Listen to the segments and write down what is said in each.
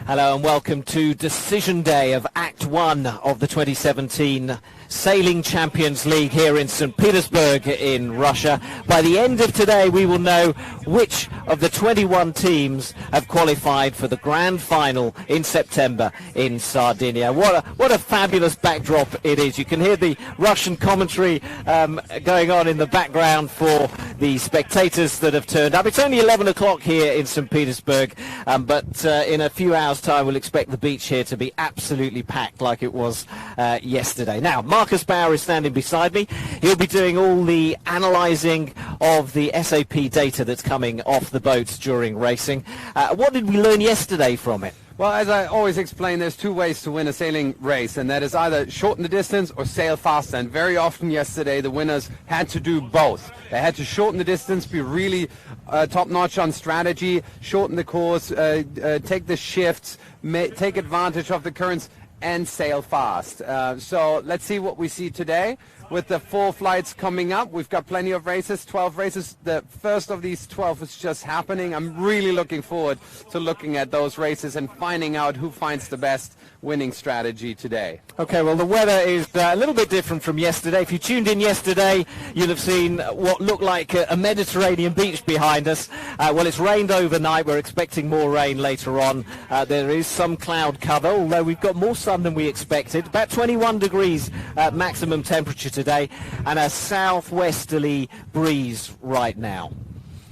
Hello and welcome to Decision Day of Act 1 of the 2017 Sailing Champions League here in St. Petersburg in Russia. By the end of today we will know which of the 21 teams have qualified for the grand final in September in Sardinia. What a fabulous backdrop it is. You can hear the Russian commentary going on in the background for the spectators that have turned up. It's only 11 o'clock here in St. Petersburg, but in a few hours time we'll expect the beach here to be absolutely packed like it was yesterday. Now, Marcus Bauer is standing beside me. He'll be doing all the analysing of the SAP data that's coming off the boats during racing. What did we learn yesterday from it? Well, as I always explain, there's two ways to win a sailing race, and that is either shorten the distance or sail faster. And very often yesterday, the winners had to do both. They had to shorten the distance, be really top-notch on strategy, shorten the course, take the shifts, take advantage of the currents, and sail fast. So let's see what we see today. With the 4 flights coming up, we've got plenty of races, 12 races. The first of these 12 is just happening. I'm really looking forward to looking at those races and finding out who finds the best winning strategy today. Okay, well, the weather is a little bit different from yesterday. If you tuned in yesterday, you'll have seen what looked like a Mediterranean beach behind us. Well, it's rained overnight. We're expecting more rain later on. There is some cloud cover, although we've got more sun than we expected. About 21 degrees maximum temperature today, and a southwesterly breeze right now.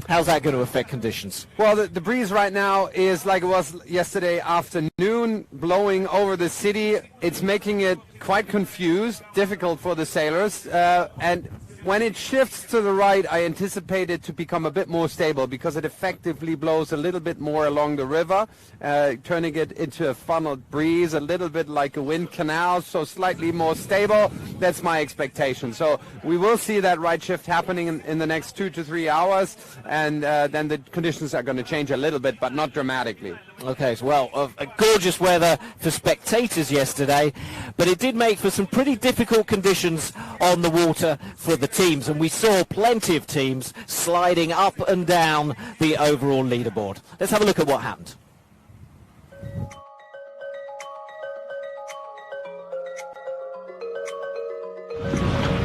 How's that going to affect conditions? Well, the breeze right now is like it was yesterday afternoon, blowing over the city. It's making it quite confused, difficult for the sailors, and when it shifts to the right, I anticipate it to become a bit more stable because it effectively blows a little bit more along the river, turning it into a funneled breeze, a little bit like a wind canal, so slightly more stable. That's my expectation. So we will see that right shift happening in the next 2 to 3 hours, and then the conditions are going to change a little bit, but not dramatically. Okay, so well, gorgeous weather for spectators yesterday, but it did make for some pretty difficult conditions on the water for the teams, and we saw plenty of teams sliding up and down the overall leaderboard. Let's have a look at what happened.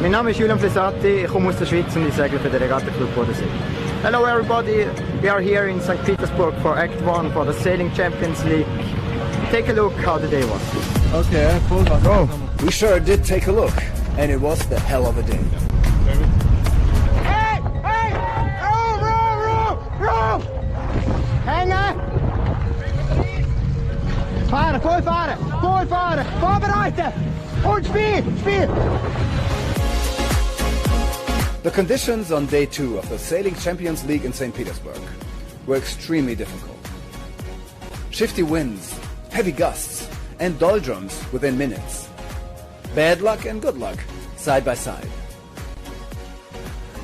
Mein Name ist Julian Flesati, ich komme aus der Schweiz und ich segle für den Regatta-Club Bodensee. Hello everybody, we are here in St. Petersburg for Act 1 for the Sailing Champions League. Take a look how the day was. Okay, oh, we sure did take a look, and it was the hell of a day. Hey! Hey! Row! Hängen! Fahren, vorfahren! Vorbereiten! Und Spiel! The conditions on day 2 of the Sailing Champions League in St. Petersburg were extremely difficult. Shifty winds, heavy gusts, and doldrums within minutes. Bad luck and good luck, side by side.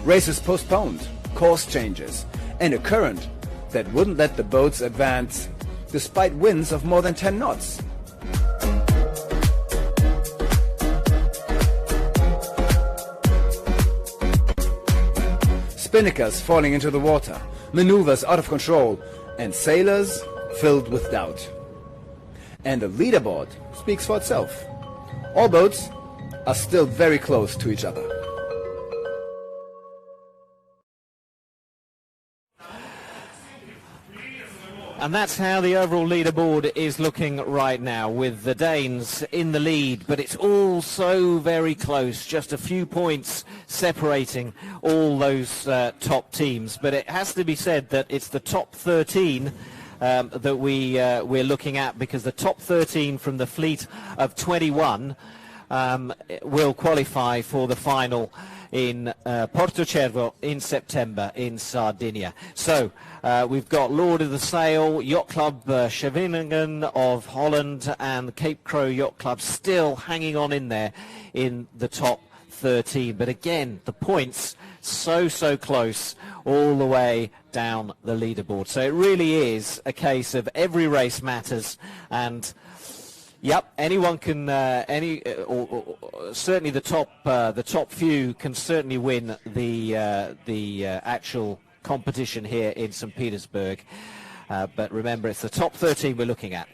Races postponed, course changes, and a current that wouldn't let the boats advance despite winds of more than 10 knots. Spinnakers falling into the water, maneuvers out of control, and sailors filled with doubt. And the leaderboard speaks for itself. All boats are still very close to each other. And that's how the overall leaderboard is looking right now, with the Danes in the lead, but it's all so very close, just a few points separating all those top teams. But it has to be said that it's the top 13 that we're looking at, because the top 13 from the fleet of 21 will qualify for the final in Porto Cervo in September in Sardinia. So we've got Lord of the Sail, Yacht Club Scheveningen of Holland, and the Cape Crow Yacht Club still hanging on in there in the top 13. But again, the points so close all the way down the leaderboard. So it really is a case of every race matters, and yep, anyone can, certainly the top few can certainly win the actual competition here in St. Petersburg. But remember, it's the top 13 we're looking at.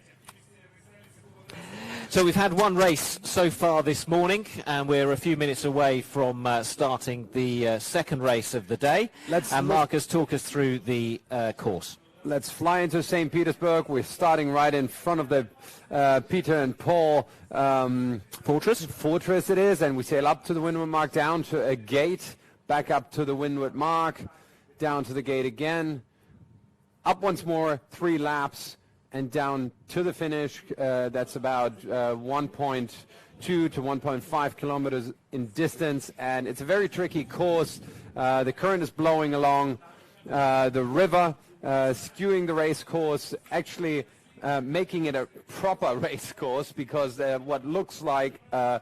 So we've had one race so far this morning, and we're a few minutes away from starting the second race of the day. And Marcus, talk us through the course. Let's fly into St. Petersburg. We're starting right in front of the Peter and Paul Fortress it is, and we sail up to the windward mark, down to a gate, back up to the windward mark, down to the gate again, up once more, 3 laps, and down to the finish. That's about 1.2 to 1.5 kilometers in distance, and it's a very tricky course. The current is blowing along the river, skewing the race course, actually making it a proper race course, because what looks like a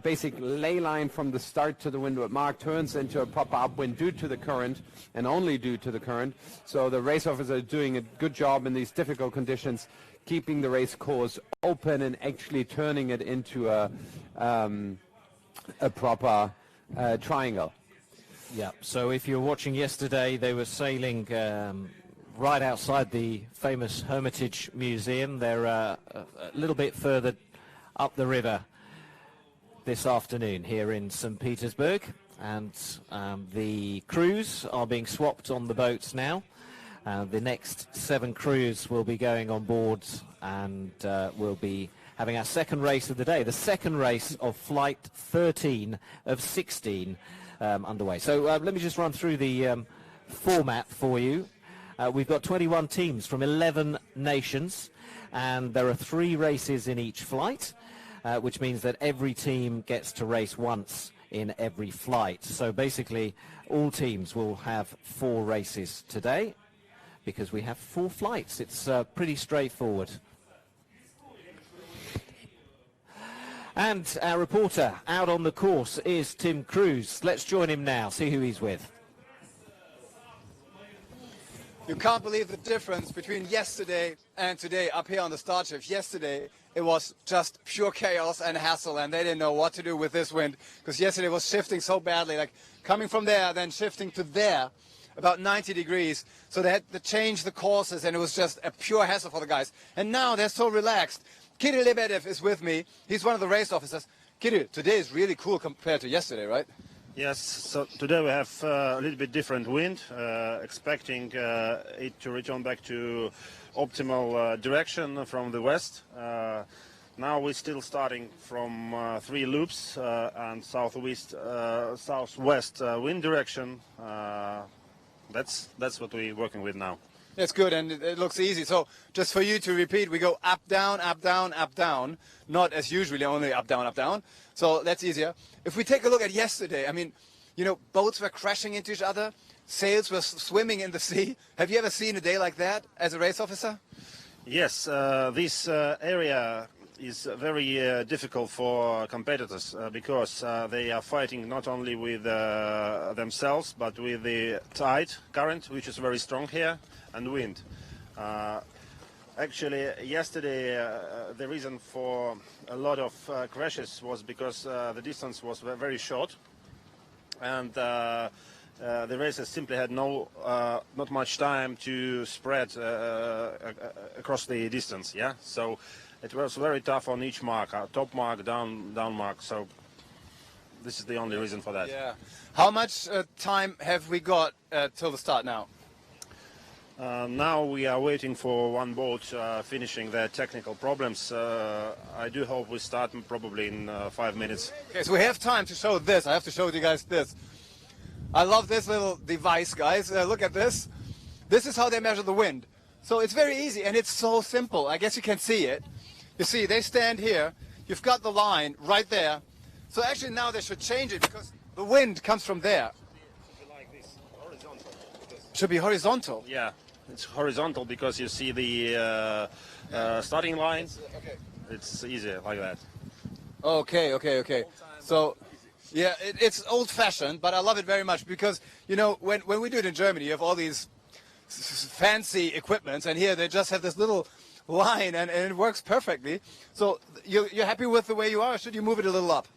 basic ley line from the start to the windward mark turns into a proper upwind due to the current, and only due to the current. So the race officer is doing a good job in these difficult conditions, keeping the race course open and actually turning it into a proper triangle. Yeah, so if you were watching yesterday, they were sailing right outside the famous Hermitage Museum. They're a little bit further up the river this afternoon here in St. Petersburg, and the crews are being swapped on the boats now. The next 7 crews will be going on board, and we'll be having our second race of the day, the second race of flight 13 of 16 underway. So let me just run through the format for you. We've got 21 teams from 11 nations, and there are 3 races in each flight, which means that every team gets to race once in every flight. So basically, all teams will have 4 races today, because we have 4 flights. It's pretty straightforward. And our reporter out on the course is Tim Cruz. Let's join him now, see who he's with. You can't believe the difference between yesterday and today up here on the start shift. Yesterday, it was just pure chaos and hassle, and they didn't know what to do with this wind, because yesterday was shifting so badly, like coming from there, then shifting to there, about 90 degrees. So they had to change the courses, and it was just a pure hassle for the guys. And now they're so relaxed. Kirill Lebedev is with me. He's one of the race officers. Kirill, today is really cool compared to yesterday, right? Yes, so today we have a little bit different wind, expecting it to return back to optimal direction from the west. Now we're still starting from 3 loops and southwest wind direction. That's what we're working with now. It's good, and it looks easy. So just for you to repeat, we go up, down, up, down, up, down. Not as usually, only up, down, up, down. So that's easier. If we take a look at yesterday, I mean, you know, boats were crashing into each other. Sails were swimming in the sea. Have you ever seen a day like that as a race officer? Yes, this area is very difficult for competitors because they are fighting not only with themselves, but with the tide current, which is very strong here, and wind. Actually, yesterday the reason for a lot of crashes was because the distance was very short, and the racers simply had not much time to spread across the distance. Yeah, so it was very tough on each mark, top mark, down mark. So this is the only reason for that. Yeah. How much time have we got till the start now? Now we are waiting for one boat finishing their technical problems. I do hope we start probably in 5 minutes. Okay, so we have time to show this. I have to show you guys this. I love this little device, guys. Look at this. This is how they measure the wind. So it's very easy, and it's so simple. I guess you can see it. You see, they stand here. You've got the line right there. So actually now they should change it, because the wind comes from there. Like this, horizontal. Should be horizontal. Yeah, it's horizontal because you see the starting line. Okay. It's easier like that. Okay. So, yeah, it's old-fashioned, but I love it very much, because, you know, when we do it in Germany, you have all these fancy equipments, and here they just have this little line, and it works perfectly. So you're happy with the way you are, or should you move it a little up?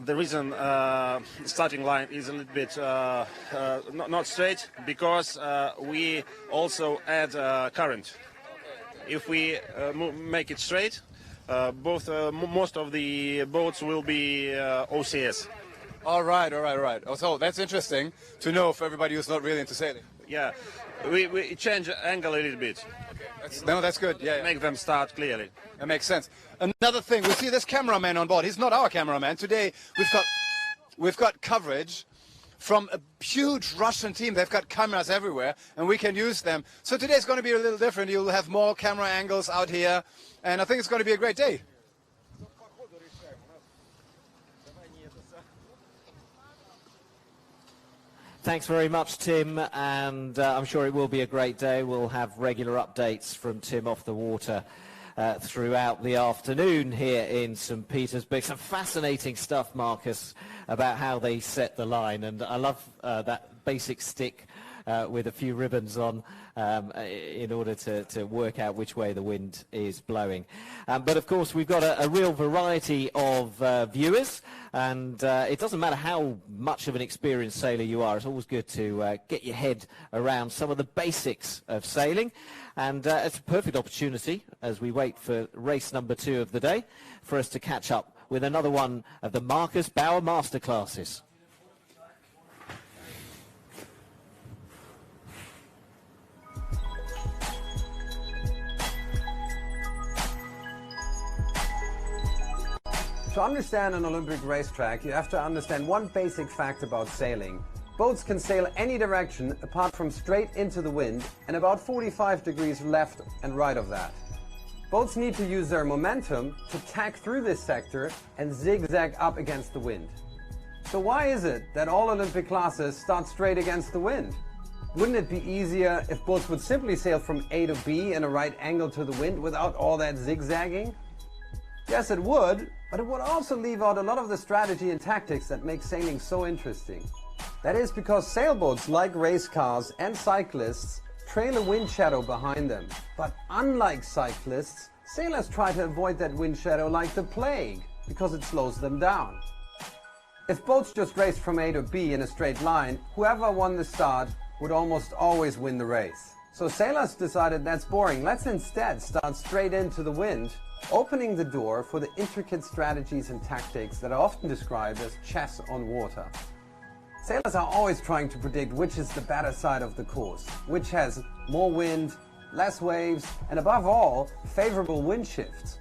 The reason starting line is a little bit not straight, because we also add current. If we make it straight, most of the boats will be OCS. All right. Oh, so that's interesting to know for everybody who's not really into sailing. Yeah, we change angle a little bit. That's good. Yeah. Make them start clearly. That makes sense. Another thing, we see this cameraman on board. He's not our cameraman. Today we've got coverage from a huge Russian team. They've got cameras everywhere, and we can use them. So today's going to be a little different. You'll have more camera angles out here, and I think it's going to be a great day. Thanks very much, Tim, and I'm sure it will be a great day. We'll have regular updates from Tim off the water throughout the afternoon here in St. Petersburg. Some fascinating stuff, Marcus, about how they set the line, and I love that basic stick with a few ribbons on in order to work out which way the wind is blowing. But of course we've got a real variety of viewers, and it doesn't matter how much of an experienced sailor you are, it's always good to get your head around some of the basics of sailing, and it's a perfect opportunity as we wait for race number 2 of the day for us to catch up with another one of the Marcus Bauer Masterclasses. To understand an Olympic racetrack, you have to understand one basic fact about sailing. Boats can sail any direction apart from straight into the wind and about 45 degrees left and right of that. Boats need to use their momentum to tack through this sector and zigzag up against the wind. So why is it that all Olympic classes start straight against the wind? Wouldn't it be easier if boats would simply sail from A to B in a right angle to the wind without all that zigzagging? Yes, it would, but it would also leave out a lot of the strategy and tactics that make sailing so interesting. That is because sailboats, like race cars and cyclists, trail a wind shadow behind them. But unlike cyclists, sailors try to avoid that wind shadow like the plague, because it slows them down. If boats just raced from A to B in a straight line, whoever won the start would almost always win the race. So sailors decided that's boring, let's instead start straight into the wind, opening the door for the intricate strategies and tactics that are often described as chess on water. Sailors are always trying to predict which is the better side of the course, which has more wind, less waves, and above all, favorable wind shifts.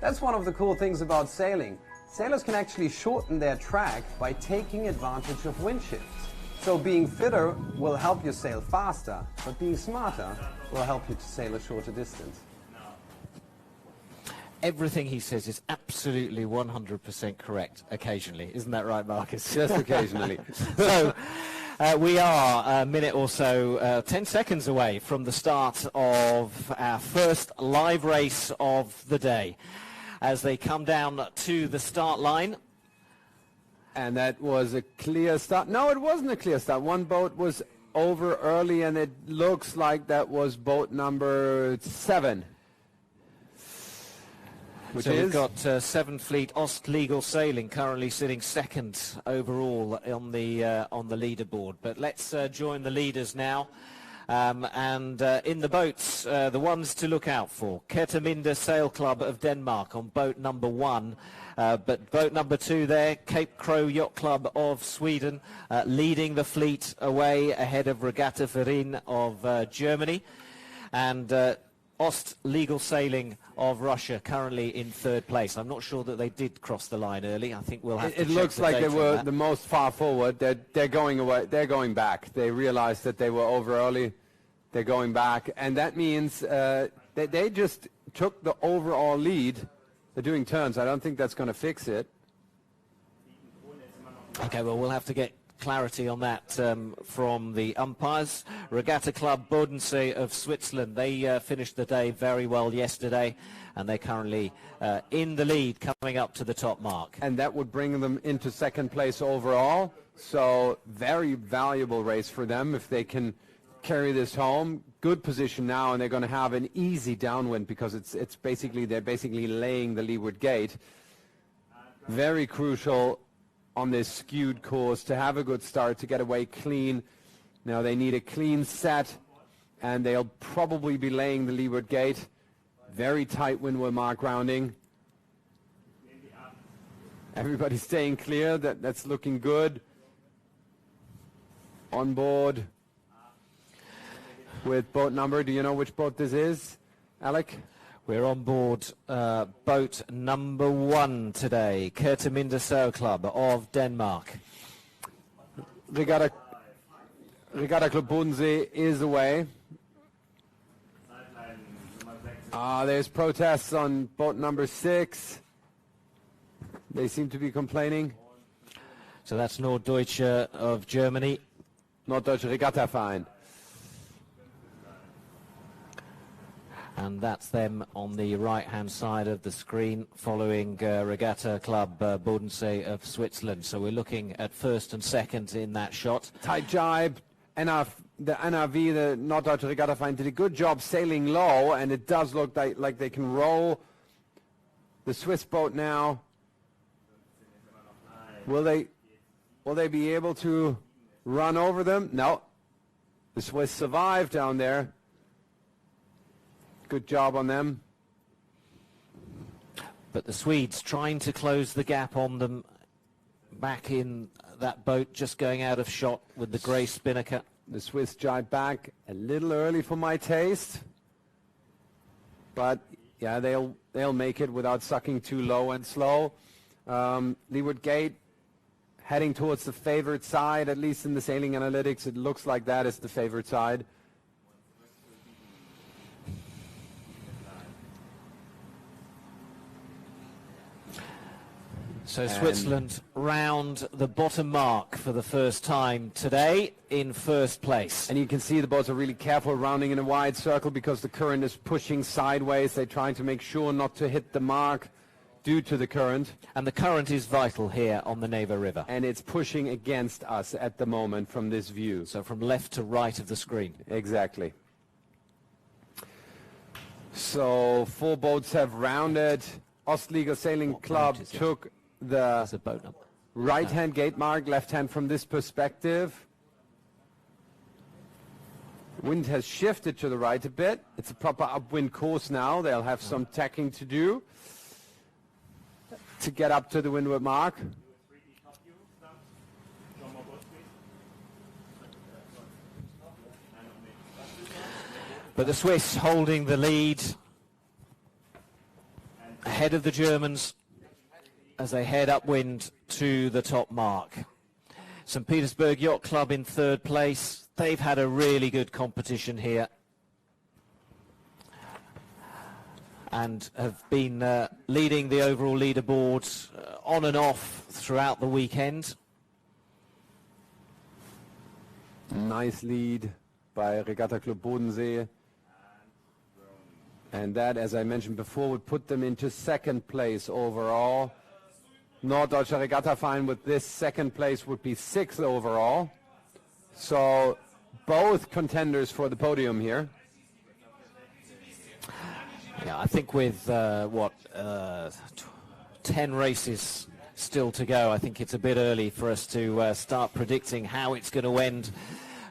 That's one of the cool things about sailing. Sailors can actually shorten their track by taking advantage of wind shifts. So being fitter will help you sail faster, but being smarter will help you to sail a shorter distance. Everything he says is absolutely 100% correct occasionally. Isn't that right, Marcus? Just occasionally. So we are a minute or so, 10 seconds away from the start of our first live race of the day. As they come down to the start line. And that was a clear start. No, it wasn't a clear start. One boat was over early, and it looks like that was boat number 7. So we've got 7 Fleet Ost Legal Sailing currently sitting second overall on the leaderboard. But let's join the leaders now. And in the boats, the ones to look out for. Kerteminde Sail Club of Denmark on boat number 1. But boat number 2 there, Cape Crow Yacht Club of Sweden, leading the fleet away ahead of Regatta Verin of Germany. And Ost Legal Sailing of Russia currently in 3rd place. I'm not sure that they did cross the line early. I think we'll have to check. It looks like they were the most far forward. They're going away. They're going back. They realized that they were over early. They're going back, and that means they just took the overall lead. They're doing turns. I don't think that's going to fix it. Okay, well, we'll have to get clarity on that from the umpires. Regatta Club Bodensee of Switzerland, they finished the day very well yesterday, and they're currently in the lead coming up to the top mark. And that would bring them into 2nd place overall, so very valuable race for them if they can carry this home. Good position now, and they're going to have an easy downwind because they're basically laying the leeward gate. Very crucial on this skewed course to have a good start, to get away clean. Now they need a clean set, and they'll probably be laying the leeward gate. Very tight windward mark rounding. Everybody staying clear. That's looking good. On board with boat number. Do you know which boat this is, Alec? We're on board boat number 1 today, Kerteminde Sail Club of Denmark. Regatta Club Bodensee is away. There's protests on boat number 6. They seem to be complaining. So that's Norddeutsche of Germany. Norddeutsche Regattaverein. And that's them on the right-hand side of the screen, following Regatta Club Bodensee of Switzerland. So we're looking at first and second in that shot. Tight jibe. The NRV, the Norddeutsche Regattaverein, did a good job sailing low, and it does look like they can roll the Swiss boat now. Will they be able to run over them? No. The Swiss survived down there. Good job on them. But the Swedes trying to close the gap on them back in that boat, just going out of shot with the grey spinnaker. The Swiss jibe back a little early for my taste. But yeah, they'll make it without sucking too low and slow. Leeward Gate heading towards the favored side, at least in the sailing analytics. It looks like that is the favored side. So Switzerland round the bottom mark for the first time today in first place. And you can see the boats are really careful rounding in a wide circle because the current is pushing sideways. They're trying to make sure not to hit the mark due to the current. And the current is vital here on the Neva River. And it's pushing against us at the moment from this view. So from left to right of the screen. Exactly. So 4 boats have rounded. Ostliga Sailing Club took the right-hand gate mark, left-hand from this perspective. Wind has shifted to the right a bit. It's a proper upwind course now. They'll have some tacking to do to get up to the windward mark. But the Swiss holding the lead ahead of the Germans as they head upwind to the top mark. St. Petersburg Yacht Club in third place. They've had a really good competition here and have been leading the overall leaderboard on and off throughout the weekend. Nice lead by Regatta Club Bodensee. And that, as I mentioned before, would put them into second place overall. Norddeutsche Regattaverein with this second place would be 6th overall. So both contenders for the podium here. Yeah, I think with 10 races still to go, I think it's a bit early for us to start predicting how it's going to end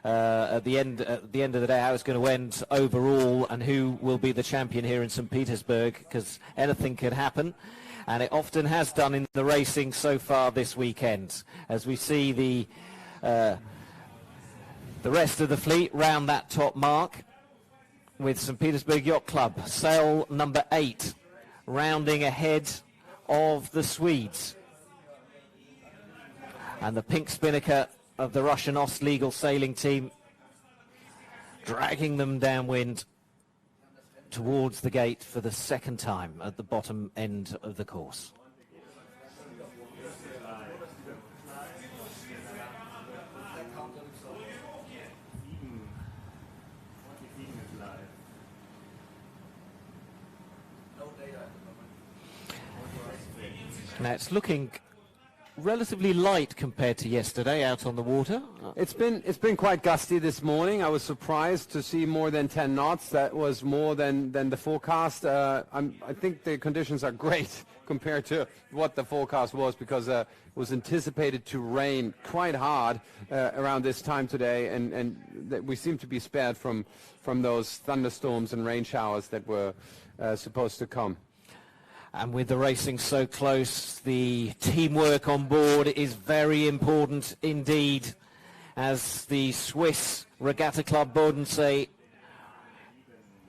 at the end of the day, how it's going to end overall, and who will be the champion here in St. Petersburg, because anything could happen. And it often has done in the racing so far this weekend, as we see the rest of the fleet round that top mark, with St. Petersburg Yacht Club, sail number 8, rounding ahead of the Swedes. And the pink spinnaker of the Russian Ostlegal sailing team dragging them downwind towards the gate for the second time at the bottom end of the course. Now it's looking relatively light compared to yesterday out on the water. It's been quite gusty this morning. I was surprised to see more than 10 knots. That was more than the forecast. I think the conditions are great compared to what the forecast was, because it was anticipated to rain quite hard around this time today, and we seem to be spared from those thunderstorms and rain showers that were supposed to come. And with the racing so close, the teamwork on board is very important indeed, as the Swiss Regatta Club Bodensee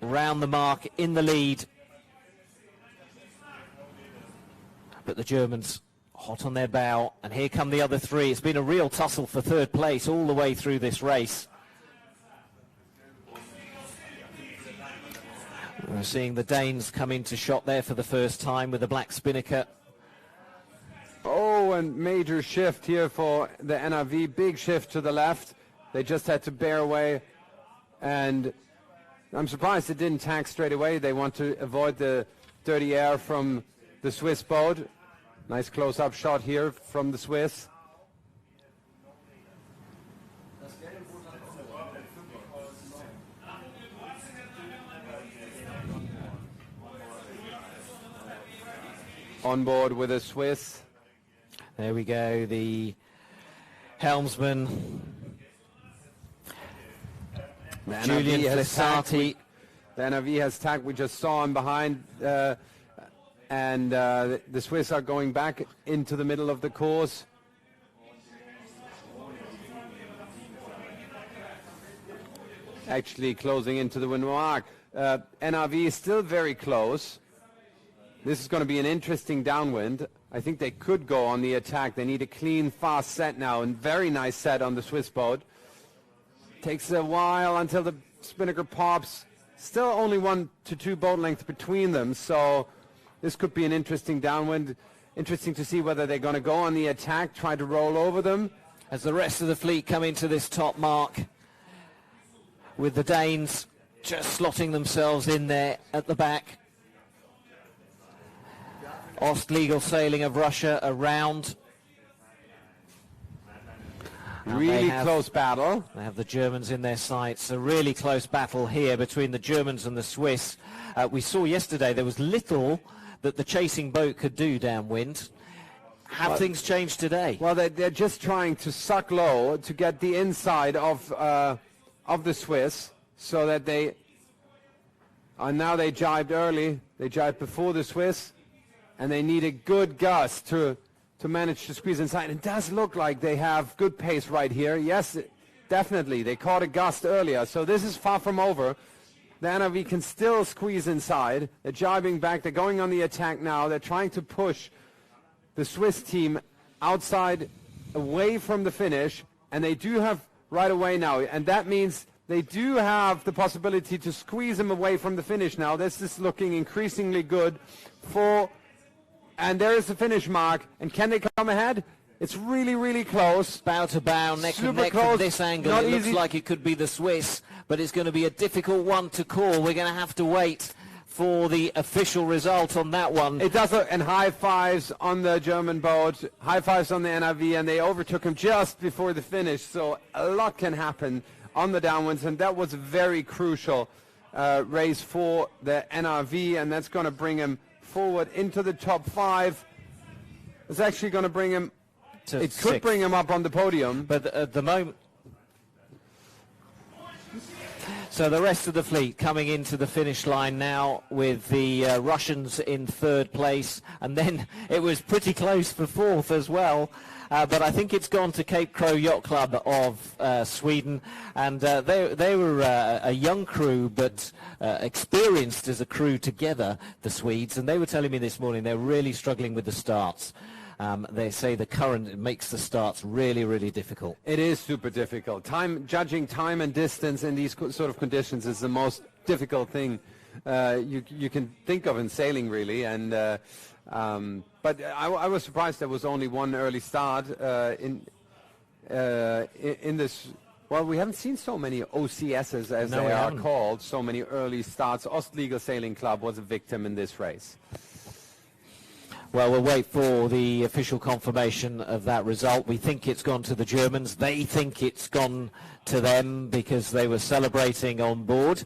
round the mark in the lead. But the Germans hot on their bow, and here come the other three. It's been a real tussle for third place all the way through this race. We're seeing the Danes come into shot there for the first time with the black spinnaker. Oh, and major shift here for the NRV. Big shift to the left. They just had to bear away, and I'm surprised it didn't tack straight away. They want to avoid the dirty air from the Swiss boat. Nice close-up shot here from the Swiss. On board with a Swiss. There we go, the helmsman, Julian Flessati. The NRV has tacked. We just saw him behind, and the Swiss are going back into the middle of the course. Actually closing into the wind mark. NRV is still very close. This is going to be an interesting downwind. I think they could go on the attack. They need a clean, fast set now, and very nice set on the Swiss boat. Takes a while until the spinnaker pops. Still only 1 to 2 boat lengths between them, so this could be an interesting downwind. Interesting to see whether they're going to go on the attack, try to roll over them. As the rest of the fleet come into this top mark, with the Danes just slotting themselves in there at the back. Ostlegal Sailing of Russia around. Really close battle. They have the Germans in their sights. A really close battle here between the Germans and the Swiss. We saw yesterday there was little that the chasing boat could do downwind. Have things changed today? Well, they're just trying to suck low to get the inside of the Swiss, so that they... And now they jibed early. They jibed before the Swiss. And they need a good gust to manage to squeeze inside. It does look like they have good pace right here. Yes, definitely. They caught a gust earlier, so this is far from over. The NRV can still squeeze inside. They're jibing back. They're going on the attack now. They're trying to push the Swiss team outside, away from the finish, and they do have right away now. And that means they do have the possibility to squeeze them away from the finish now. This is looking increasingly good for... And there is the finish mark. And can they come ahead? It's really, really close. Bow to bow, neck and neck from this angle. It looks like it could be the Swiss, but it's going to be a difficult one to call. We're going to have to wait for the official result on that one. It does, and high fives on the German boat, high fives on the NRV, and they overtook him just before the finish. So a lot can happen on the downwinds, and that was a very crucial race for the NRV, and that's going to bring him forward into the top 5. It's actually going to bring him to it 6th. Could bring him up on the podium, but at the moment. So the rest of the fleet coming into the finish line now, with the Russians in 3rd place, and then it was pretty close for 4th as well. But I think it's gone to Cape Crow Yacht Club of Sweden, and they were a young crew, but experienced as a crew together, the Swedes, and they were telling me this morning they're really struggling with the starts. They say the current makes the starts really, really difficult. It is super difficult. Judging time and distance in these sort of conditions is the most difficult thing you can think of in sailing, really. And but I was surprised there was only one early start in this. Well, we haven't seen so many OCSs, as they are called, so many early starts. Ostlegal Sailing Club was a victim in this race. Well, we'll wait for the official confirmation of that result. We think it's gone to the Germans. They think it's gone to them because they were celebrating on board.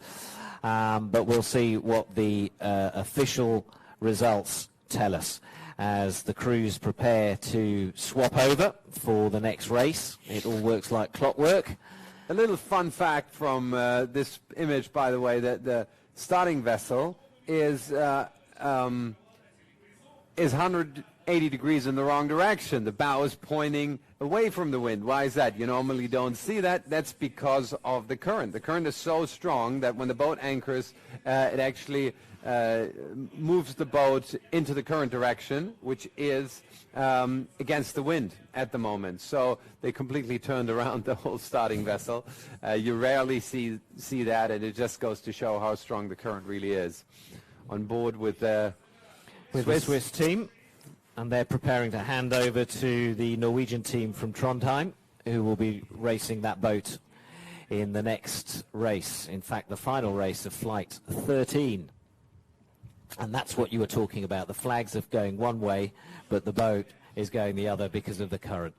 But we'll see what the official results tell us as the crews prepare to swap over for the next race. It all works like clockwork. A little fun fact from this image, by the way, that the starting vessel is is 180 degrees in the wrong direction. The bow is pointing away from the wind. Why is that? You normally don't see that. That's because of the current. The current is so strong that when the boat anchors, it actually moves the boat into the current direction, which is against the wind at the moment. So they completely turned around the whole starting vessel. You rarely see that, and it just goes to show how strong the current really is. On board with the Swiss team, and they're preparing to hand over to the Norwegian team from Trondheim, who will be racing that boat in the next race. In fact, the final race of Flight 13. And that's what you were talking about. The flags are going one way, but the boat is going the other because of the current.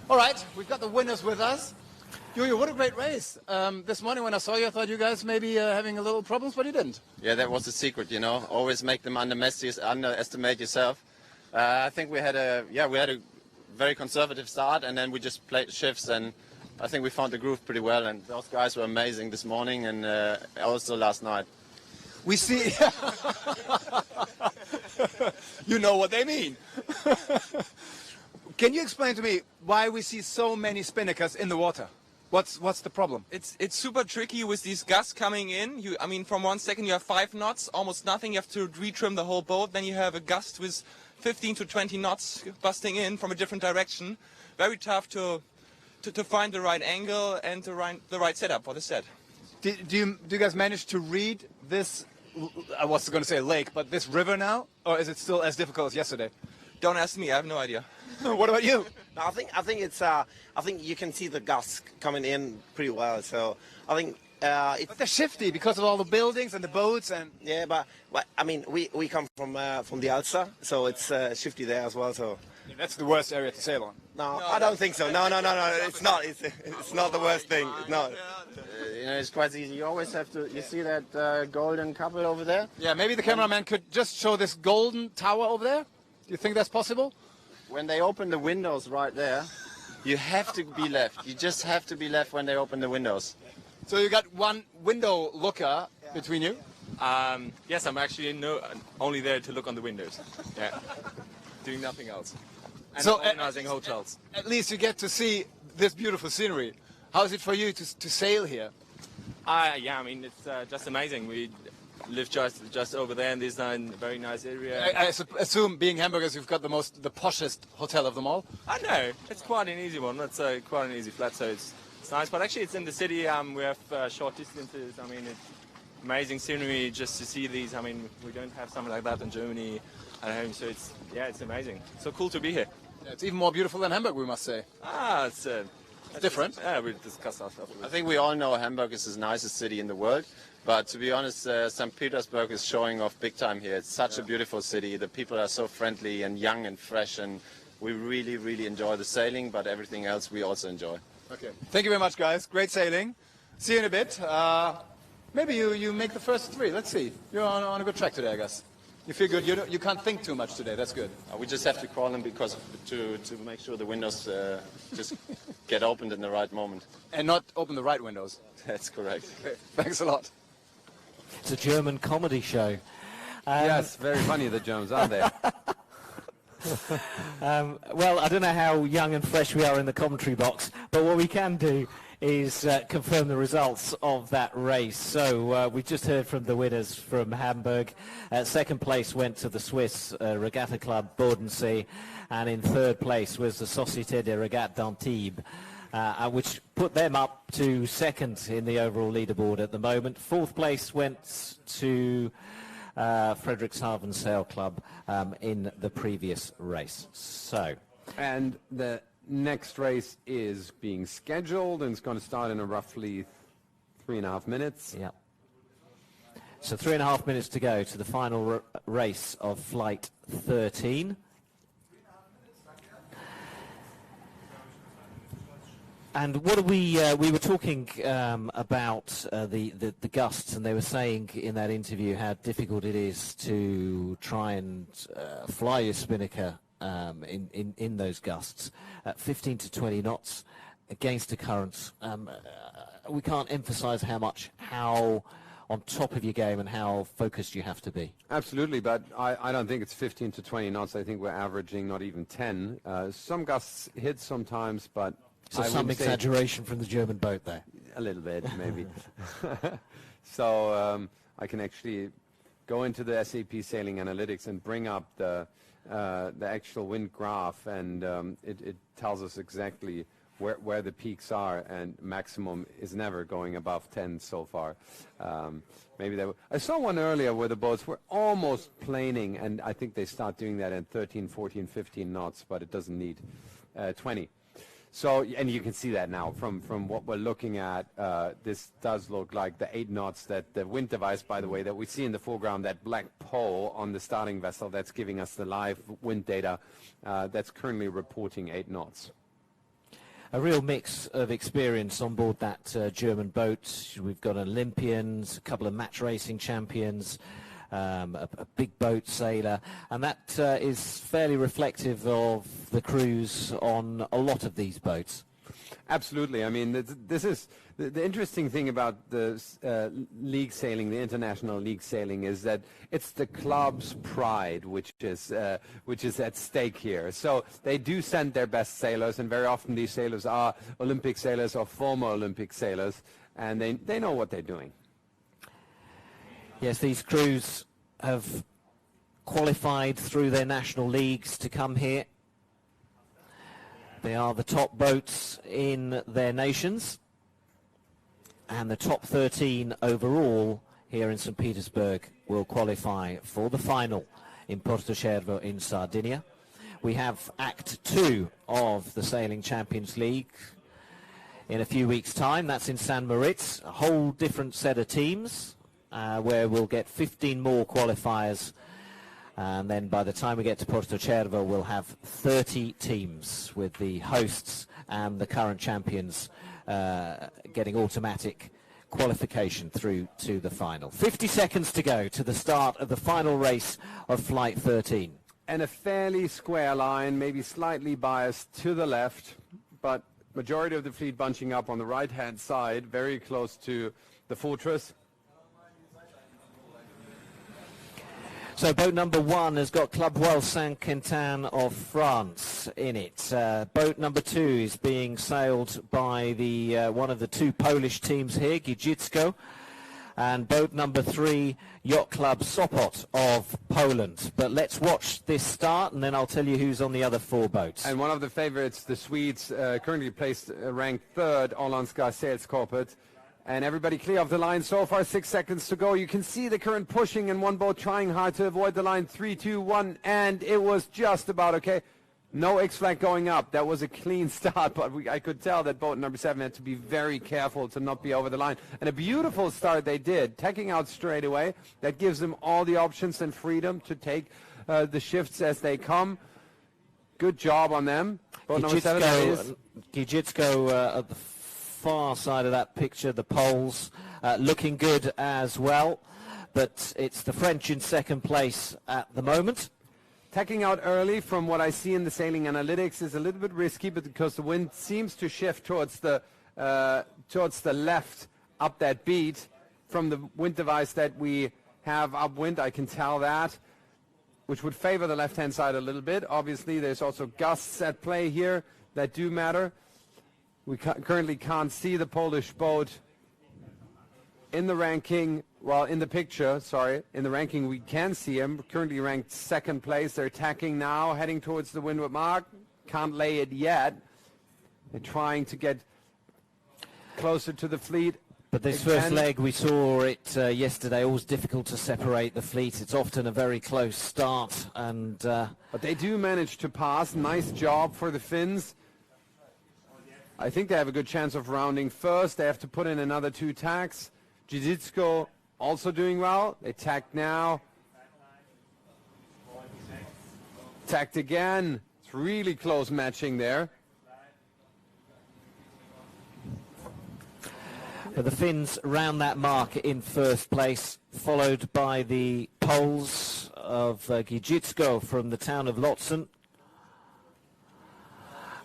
All right, we've got the winners with us. Julio, what a great race. This morning when I saw you, I thought you guys may be having a little problems, but you didn't. Yeah, that was the secret, you know. Always make them underestimate yourself. I think we had a very conservative start, and then we just played shifts, and I think we found the groove pretty well. And those guys were amazing this morning, and also last night. We see. You know what they mean. Can you explain to me why we see so many spinnakers in the water? What's the problem? It's super tricky with these gusts coming in. I mean, from 1 second you have 5 knots, almost nothing. You have to retrim the whole boat. Then you have a gust with 15 to 20 knots busting in from a different direction. Very tough to find the right angle and the right setup for the set. Do you guys manage to read this? I was going to say lake, but this river now, or is it still as difficult as yesterday? Don't ask me. I have no idea. What about you? No, I think it's I think you can see the gusts coming in pretty well. So I think but they're shifty because of all the buildings and the boats and. Yeah, but I mean we come from the Alsa, so it's shifty there as well. So yeah, that's the worst area to sail on. No, I don't think so. No, it's not. It's not the worst thing. No. You know, it's quite easy. You always have to. You see that golden couple over there? Yeah, maybe the cameraman could just show this golden tower over there. Do you think that's possible? When they open the windows right there, you have to be left. You just have to be left when they open the windows. So you got one window looker between you? Yes, I'm actually only there to look on the windows. Yeah, doing nothing else. And so organizing hotels. At least you get to see this beautiful scenery. How is it for you to sail here? Yeah, I mean it's just amazing. We live just over there in this very nice area. I assume, being Hamburgers, you've got the poshest hotel of them all. I know, it's quite an easy one. It's quite an easy flat, so it's nice. But actually, it's in the city. We have short distances. I mean, it's amazing scenery just to see these. I mean, we don't have something like that in Germany at home, so it's amazing. So cool to be here. Yeah, it's even more beautiful than Hamburg, we must say. It's different. Yeah, we discussed that stuff. I think we all know Hamburg is the nicest city in the world. But to be honest, St. Petersburg is showing off big time here. It's such a beautiful city. The people are so friendly and young and fresh, and we really, really enjoy the sailing, but everything else we also enjoy. Okay. Thank you very much, guys. Great sailing. See you in a bit. Maybe you make the first 3. Let's see. You're on a good track today, I guess. You feel good. You can't think too much today. That's good. We just have to crawl in because to make sure the windows just get opened in the right moment. And not open the right windows. That's correct. Okay. Thanks a lot. It's a German comedy show. yes, very funny, the Germans, aren't they? Well, I don't know how young and fresh we are in the commentary box, but what we can do is confirm the results of that race. So we just heard from the winners from Hamburg. Second place went to the Swiss Regatta Club Bodensee, and in third place was the Société de Regatta d'Antibes, which put them up to second in the overall leaderboard at the moment. Fourth place went to Frederikshavn Sail Club in the previous race. And the next race is being scheduled, and it's going to start in a roughly 3.5 minutes. Yeah. So 3.5 minutes to go to the final race of Flight 13. And what are we were talking about the gusts, and they were saying in that interview how difficult it is to try and fly your spinnaker in those gusts at 15 to 20 knots against the currents. We can't emphasize how on top of your game and how focused you have to be. Absolutely, but I don't think it's 15 to 20 knots. I think we're averaging not even 10. Some gusts hit sometimes, but so some exaggeration from the German boat there. A little bit, maybe. So I can actually go into the SAP Sailing Analytics and bring up the actual wind graph, and it tells us exactly where the peaks are, and maximum is never going above 10 so far. Maybe I saw one earlier where the boats were almost planing, and I think they start doing that at 13, 14, 15 knots, but it doesn't need 20. So, and you can see that now from what we're looking at. This does look like the 8 knots that the wind device, by the way, that we see in the foreground, that black pole on the starting vessel that's giving us the live wind data, that's currently reporting 8 knots. A real mix of experience on board that German boat. We've got Olympians, a couple of match racing champions, a big boat sailor, and that is fairly reflective of the crews on a lot of these boats. Absolutely. I mean, this is the interesting thing about the league sailing, the international league sailing, is that it's the club's pride which is at stake here. So they do send their best sailors, and very often these sailors are Olympic sailors or former Olympic sailors, and they know what they're doing. Yes, these crews have qualified through their national leagues to come here. They are the top boats in their nations, and the top 13 overall here in St. Petersburg will qualify for the final in Portocervo in Sardinia. We have Act 2 of the Sailing Champions League in a few weeks' time. That's in San Moritz, a whole different set of teams. Where we'll get 15 more qualifiers, and then by the time we get to Portocervo we'll have 30 teams, with the hosts and the current champions getting automatic qualification through to the final. 50 seconds to go to the start of the final race of Flight 13. And a fairly square line, maybe slightly biased to the left, but majority of the fleet bunching up on the right-hand side, very close to the fortress. So boat number 1 has got Club Royal Saint-Quentin of France in it. Boat number 2 is being sailed by the one of the 2 Polish teams here, Giżycko. And boat number 3, Yacht Club Sopot of Poland. But let's watch this start, and then I'll tell you who's on the other 4 boats. And one of the favorites, the Swedes, currently placed ranked 3rd, Ålandska Sällskapet. And everybody clear of the line so far, 6 seconds to go. You can see the current pushing, and one boat trying hard to avoid the line. 3, 2, 1, and it was just about okay. No X-flag going up. That was a clean start, but I could tell that boat number 7 had to be very careful to not be over the line. And a beautiful start they did, tacking out straight away. That gives them all the options and freedom to take the shifts as they come. Good job on them. Boat number 7 is Giżycko at the far side of that picture, the poles looking good as well, but it's the French in second place at the moment. Tacking out early, from what I see in the sailing analytics, is a little bit risky, but because the wind seems to shift towards the left up that beat from the wind device that we have upwind. I can tell that, which would favor the left-hand side a little bit. Obviously, there's also gusts at play here that do matter. We currently can't see the Polish boat in the ranking, well, in the picture, sorry. In the ranking, we can see him, currently ranked 2nd place. They're attacking now, heading towards the windward mark. Can't lay it yet. They're trying to get closer to the fleet. But this first leg, we saw it yesterday, always difficult to separate the fleet. It's often a very close start. But they do manage to pass. Nice job for the Finns. I think they have a good chance of rounding first. They have to put in another 2 tacks. Giżycko also doing well. They tacked now. Tacked again. It's really close matching there. But the Finns round that mark in first place, followed by the Poles of Giżycko from the town of Lotsen.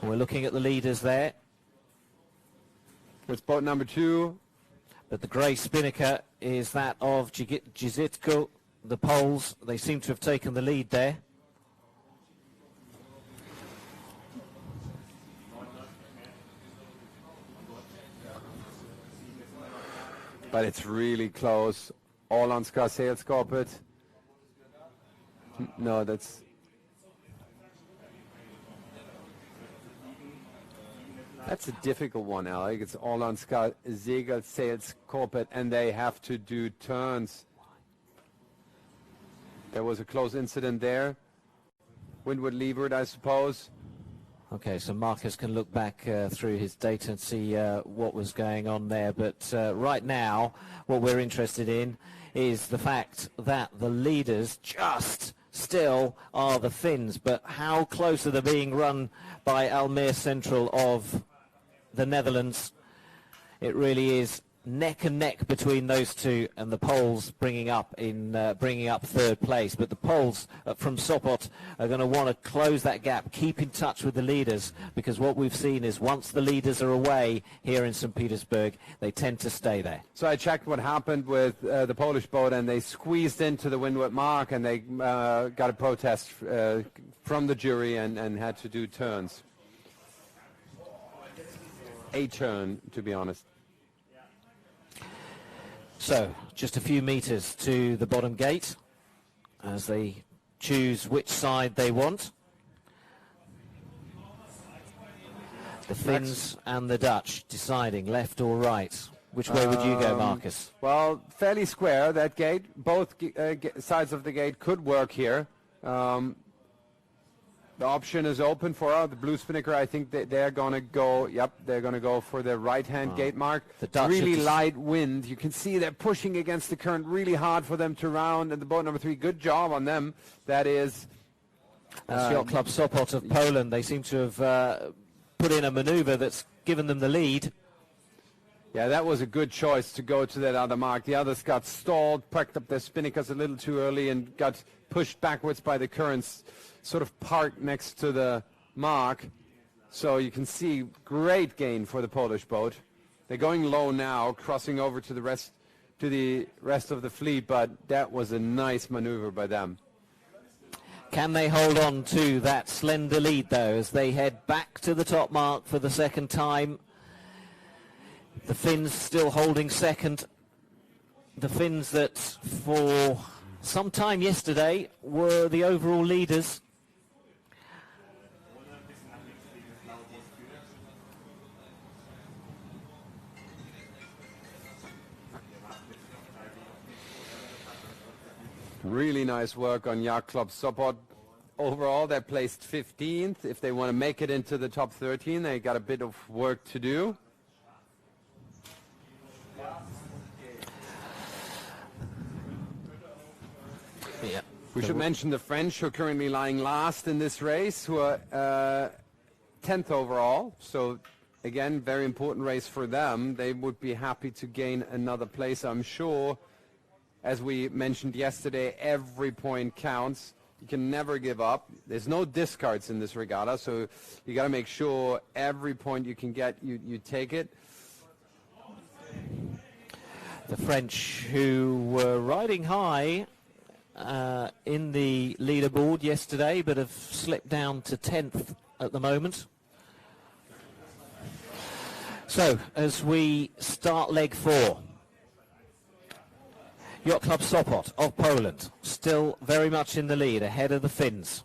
We're looking at the leaders there. It's boat number 2. But the grey spinnaker is that of Giżycko, the Poles. They seem to have taken the lead there. But it's really close. Ålandska Sällskapet. No, that's a difficult one, Alec. It's Ålandska Segelsällskapet, and they have to do turns. There was a close incident there. Windward leeward, I suppose. Okay, so Marcus can look back through his data and see what was going on there. But right now, what we're interested in is the fact that the leaders just still are the Finns. But how close are they being run by Almere Central of the Netherlands? It really is neck and neck between those two, and the Poles bringing up third place. But the Poles from Sopot are going to want to close that gap, keep in touch with the leaders, because what we've seen is once the leaders are away here in St. Petersburg, they tend to stay there. So I checked what happened with the Polish boat, and they squeezed into the windward mark, and they got a protest from the jury and had to do turns. A turn, to be honest. So, just a few meters to the bottom gate as they choose which side they want. The Finns and the Dutch deciding left or right. Which way would you go, Marcus? Well, fairly square, that gate. Both sides of the gate could work here. The option is open for the blue spinnaker. I think they're going to go, they're going to go for the right-hand gate mark. The Dutch really light wind. You can see they're pushing against the current, really hard for them to round. And the boat number 3, good job on them. That is... That's Yacht Club Sopot of Poland. They seem to have put in a maneuver that's given them the lead. Yeah, that was a good choice to go to that other mark. The others got stalled, packed up their spinnakers a little too early, and got pushed backwards by the currents, sort of parked next to the mark. So you can see great gain for the Polish boat. They're going low now, crossing over to the rest of the fleet, but that was a nice maneuver by them. Can they hold on to that slender lead, though, as they head back to the top mark for the second time? The Finns still holding second. The Finns that for some time yesterday were the overall leaders. Really nice work on Yacht Club Sopot. Overall, they're placed 15th. If they want to make it into the top 13, they got a bit of work to do. Yeah. We should mention the French, who are currently lying last in this race, who are 10th overall. So, again, very important race for them. They would be happy to gain another place, I'm sure. As we mentioned yesterday, every point counts. You can never give up. There's no discards in this regatta, so you got to make sure every point you can get, you take it. The French, who were riding high in the leaderboard yesterday, but have slipped down to 10th at the moment. So, as we start leg 4, Yacht Club Sopot of Poland, still very much in the lead, ahead of the Finns.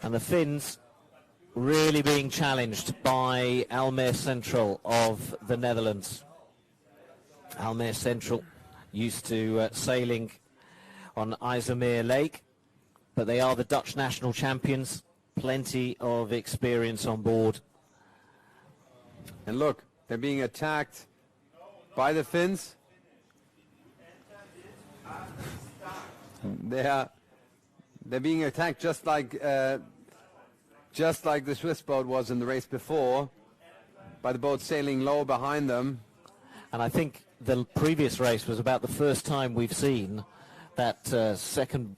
And the Finns really being challenged by Almere Central of the Netherlands. Almere Central used to sailing on IJsselmeer Lake, but they are the Dutch national champions. Plenty of experience on board. And look, they're being attacked by the Finns. They're being attacked just like the Swiss boat was in the race before. by the boat sailing low behind them. And I think the previous race was about the first time we've seen that second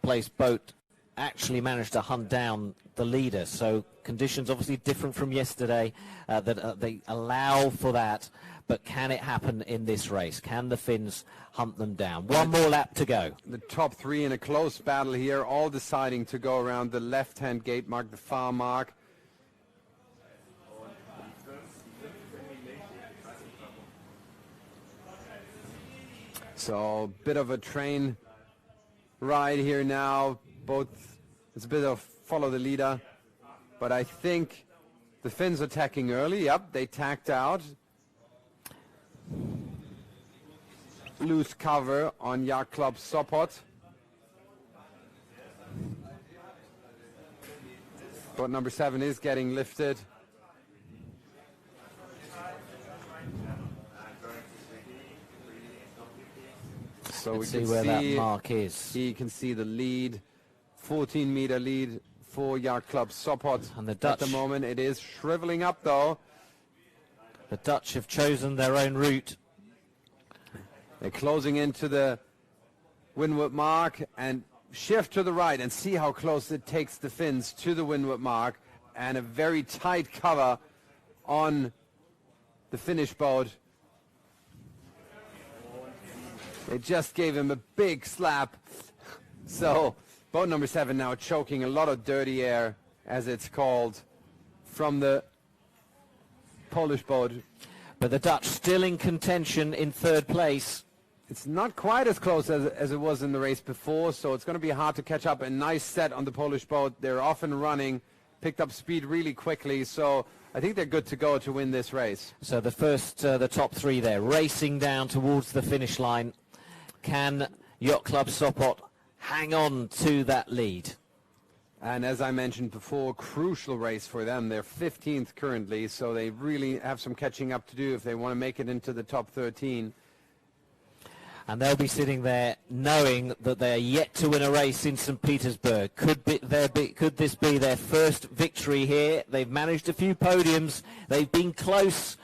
place boat actually managed to hunt down the leader. So conditions obviously different from yesterday, that they allow for that. But can it happen in this race? Can the Finns hunt them down? One more lap to go. The top three in a close battle here, all deciding to go around the left-hand gate mark, the far mark. So a bit of a train ride here now. It's a bit of follow the leader. But I think the Finns attacking early. Yep, they tacked out. Loose cover on Yacht Club Sopot. Boat number 7 is getting lifted. So Let's see where that mark is. You can see the lead, 14-meter lead for Yacht Club Sopot. And the Dutch, at the moment, it is shriveling up though. The Dutch have chosen their own route. They're closing into the windward mark and shift to the right and see how close it takes the Finns to the windward mark, and a very tight cover on the Finnish boat. They just gave him a big slap. So boat number 7 now choking a lot of dirty air, as it's called, from the Polish boat. But the Dutch still in contention in third place. It's not quite as close as it was in the race before, so it's going to be hard to catch up. A nice set on the Polish boat. They're off and running, picked up speed really quickly, so I think they're good to go to win this race. So the top three there, racing down towards the finish line. Can Yacht Club Sopot hang on to that lead? And as I mentioned before, crucial race for them. They're 15th currently, so they really have some catching up to do if they want to make it into the top 13. And they'll be sitting there knowing that they're yet to win a race in St. Petersburg. Could this be their first victory here? They've managed a few podiums. They've been close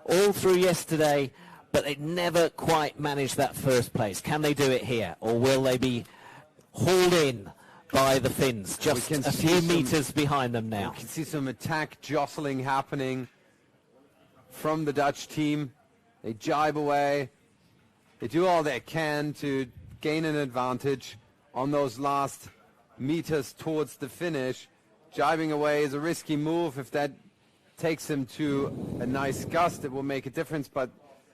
all through yesterday, but they never quite managed that first place. Can they do it here, or will they be hauled in by the Finns just a few meters behind them now? You can see some attack jostling happening from the Dutch team. They jibe away. They do all they can to gain an advantage on those last meters towards the finish. Jibing away is a risky move. If that takes him to a nice gust, it will make a difference, but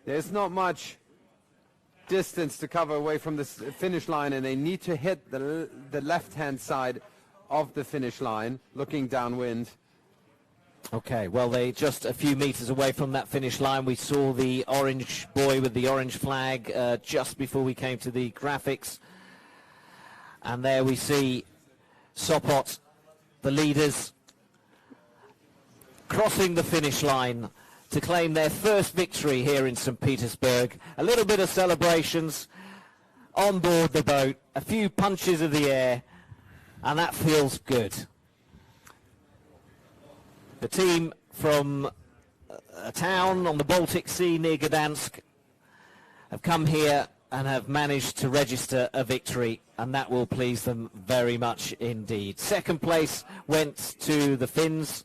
there's not much distance to cover away from the finish line, and they need to hit the left-hand side of the finish line, looking downwind. Okay, well, they just a few meters away from that finish line. We saw the orange boy with the orange flag just before we came to the graphics. And there we see Sopot, the leaders, crossing the finish line to claim their first victory here in St. Petersburg. A little bit of celebrations on board the boat, a few punches of the air, and that feels good. The team from a town on the Baltic Sea near Gdansk have come here and have managed to register a victory, and that will please them very much indeed. Second place went to the Finns,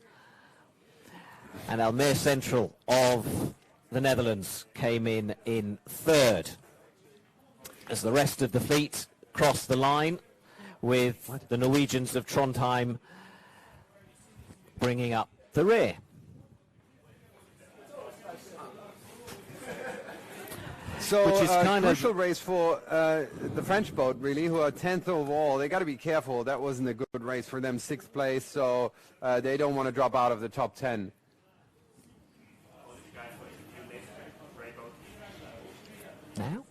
and Almere Central of the Netherlands came in third, as the rest of the fleet crossed the line, with the Norwegians of Trondheim bringing up the rear. So which is kind of crucial race for the French boat, really, who are 10th overall. They got to be careful. That wasn't a good race for them, 6th place, so they don't want to drop out of the top 10. Now?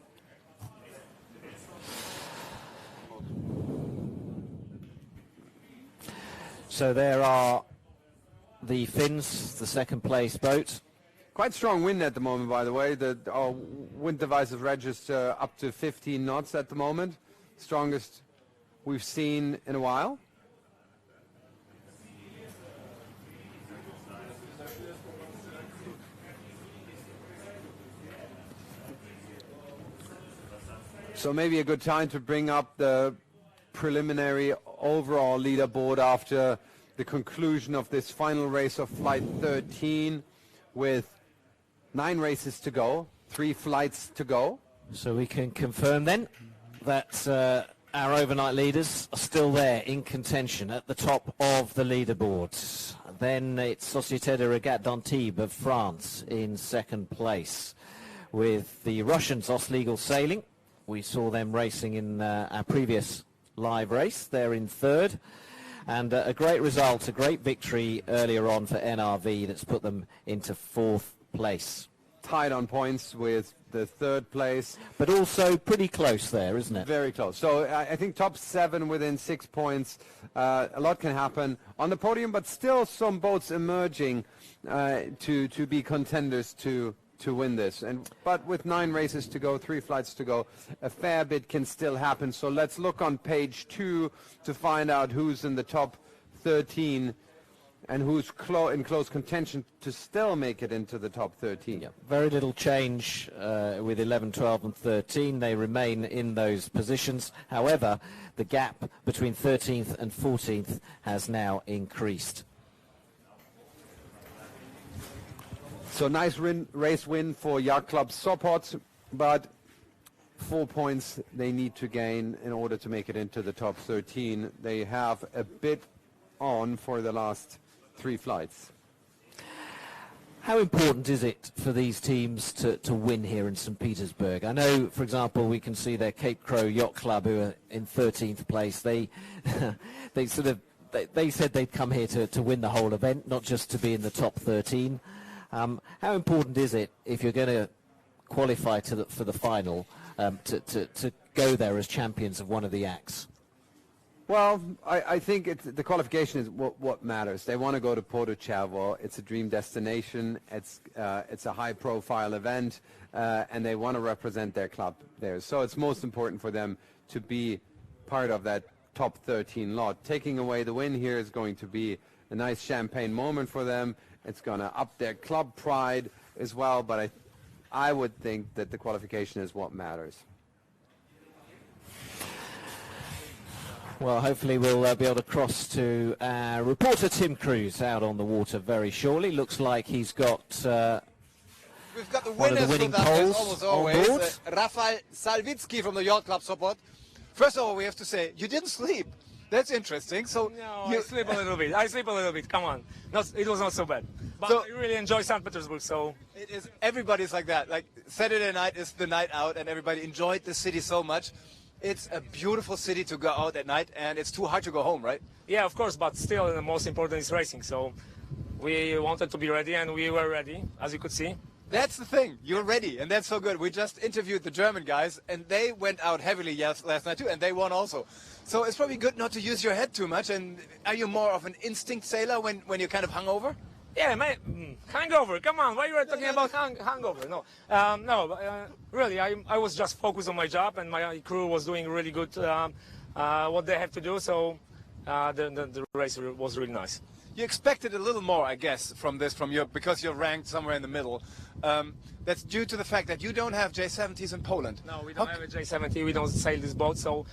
So there are the Finns, the second place boat. Quite strong wind at the moment, by the way. Our wind devices register up to 15 knots at the moment. Strongest we've seen in a while. So maybe a good time to bring up the preliminary overall leaderboard after the conclusion of this final race of flight 13 with 9 races to go, 3 flights to go. So we can confirm then that our overnight leaders are still there in contention at the top of the leaderboard. Then it's Société de Regatte d'Antibes of France in second place, with the Russians Oslegal Sailing. We saw them racing in our previous live race. They're in third. And a great result, a great victory earlier on for NRV that's put them into fourth place. Tied on points with the third place. But also pretty close there, isn't it? Very close. So I think top 7 within 6 points. A lot can happen on the podium, but still some boats emerging to be contenders to win this. But with 9 races to go, 3 flights to go, a fair bit can still happen. So let's look on page 2 to find out who's in the top 13 and who's in close contention to still make it into the top 13. Yeah, very little change with 11, 12 and 13. They remain in those positions. However, the gap between 13th and 14th has now increased. So nice race win for Yacht Club Sopot, but 4 points they need to gain in order to make it into the top 13. They have a bit on for the last 3 flights. How important is it for these teams to win here in St. Petersburg? I know, for example, we can see their Cape Crow Yacht Club, who are in 13th place. They said they'd come here to win the whole event, not just to be in the top 13. How important is it, if you're going to qualify for the final, to go there as champions of one of the acts? Well, I think the qualification is what matters. They want to go to Porto Cervo. It's a dream destination. It's a high-profile event, and they want to represent their club there. So it's most important for them to be part of that top 13 lot. Taking away the win here is going to be a nice champagne moment for them. It's going to up their club pride as well, but I would think that the qualification is what matters. Well, hopefully we'll be able to cross to reporter Tim Cruz out on the water very shortly. Looks like he's got we've got the one of winners the winning from that race, poles almost on always. board. Rafael Salvitsky from the Yacht Club Support. First of all, we have to say, you didn't sleep. That's interesting. So no, I sleep a little bit. I sleep a little bit. Come on. It was not so bad. But I really enjoy St. Petersburg, so... It is, everybody's like that. Like, Saturday night is the night out, and everybody enjoyed the city so much. It's a beautiful city to go out at night, and it's too hard to go home, right? Yeah, of course, but still the most important is racing. So we wanted to be ready, and we were ready, as you could see. That's the thing. You're ready, and that's so good. We just interviewed the German guys, and they went out heavily last night too, and they won also. So it's probably good not to use your head too much. And are you more of an instinct sailor when you're kind of hungover? Yeah, man, hangover. Come on, why you are talking about hangover? No, really, I was just focused on my job, and my crew was doing really good what they have to do. So the race was really nice. You expected a little more, I guess, because you're ranked somewhere in the middle. That's due to the fact that you don't have J70s in Poland. No, we don't have a J70. We don't sail this boat. So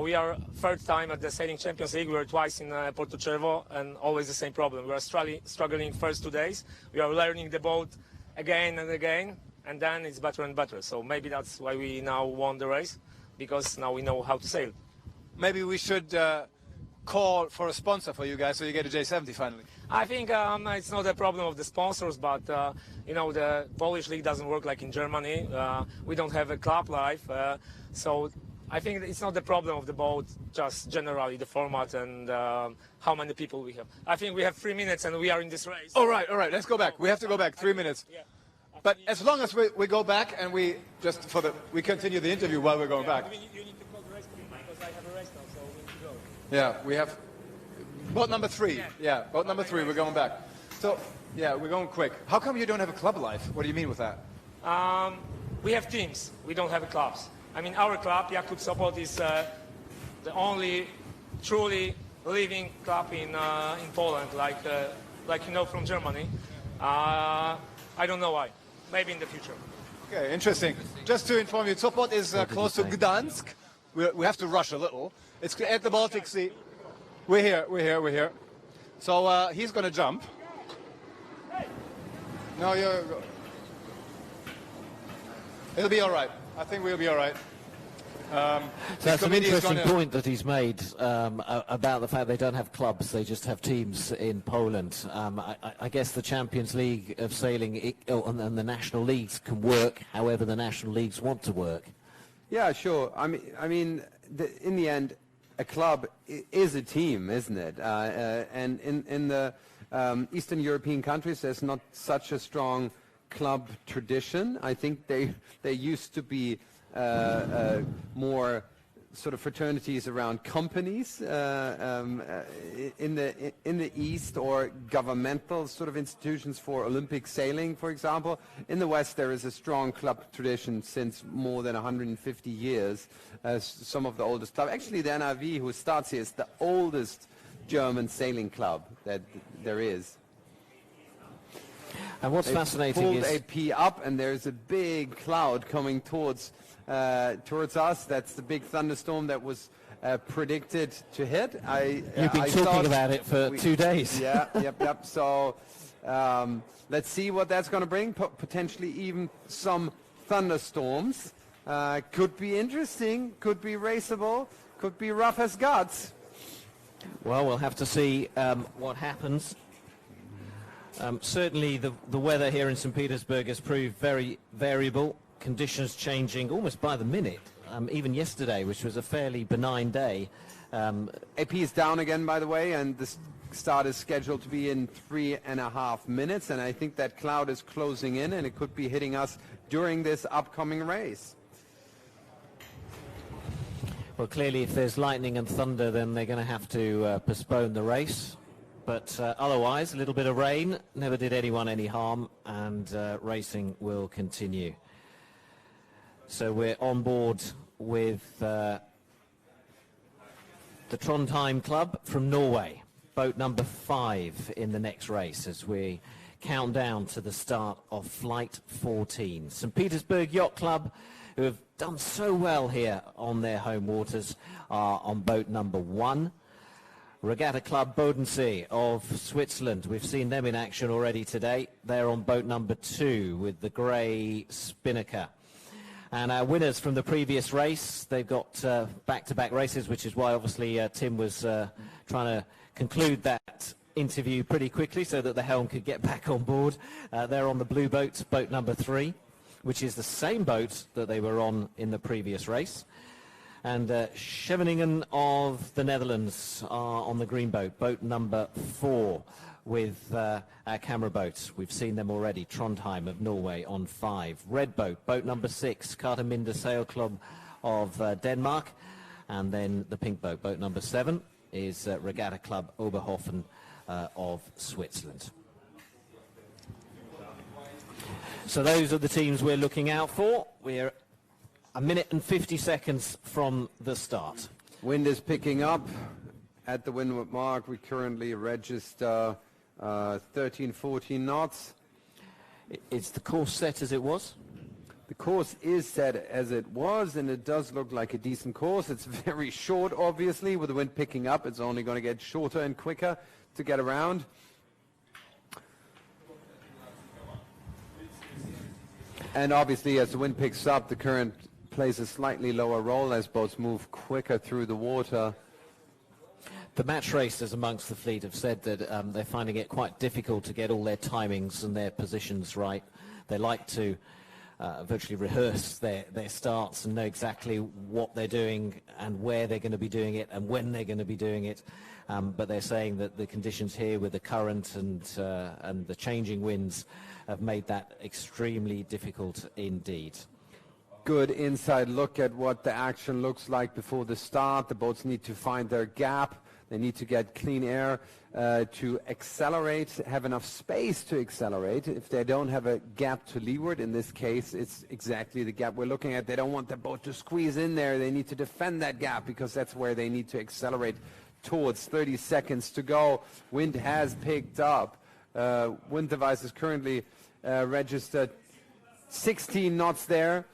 we are third time at the Sailing Champions League. We were twice in Porto Cervo, and always the same problem. We are struggling first 2 days. We are learning the boat again and again, and then it's better and better. So maybe that's why we now won the race, because now we know how to sail. Maybe we should call for a sponsor for you guys so you get a J70 finally. I think it's not a problem of the sponsors, but you know, the Polish league doesn't work like in Germany. We don't have a club life, so I think it's not the problem of the boat, just generally the format and how many people we have. I think we have 3 minutes and we are in this race. All right, let's go back. We have to go back 3 minutes. Yeah. But as long as we go back and we continue the interview while we're going back. You need to call the race because I have a race now, so we need to go. Yeah, we have boat number 3. Yeah, boat number 3. We're going back. So yeah, we're going quick. How come you don't have a club life? What do you mean with that? We have teams. We don't have clubs. I mean, our club, Yacht Club Support, is the only truly living club in Poland, like you know from Germany. I don't know why. Maybe in the future. Okay, interesting. Just to inform you, Sopot is close to Gdansk. We have to rush a little. It's at the Baltic Sea. We're here. So he's going to jump. No, it'll be all right. I think we'll be all right. So that's an interesting point that he's made about the fact they don't have clubs, they just have teams in Poland. I guess the Champions League of sailing and the national leagues can work however the national leagues want to work. Yeah, sure. I mean, in the end, a club is a team, isn't it? And in the Eastern European countries, there's not such a strong club tradition. I think they used to be more sort of fraternities around companies in the East, or governmental sort of institutions for Olympic sailing, for example. In the West, there is a strong club tradition since more than 150 years. Some of the oldest clubs, actually the NRV, who starts here, is the oldest German sailing club that there is. And what's fascinating is pulled AP up, and there's a big cloud coming towards us. That's the big thunderstorm that was predicted to hit. You've been talking about it for 2 days. Yeah, yep. So let's see what that's going to bring. Potentially even some thunderstorms. Could be interesting. Could be raceable. Could be rough as guts. Well, we'll have to see what happens. Certainly the weather here in St. Petersburg has proved very variable. Conditions changing almost by the minute. Even yesterday, which was a fairly benign day. AP is down again, by the way, and the start is scheduled to be in 3.5 minutes, and I think that cloud is closing in, and it could be hitting us during this upcoming race. Well, clearly, if there's lightning and thunder, then they're going to have to postpone the race. But otherwise, a little bit of rain never did anyone any harm, and racing will continue. So we're on board with the Trondheim Club from Norway, boat number 5 in the next race as we count down to the start of Flight 14. St. Petersburg Yacht Club, who have done so well here on their home waters, are on boat number 1. Regatta Club Bodensee of Switzerland, we've seen them in action already today. They're on boat number 2 with the grey spinnaker. And our winners from the previous race, they've got back-to-back races, which is why obviously Tim was trying to conclude that interview pretty quickly so that the helm could get back on board. They're on the blue boat, boat number 3, which is the same boat that they were on in the previous race. And Scheveningen of the Netherlands are on the green boat, boat number 4, with our camera boats. We've seen them already. Trondheim of Norway on 5. Red boat, boat number 6, Karteminde Sail Club of Denmark. And then the pink boat, boat number 7, is Regatta Club Oberhofen of Switzerland. So those are the teams we're looking out for. We're a minute and 50 seconds from the start. Wind is picking up at the windward mark. We currently register 13, 14 knots. Is the course set as it was? The course is set as it was, and it does look like a decent course. It's very short, obviously. With the wind picking up, it's only going to get shorter and quicker to get around. And obviously, as the wind picks up, the current plays a slightly lower role as boats move quicker through the water. The match racers amongst the fleet have said that they're finding it quite difficult to get all their timings and their positions right. They like to virtually rehearse their starts and know exactly what they're doing and where they're going to be doing it and when they're going to be doing it. But they're saying that the conditions here with the current and the changing winds have made that extremely difficult indeed. Good inside look at what the action looks like before the start. The boats need to find their gap. They need to get clean air to accelerate, have enough space to accelerate. If they don't have a gap to leeward, in this case, it's exactly the gap we're looking at. They don't want the boat to squeeze in there. They need to defend that gap because that's where they need to accelerate towards. 30 seconds to go. Wind has picked up. Wind device is currently registered 16 knots there.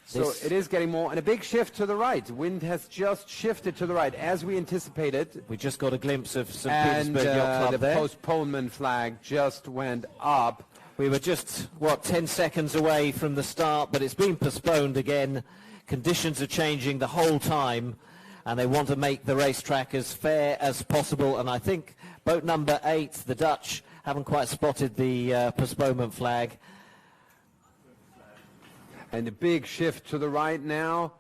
So it is getting more, and a big shift to the right. Wind has just shifted to the right, as we anticipated. We just got a glimpse of St. Petersburg Yacht Club the there. postponement flag just went up. We were just, 10 seconds away from the start, but it's been postponed again. Conditions are changing the whole time, and they want to make the racetrack as fair as possible. And I think boat number 8, the Dutch, haven't quite spotted the postponement flag. And a big shift to the right now.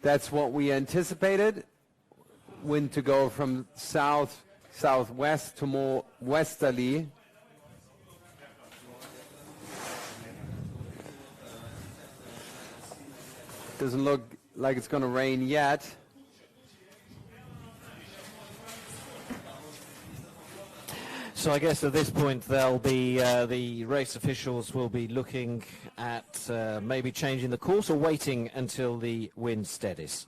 That's what we anticipated. Wind to go from south-southwest to more westerly. Doesn't look like it's going to rain yet. So I guess at this point they'll be the race officials will be looking at maybe changing the course or waiting until the wind steadies.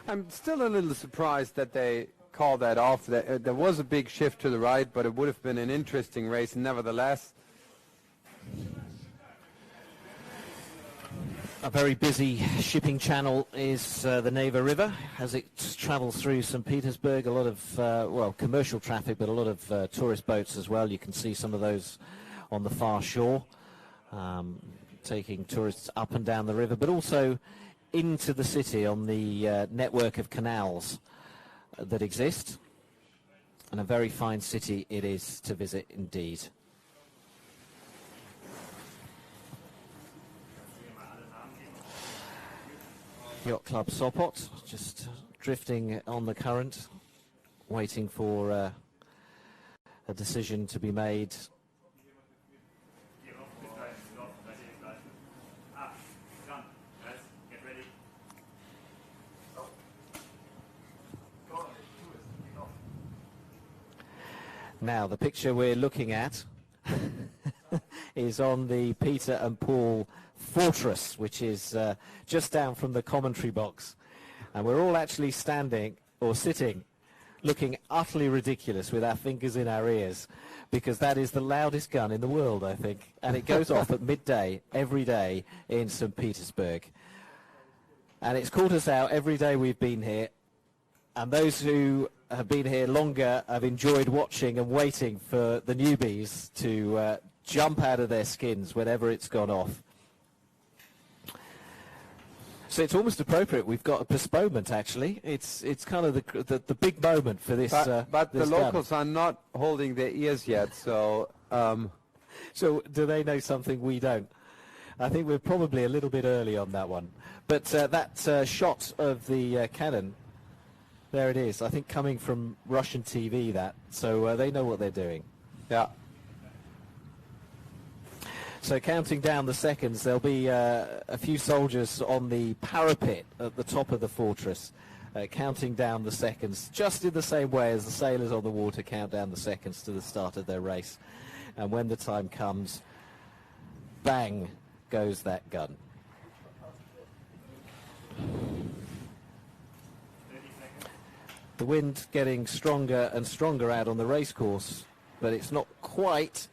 I'm still a little surprised that they call that off. There was a big shift to the right, but it would have been an interesting race nevertheless. A very busy shipping channel is the Neva River as it travels through St. Petersburg. A lot of, commercial traffic, but a lot of tourist boats as well. You can see some of those on the far shore, taking tourists up and down the river, but also into the city on the network of canals that exist, and a very fine city it is to visit indeed. Yacht Club Sopot just drifting on the current, waiting for a decision to be made. Now, the picture we're looking at is on the Peter and Paul Fortress, which is just down from the commentary box. And we're all actually standing or sitting looking utterly ridiculous with our fingers in our ears, because that is the loudest gun in the world, I think. And it goes off at midday every day in St. Petersburg. And it's caught us out every day we've been here. And those who have been here longer have enjoyed watching and waiting for the newbies to jump out of their skins whenever it's gone off. So it's almost appropriate. We've got a postponement, actually. It's kind of the big moment for this. But this the locals are not holding their ears yet, so... So do they know something we don't? I think we're probably a little bit early on that one. But that shot of the cannon, there it is. I think coming from Russian TV, that. So they know what they're doing. Yeah. So counting down the seconds, there'll be a few soldiers on the parapet at the top of the fortress, counting down the seconds, just in the same way as the sailors on the water count down the seconds to the start of their race. And when the time comes, bang goes that gun. The wind getting stronger and stronger out on the racecourse, but it's not quite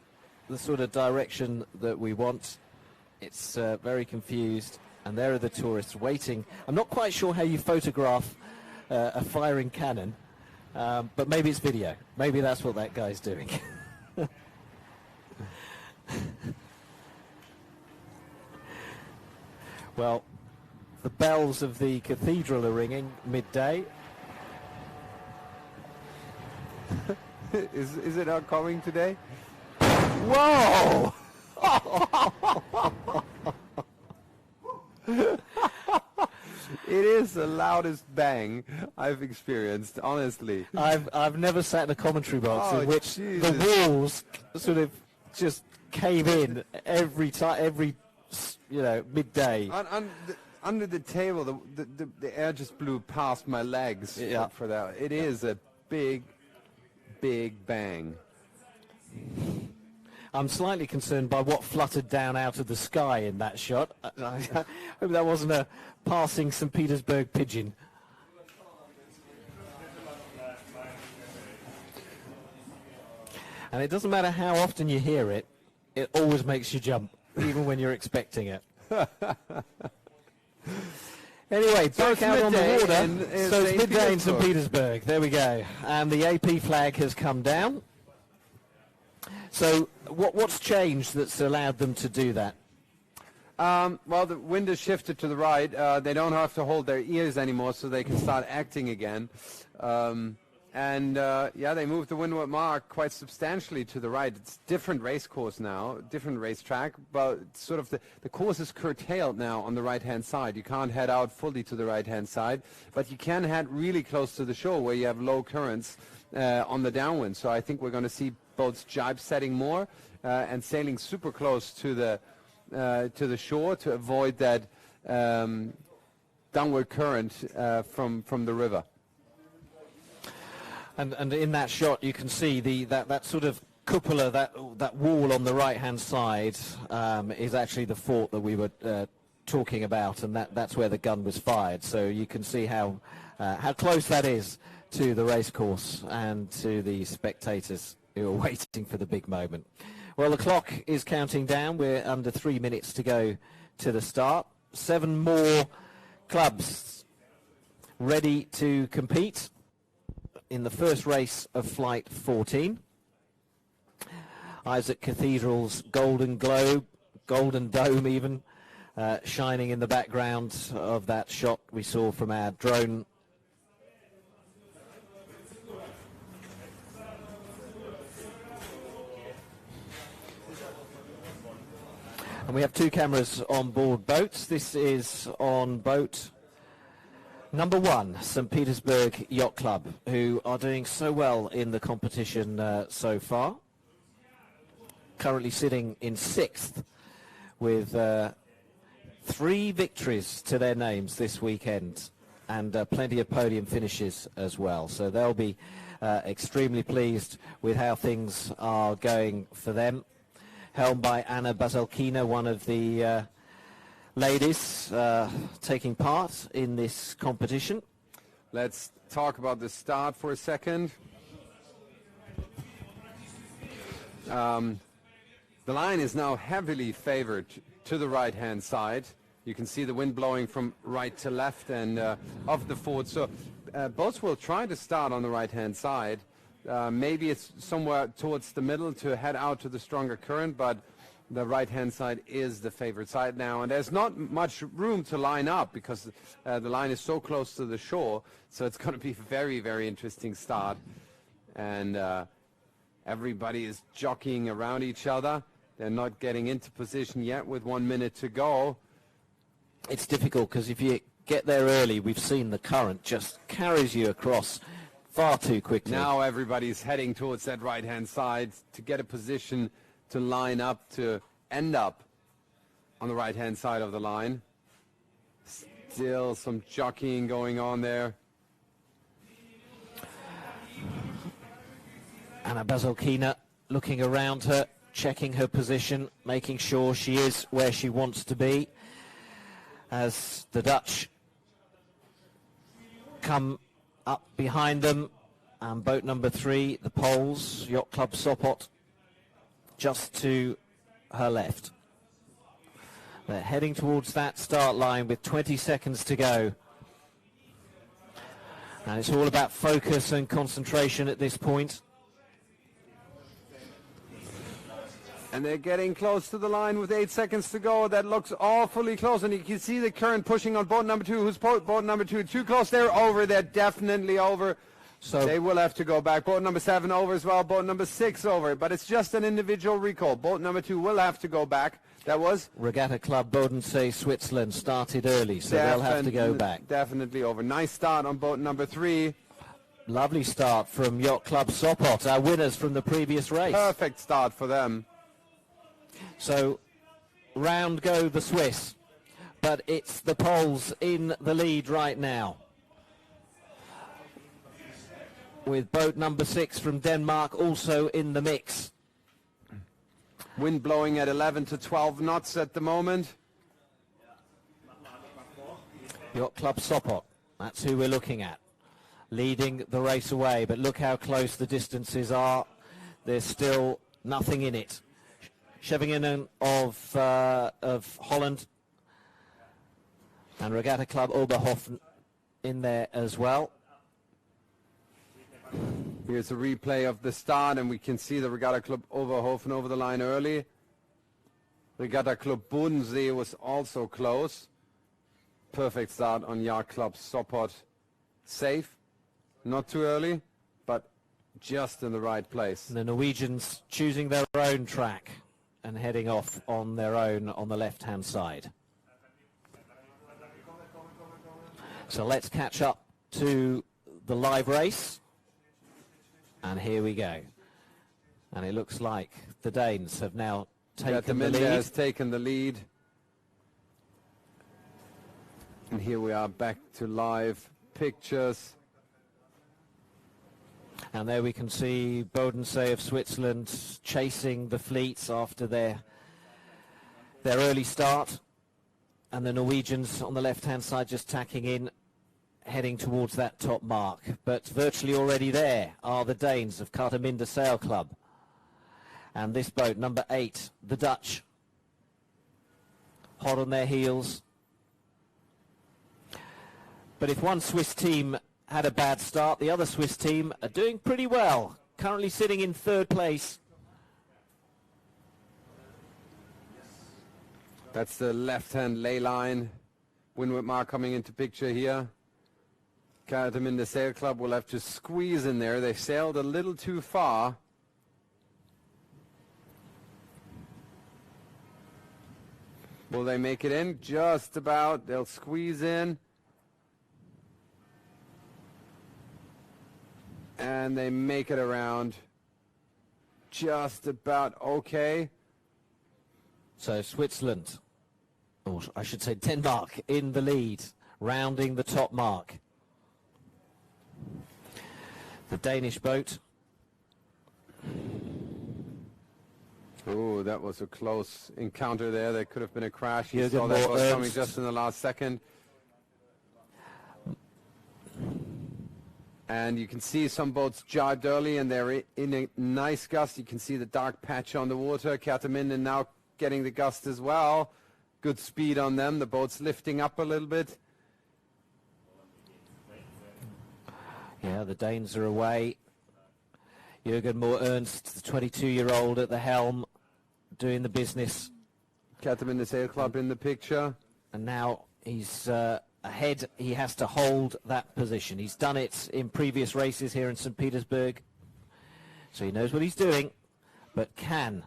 the sort of direction that we want. It's very confused, and there are the tourists waiting. I'm not quite sure how you photograph a firing cannon, but maybe it's video. Maybe that's what that guy's doing. Well, the bells of the cathedral are ringing midday. Is it not coming today? Whoa! It is the loudest bang I've experienced, honestly. I've never sat in a commentary box in which Jesus. the walls sort of just cave in every time, midday. Under the table, the air just blew past my legs. Yeah. For that. It is a big bang. I'm slightly concerned by what fluttered down out of the sky in that shot. I hope that wasn't a passing St. Petersburg pigeon. And it doesn't matter how often you hear it, it always makes you jump, even when you're expecting it. Anyway, back out on the water. So it's midday in St. Petersburg. There we go. And the AP flag has come down. So what's changed that's allowed them to do that? Well, the wind has shifted to the right. They don't have to hold their ears anymore, so they can start acting again. They moved the windward mark quite substantially to the right. It's different race course now, different racetrack, but sort of the course is curtailed now on the right-hand side. You can't head out fully to the right-hand side, but you can head really close to the shore where you have low currents on the downwind. So I think we're going to see boats jibe setting more and sailing super close to the shore to avoid that downward current from the river. And in that shot, you can see that sort of cupola, that wall on the right-hand side is actually the fort that we were talking about, and that's where the gun was fired. So you can see how close that is to the racecourse and to the spectators who are waiting for the big moment. Well, the clock is counting down. We're under 3 minutes to go to the start. 7 more clubs ready to compete in the first race of Flight 14. Isaac Cathedral's Golden Globe, Golden Dome even, shining in the background of that shot we saw from our drone. And we have 2 cameras on board boats. This is on boat number 1, St. Petersburg Yacht Club, who are doing so well in the competition so far. Currently sitting in 6th with 3 victories to their names this weekend and plenty of podium finishes as well. So they'll be extremely pleased with how things are going for them. Helmed by Anna Bazalkina, one of the ladies taking part in this competition. Let's talk about the start for a second. The line is now heavily favored to the right-hand side. You can see the wind blowing from right to left and of the fort. So boats will try to start on the right-hand side. Maybe it's somewhere towards the middle to head out to the stronger current, but the right-hand side is the favored side now. And there's not much room to line up because the line is so close to the shore. So it's going to be a very, very interesting start. And everybody is jockeying around each other. They're not getting into position yet with 1 minute to go. It's difficult because if you get there early, we've seen the current just carries you across far too quickly. Now everybody's heading towards that right-hand side to get a position to line up to end up on the right-hand side of the line. Still some jockeying going on there. Anna Bazalkina looking around her, checking her position, making sure she is where she wants to be as the Dutch come up behind them. And boat number 3, the Poles, Yacht Club Sopot, just to her left. They're heading towards that start line with 20 seconds to go. And it's all about focus and concentration at this point. And they're getting close to the line with 8 seconds to go. That looks awfully close. And you can see the current pushing on boat number 2. Who's boat number 2? Too close. They're over. They're definitely over. So they will have to go back. Boat number 7 over as well. Boat number 6 over. But it's just an individual recall. Boat number 2 will have to go back. That was Regatta Club Bodensee, Switzerland, started early, so they'll have to go back. Definitely over. Nice start on boat number 3. Lovely start from Yacht Club Sopot, our winners from the previous race. Perfect start for them. So round go the Swiss, but it's the Poles in the lead right now, with boat number 6 from Denmark also in the mix. Wind blowing at 11 to 12 knots at the moment. Yacht Club Sopot, that's who we're looking at, leading the race away, but look how close the distances are. There's still nothing in it. Scheveningen of Holland and Regatta Club Oberhofen in there as well. Here's a replay of the start, and we can see the Regatta Club Oberhofen over the line early. Regatta Club Bodensee was also close. Perfect start on Yacht Club Sopot. Safe, not too early, but just in the right place. The Norwegians choosing their own track and heading off on their own on the left-hand side. So let's catch up to the live race. And here we go. And it looks like the Danes have now taken the lead. has taken the lead. And here we are back to live pictures. And there we can see Bodensee of Switzerland chasing the fleets after their early start. And the Norwegians on the left-hand side just tacking in, heading towards that top mark. But virtually already there are the Danes of Cartaminde Sail Club. And this boat, number 8, the Dutch, hot on their heels. But if one Swiss team had a bad start, the other Swiss team are doing pretty well, currently sitting in 3rd place. That's the left-hand ley line. Windward Mark coming into picture here. Cartaminde Sail Club will have to squeeze in there. They sailed a little too far. Will they make it in? Just about. They'll squeeze in. And they make it around. Just about okay. So Switzerland, or I should say Denmark, in the lead, rounding the top mark. The Danish boat. Oh, that was a close encounter there. There could have been a crash. You Jürgen saw that Moore boat coming Ernst. just in the last second. And you can see some boats jarred early, and they're in a nice gust. You can see the dark patch on the water. Cartaminde now getting the gust as well. Good speed on them. The boat's lifting up a little bit. Yeah, the Danes are away. Jürgen Moore Ernst, the 22-year-old at the helm, doing the business. Cartaminde Sail Club in the picture. And now he's ahead. He has to hold that position. He's done it in previous races here in St. Petersburg. So he knows what he's doing. But can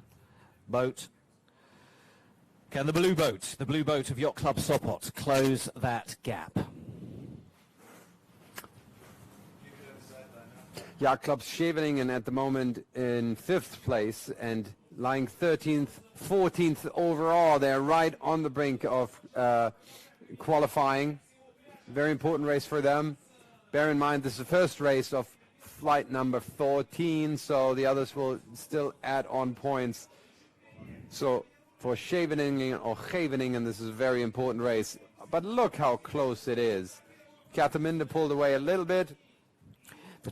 the blue boat of Yacht Club Sopot, close that gap? Yacht Club Scheveningen at the moment in 5th place and lying 13th, 14th overall. They're right on the brink of qualifying. Very important race for them. Bear in mind this is the first race of flight number 14, so the others will still add on points. So for Scheveningen, this is a very important race. But look how close it is. Cartaminde pulled away a little bit.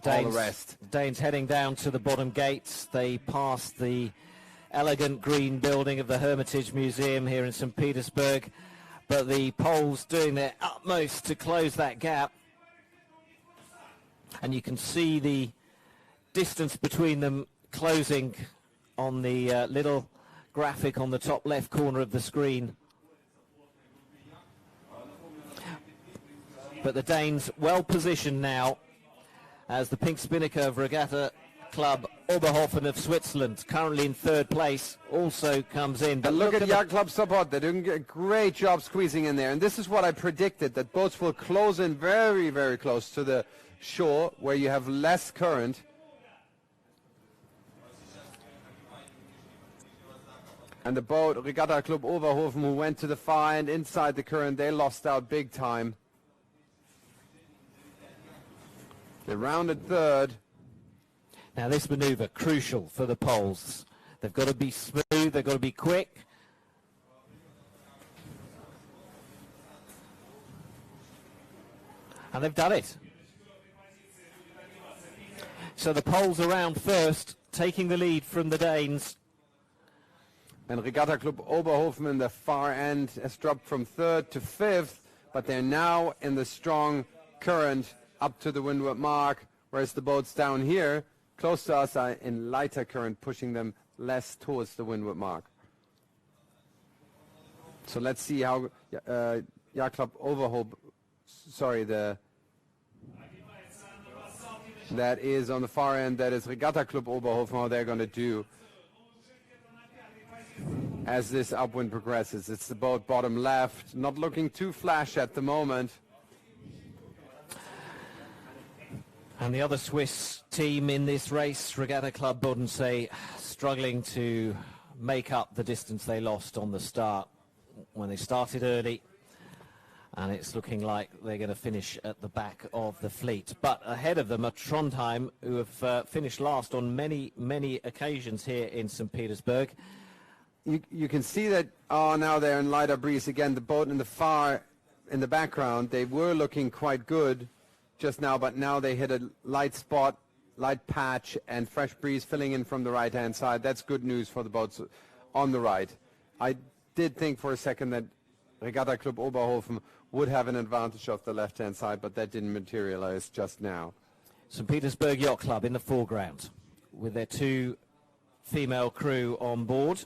All the rest. Danes heading down to the bottom gates. They pass the elegant green building of the Hermitage Museum here in St. Petersburg. But the Poles doing their utmost to close that gap. And you can see the distance between them closing on the little graphic on the top left corner of the screen. But the Danes well positioned now, as the Pink Spinnaker of Regatta Club Oberhofen of Switzerland, currently in 3rd place, also comes in. But look at Yacht Club Sopot. They're doing a great job squeezing in there. And this is what I predicted, that boats will close in very, very close to the shore where you have less current. And the boat, Regatta Club Oberhofen, who went to the far end inside the current, they lost out big time. They rounded 3rd. Now this manoeuvre, crucial for the Poles. They've got to be smooth, they've got to be quick. And they've done it. So the Poles around first, taking the lead from the Danes. And Regatta Club Oberhofen in the far end has dropped from 3rd to 5th, but they're now in the strong current up to the windward mark, whereas the boats down here, close to us, are in lighter current, pushing them less towards the windward mark. So let's see how Yacht Club Oberhofen, that is on the far end, that is Regatta Club Oberhofen, how they're going to do as this upwind progresses. It's the boat bottom left, not looking too flash at the moment. And the other Swiss team in this race, Regatta Club Bodensee, struggling to make up the distance they lost on the start when they started early. And it's looking like they're going to finish at the back of the fleet. But ahead of them are Trondheim, who have finished last on many, many occasions here in St. Petersburg. You can see that, now they're in lighter breeze. Again, the boat in the background, they were looking quite good just now, but now they hit a light spot, light patch, and fresh breeze filling in from the right-hand side. That's good news for the boats on the right. I did think for a second that Regatta Club Oberhofen would have an advantage of the left-hand side, but that didn't materialize just now. St. Petersburg Yacht Club in the foreground with their 2 female crew on board.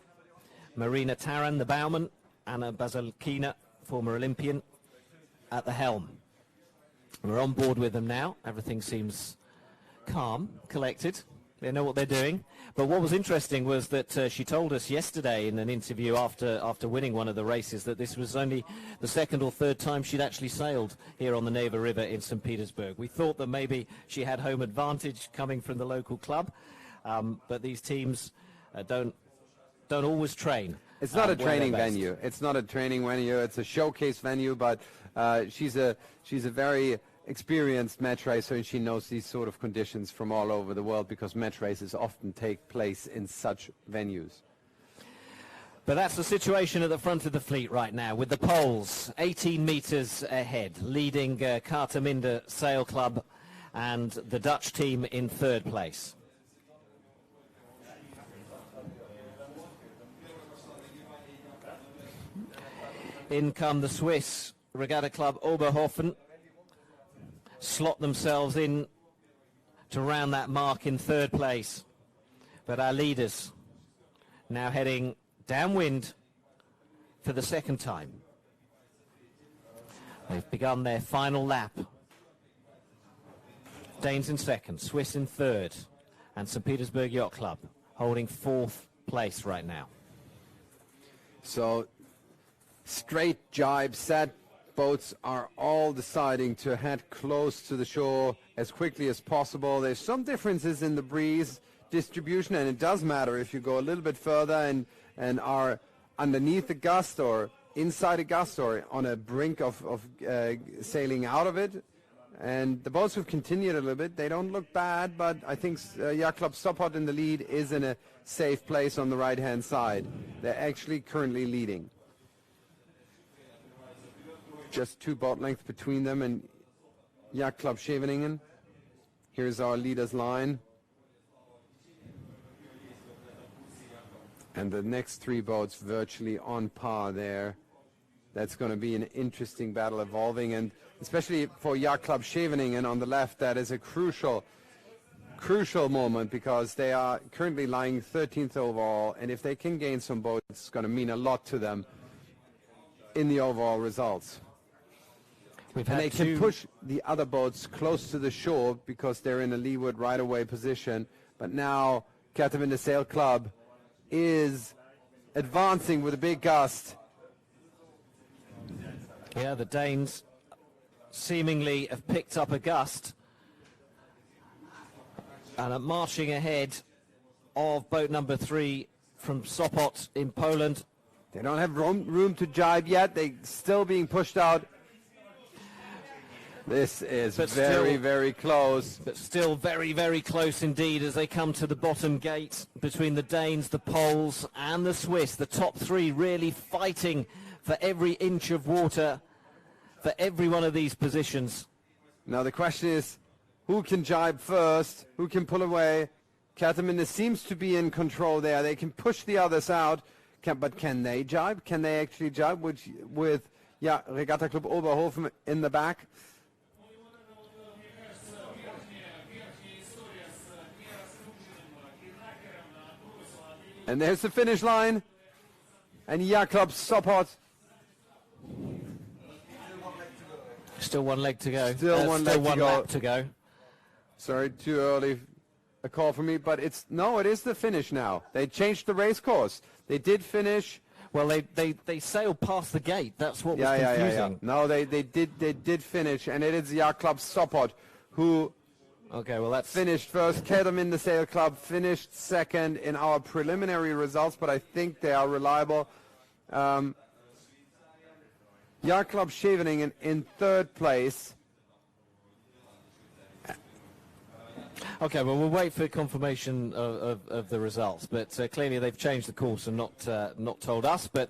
Marina Taran, the bowman, Anna Bazalkina, former Olympian, at the helm. We're on board with them now. Everything seems calm, collected. They know what they're doing. But what was interesting was that she told us yesterday in an interview after winning one of the races that this was only the 2nd or 3rd time she'd actually sailed here on the Neva River in St. Petersburg. We thought that maybe she had home advantage coming from the local club, but these teams don't always train. It's not a training venue. It's not a training venue. It's a showcase venue, but she's a very experienced match racer, and she knows these sort of conditions from all over the world because match races often take place in such venues. But that's the situation at the front of the fleet right now, with the Poles 18 meters ahead, leading Cartaminde Sail Club and the Dutch team in 3rd place. In come the Swiss Regatta Club Oberhofen, slot themselves in to round that mark in 3rd place. But our leaders now heading downwind for the 2nd time. They've begun their final lap. Danes in 2nd, Swiss in 3rd, and St. Petersburg Yacht Club holding 4th place right now. So straight jibe set. Boats are all deciding to head close to the shore as quickly as possible. There's some differences in the breeze distribution, and it does matter if you go a little bit further and are underneath the gust or inside a gust or on a brink of sailing out of it. And the boats have continued a little bit. They don't look bad, but I think Yacht Club Sopot in the lead is in a safe place on the right-hand side. They're actually currently leading. Just 2 boat lengths between them and Yacht Club Scheveningen. Here's our leaders line. And the next 3 boats virtually on par there. That's going to be an interesting battle evolving, and especially for Yacht Club Scheveningen on the left, that is a crucial moment because they are currently lying 13th overall, and if they can gain some boats, it's going to mean a lot to them in the overall results. And they can push the other boats close to the shore because they're in a leeward right-of-way position. But now Cartaminde Sail Club is advancing with a big gust. Yeah, the Danes seemingly have picked up a gust and are marching ahead of boat number 3 from Sopot in Poland. They don't have room to jibe yet. They're still being pushed out. This is But very, still- very close. But still very, very close indeed as they come to the bottom gate between the Danes, the Poles and the Swiss. The top three really fighting for every inch of water for every one of these positions. Now the question is, who can jibe first? Who can pull away? Kerteminde seems to be in control there. They can push the others out. But can they jibe? Can they actually jibe with Regatta Club Oberhofen in the back? And there's the finish line. And Jakob Sopot. Still one leg to go. Still one lap to go. Sorry, too early a call for me, but it is the finish now. They changed the race course. They did finish. Well, they sailed past the gate. That's what was confusing. No, they did finish, and it is Jakob Sopot who finished first. Kerteminde Sail Club finished second in our preliminary results, but I think they are reliable. Yacht Club Scheveningen in third place. Okay, well, we'll wait for confirmation of the results, but clearly they've changed the course and not told us, but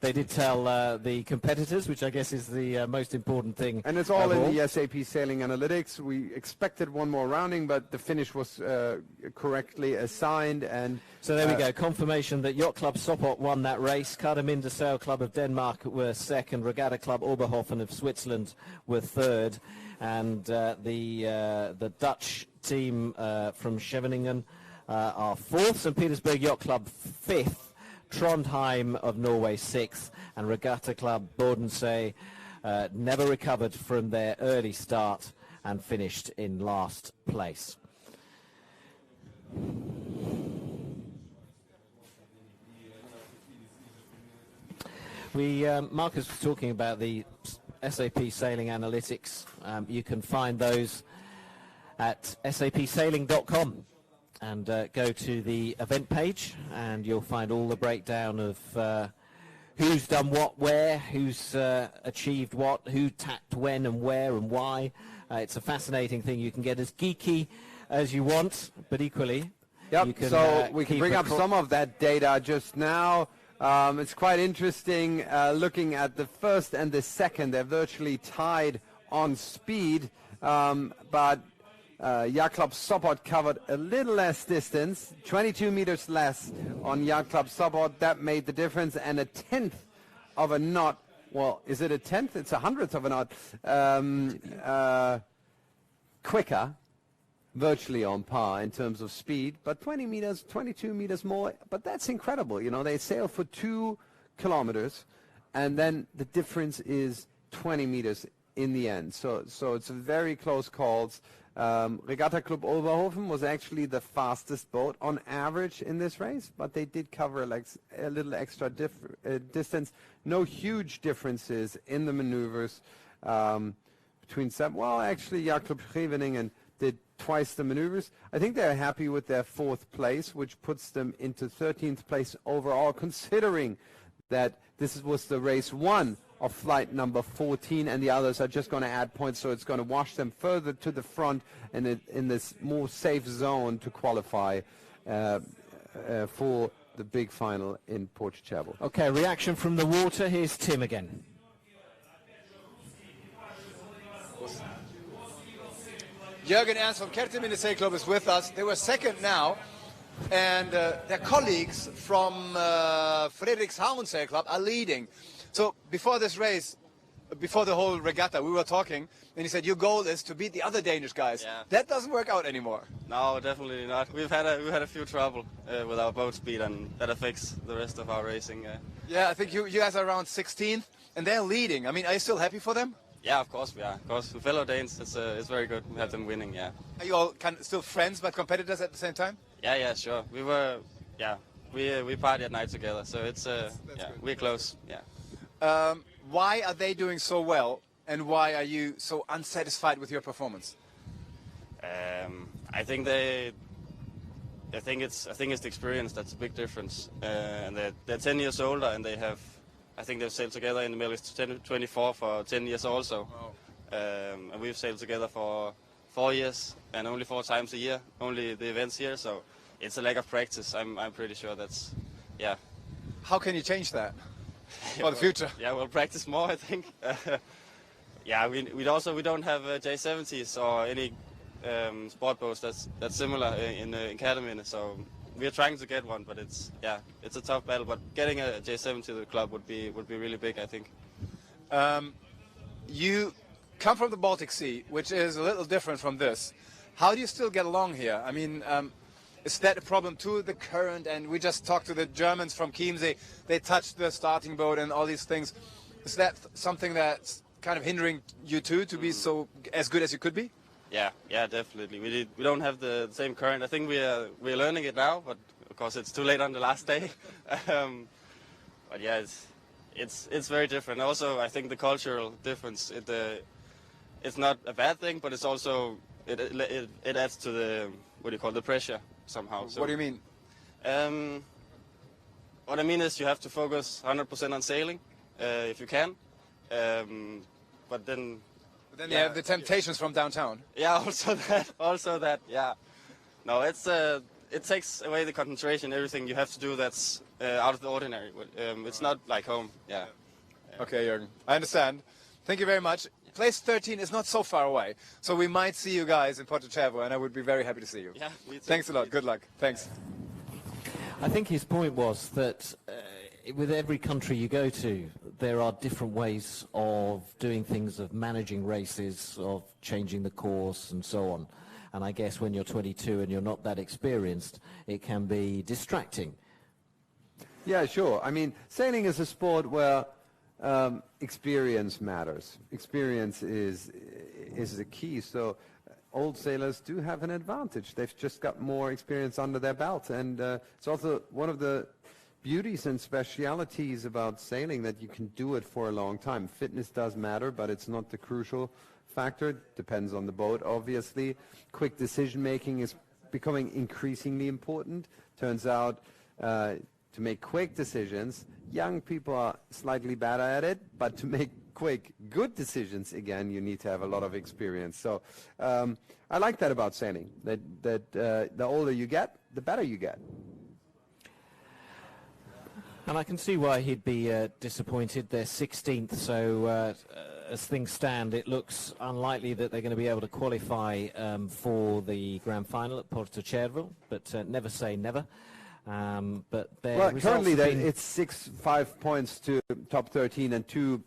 they did tell the competitors, which I guess is the most important thing. And it's all in the SAP Sailing Analytics. We expected one more rounding, but the finish was correctly assigned. And so there we go, confirmation that Yacht Club Sopot won that race. Kerteminde Sail Club of Denmark were second. Regatta Club Oberhofen of Switzerland were third. And the Dutch team from Scheveningen are fourth. St. Petersburg Yacht Club fifth. Trondheim of Norway sixth. And Regatta Club Bodensee never recovered from their early start and finished in last place. Marcus was talking about the SAP Sailing Analytics. You can find those at sapsailing.com and go to the event page, and you'll find all the breakdown of who's done what where, who's achieved what, who tacked when and where and why. It's a fascinating thing. You can get as geeky as you want, but equally you can, so we can bring up some of that data just now. It's quite interesting looking at the first and the second. They're virtually tied on speed, but Yacht Club Sopot covered a little less distance, 22 meters less on Yacht Club Sopot. That made the difference, and a tenth of a knot. Well, is it a tenth? It's a hundredth of a knot quicker, virtually on par in terms of speed, but 20 meters, 22 meters more. But that's incredible. You know, they sail for 2 kilometers, and then the difference is 20 meters in the end. So it's very close calls. Regatta Club Oberhofen was actually the fastest boat on average in this race, but they did cover a little extra distance. No huge differences in the maneuvers between some. Well, actually, Yacht Club Scheveningen did twice the maneuvers. I think they're happy with their 4th place, which puts them into 13th place overall, considering that this was the race 1 of flight number 14, and the others are just going to add points, so it's going to wash them further to the front and in this more safe zone to qualify for the big final in Porto. Okay, reaction from the water. Here's Tim again. Jürgen Ernst from Kerteminde Sail Club is with us. They were second now, and their colleagues from Frederikshavn Sail Club are leading. So before this race, before the whole regatta, we were talking, and he said your goal is to beat the other Danish guys. Yeah. That doesn't work out anymore. No, definitely not. We've had a few trouble with our boat speed, and that affects the rest of our racing. Yeah, I think you guys are around 16th, and they're leading. I mean, are you still happy for them? Yeah, of course we are. Of course, with fellow Danes, it's very good. We have them winning. Yeah. Are you all still friends but competitors at the same time? Yeah, sure. We were, we party at night together, so it's we're close. Yeah. Why are they doing so well, and why are you so unsatisfied with your performance? I think it's the experience that's a big difference. And they're 10 years older, and I think they've sailed together in the middle 24 for 10 years also. Wow. and we've sailed together for 4 years and only 4 times a year, only the events here. So it's a lack of practice. I'm pretty sure that's, yeah. How can you change that for the future? Yeah, we'll practice more, I think. Yeah, we don't have J70s or any sport boats that's similar in the academy. So we're trying to get one, but it's a tough battle. But getting a J70 to the club would be really big, I think. You come from the Baltic Sea, which is a little different from this. How do you still get along here? I mean, is that a problem too, the current? And we just talked to the Germans from Chiemsee. They touched the starting boat and all these things. Is that something that's kind of hindering you too to be as good as you could be? Yeah, definitely. We don't have the same current. I think we're learning it now, but of course it's too late on the last day. But yeah, it's very different. Also, I think the cultural difference. It's not a bad thing, but it's also it adds to the pressure somehow. So, what do you mean? What I mean is you have to focus 100% on sailing if you can, but then. Then you have the temptations from downtown. Yeah, also that. Yeah. No, it takes away the concentration. Everything you have to do that's out of the ordinary. It's not like home. Yeah. Okay, Jürgen. I understand. Thank you very much. Place 13 is not so far away, so we might see you guys in Porto-Cervo, and I would be very happy to see you. Yeah. Me too. Thanks a lot. Good luck. Thanks. I think his point was that with every country you go to, there are different ways of doing things, of managing races, of changing the course and so on. And I guess when you're 22 and you're not that experienced, it can be distracting. Yeah, sure. I mean, sailing is a sport where experience matters. Experience is the key. So old sailors do have an advantage. They've just got more experience under their belt. And it's also one of the beauties and specialities about sailing that you can do it for a long time. Fitness does matter, but it's not the crucial factor. It depends on the boat, obviously. Quick decision making is becoming increasingly important. Turns out to make quick decisions, young people are slightly better at it, but to make quick, good decisions, again, you need to have a lot of experience. So I like that about sailing, that the older you get, the better you get. And I can see why he'd be disappointed. They're 16th, so as things stand, it looks unlikely that they're going to be able to qualify for the grand final at Porto-Cervo, but never say never. But currently it's 5 points to top 13, and 2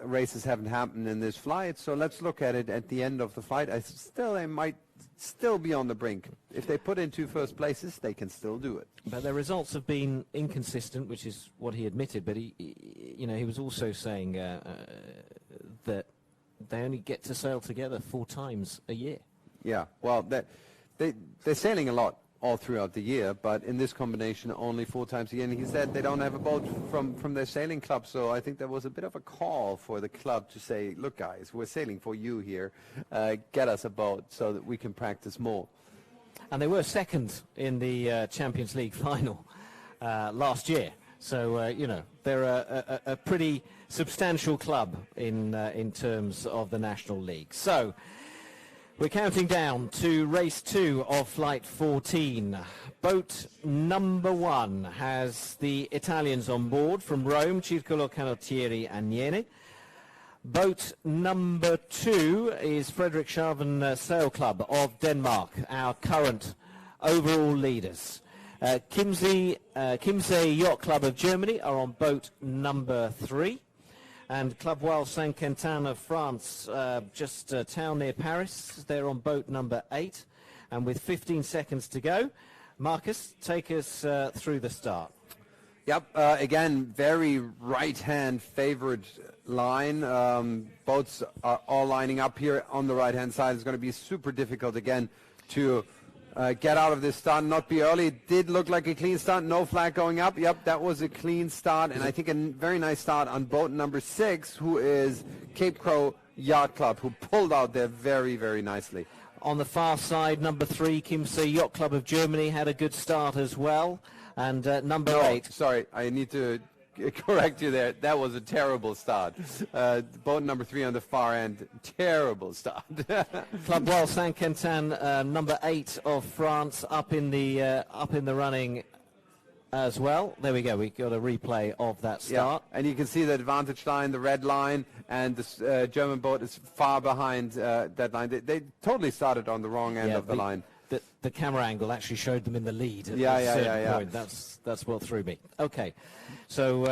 races haven't happened in this flight. So let's look at it at the end of the flight. They might still be on the brink. If they put in 2 first places, they can still do it. But their results have been inconsistent, which is what he admitted. But he was also saying that they only get to sail together 4 times a year. Yeah, well, they're sailing a lot all throughout the year, but in this combination only 4 times a year. And he said they don't have a boat from their sailing club, so I think there was a bit of a call for the club to say, look guys, we're sailing for you here, get us a boat so that we can practice more. And they were second in the Champions League final last year, so they're a pretty substantial club in terms of the National League. So we're counting down to race 2 of flight 14. Boat number 1 has the Italians on board from Rome, Circolo Canottieri Agnene. Boat number 2 is Frederikshavn Sail Club of Denmark, our current overall leaders. Chiemsee Yacht Club of Germany are on boat number 3. And Club Wal Saint-Quentin of France, just a town near Paris, they're on boat number 8. And with 15 seconds to go, Marcus, take us through the start. Yep, again, very right-hand favored line. Boats are all lining up here on the right-hand side. It's going to be super difficult again to get out of this start and not be early. It did look like a clean start, no flag going up. Yep, that was a clean start, and I think a very nice start on boat number 6, who is Cape Crow Yacht Club, who pulled out there very, very nicely. On the far side, number 3, Chiemsee Yacht Club of Germany, had a good start as well. And number 8... Sorry, I need to correct you there. That was a terrible start. Boat number 3 on the far end, terrible start. Club Royal Saint-Quentin, number 8 of France, up in the running as well. There we go. We got a replay of that start. Yeah. And you can see the advantage line, the red line, and the German boat is far behind that line. They totally started on the wrong end of the line. The camera angle actually showed them in the lead at a certain point. That's what threw me. Okay, so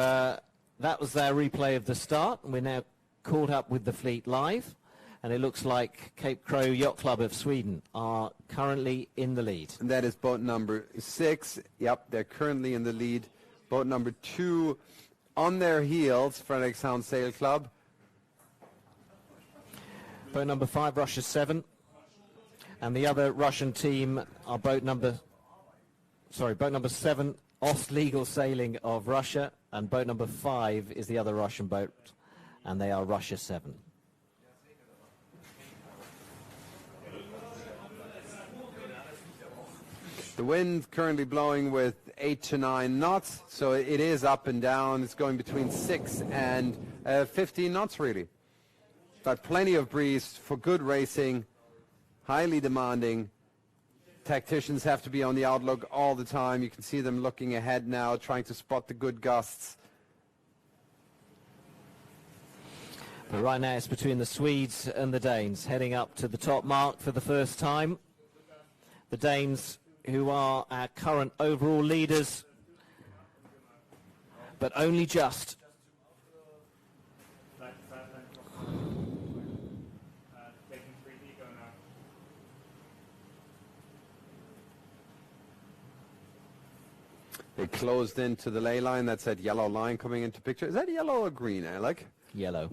that was their replay of the start. We're now caught up with the fleet live, and it looks like Cape Crow Yacht Club of Sweden are currently in the lead. And that is boat number 6. Yep, they're currently in the lead. Boat number 2 on their heels, Frederikshavn Sail Club. Boat number 5, Russia 7. And the other Russian team are boat number 7, Ostlegal Sailing of Russia, and boat number 5 is the other Russian boat, and they are Russia 7. The wind currently blowing with 8 to 9 knots, so it is up and down. It's going between 6 and 15 knots, really. But plenty of breeze for good racing. Highly demanding. Tacticians have to be on the outlook all the time. You can see them looking ahead now, trying to spot the good gusts. But right now it's between the Swedes and the Danes, heading up to the top mark for the first time. The Danes, who are our current overall leaders, but only just. They closed into the ley line. That's that yellow line coming into picture. Is that yellow or green, Alec? Yellow.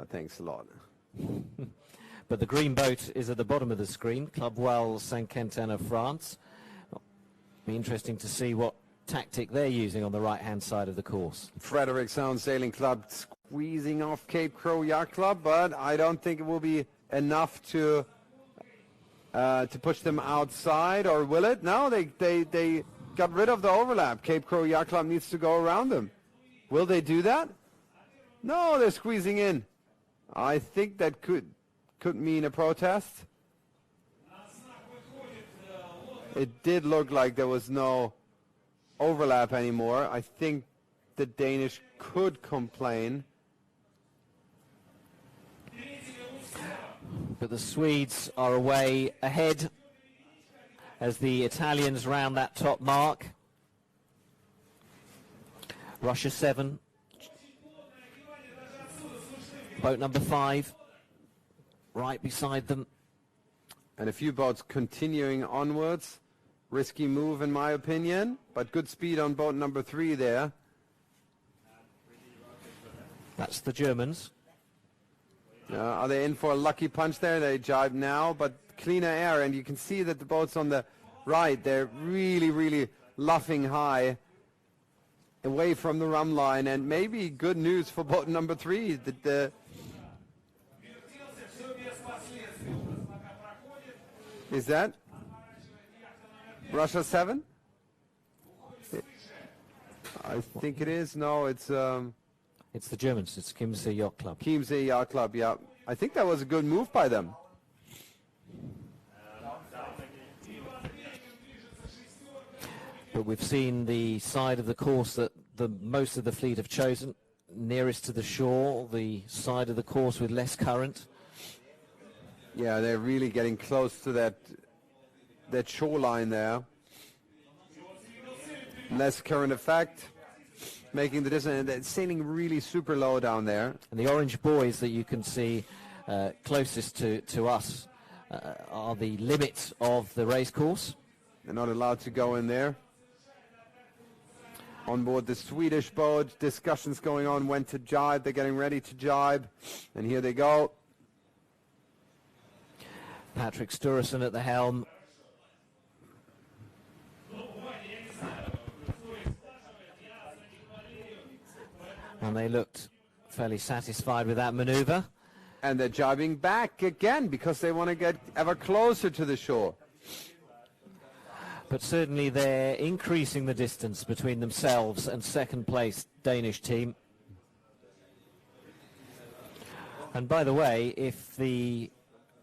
Thanks a lot. But the green boat is at the bottom of the screen, Club Royal Saint-Quentin of France. Be interesting to see what tactic they're using on the right-hand side of the course. Frederikshavn Sailing Club squeezing off Cape Crow Yacht Club, but I don't think it will be enough to push them outside, or will it? No, they got rid of the overlap. Cape Crow Yacht Club needs to go around them. Will they do that? No, they're squeezing in. I think that could mean a protest. It did look like there was no overlap anymore. I think the Danish could complain. But the Swedes are away ahead as the Italians round that top mark. Russia 7. Boat number 5 right beside them. And a few boats continuing onwards. Risky move in my opinion, but good speed on boat number 3 there. That's the Germans. Are they in for a lucky punch there? They jibe now, but cleaner air, and you can see that the boats on the right, they're really, really luffing high away from the rum line, and maybe good news for boat number 3 that the is that Russia 7? I think it is. No, it's the Germans. It's Chiemsee Yacht Club. Chiemsee Yacht Club, yeah. I think that was a good move by them. But we've seen the side of the course that most of the fleet have chosen, nearest to the shore, the side of the course with less current. Yeah, they're really getting close to that shoreline there. Less current effect, making the distance, and it's sailing really super low down there. And the orange buoys that you can see closest to us are the limits of the race course. They're not allowed to go in there. On board the Swedish boat, discussions going on when to jibe. They're getting ready to jibe, and here they go. Patrick Sturesen at the helm. And they looked fairly satisfied with that maneuver. And they're jibing back again because they want to get ever closer to the shore. But certainly they're increasing the distance between themselves and second place Danish team. And by the way, if the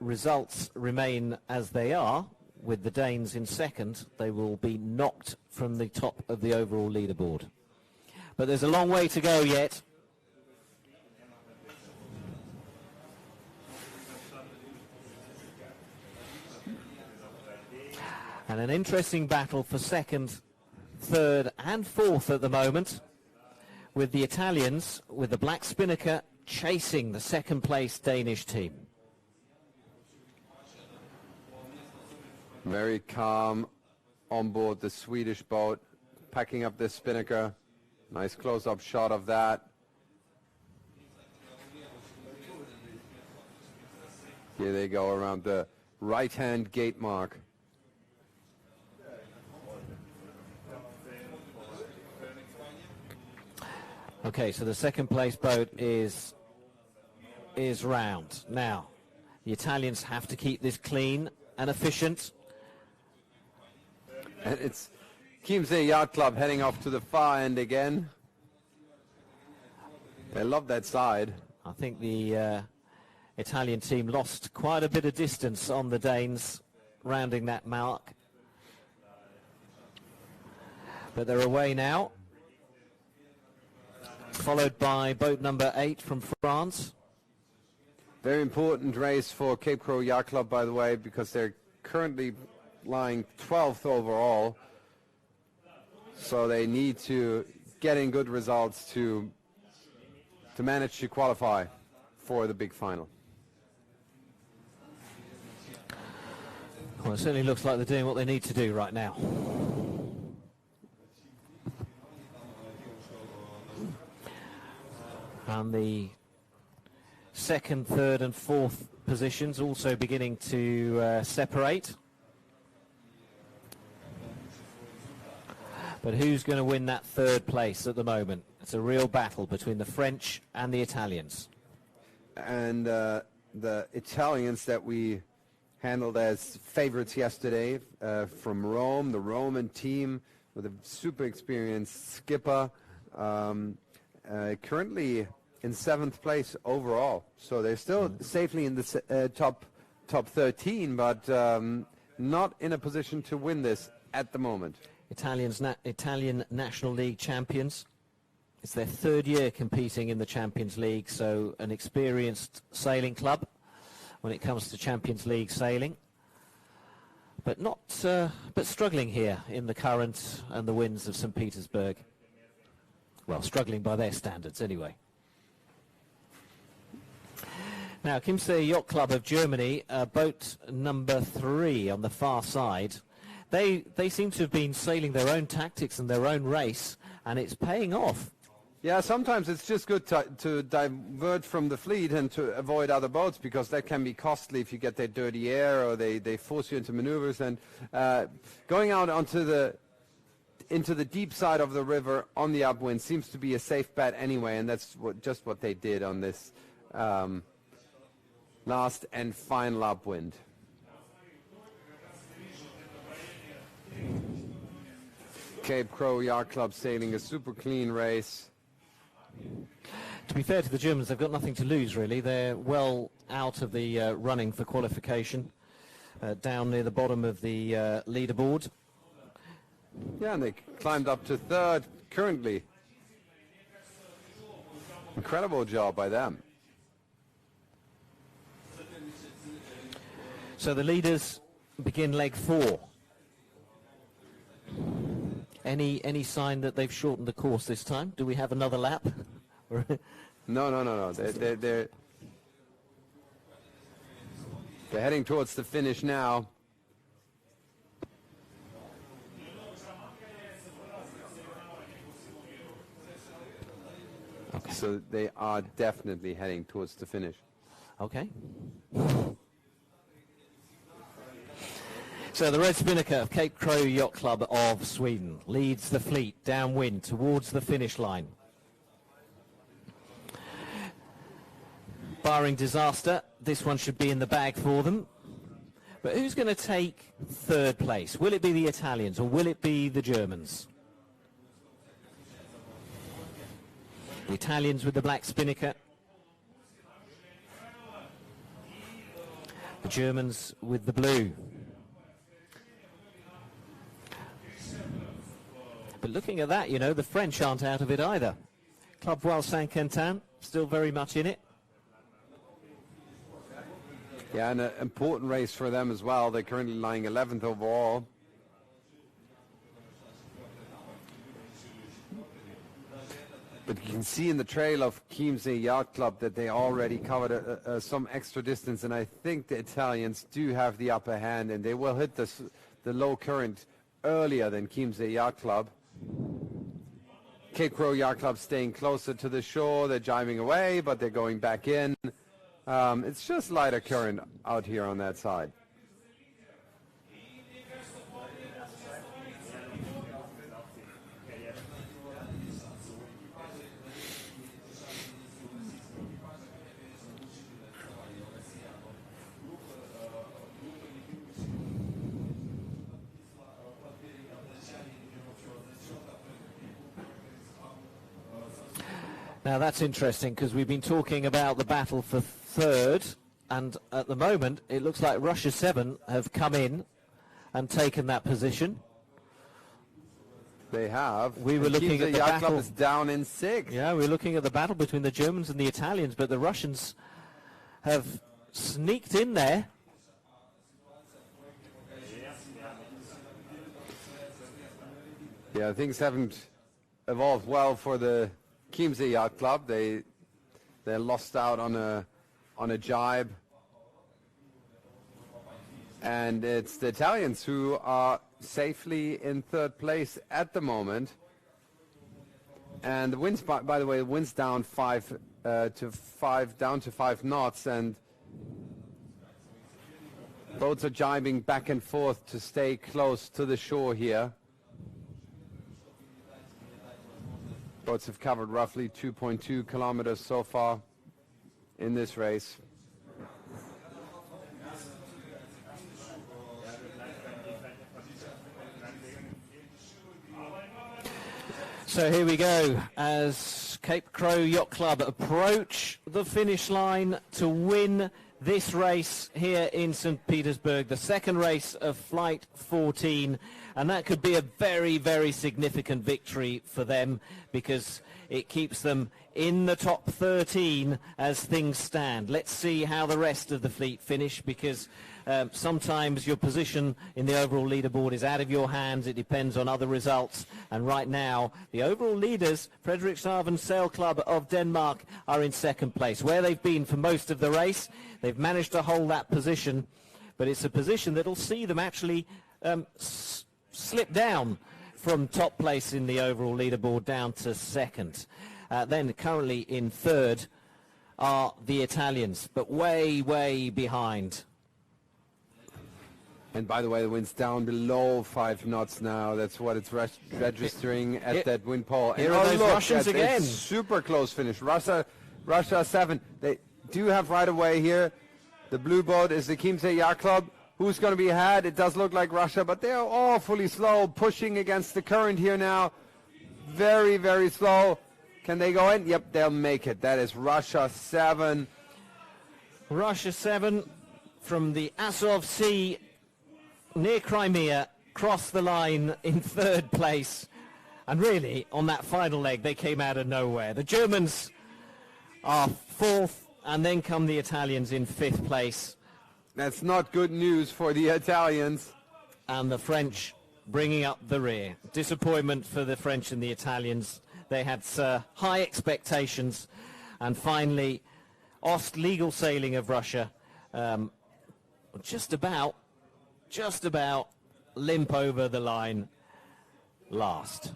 results remain as they are, with the Danes in second, they will be knocked from the top of the overall leaderboard. But there's a long way to go yet. And an interesting battle for second, third and fourth at the moment, with the Italians, with the Black Spinnaker chasing the second place Danish team. Very calm on board the Swedish boat, packing up the Spinnaker. Nice close-up shot of that. Here they go around the right-hand gate mark. Okay, so the second place boat is round. Now, the Italians have to keep this clean and efficient. And it's Chiemsee Yacht Club heading off to the far end again. They love that side. I think the Italian team lost quite a bit of distance on the Danes, rounding that mark. But they're away now, followed by boat number 8 from France. Very important race for Cape Crow Yacht Club, by the way, because they're currently lying 12th overall. So they need to get in good results to manage to qualify for the big final. Well, it certainly looks like they're doing what they need to do right now. And the second, third and fourth positions also beginning to separate. But who's going to win that third place at the moment? It's a real battle between the French and the Italians. And the Italians that we handled as favorites yesterday from Rome, the Roman team with a super experienced skipper, currently in 7th place overall. So they're still safely in the top 13, but not in a position to win this at the moment. Italian National League champions. It's their 3rd year competing in the Champions League, so an experienced sailing club when it comes to Champions League sailing. But but struggling here in the current and the winds of St. Petersburg. Well, struggling by their standards anyway. Now, Chiemsee Yacht Club of Germany, boat number 3 on the far side. They seem to have been sailing their own tactics and their own race, and it's paying off. Yeah, sometimes it's just good to divert from the fleet and to avoid other boats, because that can be costly if you get that dirty air or they force you into maneuvers. And going out into the deep side of the river on the upwind seems to be a safe bet anyway, and that's just what they did on this last and final upwind. Cape Crow Yacht Club sailing a super clean race. To be fair to the Germans, they've got nothing to lose, really. They're well out of the running for qualification, down near the bottom of the leaderboard. Yeah, and they climbed up to 3rd currently. Incredible job by them. So the leaders begin leg 4. Any sign that they've shortened the course this time? Do we have another lap? No. They're heading towards the finish now. Okay. So they are definitely heading towards the finish. Okay. So the Red Spinnaker of Cape Crow Yacht Club of Sweden leads the fleet downwind towards the finish line. Barring disaster, this one should be in the bag for them. But who's going to take third place? Will it be the Italians or will it be the Germans? The Italians with the black spinnaker. The Germans with the blue. But looking at that, you know, the French aren't out of it either. Club Voile Saint-Quentin still very much in it. Yeah, and an important race for them as well. They're currently lying 11th overall. But you can see in the trail of Chiemsee Yacht Club that they already covered some extra distance, and I think the Italians do have the upper hand, and they will hit the low current earlier than Chiemsee Yacht Club. Cape Crow Yacht Club staying closer to the shore. They're jiving away, but they're going back in. It's just lighter current out here on that side. Now that's interesting because we've been talking about the battle for third, and at the moment it looks like Russia 7 have come in and taken that position. They have. We were looking at the Yacht battle. Club is down in 6th. Yeah, we're looking at the battle between the Germans and the Italians, but the Russians have sneaked in there. Yeah, things haven't evolved well for the Chiemsee Yacht Club. They lost out on a jibe, and it's the Italians who are safely in third place at the moment. And the winds, by the way, the winds down 5 to 5 knots, and boats are jibing back and forth to stay close to the shore here. Boats have covered roughly 2.2 kilometers so far in this race. So here we go as Cape Crow Yacht Club approach the finish line to win this race here in St. Petersburg, the second race of Flight 14, and that could be a very, very significant victory for them because it keeps them in the top 13 as things stand. Let's see how the rest of the fleet finish, because sometimes your position in the overall leaderboard is out of your hands. It depends on other results, and right now the overall leaders, Frederikshavn Sail Club of Denmark, are in second place, where they've been for most of the race. They've managed to hold that position, but it's a position that will see them actually slip down from top place in the overall leaderboard down to second. Then currently in third are the Italians, but way, way behind. And by the way, the wind's down below 5 knots now. That's what it's registering at that wind pole. Here are those Russians again. Super close finish. Russia 7. They do have right away here. The blue boat is the Chiemsee Yacht Club. Who's going to be ahead? It does look like Russia, but they're awfully slow, pushing against the current here now. Very, very slow. Can they go in? Yep, they'll make it. That is Russia 7. Russia 7 from the Azov Sea near Crimea, crossed the line in third place. And really, on that final leg, they came out of nowhere. The Germans are fourth, and then come the Italians in fifth place. That's not good news for the Italians. And the French bringing up the rear. Disappointment for the French and the Italians. They had high expectations. And finally, Ost Legal Sailing of Russia just about limp over the line last.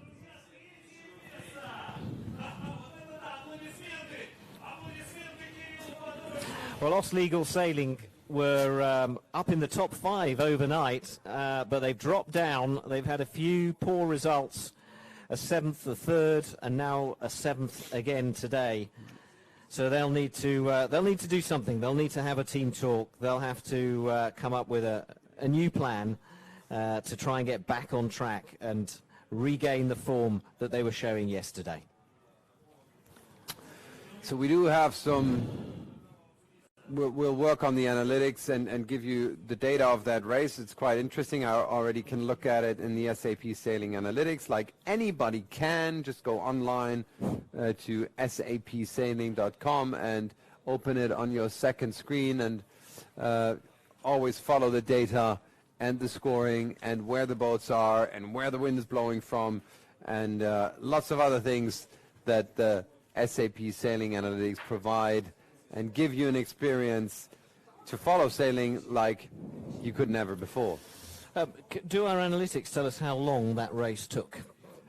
Well, Ost Legal Sailing were up in the top 5 overnight, but they've dropped down. They've had a few poor results, a 7th, a 3rd, and now a 7th again today. So they'll need to do something. They'll need to have a team talk. They'll have to come up with a new plan to try and get back on track and regain the form that they were showing yesterday. So we do have some. We'll work on the analytics and give you the data of that race. It's quite interesting. I already can look at it in the SAP Sailing Analytics like anybody can. Just go online to sapsailing.com and open it on your second screen and always follow the data and the scoring and where the boats are and where the wind is blowing from and lots of other things that the SAP Sailing Analytics provide and give you an experience to follow sailing like you could never before. Do our analytics tell us how long that race took?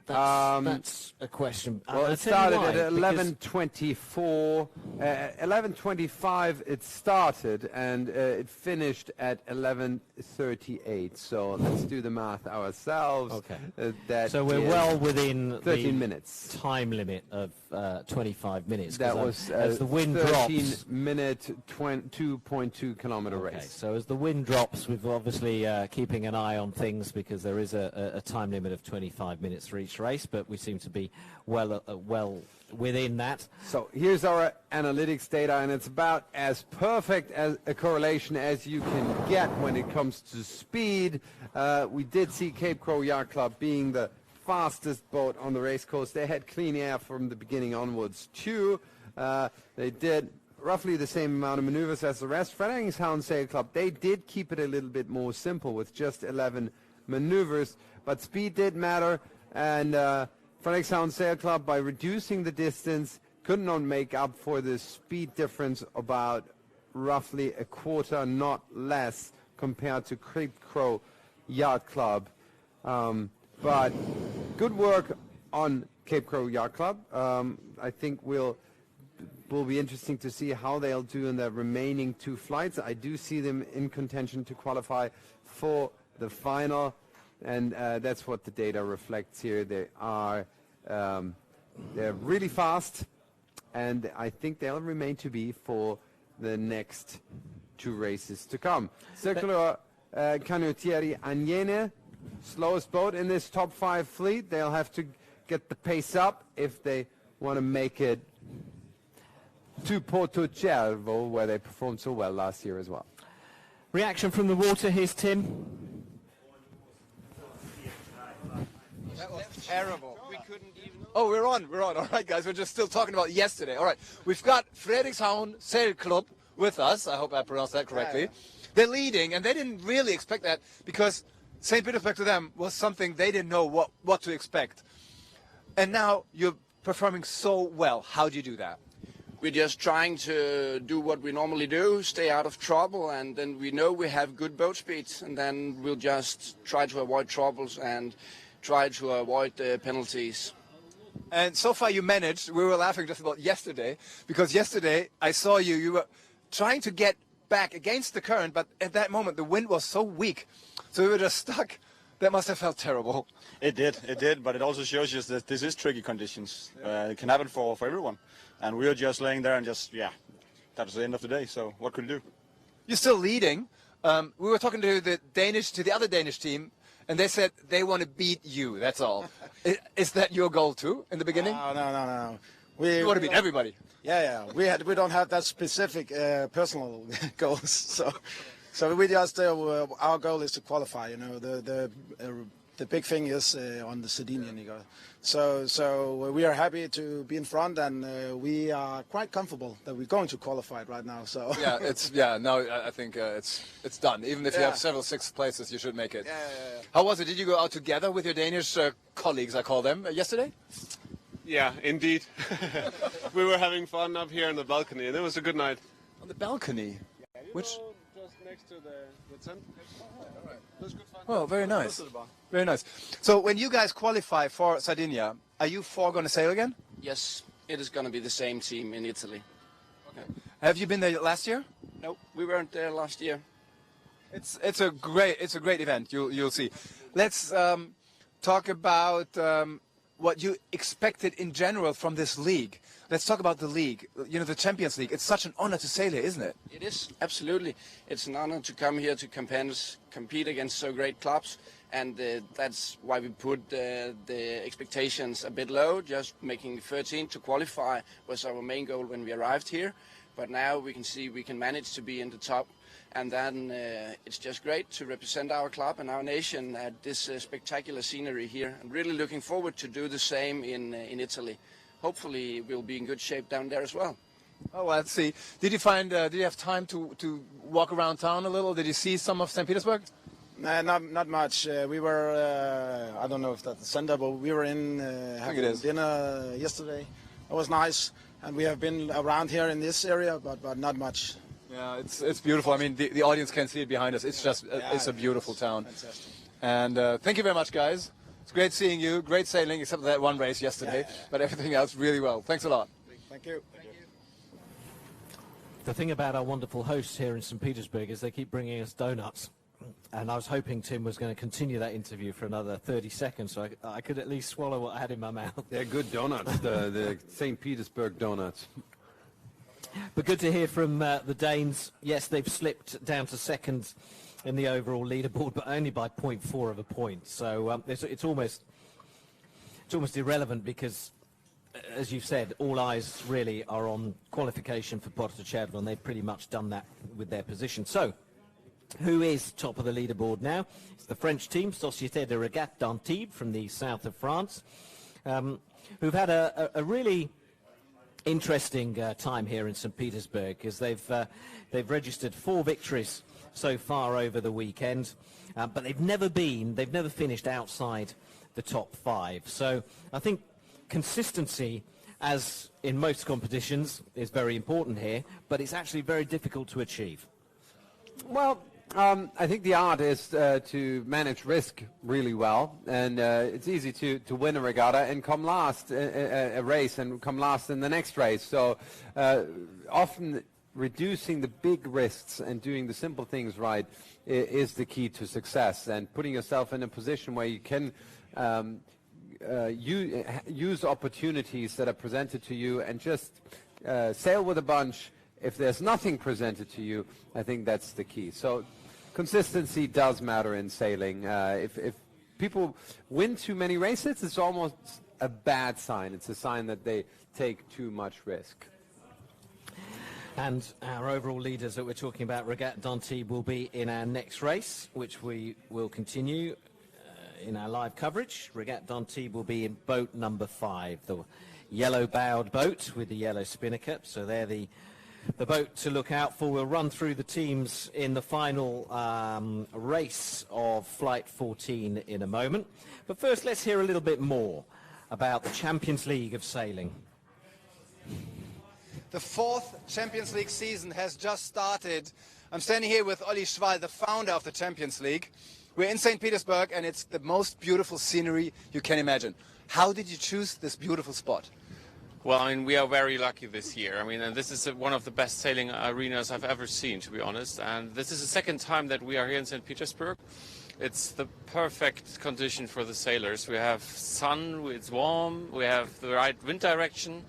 That's a question. Well, it started at 11:24, 11:25 it started, and it finished at 11:38. So let's do the math ourselves. Okay. So we're well within 13 minutes time limit of 25 minutes. That was as the wind 13-minute 2.2 kilometer race. So as the wind drops, we're obviously keeping an eye on things because there is a time limit of 25 minutes for each race, but we seem to be well within that. So here's our analytics data, and it's about as perfect as a correlation as you can get when it comes to speed. We did see Cape Crow Yacht Club being the fastest boat on the race course. They had clean air from the beginning onwards too. They did roughly the same amount of maneuvers as the rest. Frederikshavn Sail Club, they did keep it a little bit more simple with just 11 maneuvers, but speed did matter. And Frederikshavn Sail Club, by reducing the distance, could not make up for the speed difference about roughly a quarter, not less, compared to Cape Crow Yacht Club. But good work on Cape Crow Yacht Club. I think will be interesting to see how they'll do in the remaining two flights. I do see them in contention to qualify for the final. And that's what the data reflects here. They are they're really fast, and I think they'll remain to be for the next two races to come. Circular Canottieri Agnene, slowest boat in this top 5 fleet. They'll have to get the pace up if they want to make it to Porto Cervo, where they performed so well last year as well. Reaction from the water, here's Tim. That was terrible. We couldn't even... Oh, we're on. All right, guys, we're just still talking about yesterday. All right, we've got Frederikshavn Sail Club with us. I hope I pronounced that correctly. Yeah. They're leading, and they didn't really expect that because St. Petersburg to them was something they didn't know what to expect. And now you're performing so well. How do you do that? We're just trying to do what we normally do, stay out of trouble, and then we know we have good boat speeds, and then we'll just try to avoid troubles and try to avoid the penalties. And so far you managed. We were laughing just about yesterday, because yesterday I saw you were trying to get back against the current, but at that moment the wind was so weak, so we were just stuck. That must have felt terrible. It did, but it also shows you that this is tricky conditions. It can happen for everyone. And we were just laying there and just, that was the end of the day, so what could you do? You're still leading. We were talking to the other Danish team, and they said they want to beat you, that's all. Is that your goal too, in the beginning? No. You want to beat everybody. Yeah. We don't have that specific personal goals, so we just, our goal is to qualify, the big thing is on the Sardinian, So we are happy to be in front, and we are quite comfortable that we're going to qualify right now. So I think it's done. Even if you have several sixth places, you should make it. Yeah. How was it? Did you go out together with your Danish colleagues, I call them, yesterday? Yeah, indeed. We were having fun up here on the balcony, and it was a good night. On the balcony? Which? Just next to the tent. It was good fun. Oh, very nice. Very nice. So when you guys qualify for Sardinia, are you 4 going to sail again? Yes, it is going to be the same team in Italy. Okay. Have you been there last year? No, we weren't there last year. It's a great event. You'll see. Let's talk about what you expected in general from this league. Let's talk about the league, you know, the Champions League. It's such an honor to sail here, isn't it? It is, absolutely. It's an honor to come here to compete against so great clubs, and that's why we put the expectations a bit low. Just making 13 to qualify was our main goal when we arrived here, but now we can see we can manage to be in the top, and then it's just great to represent our club and our nation at this spectacular scenery here. I'm really looking forward to do the same in Italy. Hopefully we'll be in good shape down there as well. Oh, well, let's see. Did you find? Did you have time to walk around town a little? Did you see some of St. Petersburg? Not much. We were, I don't know if that's the center, but we were in having dinner yesterday. It was nice, and we have been around here in this area, but not much. Yeah, it's beautiful. I mean, the audience can see it behind us. It's just, it's a beautiful town. Fantastic. And thank you very much, guys. It's great seeing you. Great sailing, except for that one race yesterday. But everything else, really well. Thanks a lot. Thank you. The thing about our wonderful hosts here in St. Petersburg is they keep bringing us donuts. And I was hoping Tim was going to continue that interview for another 30 seconds, so I could at least swallow what I had in my mouth. They're good donuts, the St. Petersburg donuts. But good to hear from the Danes. Yes, they've slipped down to second in the overall leaderboard, but only by 0.4 of a point. So it's almost irrelevant because, as you've said, all eyes really are on qualification for Porto-Cervo, and they've pretty much done that with their position. So, who is top of the leaderboard now? It's the French team, Société de Regatte d'Antibes from the south of France, who've had a really interesting time here in St. Petersburg, because they've registered 4 victories so far over the weekend, but they've never finished outside the top 5. So I think consistency, as in most competitions, is very important here, but it's actually very difficult to achieve. Well, I think the art is to manage risk really well, and it's easy to win a regatta and come last a race and come last in the next race. So often reducing the big risks and doing the simple things right is the key to success, and putting yourself in a position where you can use opportunities that are presented to you and just sail with a bunch. If there's nothing presented to you, I think that's the key. So consistency does matter in sailing. If people win too many races, it's almost a bad sign. It's a sign that they take too much risk. And our overall leaders that we're talking about, Regatta d'Antibes, will be in our next race, which we will continue in our live coverage. Regatta d'Antibes will be in boat number 5, the yellow-bowed boat with the yellow spinnaker. So they're the boat to look out for. We'll run through the teams in the final race of Flight 14 in a moment. But first, let's hear a little bit more about the Champions League of sailing. The 4th Champions League season has just started. I'm standing here with Olli Schwall, the founder of the Champions League. We're in St. Petersburg, and it's the most beautiful scenery you can imagine. How did you choose this beautiful spot? Well, I mean, we are very lucky this year. I mean, and this is one of the best sailing arenas I've ever seen, to be honest. And this is the second time that we are here in St. Petersburg. It's the perfect condition for the sailors. We have sun, it's warm, we have the right wind direction.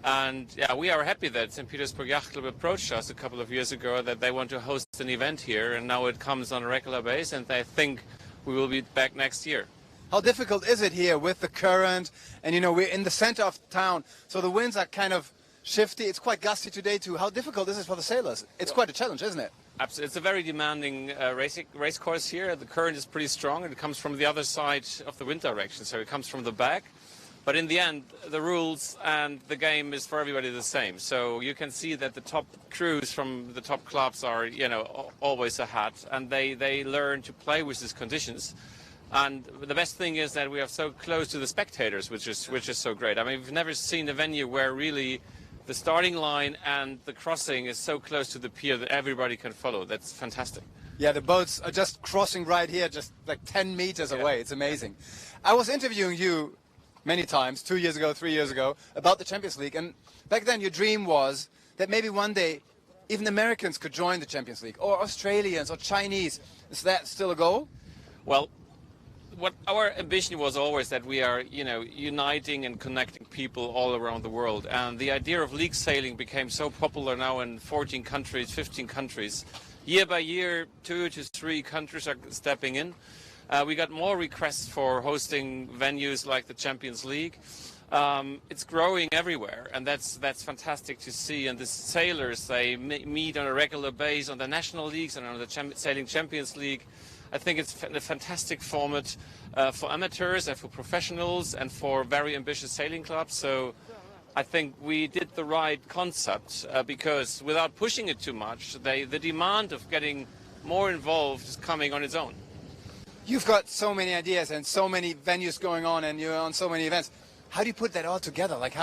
And yeah, we are happy that St. Petersburg Yacht Club approached us a couple of years ago that they want to host an event here. And now it comes on a regular basis, and they think we will be back next year. How difficult is it here with the current? And, you know, we're in the center of town, so the winds are kind of shifty. It's quite gusty today, too. How difficult is it for the sailors? It's quite a challenge, isn't it? Absolutely. It's a very demanding race course here. The current is pretty strong, and it comes from the other side of the wind direction, so it comes from the back. But in the end, the rules and the game is for everybody the same. So you can see that the top crews from the top clubs are, you know, always ahead, and they learn to play with these conditions. And the best thing is that we are so close to the spectators, which is so great. I mean, we've never seen a venue where really the starting line and the crossing is so close to the pier that everybody can follow. That's fantastic. Yeah, the boats are just crossing right here, just like 10 meters away. It's amazing. I was interviewing you many times, 2 years ago, 3 years ago, about the Champions League. And back then your dream was that maybe one day even Americans could join the Champions League, or Australians or Chinese. Is that still a goal? Well, what our ambition was always that we are, uniting and connecting people all around the world. And the idea of league sailing became so popular now in 14 countries, 15 countries. Year by year, 2 to 3 countries are stepping in. We got more requests for hosting venues like the Champions League. It's growing everywhere, and that's fantastic to see. And the sailors, they meet on a regular basis on the national leagues and on the Sailing Champions League. I think it's a fantastic format for amateurs and for professionals and for very ambitious sailing clubs. So I think we did the right concept because without pushing it too much, the demand of getting more involved is coming on its own. You've got so many ideas and so many venues going on, and you're on so many events. How do you put that all together? Like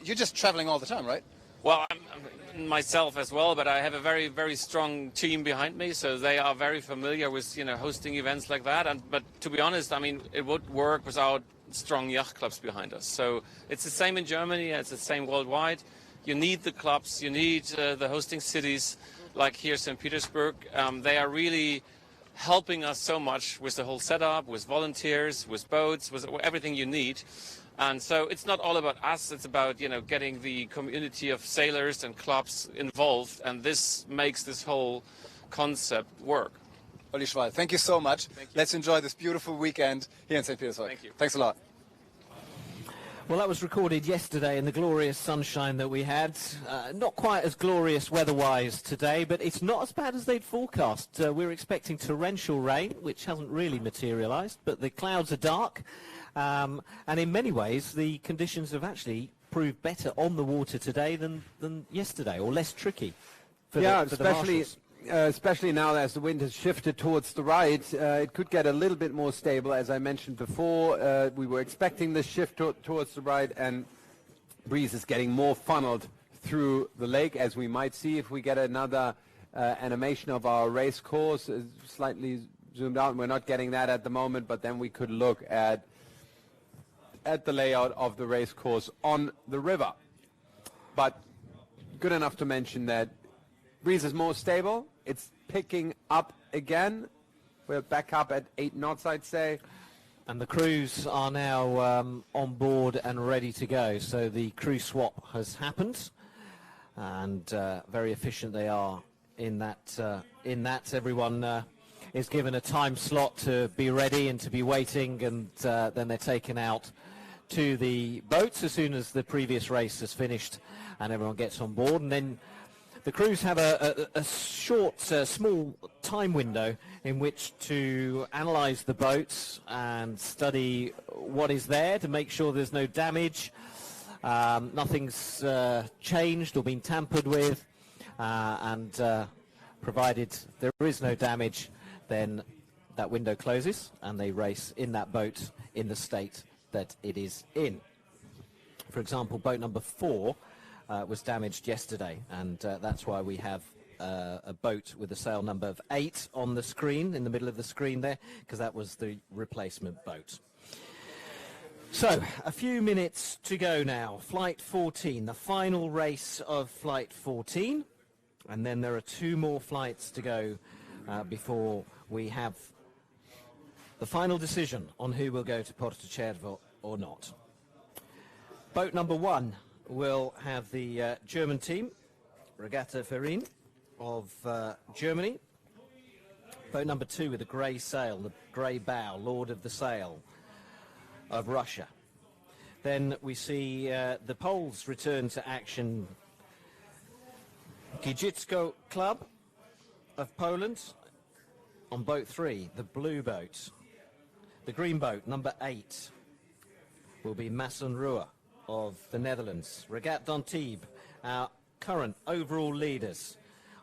you're just traveling all the time, right? Well, I'm myself as well, but I have a very, very strong team behind me, so they are very familiar with hosting events like that. But to be honest, I mean, it would work without strong yacht clubs behind us. So it's the same in Germany, it's the same worldwide. You need the clubs, you need the hosting cities, like here St. Petersburg. They are really helping us so much with the whole setup, with volunteers, with boats, with everything you need. And so it's not all about us, it's about, getting the community of sailors and clubs involved, and this makes this whole concept work. Olli Schwal, thank you so much. Let's enjoy this beautiful weekend here in St. Petersburg. Thank you. Thanks a lot. Well, that was recorded yesterday in the glorious sunshine that we had. Not quite as glorious weather-wise today, but it's not as bad as they'd forecast. We're expecting torrential rain, which hasn't really materialised, but the clouds are dark. And in many ways, the conditions have actually proved better on the water today than yesterday, or less tricky for the marshals. Especially now as the wind has shifted towards the right, it could get a little bit more stable. As I mentioned before, we were expecting this shift towards the right, and breeze is getting more funneled through the lake, as we might see if we get another animation of our race course, slightly zoomed out. We're not getting that at the moment, but then we could look at the layout of the race course on the river. But good enough to mention that breeze is more stable. It's picking up again. We're back up at 8 knots, I'd say. And the crews are now on board and ready to go. So the crew swap has happened, and very efficient they are in that. Everyone is given a time slot to be ready and to be waiting, and then they're taken out to the boats as soon as the previous race has finished, and everyone gets on board. And then the crews have a short, small time window in which to analyse the boats and study what is there to make sure there's no damage, nothing's changed or been tampered with, and provided there is no damage, then that window closes and they race in that boat in the state that it is in. For example, boat number 4 was damaged yesterday, and that's why we have a boat with a sail number of 8 on the screen, in the middle of the screen there, because that was the replacement boat. So, a few minutes to go now. Flight 14, the final race of Flight 14, and then there are 2 more flights to go before we have the final decision on who will go to Porto Cervo or not. Boat number 1 will have the German team, Regatta Verein of Germany. Boat number 2 with the grey sail, the grey bow, Lord of the Sail of Russia. Then we see the Poles return to action. Giżycko Club of Poland on boat 3, the blue boat. The green boat, number 8, will be Mason Ruhr of the Netherlands. Regatta d'Antibes, our current overall leaders,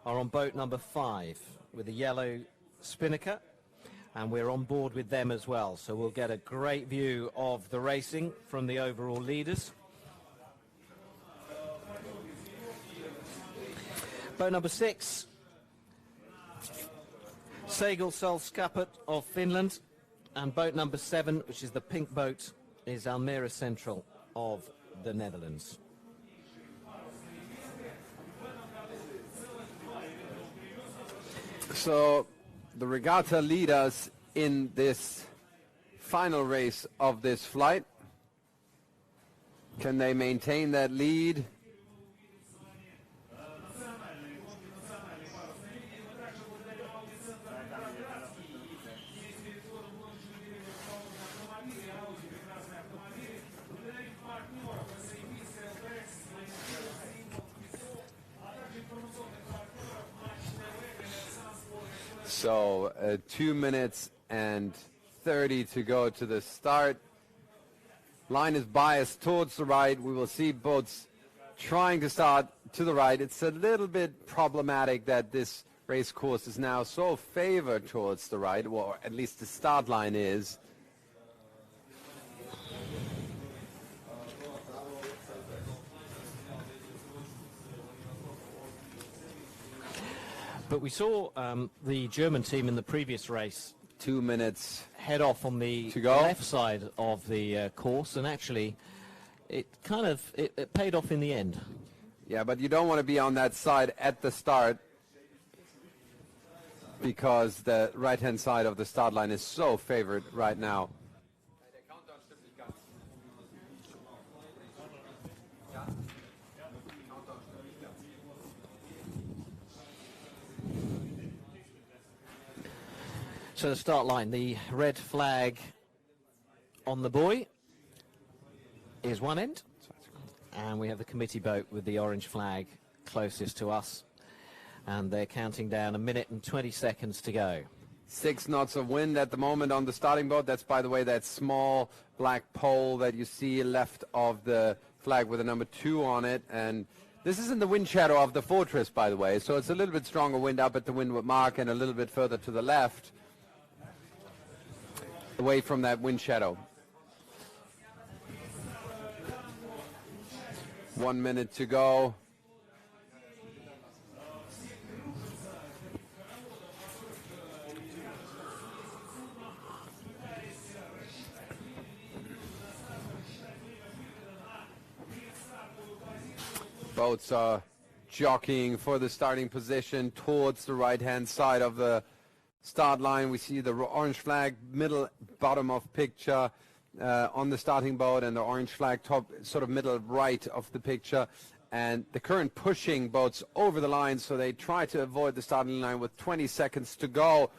are on boat number 5 with the yellow spinnaker, and we're on board with them as well, so we'll get a great view of the racing from the overall leaders. Boat number 6, Segelsällskapet of Finland, and boat number 7, which is the pink boat, is Almere Central of the Netherlands. So the regatta leaders in this final race of this flight. Can they maintain that lead? So 2 minutes and 30 to go to the start. Line is biased towards the right. We will see boats trying to start to the right. It's a little bit problematic that this race course is now so favored towards the right, or at least the start line is. But we saw the German team in the previous race 2 minutes head off on the to go. left side of the course, and actually it kind of it paid off in the end. Yeah, but you don't want to be on that side at the start because the right-hand side of the start line is so favored right now. So the start line, the red flag on the buoy is one end, and we have the committee boat with the orange flag closest to us, and they're counting down 1 minute and 20 seconds to go. 6 knots of wind at the moment on the starting boat. That's, by the way, that small black pole that you see left of the flag with the number 2 on it, and this is in the wind shadow of the Fortress, by the way, so it's a little bit stronger wind up at the windward mark and a little bit further to the left, away from that wind shadow. 1 minute to go. Boats are jockeying for the starting position towards the right-hand side of the start line. We see the orange flag middle bottom of picture on the starting boat, and the orange flag top sort of middle right of the picture, and the current pushing boats over the line, so they try to avoid the starting line with 20 seconds to go.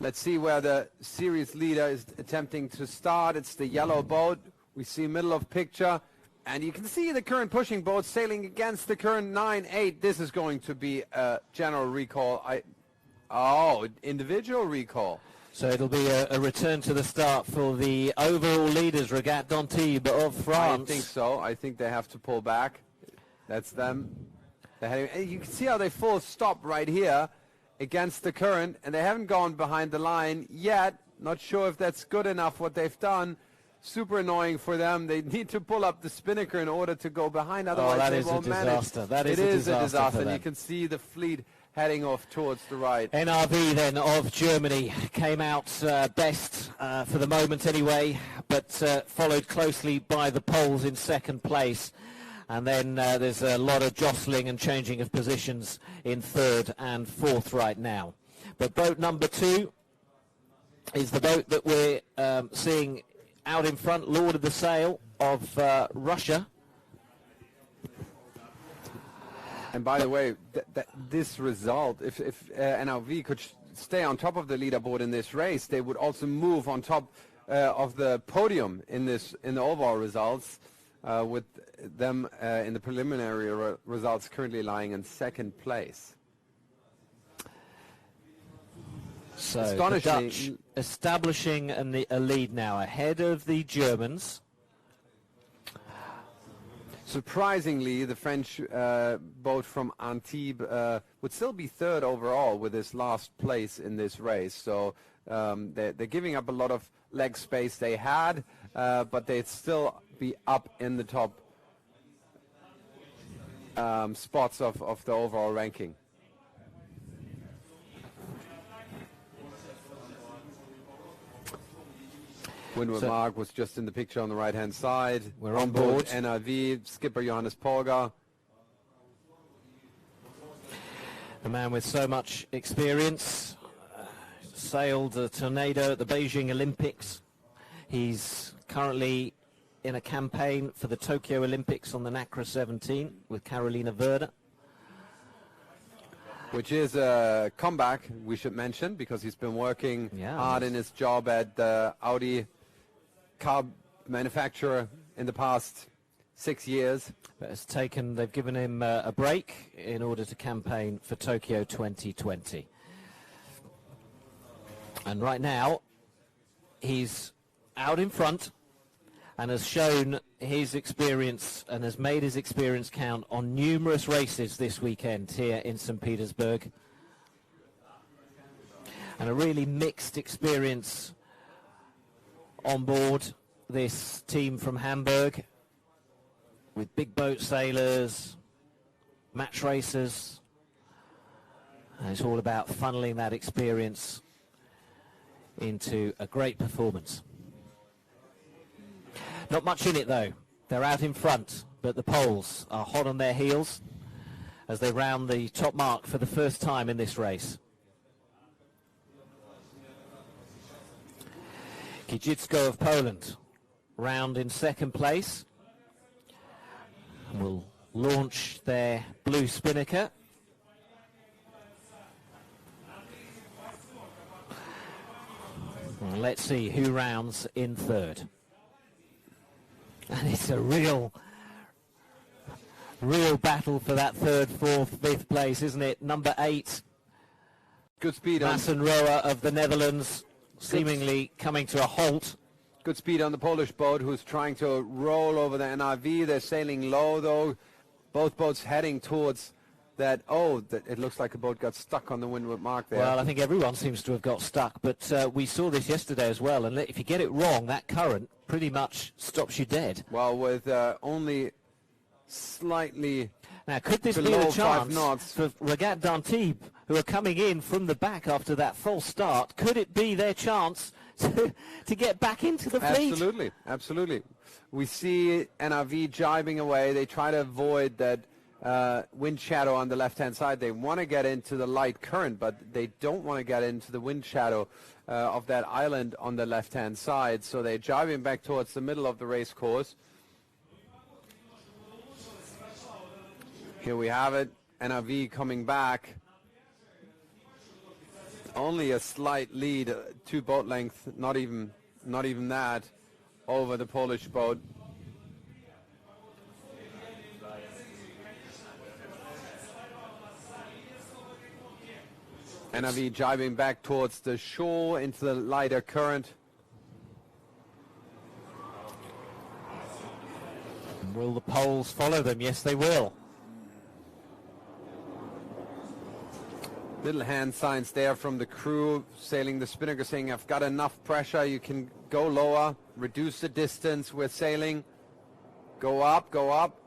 Let's see where the series leader is attempting to start. It's the yellow boat. We see middle of picture, and you can see the current pushing boat sailing against the current 9-8. This is going to be a general recall. Individual recall. So it'll be a return to the start for the overall leaders, Regatta d'Antibes of France. I think so. I think they have to pull back. That's them. And you can see how they full stop right here against the current, and they haven't gone behind the line yet. Not sure if that's good enough what they've done. Super annoying for them. They need to pull up the spinnaker in order to go behind. Otherwise, they won't manage. That is a disaster. And you can see the fleet heading off towards the right. NRV then of Germany came out best for the moment anyway, but followed closely by the Poles in second place. And then there's a lot of jostling and changing of positions in third and fourth right now. But boat number 2 is the boat that we're seeing out in front, Lord of the Sail of Russia. And by the way, this result, if NRV could stay on top of the leaderboard in this race, they would also move on top of the podium in the overall results, with them in the preliminary results currently lying in second place. So the Dutch establishing a lead now ahead of the Germans. Surprisingly, the French boat from Antibes would still be third overall with this last place in this race. So they're giving up a lot of leg space they had, but they'd still be up in the top spots of the overall ranking. Windward Mark was just in the picture on the right-hand side. We're on board. NRV, skipper Johannes Polgar. The man with so much experience, sailed a tornado at the Beijing Olympics. He's currently in a campaign for the Tokyo Olympics on the NACRA 17 with Carolina Werder. Which is a comeback, we should mention, because he's been working hard in his job at the Audi car manufacturer in the past 6 years. But they've given him a break in order to campaign for Tokyo 2020. And right now, he's out in front and has shown his experience and has made his experience count on numerous races this weekend here in St. Petersburg. And a really mixed experience on board this team from Hamburg, with big boat sailors, match racers. And it's all about funneling that experience into a great performance. Not much in it though. They're out in front, but the Poles are hot on their heels as they round the top mark for the first time in this race. Kijitsko of Poland round in second place and will launch their blue spinnaker. And let's see who rounds in third. And it's a real battle for that third, fourth, fifth place, isn't it? Number 8. Good speed on Massen Roa of the Netherlands, seemingly coming to a halt. Good speed on the Polish boat, who's trying to roll over the NRV. They're sailing low, though. Both boats heading towards that. It looks like a boat got stuck on the windward mark there. Well, I think everyone seems to have got stuck, but we saw this yesterday as well. And if you get it wrong, that current pretty much stops you dead. Well, with only slightly now, could this be below the 5 chance knots for Regat d'Antibes, who are coming in from the back after that false start? Could it be their chance to get back into the fleet? Absolutely, absolutely. We see NRV jibing away. They try to avoid that wind shadow on the left-hand side. They want to get into the light current, but they don't want to get into the wind shadow of that island on the left-hand side. So they're jibing back towards the middle of the race course. Here we have it. NRV coming back. Only a slight lead, 2 boat length, not even that, over the Polish boat. NRV jibing back towards the shore into the lighter current. Will the Poles follow them? Yes, they will. Little hand signs there from the crew sailing the spinnaker, saying, I've got enough pressure, you can go lower, reduce the distance we're sailing, go up, go up.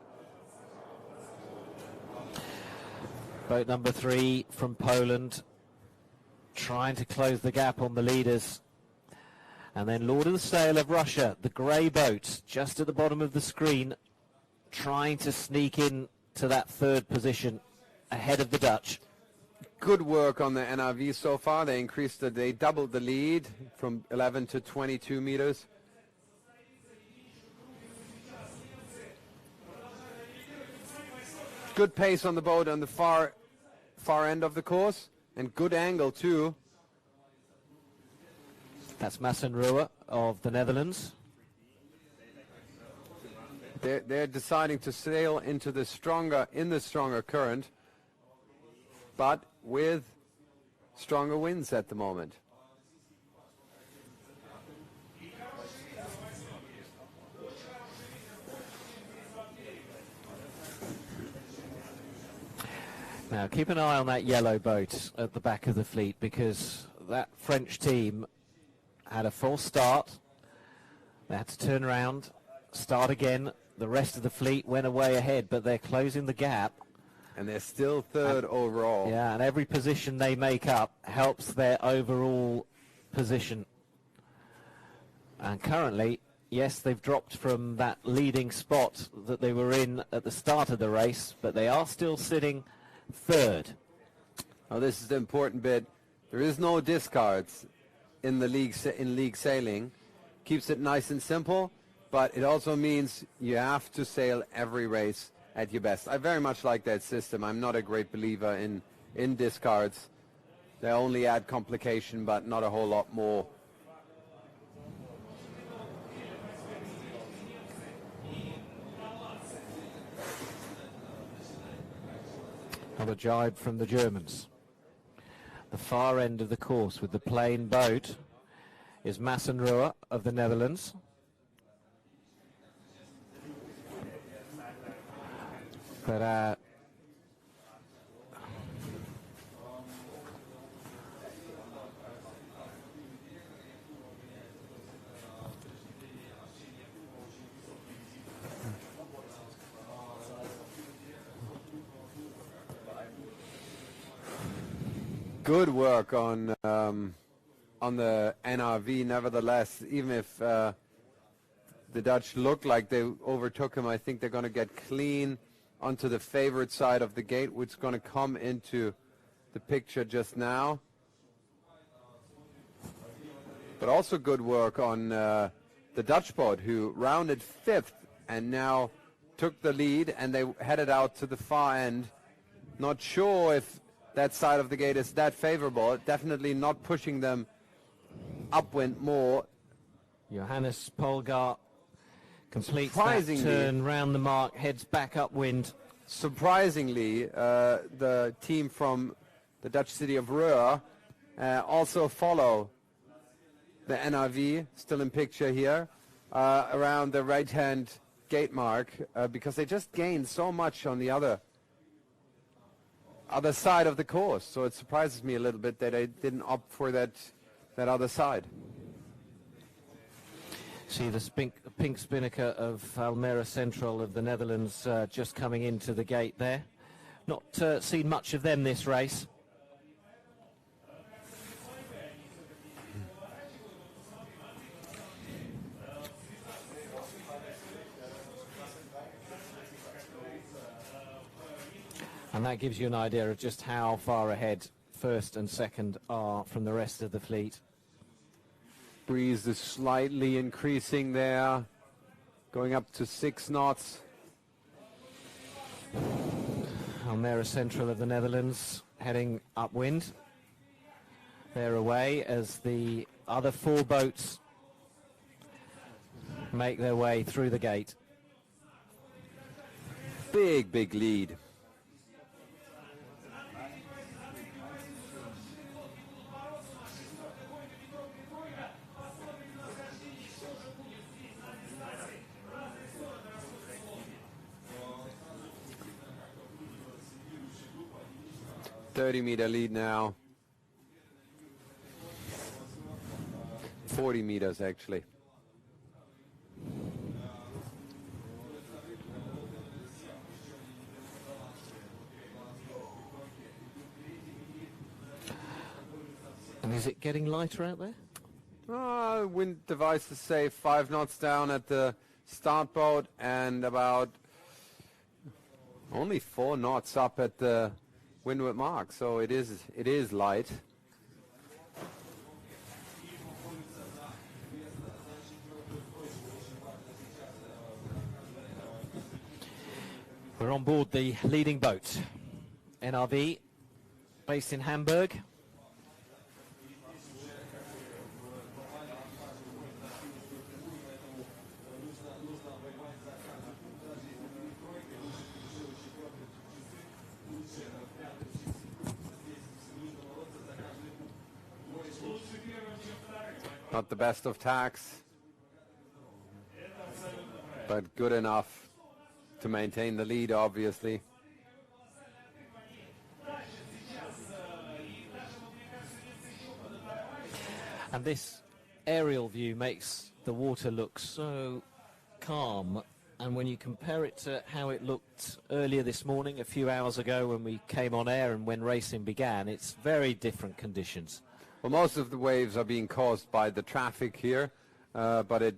Boat number 3 from Poland, trying to close the gap on the leaders. And then Lord of the Sail of Russia, the grey boat, just at the bottom of the screen, trying to sneak in to that third position ahead of the Dutch. Good work on the NRV so far. They doubled the lead from 11 to 22 meters. Good pace on the boat on the far end of the course, and good angle too. That's Massen Roa of the Netherlands. They're deciding to sail into the stronger current, but with stronger winds at the moment. Now keep an eye on that yellow boat at the back of the fleet, because that French team had a false start. They had to turn around, start again. The rest of the fleet went away ahead, but they're closing the gap. And they're still third overall. Yeah, and every position they make up helps their overall position. And currently, yes, they've dropped from that leading spot that they were in at the start of the race, but they are still sitting third. Now this is the important bit. There is no discards in the league sailing. Keeps it nice and simple, but it also means you have to sail every race at your best. I very much like that system. I'm not a great believer in discards. They only add complication, but not a whole lot more. Another jibe from the Germans. The far end of the course with the plain boat is Massenroer of the Netherlands. But good work on the NRV. Nevertheless, even if the Dutch look like they overtook him, I think they're going to get clean onto the favorite side of the gate, which is going to come into the picture just now. But also good work on the Dutch boat, who rounded fifth and now took the lead, and they headed out to the far end. Not sure if that side of the gate is that favorable. Definitely not pushing them upwind more. Johannes Polgar completes that turn round the mark, heads back upwind. Surprisingly, the team from the Dutch city of Reur also follow the NRV, still in picture here, around the right-hand gate mark, because they just gained so much on the other side of the course. So it surprises me a little bit that they didn't opt for that other side. See the pink spinnaker of Almere Central of the Netherlands just coming into the gate there. Not seen much of them this race. And that gives you an idea of just how far ahead first and second are from the rest of the fleet. Breeze is slightly increasing there, going up to 6 knots. Almere Central of the Netherlands heading upwind. They're away as the other 4 boats make their way through the gate. Big lead. .30-meter lead now. 40 meters actually. And is it getting lighter out there? Wind devices say 5 knots down at the start boat and about only 4 knots up at the windward mark, so it is light. We're on board the leading boat, NRV, based in Hamburg. Not the best of tacks, but good enough to maintain the lead, obviously. And this aerial view makes the water look so calm, and when you compare it to how it looked earlier this morning, a few hours ago when we came on air and when racing began, it's very different conditions. Well, most of the waves are being caused by the traffic here, but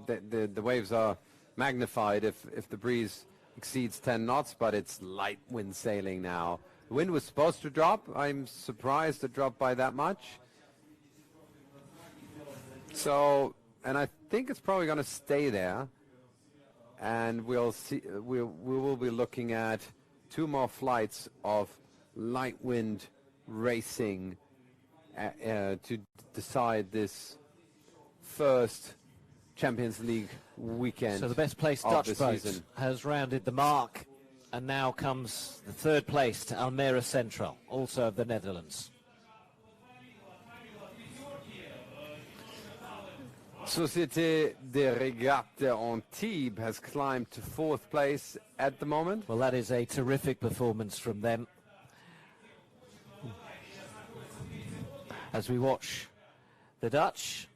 the waves are magnified if the breeze exceeds 10 knots, but it's light wind sailing now The wind was supposed to drop. I'm surprised it dropped by that much. So, and I think it's probably going to stay there. And we'll see. We will be looking at 2 more flights of light wind racing to decide this first Champions League weekend. So the best placed Dutch boat has rounded the mark, and now comes the 3rd placed Almere Central, also of the Netherlands. Société de Régates Antibes has climbed to 4th place at the moment. Well, that is a terrific performance from them. As we watch the Dutch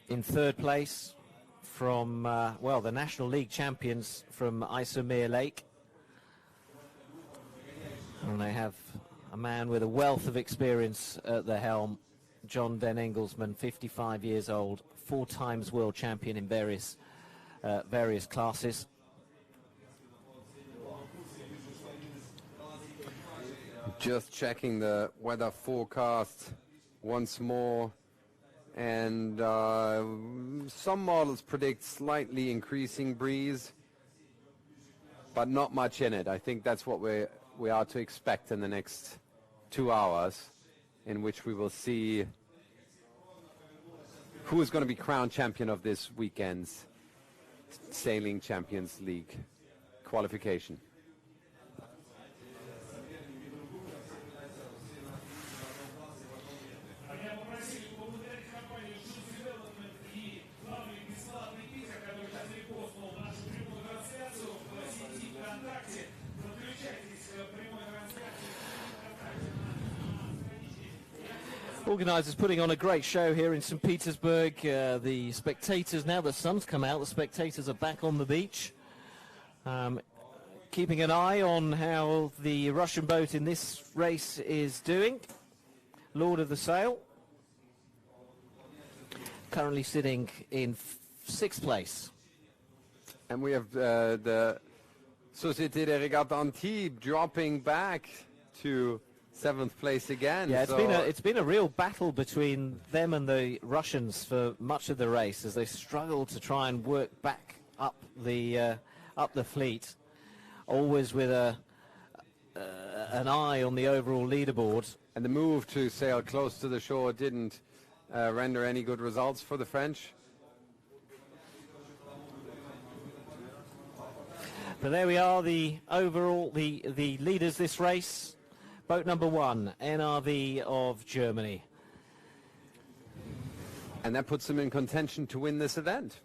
in 3rd place from, well, the National League champions from IJsselmeer Lake. And they have a man with a wealth of experience at the helm, John Den Engelsman, 55 years old, 4 times world champion in various classes. Just checking the weather forecast once more, and some models predict slightly increasing breeze, but not much in it. I think that's what we are to expect in the next 2 hours, in which we will see who is going to be crowned champion of this weekend's Sailing Champions League qualification. Organisers putting on a great show here in St. Petersburg. The spectators, now the sun's come out, the spectators are back on the beach. Keeping an eye on how the Russian boat in this race is doing. Lord of the Sail. Currently sitting in 6th place. And we have the Société de Régates Antibes dropping back to 7th place again. Yeah, it's been a real battle between them and the Russians for much of the race as they struggle to try and work back up the fleet, always with an eye on the overall leaderboard. And the move to sail close to the shore didn't render any good results for the French. But there we are, the leaders this race. Boat number 1, NRV of Germany. And that puts them in contention to win this event.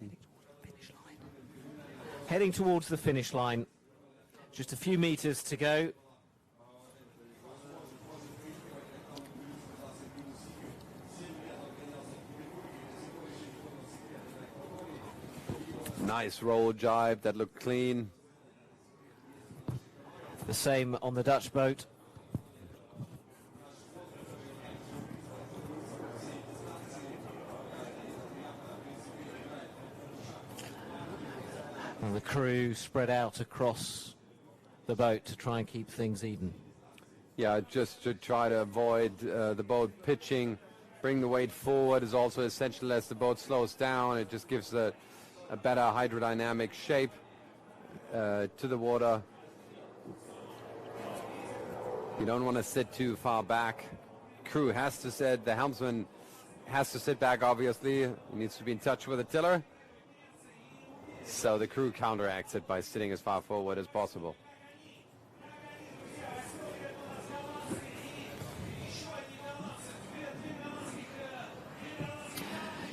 Heading towards the finish line. Just a few meters to go. Nice roll jibe, that looked clean. The same on the Dutch boat. And the crew spread out across the boat to try and keep things even. Yeah, just to try to avoid the boat pitching. Bring the weight forward is also essential as the boat slows down. It just gives a better hydrodynamic shape to the water. You don't want to sit too far back. Crew has to sit, the helmsman has to sit back, obviously. He needs to be in touch with the tiller. So the crew counteracts it by sitting as far forward as possible.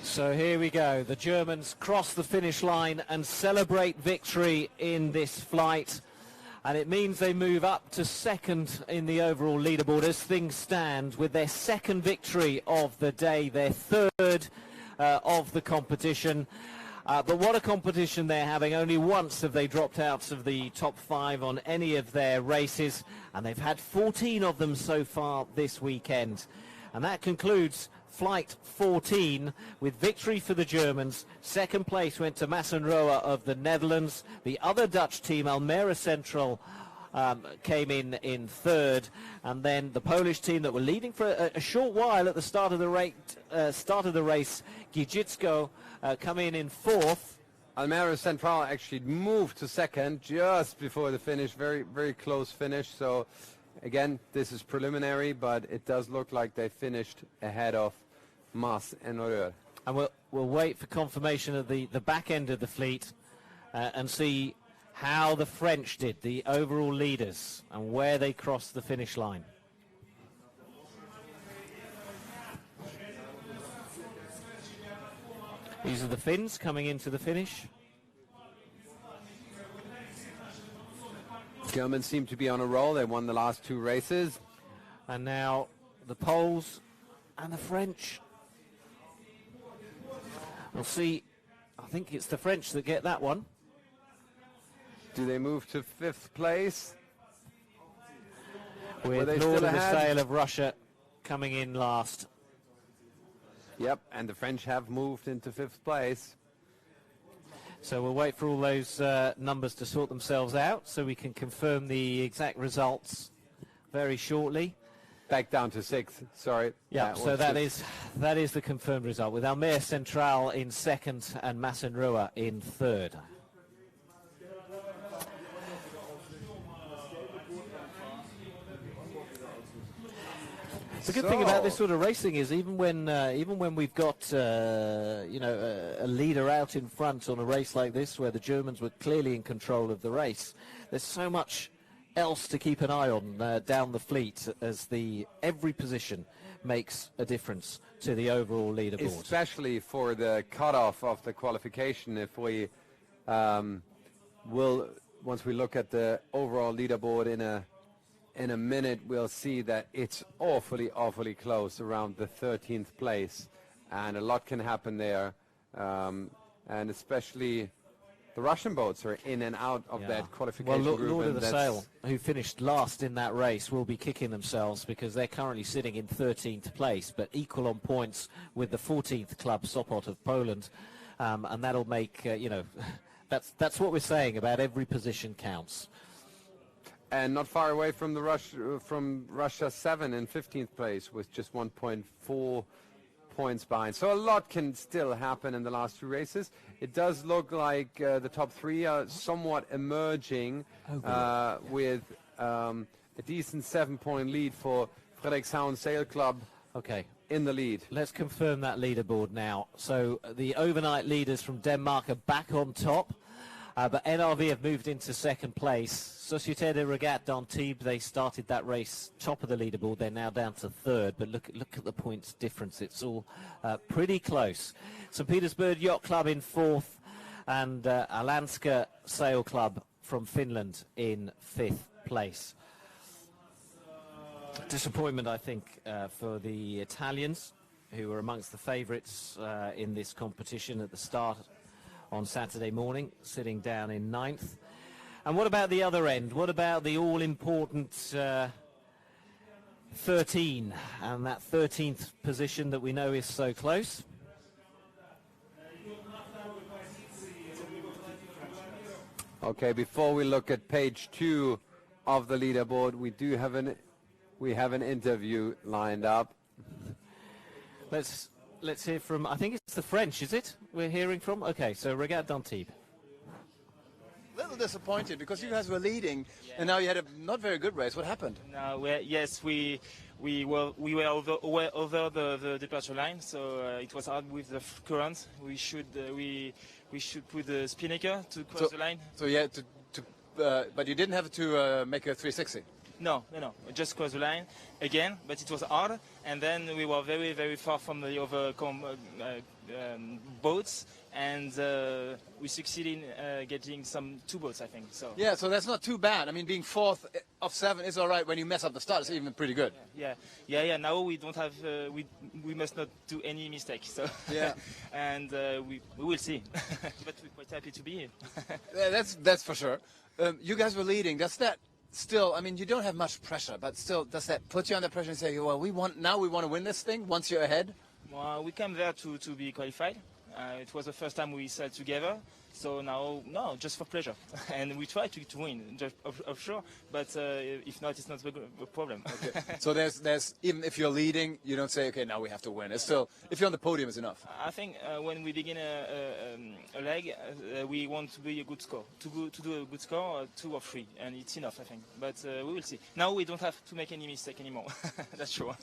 So here we go. The Germans cross the finish line and celebrate victory in this flight. And it means they move up to 2nd in the overall leaderboard as things stand, with their 2nd victory of the day, their 3rd of the competition. But what a competition they're having. Only once have they dropped out of the top 5 on any of their races, and they've had 14 of them so far this weekend. And that concludes Flight 14 with victory for the Germans. 2nd place went to Massenroa of the Netherlands. The other Dutch team, Almere Central, came in third, and then the Polish team that were leading for a short while at the start of the race, Giżycko come in fourth. Almere Central actually moved to second just before the finish, very, very close finish. So again, this is preliminary, but it does look like they finished ahead of Mas and Oreur. And we'll wait for confirmation of the back end of the fleet and see how the French did, the overall leaders, and where they crossed the finish line. These are the Finns coming into the finish. Germans seem to be on a roll. They won the last 2 races. And now the Poles and the French. We'll see. I think it's the French that get that one. Do they move to 5th place? With Lord of the Sail of Russia coming in last. Yep, and the French have moved into 5th place. So we'll wait for all those numbers to sort themselves out so we can confirm the exact results very shortly. Back down to 6th, sorry. Yeah, so that is the confirmed result, with Almere Central in 2nd and Massenrua in 3rd. The good thing about this sort of racing is even when we've got a leader out in front on a race like this, where the Germans were clearly in control of the race, there's so much else to keep an eye on down the fleet, as every position makes a difference to the overall leaderboard. Especially for the cutoff of the qualification. If we once we look at the overall leaderboard in a minute, we'll see that it's awfully close, around the 13th place, and a lot can happen there, and especially the Russian boats are in and out of that qualification group. Lord of the Sail, who finished last in that race, will be kicking themselves because they're currently sitting in 13th place, but equal on points with the 14th club, Sopot of Poland, and that'll make that's what we're saying about every position counts. And not far away from Russia 7 in 15th place with just 1.4 points behind. So a lot can still happen in the last 2 races. It does look like the top 3 are somewhat emerging with a decent 7-point lead for Frederikshavn Sail Club. Okay. In the lead. Let's confirm that leaderboard now. So the overnight leaders from Denmark are back on top. But NRV have moved into 2nd place. Société de Regatte d'Antibes, they started that race top of the leaderboard. They're now down to 3rd, but look at the points difference. It's all pretty close. St. Petersburg Yacht Club in 4th, and Alanska Sail Club from Finland in 5th place. Disappointment, I think, for the Italians, who were amongst the favourites in this competition at the start on Saturday morning, sitting down in 9th. And what about the other end? What about the all-important 13 and that 13th position that we know is so close? Okay, before we look at page 2 of the leaderboard, we have an interview lined up. Let's hear from, I think it's the French, is it? We're hearing from? Okay, so Regatte d'Antibes. A little disappointed because you guys were leading, and now you had a not very good race. What happened? No, we were over the departure line, so it was hard with the current. We should put the spinnaker to cross the line. So yeah, but you didn't have to make a 360. No, just cross the line again, but it was hard, and then we were very, very far from the other boats, and we succeeded in getting 2 boats, I think. So yeah, so that's not too bad. I mean, being 4th of 7 is all right. When you mess up the start, it's even pretty good. Yeah. Now we don't have, we must not do any mistakes. So yeah, and we will see. But we're quite happy to be here. Yeah, that's for sure. You guys were leading. Does that still? I mean, you don't have much pressure, but still, does that put you under pressure and say, well, we want to win this thing once you're ahead? Well, we came there to be qualified. It was the first time we sailed together, So now, no, just for pleasure. And we try to win, just offshore, but if not, it's not a problem. Okay. So there's even if you're leading, you don't say, okay, now we have to win. It's still, if you're on the podium, it's enough. I think when we begin a leg, we want to be a good score, to do a good score, 2 or 3, and it's enough, I think. But we will see. Now we don't have to make any mistake anymore. That's true.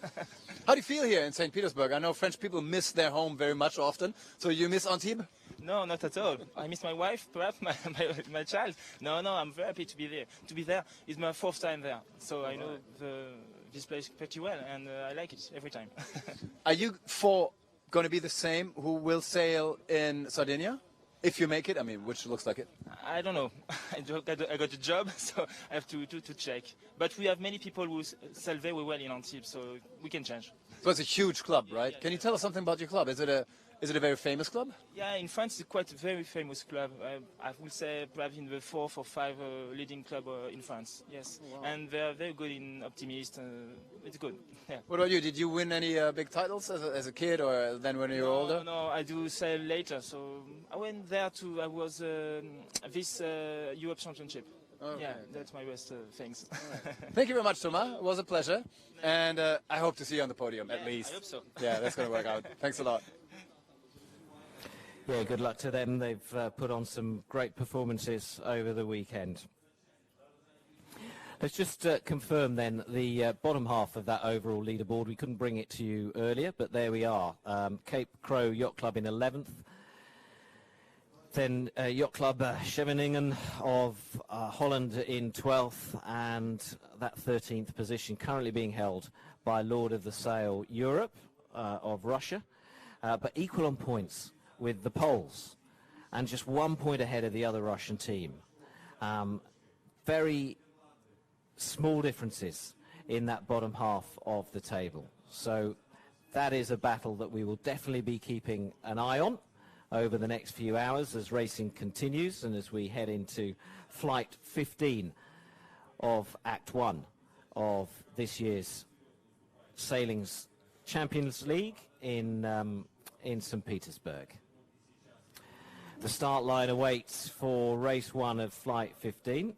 How do you feel here in St. Petersburg? I know French people miss their home very much often. So you miss Antibes? No, not at all. I miss my wife, perhaps my child. No, I'm very happy to be there. To be there is my 4th time there, so I know this place pretty well, and I like it every time. Are you going to be the same who will sail in Sardinia? If you make it, I mean, which looks like it. I don't know. I got a job, so I have to check. But we have many people who sail very well in Antibes, so we can change. So it's a huge club, right? Can you tell us something about your club? Is it a very famous club? Yeah, in France, it's quite a very famous club. I would say probably in the 4th or 5th leading club in France. Yes, wow. And they're very good in optimist. It's good. Yeah. What about you? Did you win any big titles as a kid, or then when you were older? No, I do sail later. So I went there I was this Europe Championship. Okay. Yeah, that's my best things. Right. Thank you very much, Thomas. It was a pleasure, and I hope to see you on the podium at least. I hope so. Yeah, that's going to work out. Thanks a lot. Yeah, good luck to them. They've put on some great performances over the weekend. Let's just confirm then the bottom half of that overall leaderboard. We couldn't bring it to you earlier, but there we are. Cape Crow Yacht Club in 11th. Then Yacht Club Scheveningen of Holland in 12th, and that 13th position currently being held by Lord of the Sail Europe of Russia, but equal on points with the Poles, and just 1 point ahead of the other Russian team. Very small differences in that bottom half of the table. So that is a battle that we will definitely be keeping an eye on over the next few hours as racing continues and as we head into flight 15 of Act 1 of this year's Sailing's Champions League in St. Petersburg. The start line awaits for race 1 of flight 15.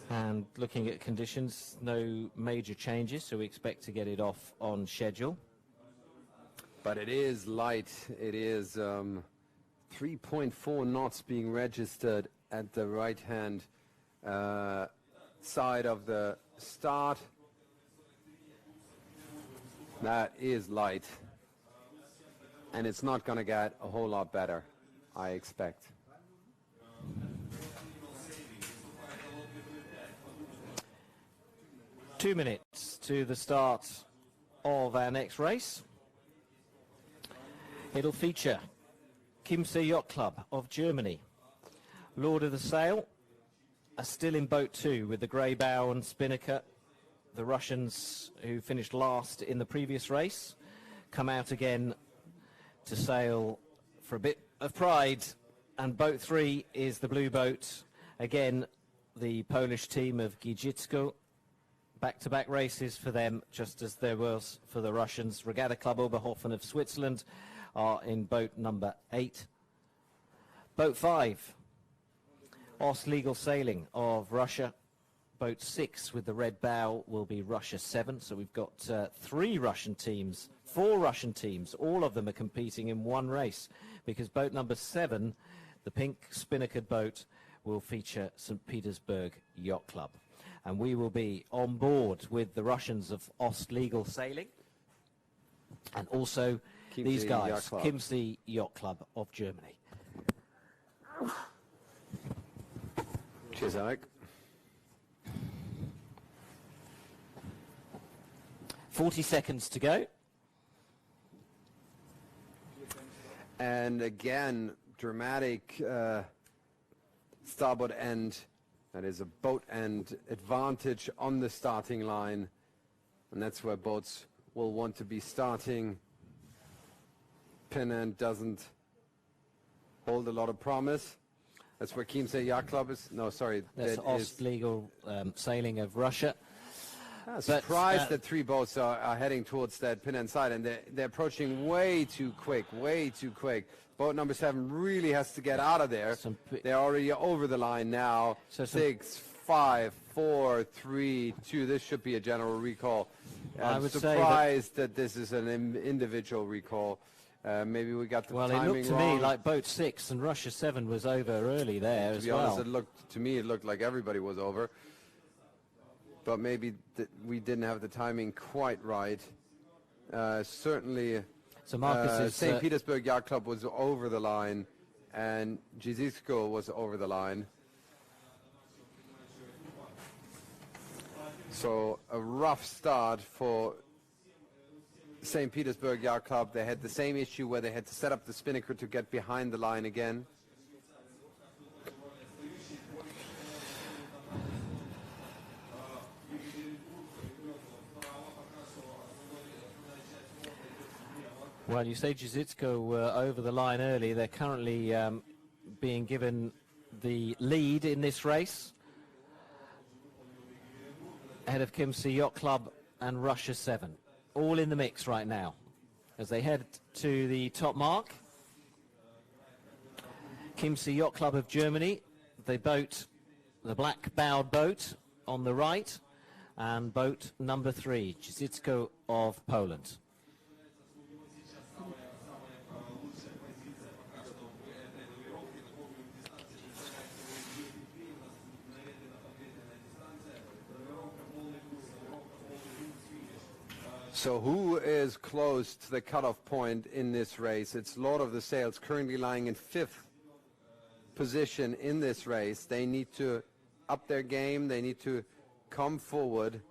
And looking at conditions, no major changes, so we expect to get it off on schedule. But it is light. It is 3.4 knots being registered at the right-hand side of the start. That is light. And it's not going to get a whole lot better, I expect. Two minutes to the start of our next race. It'll feature Chiemsee Yacht Club of Germany. Lord of the Sail are still in boat 2 with the grey bow and spinnaker. The Russians, who finished last in the previous race, come out again to sail for a bit of pride. And boat 3 is the blue boat. Again, the Polish team of Giżycko. Back-to-back races for them, just as there was for the Russians. Regatta Club Oberhofen of Switzerland are in boat number 8. Boat 5, Ost Legal Sailing of Russia. Boat 6 with the red bow will be Russia 7. So we've got 4 Russian teams. All of them are competing in one race, because boat number 7, the pink spinnakered boat, will feature St. Petersburg Yacht Club. And we will be on board with the Russians of Ost Legal Sailing, and also Chiemsee these guys, Yacht Club. Chiemsee Yacht Club of Germany. Cheers, Alec. 40 seconds to go. And again, dramatic starboard end. That is a boat end advantage on the starting line. And that's where boats will want to be starting. Pin end doesn't hold a lot of promise. That's where Chiemsee Yacht Club is. No, sorry. That's Ost Legal Sailing of Russia. Surprised that three boats are heading towards that pin-end side, and they're approaching way too quick. Boat number 7 really has to get out of there. They're already over the line now. 6, 5, 4, 3, 2. This should be a general recall. I'm surprised that this is an individual recall. Maybe we got the timing wrong. Well, it looked to me like boat 6 and Russia 7 was over early there as well. To be honest, it looked like everybody was over. But maybe we didn't have the timing quite right. Certainly, so Marcus St. Petersburg Yacht Club was over the line, and Jizitsko was over the line. So a rough start for St. Petersburg Yacht Club. They had the same issue where they had to set up the spinnaker to get behind the line again. Well, you say Jizitsko over the line early. They're currently being given the lead in this race, ahead of Kimsey Yacht Club and Russia 7. All in the mix right now as they head to the top mark. Kimsey Yacht Club of Germany, the black-bowed boat on the right, and boat number 3, Jizitsko of Poland. So who is close to the cutoff point in this race? It's Lord of the Sails, currently lying in 5th position in this race. They need to up their game. They need to come forward.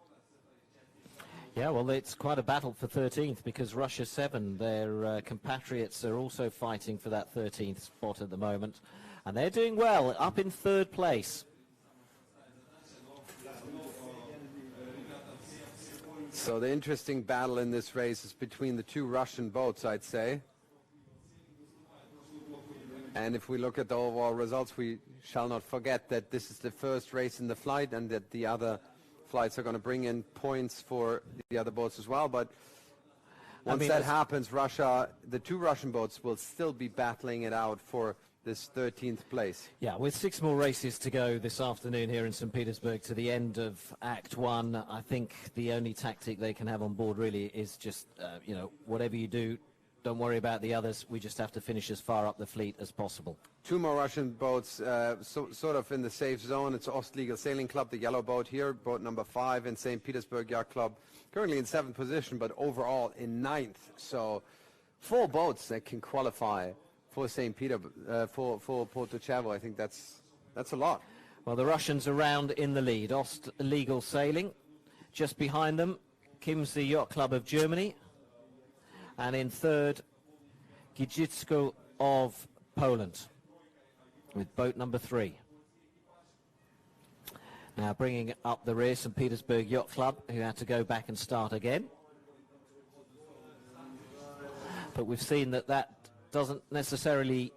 Yeah, well, it's quite a battle for 13th because Russia 7, their compatriots, are also fighting for that 13th spot at the moment. And they're doing well, up in 3rd place. So the interesting battle in this race is between the 2 Russian boats, I'd say. And if we look at the overall results, we shall not forget that this is the first race in the flight and that the other flights are going to bring in points for the other boats as well. But once that happens, the 2 Russian boats will still be battling it out for this 13th place. Yeah, with 6 more races to go this afternoon here in St. Petersburg to the end of Act 1, I think the only tactic they can have on board really is just, whatever you do, don't worry about the others. We just have to finish as far up the fleet as possible. 2 more Russian boats sort of in the safe zone. It's Ostlegal Sailing Club, the yellow boat here, boat number 5 in St. Petersburg Yacht Club, currently in 7th position, but overall in 9th. So 4 boats that can qualify for St. Peter, for Porto-Chavo. I think that's a lot. Well, the Russians are round in the lead. Ostlegal Sailing, just behind them, Kimsey Yacht Club of Germany, and in 3rd, Jizitsko of Poland, with boat number 3. Now bringing up the rear, St. Petersburg Yacht Club, who had to go back and start again. But we've seen that doesn't necessarily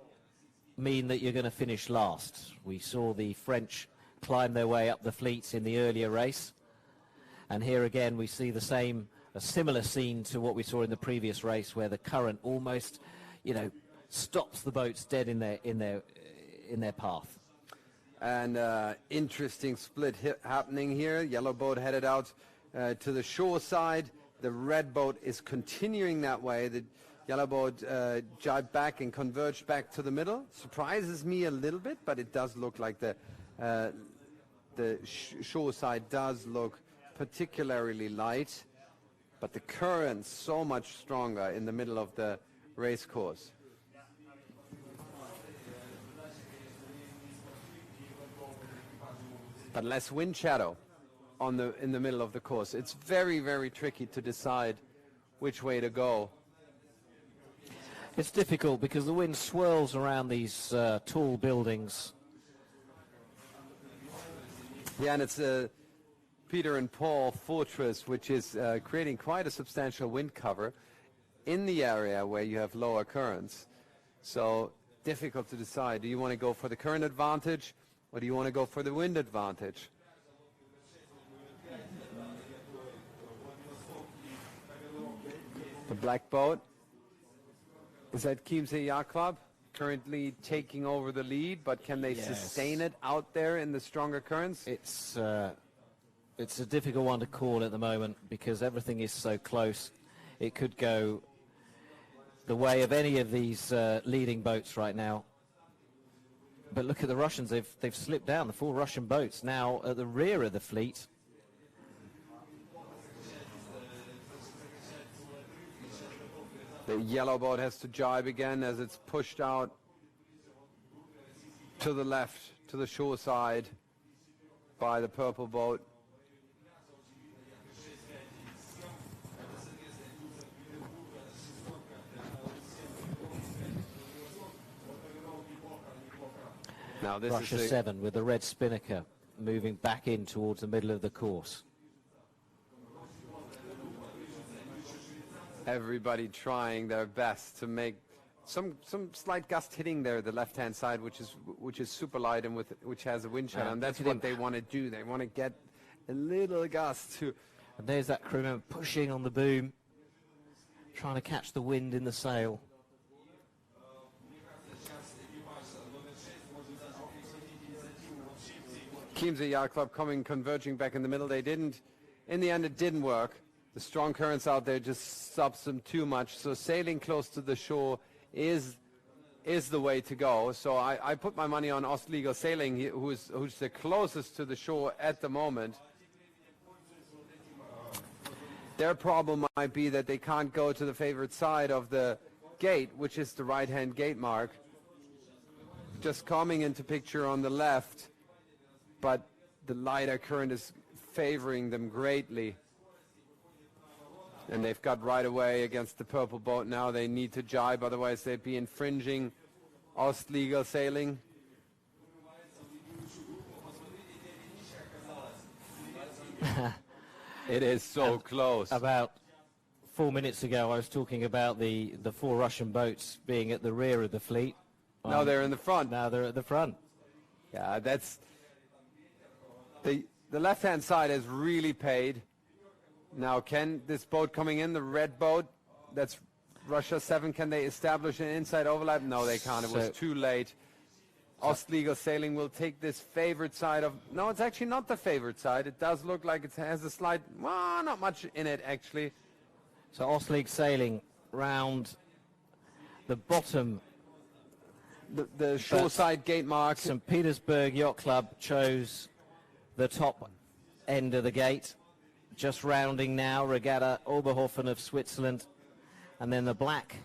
mean that you're going to finish last. We saw the French climb their way up the fleets in the earlier race, and here again we see a similar scene to what we saw in the previous race, where the current almost, stops the boats dead in their path. And interesting split happening here. Yellow boat headed out to the shore side. The red boat is continuing that way. The yellow boat jibed back and converged back to the middle. Surprises me a little bit, but it does look like the shore side does look particularly light, but the current's so much stronger in the middle of the race course. But less wind shadow in the middle of the course. It's very, very tricky to decide which way to go. It's difficult because the wind swirls around these tall buildings. Yeah, and it's a Peter and Paul Fortress, which is creating quite a substantial wind cover in the area where you have lower currents. So difficult to decide. Do you want to go for the current advantage, or do you want to go for the wind advantage? The black boat is that Chiemsee Yacht Club, currently taking over the lead, but can they sustain it out there in the stronger currents? It's a difficult one to call at the moment because everything is so close. It could go the way of any of these leading boats right now. But look at the Russians, they've slipped down. The 4 Russian boats now at the rear of the fleet. The yellow boat has to jibe again as it's pushed out to the left, to the shore side by the purple boat. Now this Russia is 7 with the red spinnaker moving back in towards the middle of the course. Everybody trying their best to make some slight gust hitting there, the left-hand side, which is super light and which has a wind shadow, and that's what they want to do. They want to get a little gust to. And there's that crew member pushing on the boom, trying to catch the wind in the sail. Chiemsee Yacht Club converging back in the middle. They didn't. In the end, it didn't work. The strong currents out there just stops them too much. So sailing close to the shore is the way to go. So I put my money on Ostlegal Sailing, who's the closest to the shore at the moment. Their problem might be that they can't go to the favorite side of the gate, which is the right-hand gate mark. Just coming into picture on the left, but the lighter current is favoring them greatly. And they've got right away against the purple boat now. They need to jibe, otherwise they'd be infringing Ostlegal Sailing. It is so close. About 4 minutes ago, I was talking about the 4 Russian boats being at the rear of the fleet. Now they're in the front. Now they're at the front. Yeah, that's... The left-hand side has really paid. Now, can this boat coming in, the red boat, that's Russia 7, can they establish an inside overlap? No, they can't. It was too late. Ostlegal Sailing will take this favored side of... No, it's actually not the favored side. It does look like it has a slight... Well, not much in it, actually. So Ostlegal Sailing round the bottom. The shoreside gate mark. St. Petersburg Yacht Club chose the top end of the gate. Just rounding now, Regatta Oberhofen of Switzerland. And then the black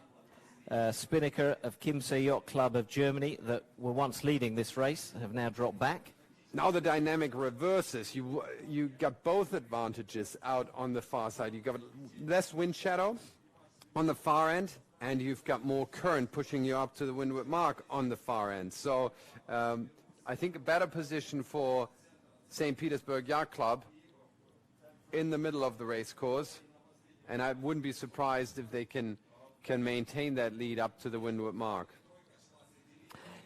spinnaker of Chiemsee Yacht Club of Germany that were once leading this race have now dropped back. Now the dynamic reverses. You got both advantages out on the far side. You got less wind shadow on the far end, and you've got more current pushing you up to the windward mark on the far end. So I think a better position for St. Petersburg Yacht Club in the middle of the race course, and I wouldn't be surprised if they can maintain that lead up to the windward mark.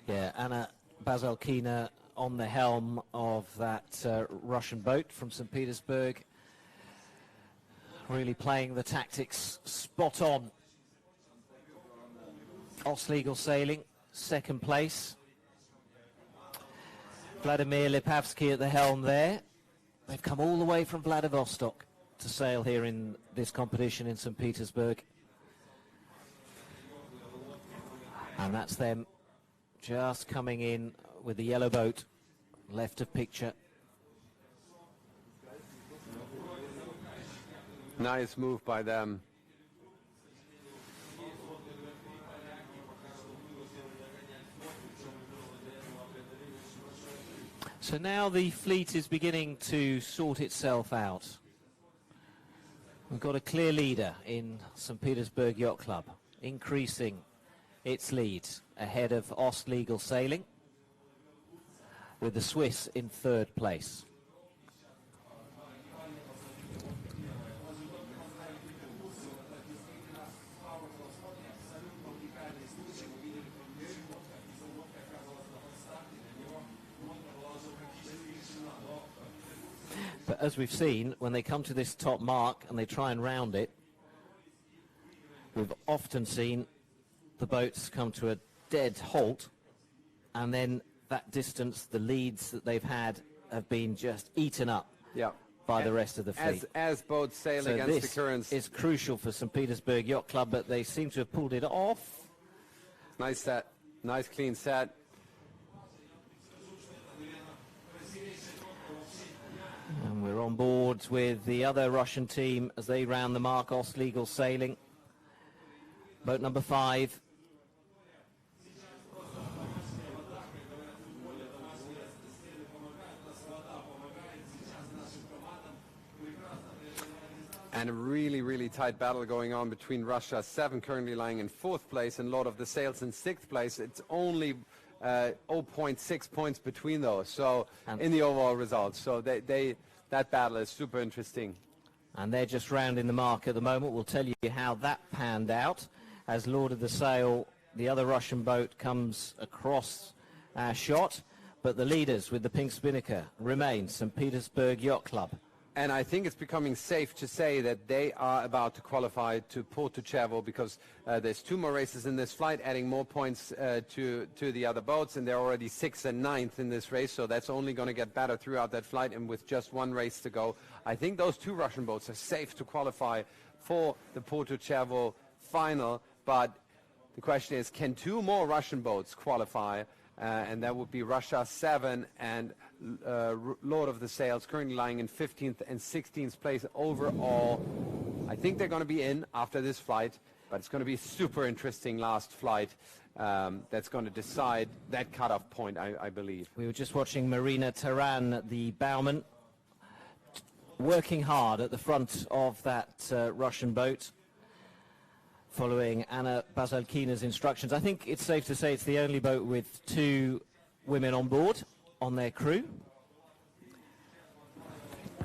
Yeah, Anna Bazalkina on the helm of that Russian boat from St. Petersburg, really playing the tactics spot on. Ostlegal Sailing, second place. Vladimir Lipavsky at the helm there. They've come all the way from Vladivostok to sail here in this competition in St. Petersburg. And that's them just coming in with the yellow boat, left of picture. Nice move by them. So now the fleet is beginning to sort itself out. We've got a clear leader in St. Petersburg Yacht Club, increasing its lead ahead of Ostlegal Sailing, with the Swiss in third place. But as we've seen, when they come to this top mark and they try and round it, often seen the boats come to a dead halt, and then that distance, the leads that they've had, have been just eaten up by the rest of the fleet. As boats sail against the currents. This is crucial for St. Petersburg Yacht Club, but they seem to have pulled it off. Nice set. Nice clean set. And we're on board with the other Russian team as they round the mark. Ostlegal Sailing. Boat number 5. And a really, really tight battle going on between Russia 7 currently lying in 4th place and Lord of the Sails in 6th place. It's only 0.6 points between those, so in the overall results. So that battle is super interesting. And they're just rounding the mark at the moment. We'll tell you how that panned out as Lord of the Sail, the other Russian boat, comes across our shot. But the leaders with the pink spinnaker remain St. Petersburg Yacht Club. And I think it's becoming safe to say that they are about to qualify to Porto-Cervo, because there's 2 more races in this flight, adding more points to the other boats, and they're already 6th and 9th in this race, so that's only going to get better throughout that flight. And with just 1 race to go, I think those 2 Russian boats are safe to qualify for the Porto-Cervo final. But the question is, can 2 more Russian boats qualify? And that would be Russia 7 and Lord of the Sails, currently lying in 15th and 16th place overall. I think they're going to be in after this flight, but it's going to be a super interesting last flight that's going to decide that cutoff point, I believe. We were just watching Marina Taran, the bowman, working hard at the front of that Russian boat, following Anna Bazalkina's instructions. I think it's safe to say it's the only boat with 2 women on board on their crew.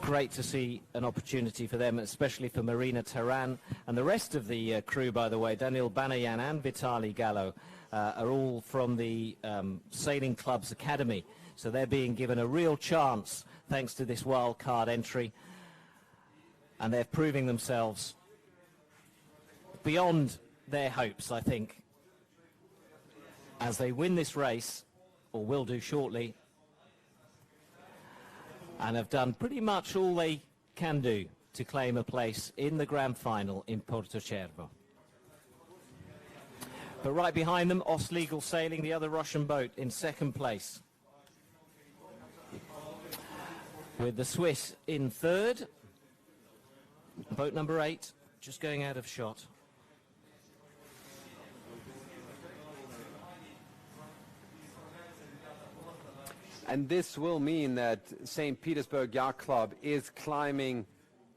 Great to see an opportunity for them, especially for Marina Taran. And the rest of the crew, by the way, Daniil Banayan and Vitaly Gallo, are all from the Sailing Club's Academy. So they're being given a real chance thanks to this wild card entry. And they're proving themselves beyond their hopes, I think, as they win this race, or will do shortly, and have done pretty much all they can do to claim a place in the grand final in Porto-Cervo. But right behind them, Ostlegal Sailing, the other Russian boat, in 2nd place, with the Swiss in 3rd. Boat number 8 just going out of shot. And this will mean that St. Petersburg Yacht Club is climbing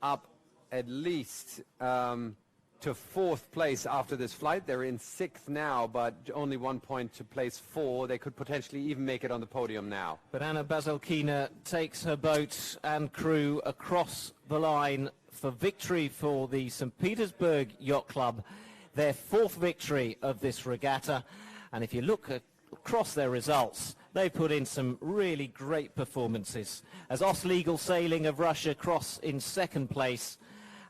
up at least to 4th place after this flight. They're in 6th now, but only 1 point to place 4. They could potentially even make it on the podium now. But Anna Bazalkina takes her boat and crew across the line for victory for the St. Petersburg Yacht Club, their 4th victory of this regatta. And if you look across their results, they put in some really great performances, as Ostlegal Sailing of Russia cross in 2nd place,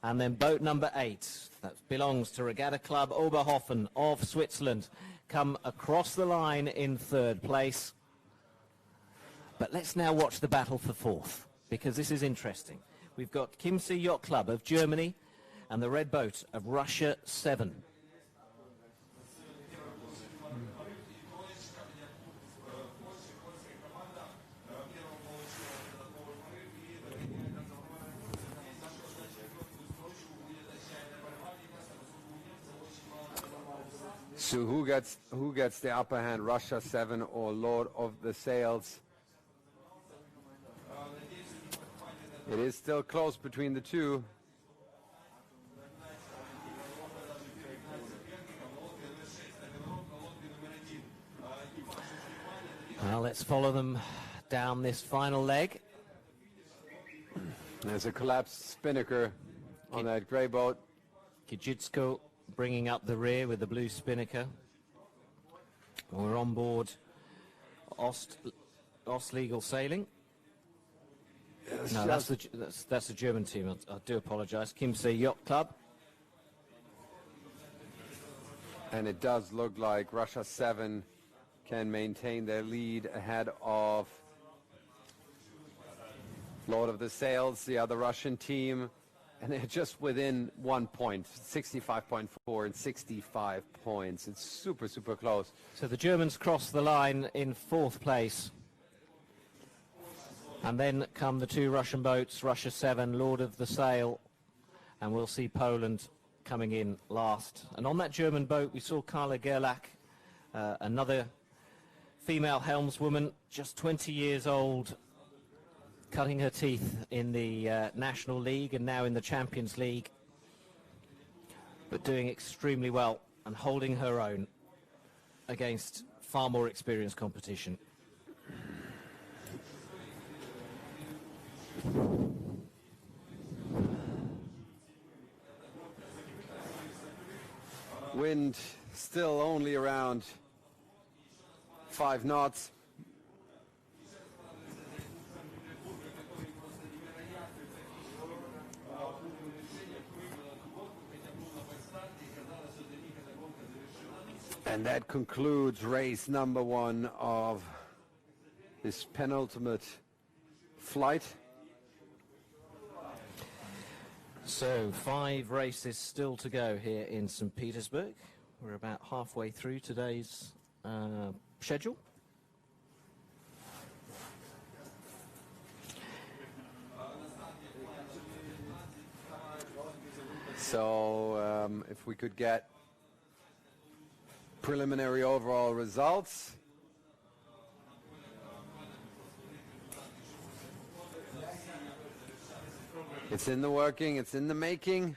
and then boat number 8, that belongs to Regatta Club Oberhofen of Switzerland, come across the line in 3rd place. But let's now watch the battle for 4th, because this is interesting. We've got Chiemsee Yacht Club of Germany and the red boat of Russia 7. So who gets the upper hand, Russia 7 or Lord of the Sails? It is still close between the 2. Well, let's follow them down this final leg. There's a collapsed spinnaker on that grey boat. Kijitsko bringing up the rear with the blue spinnaker. We're on board Ostlegal Sailing. No, that's the German team. I do apologise. Chiemsee Yacht Club. And it does look like Russia 7 can maintain their lead ahead of Lord of the Sails, the other Russian team. And they're just within 1 point, 65.4 and 65 points. It's super, super close. So the Germans cross the line in 4th place. And then come the 2 Russian boats, Russia 7, Lord of the Sail. And we'll see Poland coming in last. And on that German boat, we saw Carla Gerlach, another female helmswoman, just 20 years old, cutting her teeth in the National League and now in the Champions League, but doing extremely well and holding her own against far more experienced competition. Wind still only around 5 knots. And that concludes race number 1 of this penultimate flight. So 5 races still to go here in St. Petersburg. We're about halfway through today's schedule. So if we could get preliminary overall results. It's in the working, it's in the making.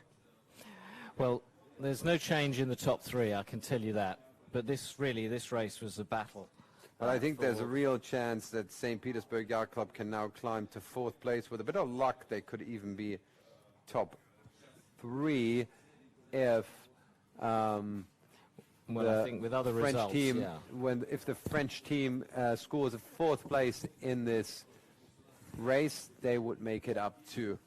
Well, there's no change in the top 3, I can tell you that. But this race was a battle. But I think there's a real chance that St. Petersburg Yacht Club can now climb to 4th place. With a bit of luck, they could even be top 3 if I think with other French results, team, yeah. If the French team scores a 4th place in this race, they would make it up to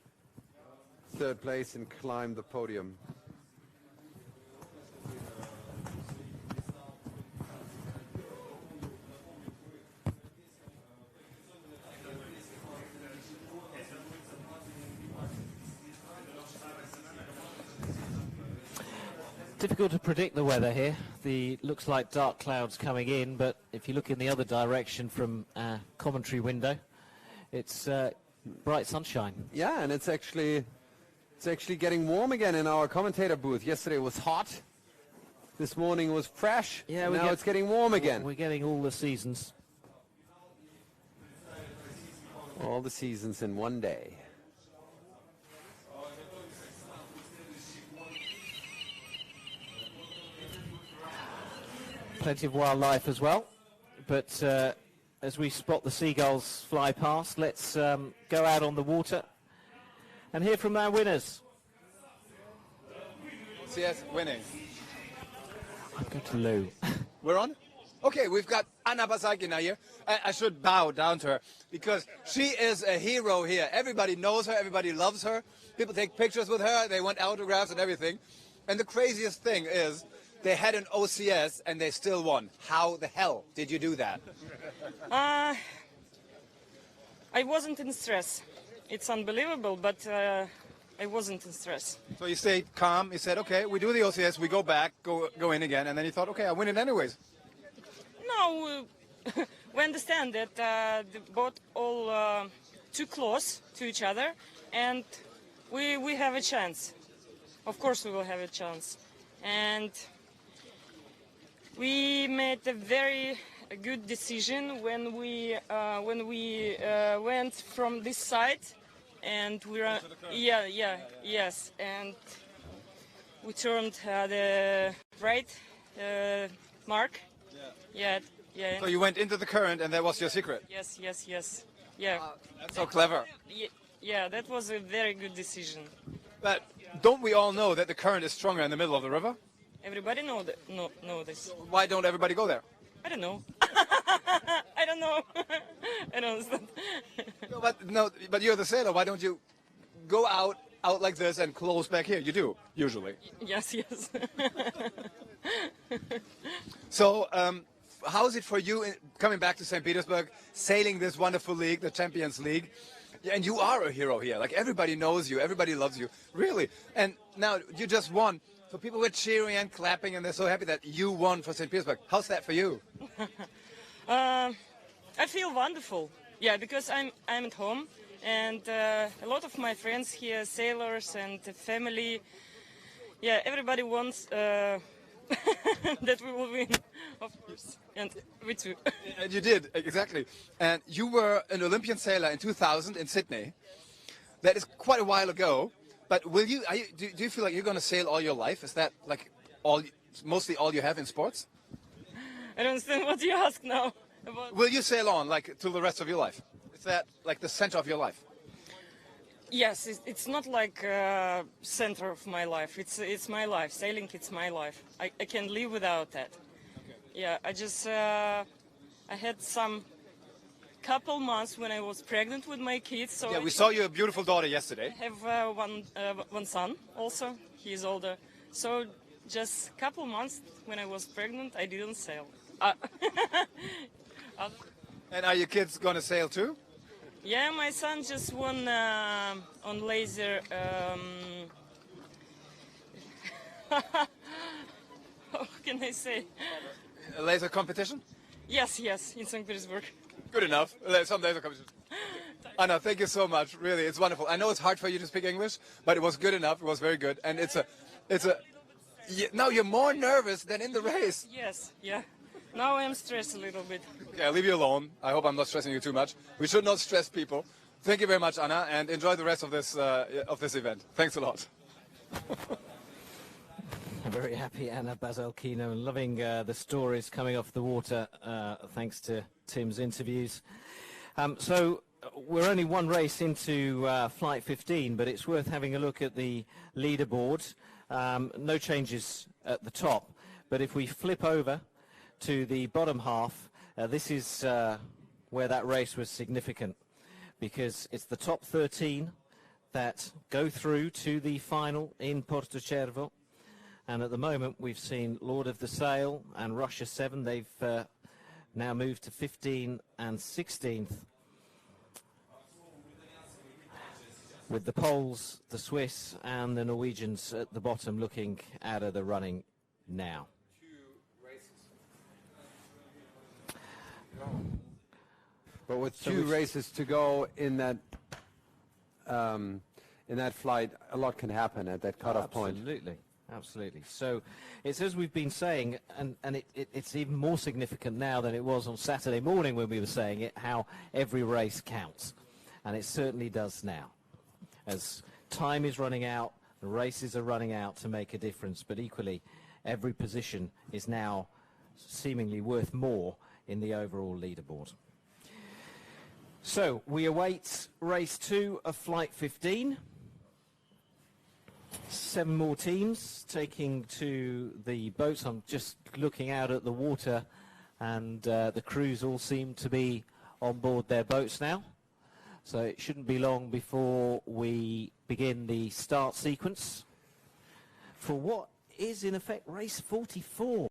3rd place and climb the podium. Difficult to predict the weather here. Looks like dark clouds coming in, but if you look in the other direction from our commentary window, it's bright sunshine. Yeah, and it's actually getting warm again in our commentator booth. Yesterday was hot. This morning was fresh. Yeah, now it's getting warm again. We're getting all the seasons. All the seasons in one day. Plenty of wildlife as well, but as we spot the seagulls fly past, let's go out on the water and hear from our winners. CS winning. I'm going to Lou. We're on? Okay, we've got Anna Basagina here. I should bow down to her because she is a hero here. Everybody knows her, everybody loves her. People take pictures with her, they want autographs and everything. And the craziest thing is they had an OCS and they still won. How the hell did you do that? I wasn't in stress. It's unbelievable, but I wasn't in stress. So you stayed calm, you said, okay, we do the OCS, we go back, go in again, and then you thought, okay, I win it anyways. No, we understand that the boat all too close to each other, and we have a chance. Of course we will have a chance. And we made a very good decision when we went from this side, and we are yes, and we turned the right mark. Yeah. So you went into the current, and that was your secret. Yes. Yeah. That's so clever. Yeah, that was a very good decision. But don't we all know that the current is stronger in the middle of the river? Everybody know this. Why don't everybody go there? I don't know. I don't know. I don't understand. But you're the sailor. Why don't you go out out like this and close back here. You do, usually. Yes, yes. So, how is it for you coming back to St. Petersburg, sailing this wonderful league, the Champions League? Yeah, and you are a hero here. Like, everybody knows you, everybody loves you, really. And now you just won. So people were cheering and clapping, and they're so happy that you won for St. Petersburg. How's that for you? I feel wonderful. Yeah, because I'm at home, and a lot of my friends here, sailors and family. Yeah, everybody wants that we will win, of course, and we too. And you did, exactly. And you were an Olympian sailor in 2000 in Sydney. That is quite a while ago. But will you? Do you feel like you're going to sail all your life? Is that like mostly all you have in sports? I don't understand what you ask now. Will you sail on like till the rest of your life? Is that like the center of your life? Yes, it's not like center of my life. It's my life. Sailing, it's my life. I can't live without that. Okay. Yeah, I had some couple months when I was pregnant with my kids. So yeah, we saw your beautiful daughter yesterday. I have one son also. He's older. So just couple months when I was pregnant, I didn't sail. And are your kids going to sail too? Yeah, my son just won on laser. How can I say? A laser competition? Yes, in St. Petersburg. Good enough. Some laser competition. Anna, thank you so much. Really, it's wonderful. I know it's hard for you to speak English, but it was good enough. It was very good, and it's a. Now you're more nervous than in the race. Yes, yeah. Now I'm stressed a little bit. Okay, I'll leave you alone. I hope I'm not stressing you too much. We should not stress people. Thank you very much, Anna, and enjoy the rest of this event. Thanks a lot. Very happy Anna Bazalkino, and loving the stories coming off the water, thanks to Tim's interviews. So we're only one race into Flight 15, but it's worth having a look at the leaderboard. No changes at the top, but if we flip over to the bottom half, this is where that race was significant, because it's the top 13 that go through to the final in Portocervo. And at the moment, we've seen Lord of the Sail and Russia 7. They've now moved to 15 and 16th. With the Poles, the Swiss, and the Norwegians at the bottom looking out of the running now. But with two races to go in that flight, a lot can happen at that cutoff point. Absolutely. So it's as we've been saying, and it's even more significant now than it was on Saturday morning when we were saying it, how every race counts. And it certainly does now. As time is running out, the races are running out to make a difference, but equally every position is now seemingly worth more in the overall leaderboard. So we await race 2 of Flight 15. 7 more teams taking to the boats. I'm just looking out at the water, and the crews all seem to be on board their boats now. So it shouldn't be long before we begin the start sequence for what is in effect race 44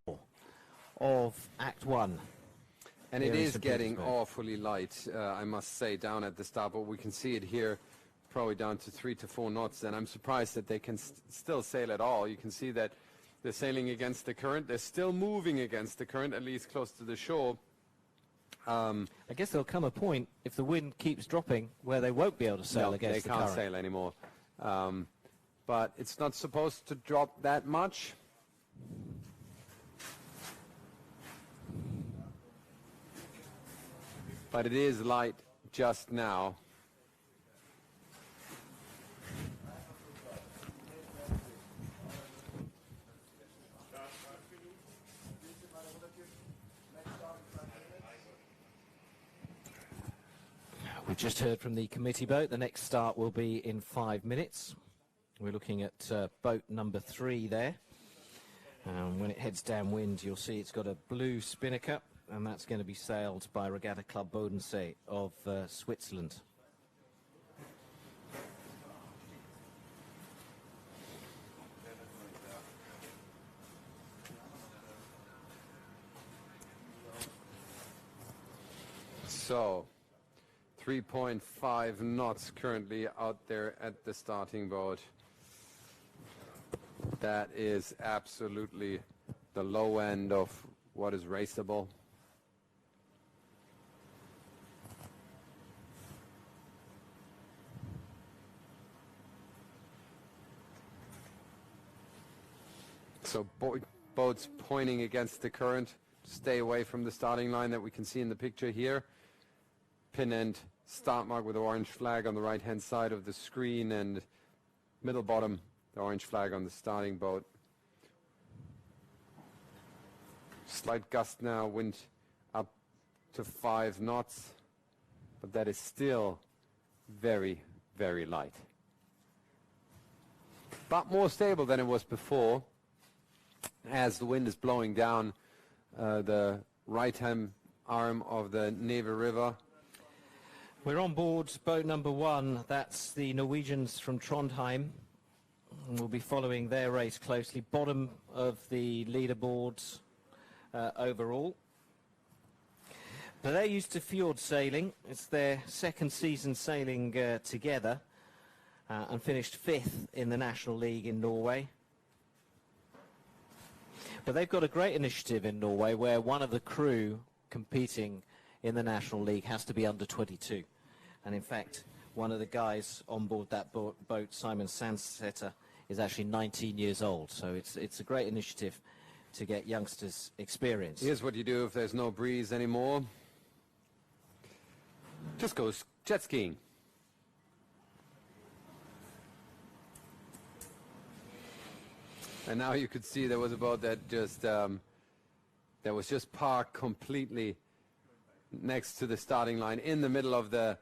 of Act 1. And it is getting awfully light, I must say, down at the starboard. We can see it here, probably down to 3 to 4 knots, and I'm surprised that they can still sail at all. You can see that they're sailing against the current. They're still moving against the current, at least close to the shore. I guess there'll come a point, if the wind keeps dropping, where they won't be able to sail against the current. They can't sail anymore. But it's not supposed to drop that much. But it is light just now. We've just heard from the committee boat. The next start will be in 5 minutes. We're looking at boat number 3 there. When it heads downwind, you'll see it's got a blue spinnaker, and that's going to be sailed by Regatta Club Bodensee of Switzerland. So 3.5 knots currently out there at the starting boat. That is absolutely the low end of what is raceable. So boats pointing against the current. Stay away from the starting line that we can see in the picture here. Pin end start mark with the orange flag on the right hand side of the screen, and middle bottom the orange flag on the starting boat. Slight gust now, wind up to 5 knots, but that is still very, very light. But more stable than it was before, as the wind is blowing down the right-hand arm of the Neve River. We're on board boat number 1. That's the Norwegians from Trondheim. And we'll be following their race closely. Bottom of the leaderboards overall. But they're used to fjord sailing. It's their second season sailing together, and finished 5th in the National League in Norway. But they've got a great initiative in Norway where one of the crew competing in the National League has to be under 22. And in fact, one of the guys on board that boat, Simon Sandsetter, is actually 19 years old. So it's a great initiative to get youngsters experience. Here's what you do if there's no breeze anymore. Just go jet skiing. And now you could see there was a boat that just that was just parked completely next to the starting line in the middle of the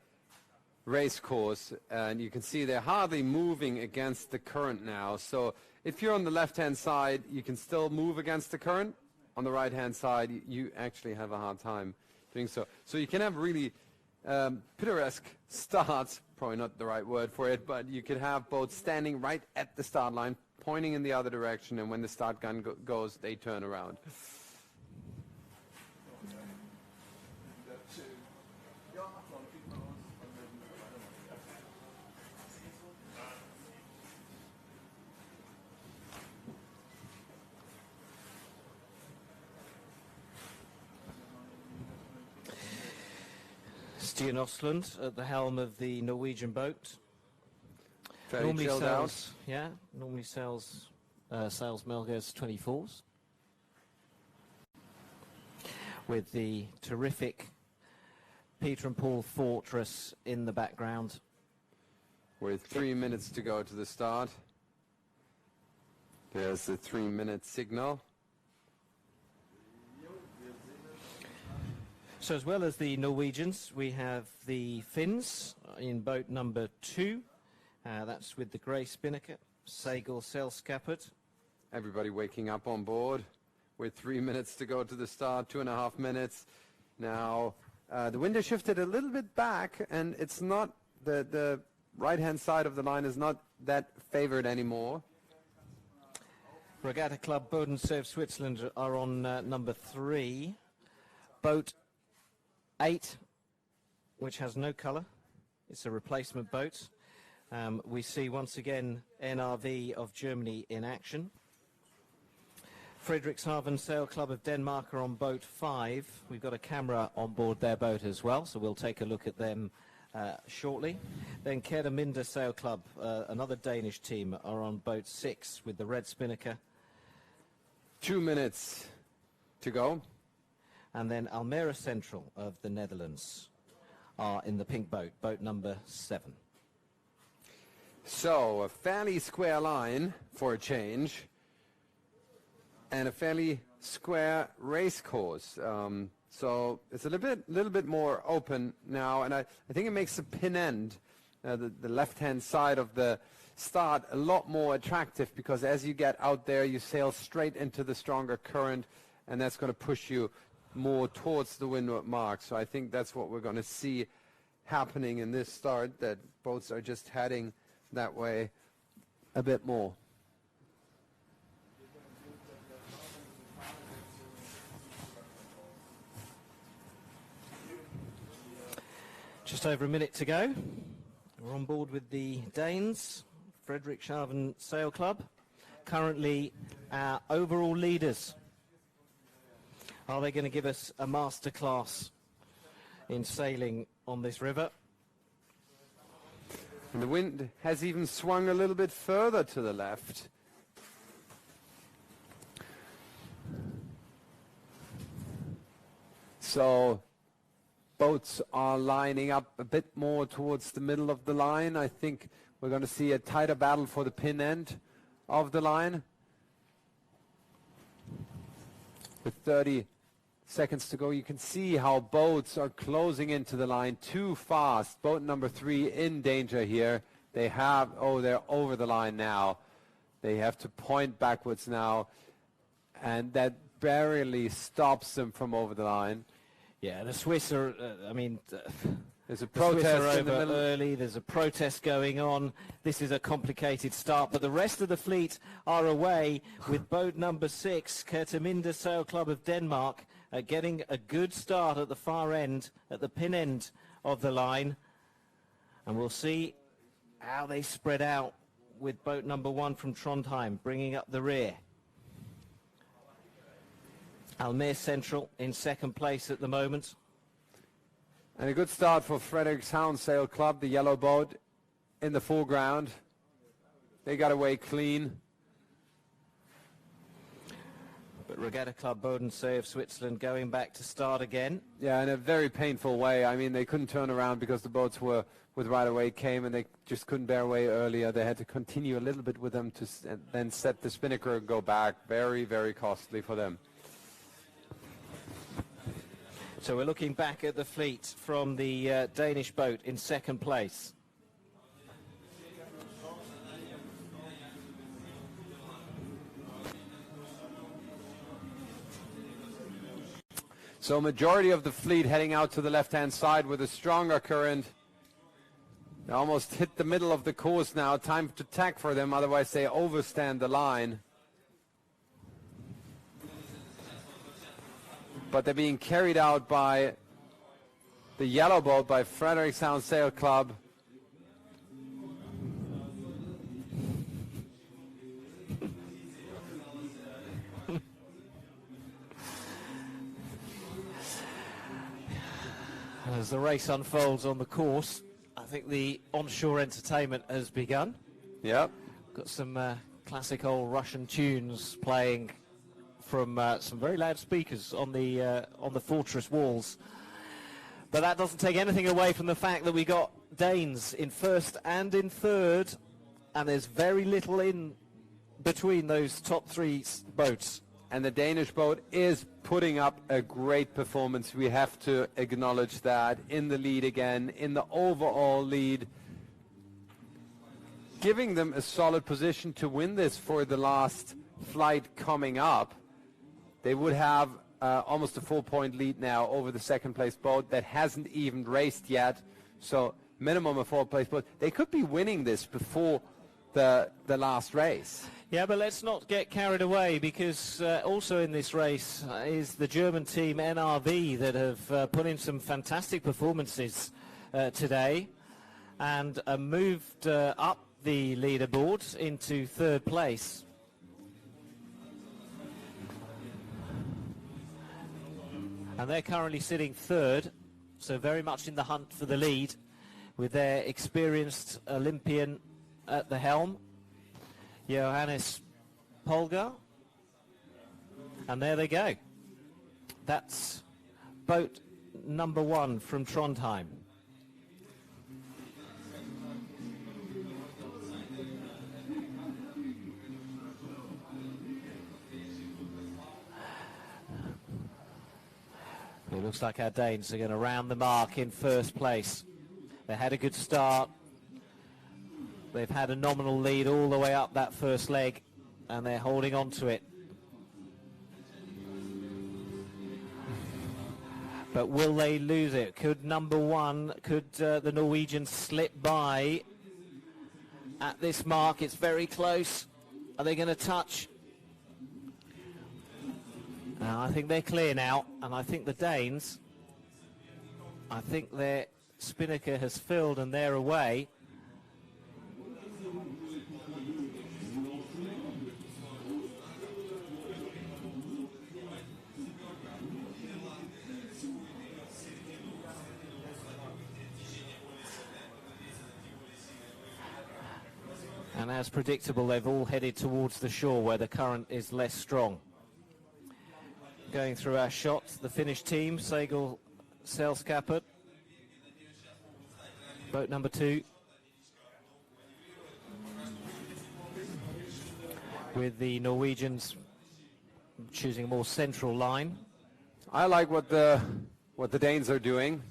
race course, and you can see they're hardly moving against the current now. So if you're on the left-hand side, you can still move against the current. On the right-hand side, you actually have a hard time doing so. So you can have really picturesque starts, probably not the right word for it, but you could have boats standing right at the start line, pointing in the other direction, and when the start gun goes, they turn around. Stian Ostlund at the helm of the Norwegian boat. Very normally chilled sails, out. Yeah, normally sails Melga's 24s. With the terrific Peter and Paul Fortress in the background. With 3 minutes to go to the start. There's the 3-minute signal. So as well as the Norwegians, we have the Finns in boat number 2. That's with the grey spinnaker, Sagal Selskapet. Everybody waking up on board with 3 minutes to go to the start, 2.5 minutes. Now, the wind has shifted a little bit back, and it's not, the right-hand side of the line is not that favored anymore. Regatta Club Bodensev Switzerland are on number 3. Boat 8, which has no colour. It's a replacement boat. We see once again NRV of Germany in action. Frederikshavn Sail Club of Denmark are on boat 5. We've got a camera on board their boat as well, so we'll take a look at them shortly. Then Kerteminde Sail Club, another Danish team, are on boat 6 with the red spinnaker. 2 minutes to go. And then Almere Central of the Netherlands are in the pink boat, boat number 7. So a fairly square line for a change, and a fairly square race course. So it's a little bit more open now, and I think it makes the pin end, the left-hand side of the start, a lot more attractive, because as you get out there, you sail straight into the stronger current, and that's going to push you more towards the windward mark. So I think that's what we're going to see happening in this start, that boats are just heading that way a bit more. Just over a minute to go. We're on board with the Danes, Frederikshavn Sail Club. Currently our overall leaders. Are they going to give us a masterclass in sailing on this river? And the wind has even swung a little bit further to the left. So boats are lining up a bit more towards the middle of the line. I think we're going to see a tighter battle for the pin end of the line. With 30 seconds to go, you can see how boats are closing into the line too fast. Boat number 3 in danger here. They have, they're over the line now. They have to point backwards now, and that barely stops them from over the line. Yeah, the Swiss are, there's a protest in the middle. Early. There's a protest going on. This is a complicated start, but the rest of the fleet are away with boat number 6, Kerteminde Sail Club of Denmark, getting a good start at the far end, at the pin end of the line. And we'll see how they spread out with boat number 1 from Trondheim, bringing up the rear. Almere Central in second place at the moment. And a good start for Frederikshavn Sail Club, the yellow boat in the foreground. They got away clean. But Regatta Club Bodensee of Switzerland going back to start again. Yeah, in a very painful way. I mean, they couldn't turn around because the boats were with right away came, and they just couldn't bear away earlier. They had to continue a little bit with them to then set the spinnaker and go back. Very, very costly for them. So we're looking back at the fleet from the Danish boat in second place. So majority of the fleet heading out to the left-hand side with a stronger current. They almost hit the middle of the course now. Time to tack for them, otherwise they overstand the line. But they're being carried out by the yellow boat, by Frederikshavn Sail Club. As the race unfolds on the course, I think the onshore entertainment has begun. Yep. Got some classic old Russian tunes playing from some very loud speakers on the fortress walls. But that doesn't take anything away from the fact that we got Danes in first and in third, and there's very little in between those top 3 boats. And the Danish boat is putting up a great performance. We have to acknowledge that. In the lead again, in the overall lead, giving them a solid position to win this for the last flight coming up. They would have almost a 4-point lead now over the second place boat that hasn't even raced yet. So minimum a 4-place boat. They could be winning this before the last race. Yeah, but let's not get carried away, because also in this race is the German team NRV that have put in some fantastic performances today and moved up the leaderboard into third place. And they're currently sitting third, so very much in the hunt for the lead, with their experienced Olympian at the helm, Johannes Polgar. And there they go. That's boat number 1 from Trondheim. It looks like our Danes are going to round the mark in first place. They had a good start. They've had a nominal lead all the way up that first leg, and they're holding on to it. But will they lose it? Could number 1, could the Norwegians slip by at this mark? It's very close. Are they going to touch? I think they're clear now, and I think the Danes, I think they're Spinnaker has filled, and they're away. And as predictable, they've all headed towards the shore where the current is less strong. Going through our shots, the Finnish team, Segel Selskapet, boat number 2. With the Norwegians choosing a more central line. I like what the Danes are doing.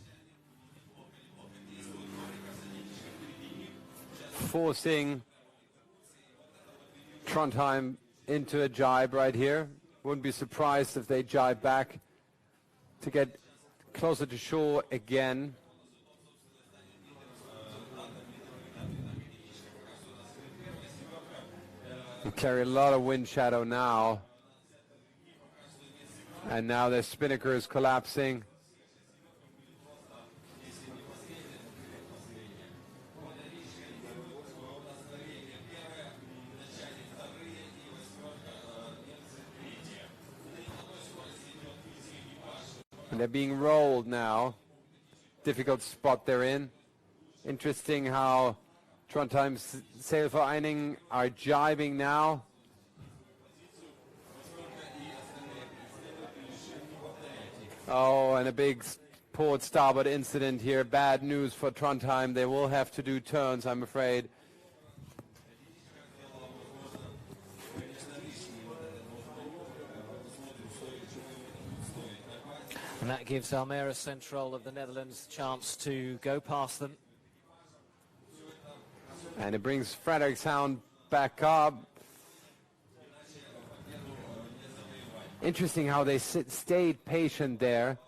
Forcing Trondheim into a jibe right here. Wouldn't be surprised if they jibe back to get closer to shore again. They carry a lot of wind shadow now. And now their spinnaker is collapsing. And they're being rolled now. Difficult spot they're in. Interesting how Trondheim's Sailvereinigung are jibing now. Oh, and a big port starboard incident here. Bad news for Trondheim. They will have to do turns, I'm afraid. And that gives Almere Central of the Netherlands a chance to go past them. And it brings Frederikshavn back up. Interesting how they stayed patient there.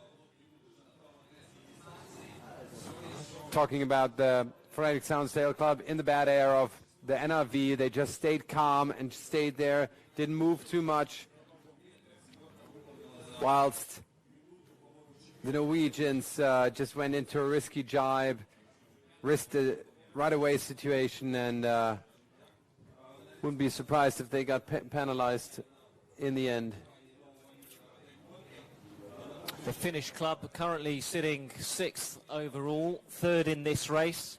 Talking about the Frederikshavn Sail Club in the bad air of the NRV. They just stayed calm and stayed there. Didn't move too much. Whilst the Norwegians just went into a risky jibe, risked a right-away situation, and wouldn't be surprised if they got penalized in the end. The Finnish club currently sitting 6th overall, 3rd in this race,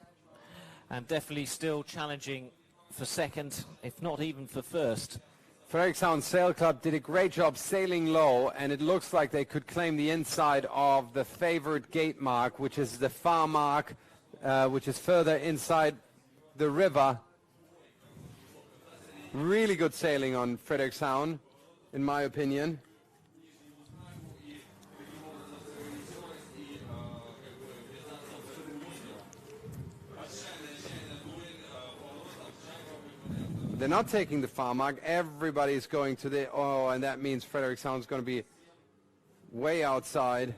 and definitely still challenging for 2nd, if not even for 1st. Frederikshavn Sail Club did a great job sailing low, and it looks like they could claim the inside of the favored gate mark, which is the far mark, which is further inside the river. Really good sailing on Frederikshavn, in my opinion. They're not taking the far mark. Everybody's going to the... Oh, and that means Frederikshavn's going to be way outside.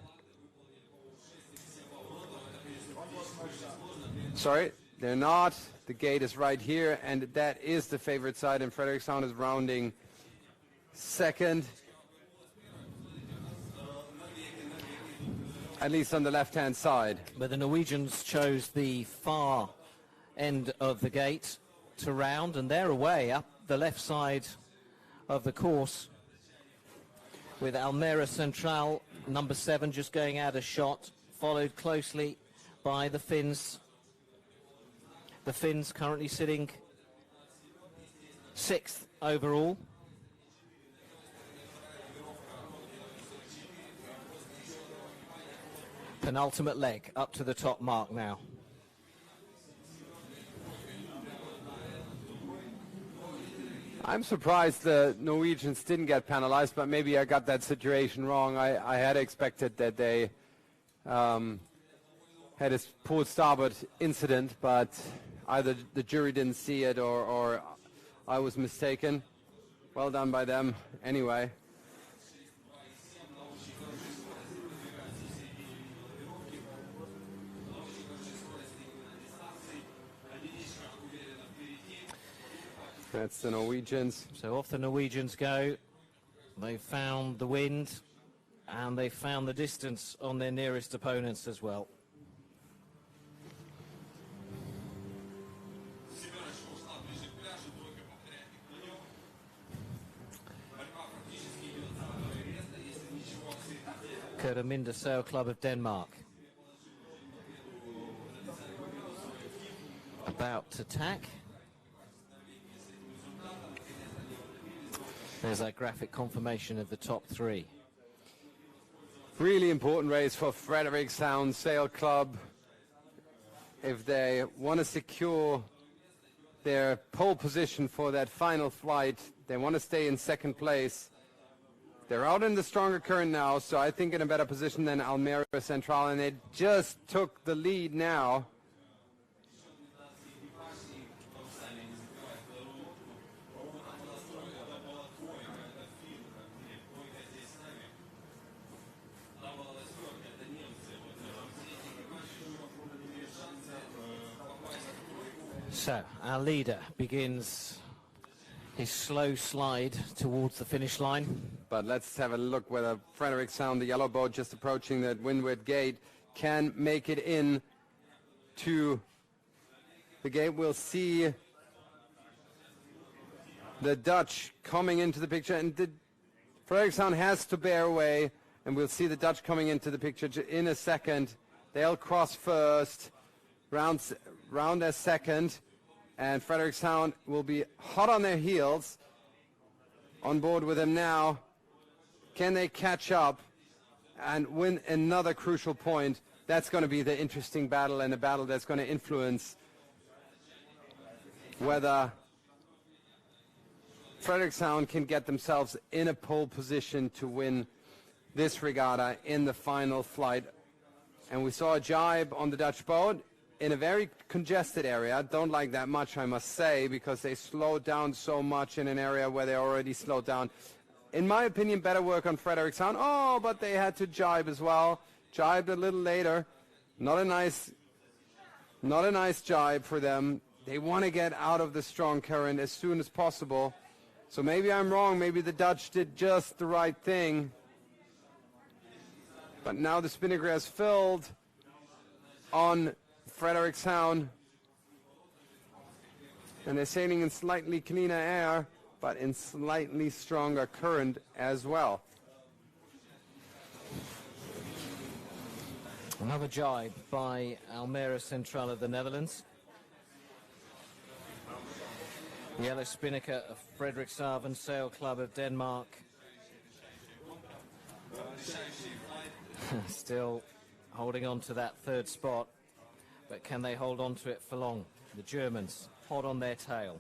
Sorry, they're not. The gate is right here, and that is the favorite side, and Frederikshavn is rounding 2nd. At least on the left-hand side. But the Norwegians chose the far end of the gate to round, and they're away up the left side of the course, with Almere Central number 7 just going out a shot, followed closely by the Finns. The Finns currently sitting 6th overall. Penultimate leg up to the top mark now. I'm surprised the Norwegians didn't get penalized, but maybe I got that situation wrong. I had expected that they had a port starboard incident, but either the jury didn't see it or I was mistaken. Well done by them anyway. That's the Norwegians. So off the Norwegians go. They found the wind and they found the distance on their nearest opponents as well. Kerteminde Sail Club of Denmark. About to tack. There's that graphic confirmation of the top three. Really important race for Frederikshavn Sail Club. If they want to secure their pole position for that final flight, they want to stay in second place. They're out in the stronger current now, so I think in a better position than Almere Central, and they just took the lead now. So our leader begins his slow slide towards the finish line. But let's have a look whether Frederikshavn, the yellow boat just approaching that windward gate, can make it in to the gate. We'll see the Dutch coming into the picture, and Frederikshavn has to bear away, and we'll see the Dutch coming into the picture in a second. They'll cross first, round as second, and Frederikshavn will be hot on their heels. On board with them now. Can they catch up and win another crucial point? That's going to be the interesting battle, and a battle that's going to influence whether Frederikshavn can get themselves in a pole position to win this regatta in the final flight. And we saw a jibe on the Dutch boat in a very congested area. Don't like that much, I must say, because they slowed down so much in an area where they already slowed down. In my opinion, better work on Frederikshavn. Oh, but they had to jibe as well. Jibed a little later. Not a nice jibe for them. They want to get out of the strong current as soon as possible. So maybe I'm wrong. Maybe the Dutch did just the right thing. But now the spinnaker has filled on Frederikshavn, and they're sailing in slightly cleaner air, but in slightly stronger current as well. Another jibe by Almere Central of the Netherlands. The yellow spinnaker of Frederikshavn Sail Club of Denmark. Still holding on to that third spot, but can they hold on to it for long? The Germans hot on their tail.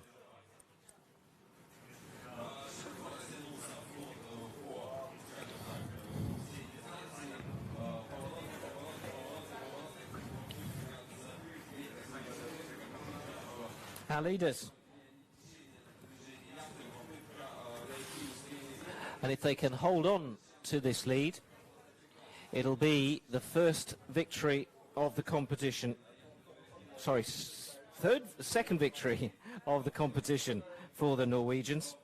Our leaders. And if they can hold on to this lead, it'll be the first victory of the competition. Sorry, second victory of the competition for the Norwegians.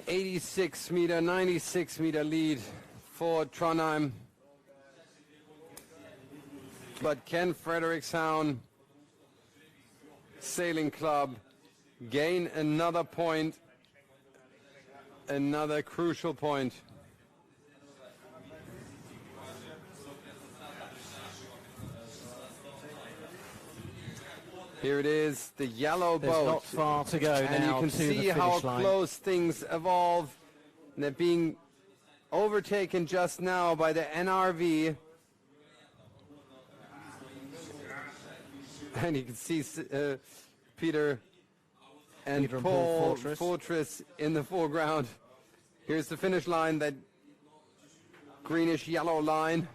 .86 meter, 96 meter lead for Trondheim. But can Frederikshavn Sailing Club gain another point, another crucial point? Here it is, the yellow boat. There's not far to go and now. You can see how close things evolve. And they're being overtaken just now by the NRV. And you can see Peter and Paul Fortress in the foreground. Here's the finish line, that greenish-yellow line.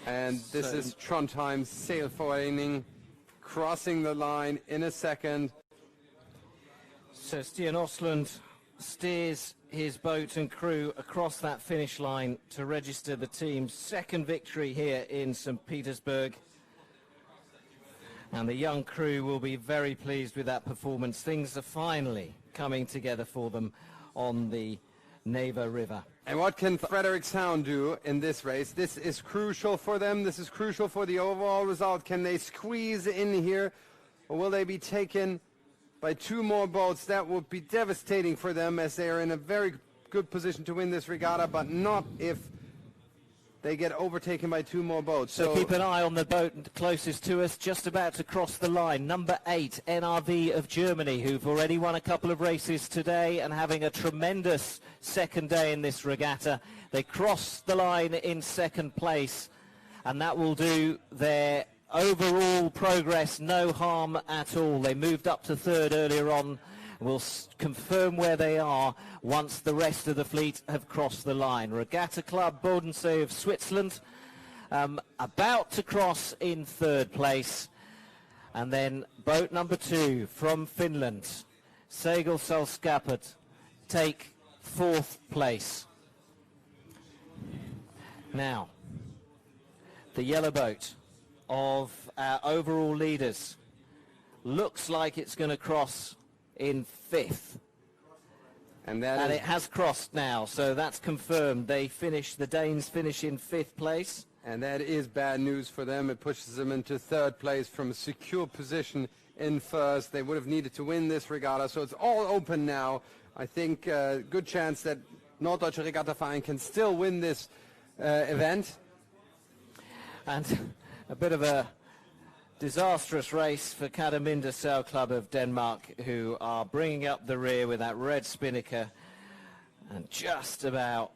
And this is Trondheim Sailforening crossing the line in a second. So Stian Osland steers his boat and crew across that finish line to register the team's second victory here in St. Petersburg. And the young crew will be very pleased with that performance. Things are finally coming together for them on the Neva River. And what can Frederikshavn do in this race? This is crucial for them. This is crucial for the overall result. Can they squeeze in here, or will they be taken by 2 more boats? That would be devastating for them, as they are in a very good position to win this regatta, but not if they get overtaken by 2 more boats. So keep an eye on the boat closest to us, just about to cross the line. Number 8, NRV of Germany, who've already won a couple of races today and having a tremendous second day in this regatta. They cross the line in 2nd place, and that will do their overall progress no harm at all. They moved up to 3rd earlier on. We'll confirm where they are once the rest of the fleet have crossed the line. Regatta Club Bodensee of Switzerland about to cross in 3rd place. And then boat number 2 from Finland, Segelsällskapet, take 4th place. Now, the yellow boat of our overall leaders looks like it's going to cross in 5th, and it has crossed now, so that's confirmed. The Danes finish in 5th place, and that is bad news for them. It pushes them into 3rd place from a secure position in 1st. They would have needed to win this regatta, so it's all open now. I think good chance that Norddeutsche Regattaverein can still win this event. And a bit of a disastrous race for Kadaminde Sail Club of Denmark, who are bringing up the rear with that red spinnaker and just about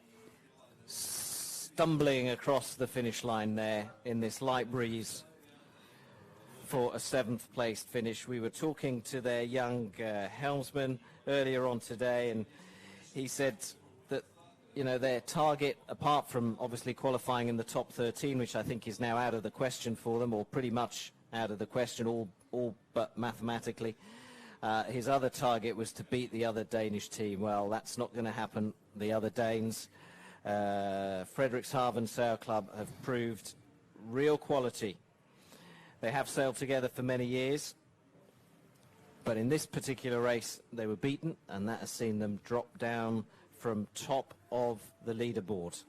stumbling across the finish line there in this light breeze for a 7th place finish. We were talking to their young helmsman earlier on today, and he said that, you know, their target, apart from obviously qualifying in the top 13, which I think is now out of the question for them, or pretty much out of the question, all but mathematically. His other target was to beat the other Danish team. Well, that's not going to happen. The other Danes, Frederikshavn Sail Club, have proved real quality. They have sailed together for many years, but in this particular race they were beaten, and that has seen them drop down from top of the leaderboard.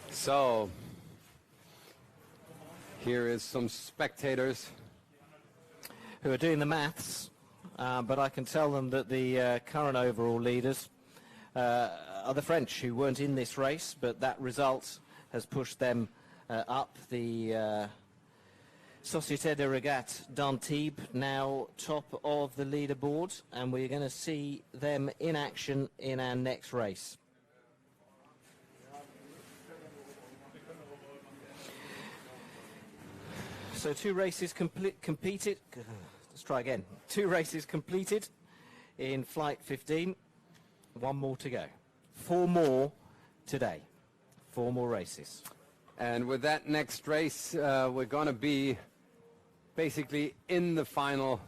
So, here is some spectators who are doing the maths, but I can tell them that the current overall leaders are the French, who weren't in this race, but that result has pushed them up. The Société de Regatte d'Antibes now top of the leaderboard, and we're going to see them in action in our next race. So 2 races competed. Let's try again. 2 races completed in Flight 15. 1 more to go. 4 more today. 4 more races. And with that next race, we're going to be basically in the final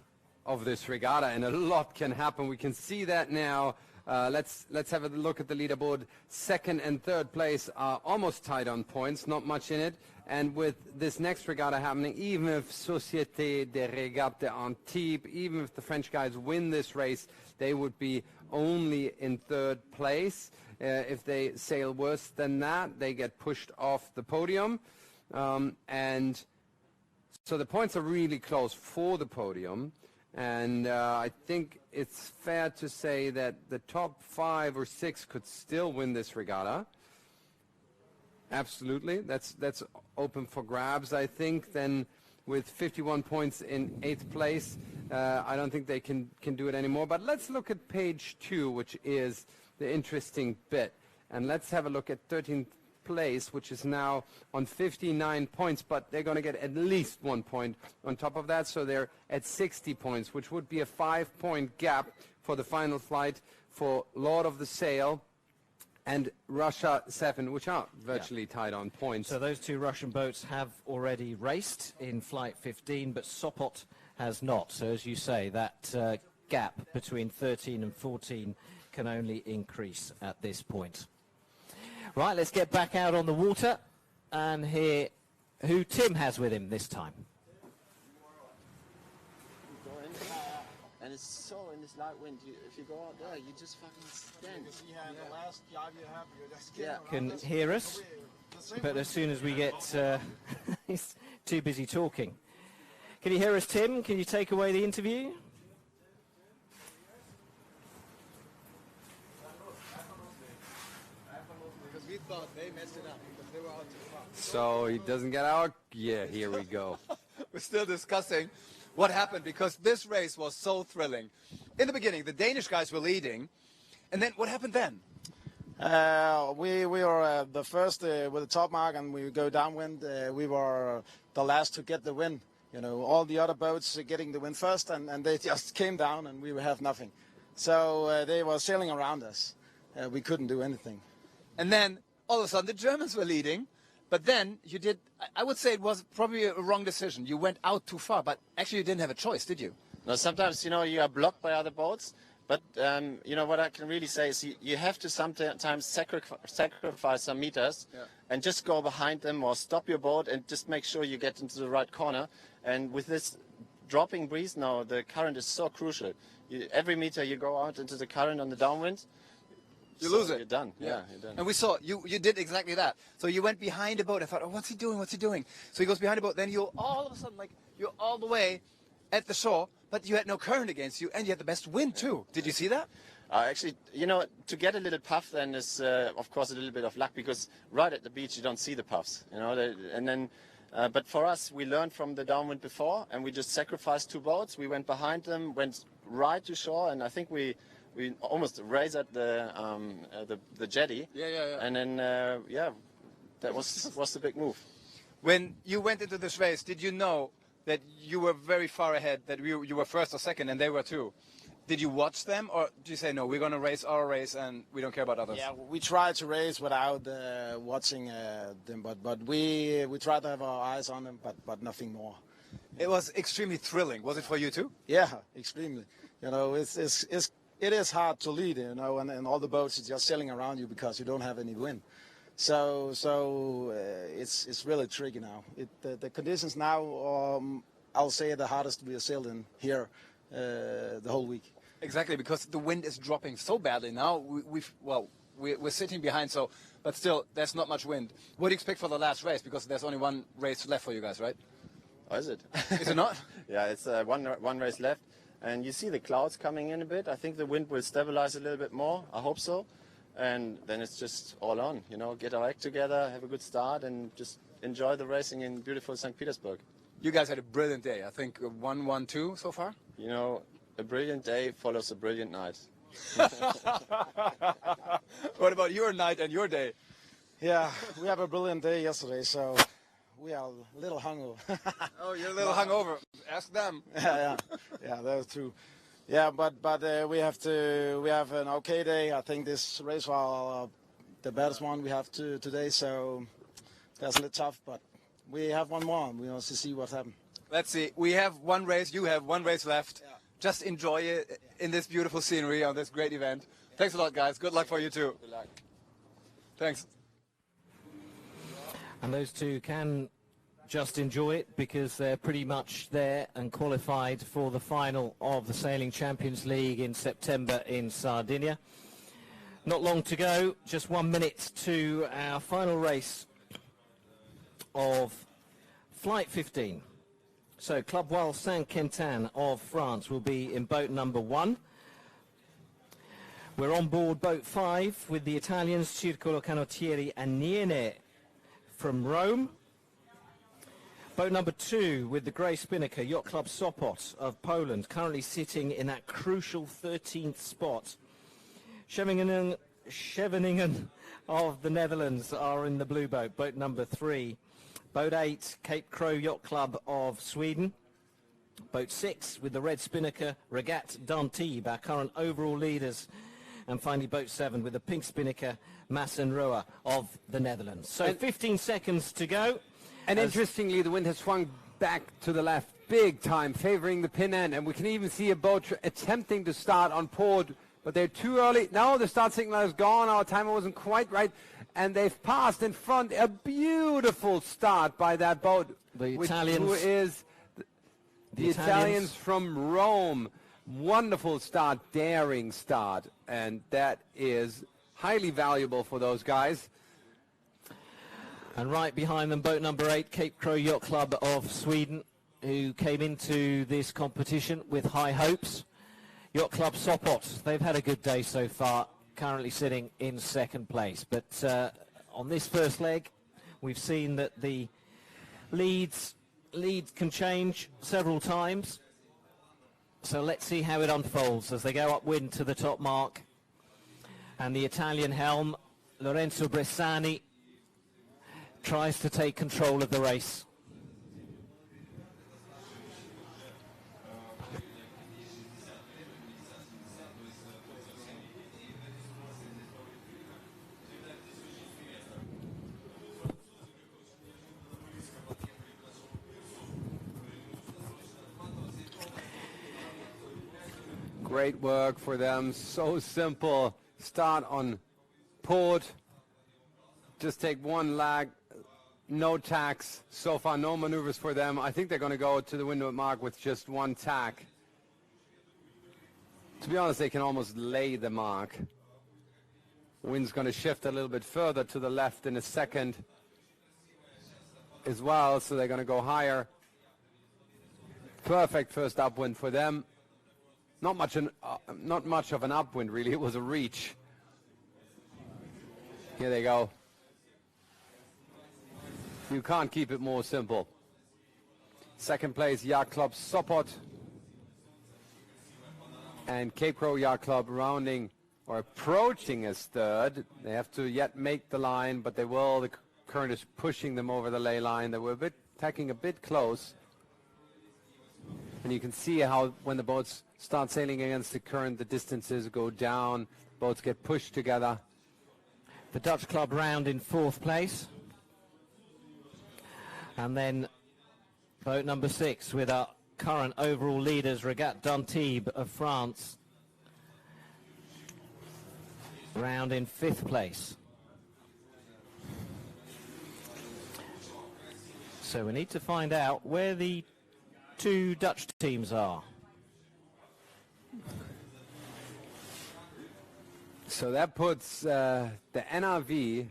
of this regatta, and a lot can happen. We can see that now. Let's have a look at the leaderboard. 2nd and 3rd place are almost tied on points, not much in it. And with this next regatta happening, even if Société de Regatte d'Antibes, even if the French guys win this race, they would be only in 3rd place. If they sail worse than that, they get pushed off the podium. And so the points are really close for the podium. And I think it's fair to say that the top 5 or 6 could still win this regatta. Absolutely, that's open for grabs. I think then with 51 points in 8th place, I don't think they can do it anymore. But let's look at page 2, which is the interesting bit. And let's have a look at 13th place, which is now on 59 points, but they're going to get at least 1 point on top of that, so they're at 60 points, which would be a 5-point gap for the final flight for Lord of the Sail and Russia 7, which are virtually tied on points. So those 2 Russian boats have already raced in Flight 15, but Sopot has not. So as you say, that gap between 13 and 14 can only increase at this point. Right, let's get back out on the water and hear who Tim has with him this time. And it's so in this light wind, if you go out there, you just fucking stand. The last job you have, you're just Can hear us, but as soon as we get... he's too busy talking. Can you hear us, Tim? Can you take away the interview? Because we thought they messed it up because they were out too far. So he doesn't get out? Yeah, here we go. We're still discussing what happened because this race was so thrilling. In the beginning, the Danish guys were leading, and then what happened then? We were the first with the top mark, and we go downwind. We were the last to get the win. You know, all the other boats getting the win first, and they just came down, and we have nothing. So they were sailing around us. We couldn't do anything. And then all of a sudden, the Germans were leading. But then you did, I would say it was probably a wrong decision. You went out too far, but actually you didn't have a choice, did you? No, sometimes, you know, you are blocked by other boats. But, you know, what I can really say is you have to sometimes sacrifice some meters and just go behind them or stop your boat and just make sure you get into the right corner. And with this dropping breeze now, the current is so crucial. Every meter you go out into the current on the downwind, you lose it. You're done. Yeah, you're done. And we saw you did exactly that. So you went behind the boat. I thought, oh, what's he doing? What's he doing? So he goes behind the boat. Then you all of a sudden, like, you're all the way at the shore, but you had no current against you, and you had the best wind too. Did you see that? Actually, you know, to get a little puff then is, of course, a little bit of luck because right at the beach you don't see the puffs, you know. And then, but for us, we learned from the downwind before, and we just sacrificed two boats. We went behind them, went right to shore, and I think we almost raised at the jetty. Yeah. And then, that was the big move. When you went into this race, did you know that you were very far ahead, that you were first or second, and they were too? Did you watch them, or did you say, no, we're going to race our race and we don't care about others? Yeah, we tried to race without watching them, but we tried to have our eyes on them, but nothing more. It was extremely thrilling. Was it for you too? Yeah, extremely. You know, it is hard to lead, you know, and all the boats are just sailing around you because you don't have any wind. So it's really tricky now. The conditions now, I'll say the hardest we have sailed in here the whole week. Exactly, because the wind is dropping so badly now. We're sitting behind, but still, there's not much wind. What do you expect for the last race? Because there's only one race left for you guys, right? Oh, is it? Is it not? Yeah, it's one race left. And you see the clouds coming in a bit. I think the wind will stabilize a little bit more. I hope so. And then it's just all on, you know, get our act together, have a good start, and just enjoy the racing in beautiful St. Petersburg. You guys had a brilliant day. I think 1-1-2 so far? You know, a brilliant day follows a brilliant night. What about your night and your day? Yeah, we have a brilliant day yesterday, so we are a little hungover. Oh, you're a little hungover. Ask them. Yeah, that's true. Yeah, but we have an okay day. I think this race was the best one we have today, so that's a little tough, but we have one more. We want to see what happens. Let's see. We have one race. You have one race left. Yeah. Just enjoy it in this beautiful scenery on this great event. Thanks a lot, guys. Good luck for you too. Good luck. Thanks. And those two can just enjoy it because they're pretty much there and qualified for the final of the Sailing Champions League in September in Sardinia. Not long to go, just 1 minute to our final race of Flight 15. So Club Voile Saint-Quentin of France will be in boat number 1. We're on board boat 5 with the Italians Circolo Canottieri and Niene from Rome. Boat number 2 with the Grey Spinnaker, Yacht Club Sopot of Poland, currently sitting in that crucial 13th spot. Scheveningen of the Netherlands are in the blue boat, boat number 3. Boat 8, Cape Crow Yacht Club of Sweden. Boat 6 with the Red Spinnaker, Regatte d'Antibes, our current overall leaders. And finally boat 7 with the Pink Spinnaker, Massenroa of the Netherlands. So 15 seconds to go. And interestingly, the wind has swung back to the left big time, favoring the pin end. And we can even see a boat attempting to start on port, but they're too early. No, the start signal is gone. Our timer wasn't quite right. and they've passed in front. A beautiful start by that boat. The Italians. Who is the Italians from Rome. Wonderful start, daring start, and that is highly valuable for those guys. And right behind them, boat number 8, Cape Crow Yacht Club of Sweden, who came into this competition with high hopes. Yacht Club Sopot, they've had a good day so far, currently sitting in second place. But on this first leg, we've seen that the leads can change several times. So let's see how it unfolds as they go upwind to the top mark. And the Italian helm, Lorenzo Bressani, tries to take control of the race. Great work for them. So simple. Start on port. Just take one lag. No tacks. So far, no maneuvers for them. I think they're going to go to the windward mark with just one tack. To be honest, they can almost lay the mark. Wind's going to shift a little bit further to the left in a second as well, so they're going to go higher. Perfect first upwind for them. Not much of an upwind, really. It was a reach. Here they go. You can't keep it more simple. Second place, Yacht Club Sopot. And Cape Crow Yacht Club rounding or approaching as third. They have to yet make the line, but they will. The current is pushing them over the ley line. They were tacking a bit close. And you can see how when the boats start sailing against the current, the distances go down. Boats get pushed together. The Dutch club round in fourth place. And then boat number 6 with our current overall leaders, Regatta d'Antibes of France, round in 5th place. So we need to find out where the 2 Dutch teams are. So that puts the NRV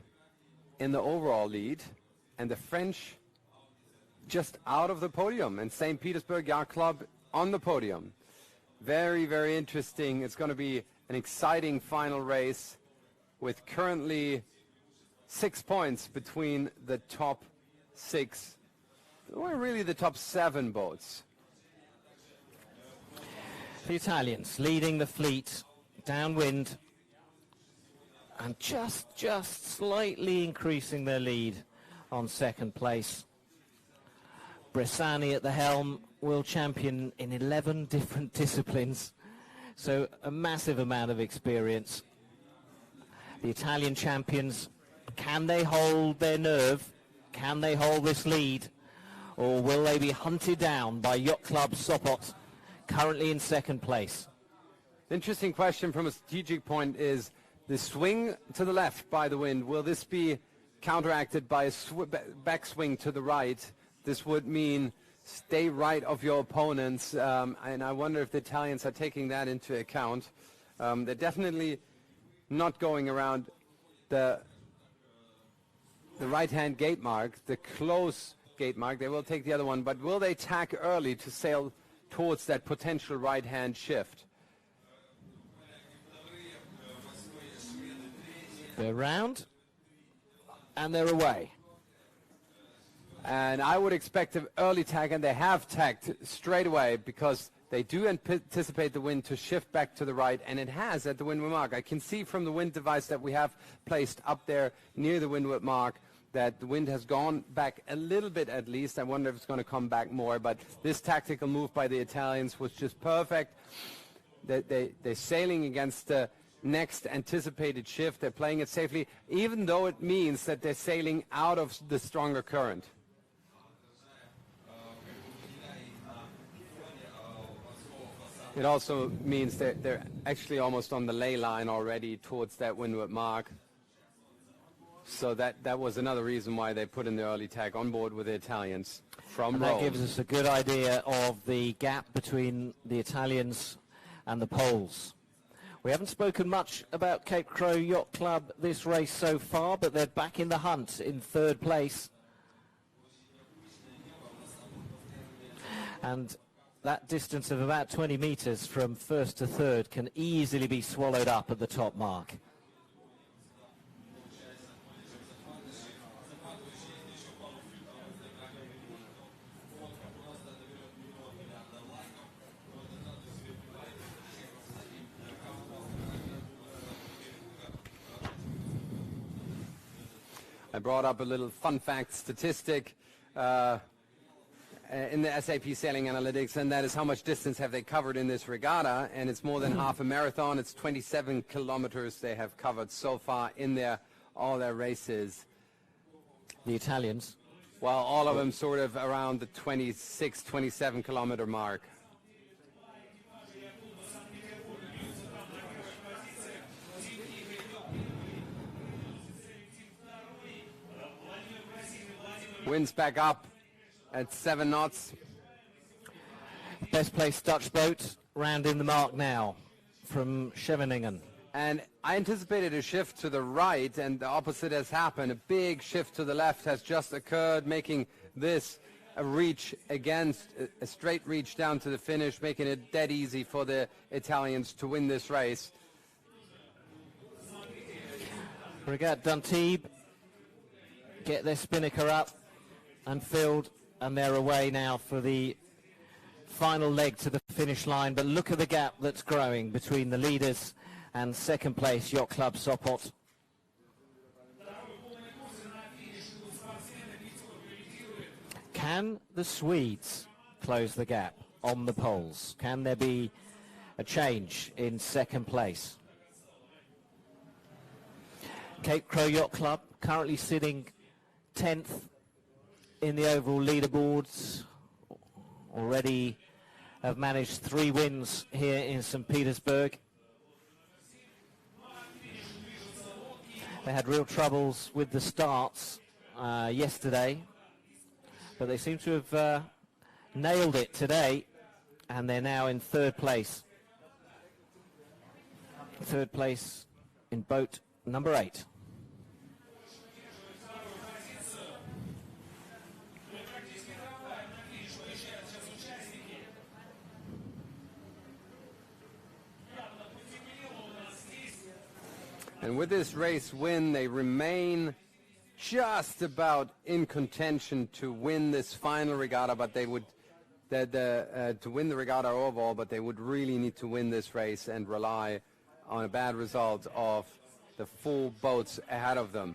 in the overall lead and the French just out of the podium, and St. Petersburg Yacht Club on the podium. Very, very interesting. It's going to be an exciting final race with currently 6 points between the top 6, or really the top 7 boats. The Italians leading the fleet downwind and just slightly increasing their lead on second place. Bressani at the helm, world champion in 11 different disciplines, so a massive amount of experience. The Italian champions, can they hold their nerve? Can they hold this lead? Or will they be hunted down by Yacht Club Sopot, currently in second place? Interesting question from a strategic point is the swing to the left by the wind. Will this be counteracted by a backswing to the right? This would mean stay right of your opponents, and I wonder if the Italians are taking that into account. They're definitely not going around the right-hand gate mark, the close gate mark. They will take the other one, but will they tack early to sail towards that potential right-hand shift? They're round, and they're away. And I would expect an early tag, and they have tagged straight away because they do anticipate the wind to shift back to the right, and it has at the windward mark. I can see from the wind device that we have placed up there near the windward mark that the wind has gone back a little bit at least. I wonder if it's going to come back more, but this tactical move by the Italians was just perfect. They're sailing against the next anticipated shift. They're playing it safely, even though it means that they're sailing out of the stronger current. It also means that they're actually almost on the ley line already towards that windward mark. So that was another reason why they put in the early tag on board with the Italians from And Rome. that gives us a good idea of the gap between the Italians and the Poles. We haven't spoken much about Cape Crow Yacht Club this race so far, but they're back in the hunt in third place. And that distance of about 20 meters from first to third can easily be swallowed up at the top mark. I brought up a little fun fact statistic in the SAP Sailing Analytics, and that is how much distance have they covered in this regatta, and it's more than half a marathon. It's 27 kilometers they have covered so far in all their races. The Italians? Well, all of them sort of around the 26, 27 kilometer mark. Winds back up at 7 knots. Best placed Dutch boat rounding the mark now from Scheveningen. And I anticipated a shift to the right, and the opposite has happened. A big shift to the left has just occurred, making this a reach against a straight reach down to the finish, making it dead easy for the Italians to win this race. Regatta Duntebe get their spinnaker up and filled, and they're away now for the final leg to the finish line. But look at the gap that's growing between the leaders and second place Yacht Club Sopot. Can the Swedes close the gap on the Poles? Can there be a change in second place? Cape Crow Yacht Club currently sitting 10th in the overall leaderboards. Already have managed 3 wins here in St. Petersburg. They had real troubles with the starts yesterday, but they seem to have nailed it today, and they're now in third place. Third place in boat number 8. And with this race win, they remain just about in contention to win this final regatta, but they would to win the regatta overall, but they would really need to win this race and rely on a bad result of the 4 boats ahead of them.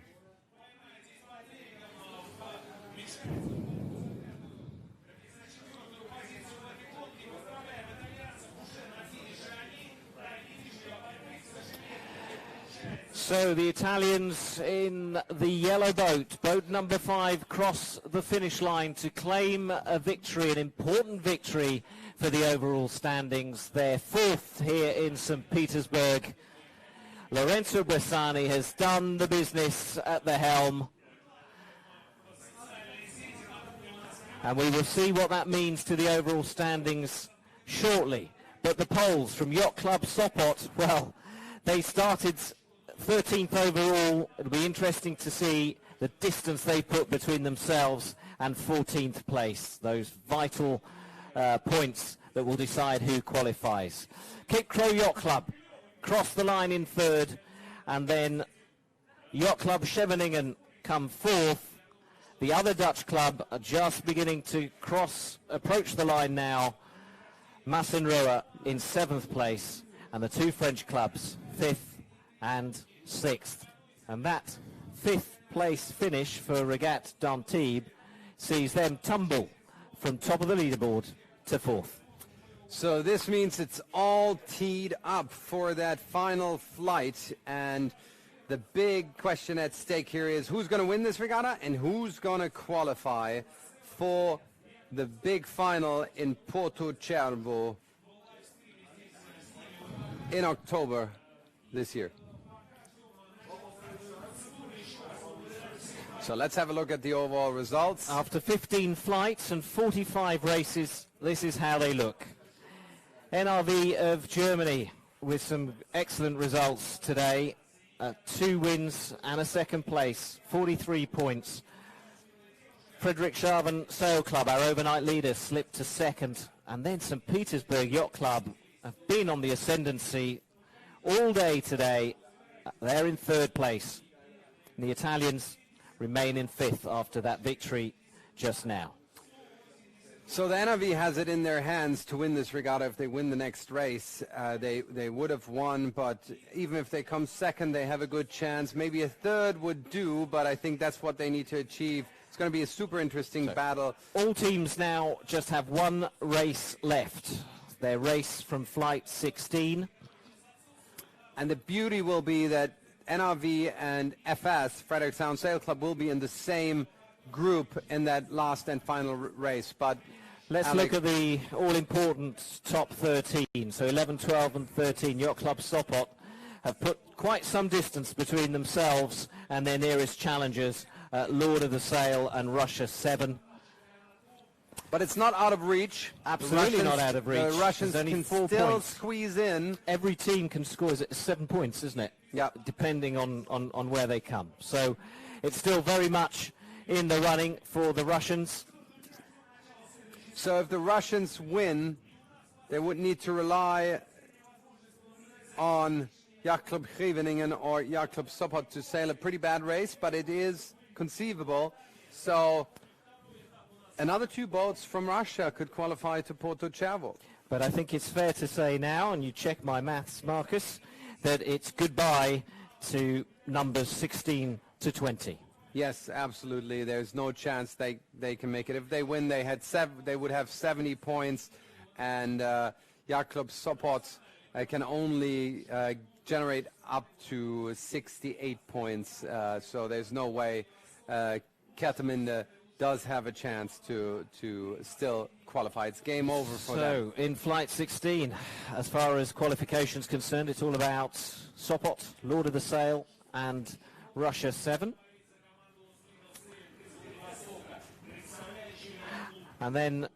So the Italians in the yellow boat, boat number 5, cross the finish line to claim a victory, an important victory for the overall standings. They're 4th here in St. Petersburg. Lorenzo Bressani has done the business at the helm. And we will see what that means to the overall standings shortly. But the Poles from Yacht Club Sopot, well, they started 13th overall. It'll be interesting to see the distance they put between themselves and 14th place. Those vital points that will decide who qualifies. Cape Crow Yacht Club cross the line in 3rd, and then Yacht Club Scheveningen come 4th. The other Dutch club are just beginning to approach the line now. Massenroa in 7th place, and the 2 French clubs 5th and 6th. And that 5th place finish for Regatta Duntebe sees them tumble from top of the leaderboard to 4th. So this means it's all teed up for that final flight, and the big question at stake here is who's going to win this regatta and who's going to qualify for the big final in Porto Cervo in October this year. So let's have a look at the overall results. After 15 flights and 45 races, this is how they look. NRV of Germany with some excellent results today. 2 wins and a second place, 43 points. Friedrichshafen Sail Club, our overnight leader, slipped to second. And then St. Petersburg Yacht Club have been on the ascendancy all day today. They're in third place. And the Italians remain in fifth after that victory just now. So the NRV has it in their hands to win this regatta. If they win the next race, they would have won, but even if they come second, they have a good chance. Maybe a third would do, but I think that's what they need to achieve. It's going to be a super interesting battle. All teams now just have one race left. Their race from Flight 16. And the beauty will be that NRV and FS, Frederikshavn Sail Club, will be in the same group in that last and final race. But let's look at the all-important top 13. So 11, 12 and 13. Yacht Club Sopot have put quite some distance between themselves and their nearest challengers, Lord of the Sail and Russia 7. But it's not out of reach. Absolutely not out of reach. The Russians can still squeeze in. Every team can score 7 points, isn't it? Yeah. Depending on where they come. So it's still very much in the running for the Russians. So if the Russians win, they would need to rely on Yacht Club Scheveningen or Yacht Club Sopot to sail a pretty bad race, but it is conceivable. So another 2 boats from Russia could qualify to Porto Cervo. But I think it's fair to say now, and you check my maths, Marcus, that it's goodbye to numbers 16 to 20. Yes, absolutely. There's no chance they can make it. If they win, they would have 70 points, and Yacht Club Sopot can only generate up to 68 points. So there's no way Kerteminde does have a chance to still qualify. It's game over for them. So in Flight 16, as far as qualification's concerned, it's all about Sopot, Lord of the Sail, and Russia 7. And then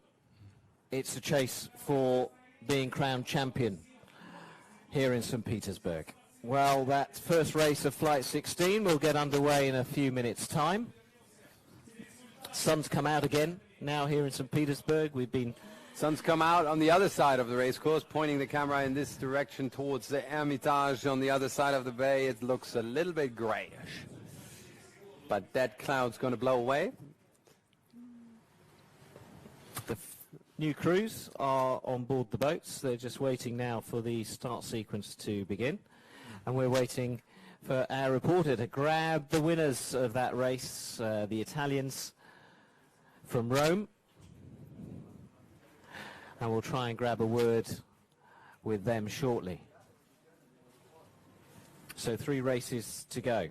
it's a chase for being crowned champion here in St. Petersburg. Well, that first race of Flight 16 will get underway in a few minutes' time. Sun's come out again now here in St. Petersburg. Sun's come out on the other side of the race course, pointing the camera in this direction towards the Hermitage on the other side of the bay. It looks a little bit grayish, but that cloud's going to blow away. The new crews are on board the boats. They're just waiting now for the start sequence to begin. And we're waiting for our reporter to grab the winners of that race, the Italians from Rome. And we'll try and grab a word with them shortly. So 3 races to go.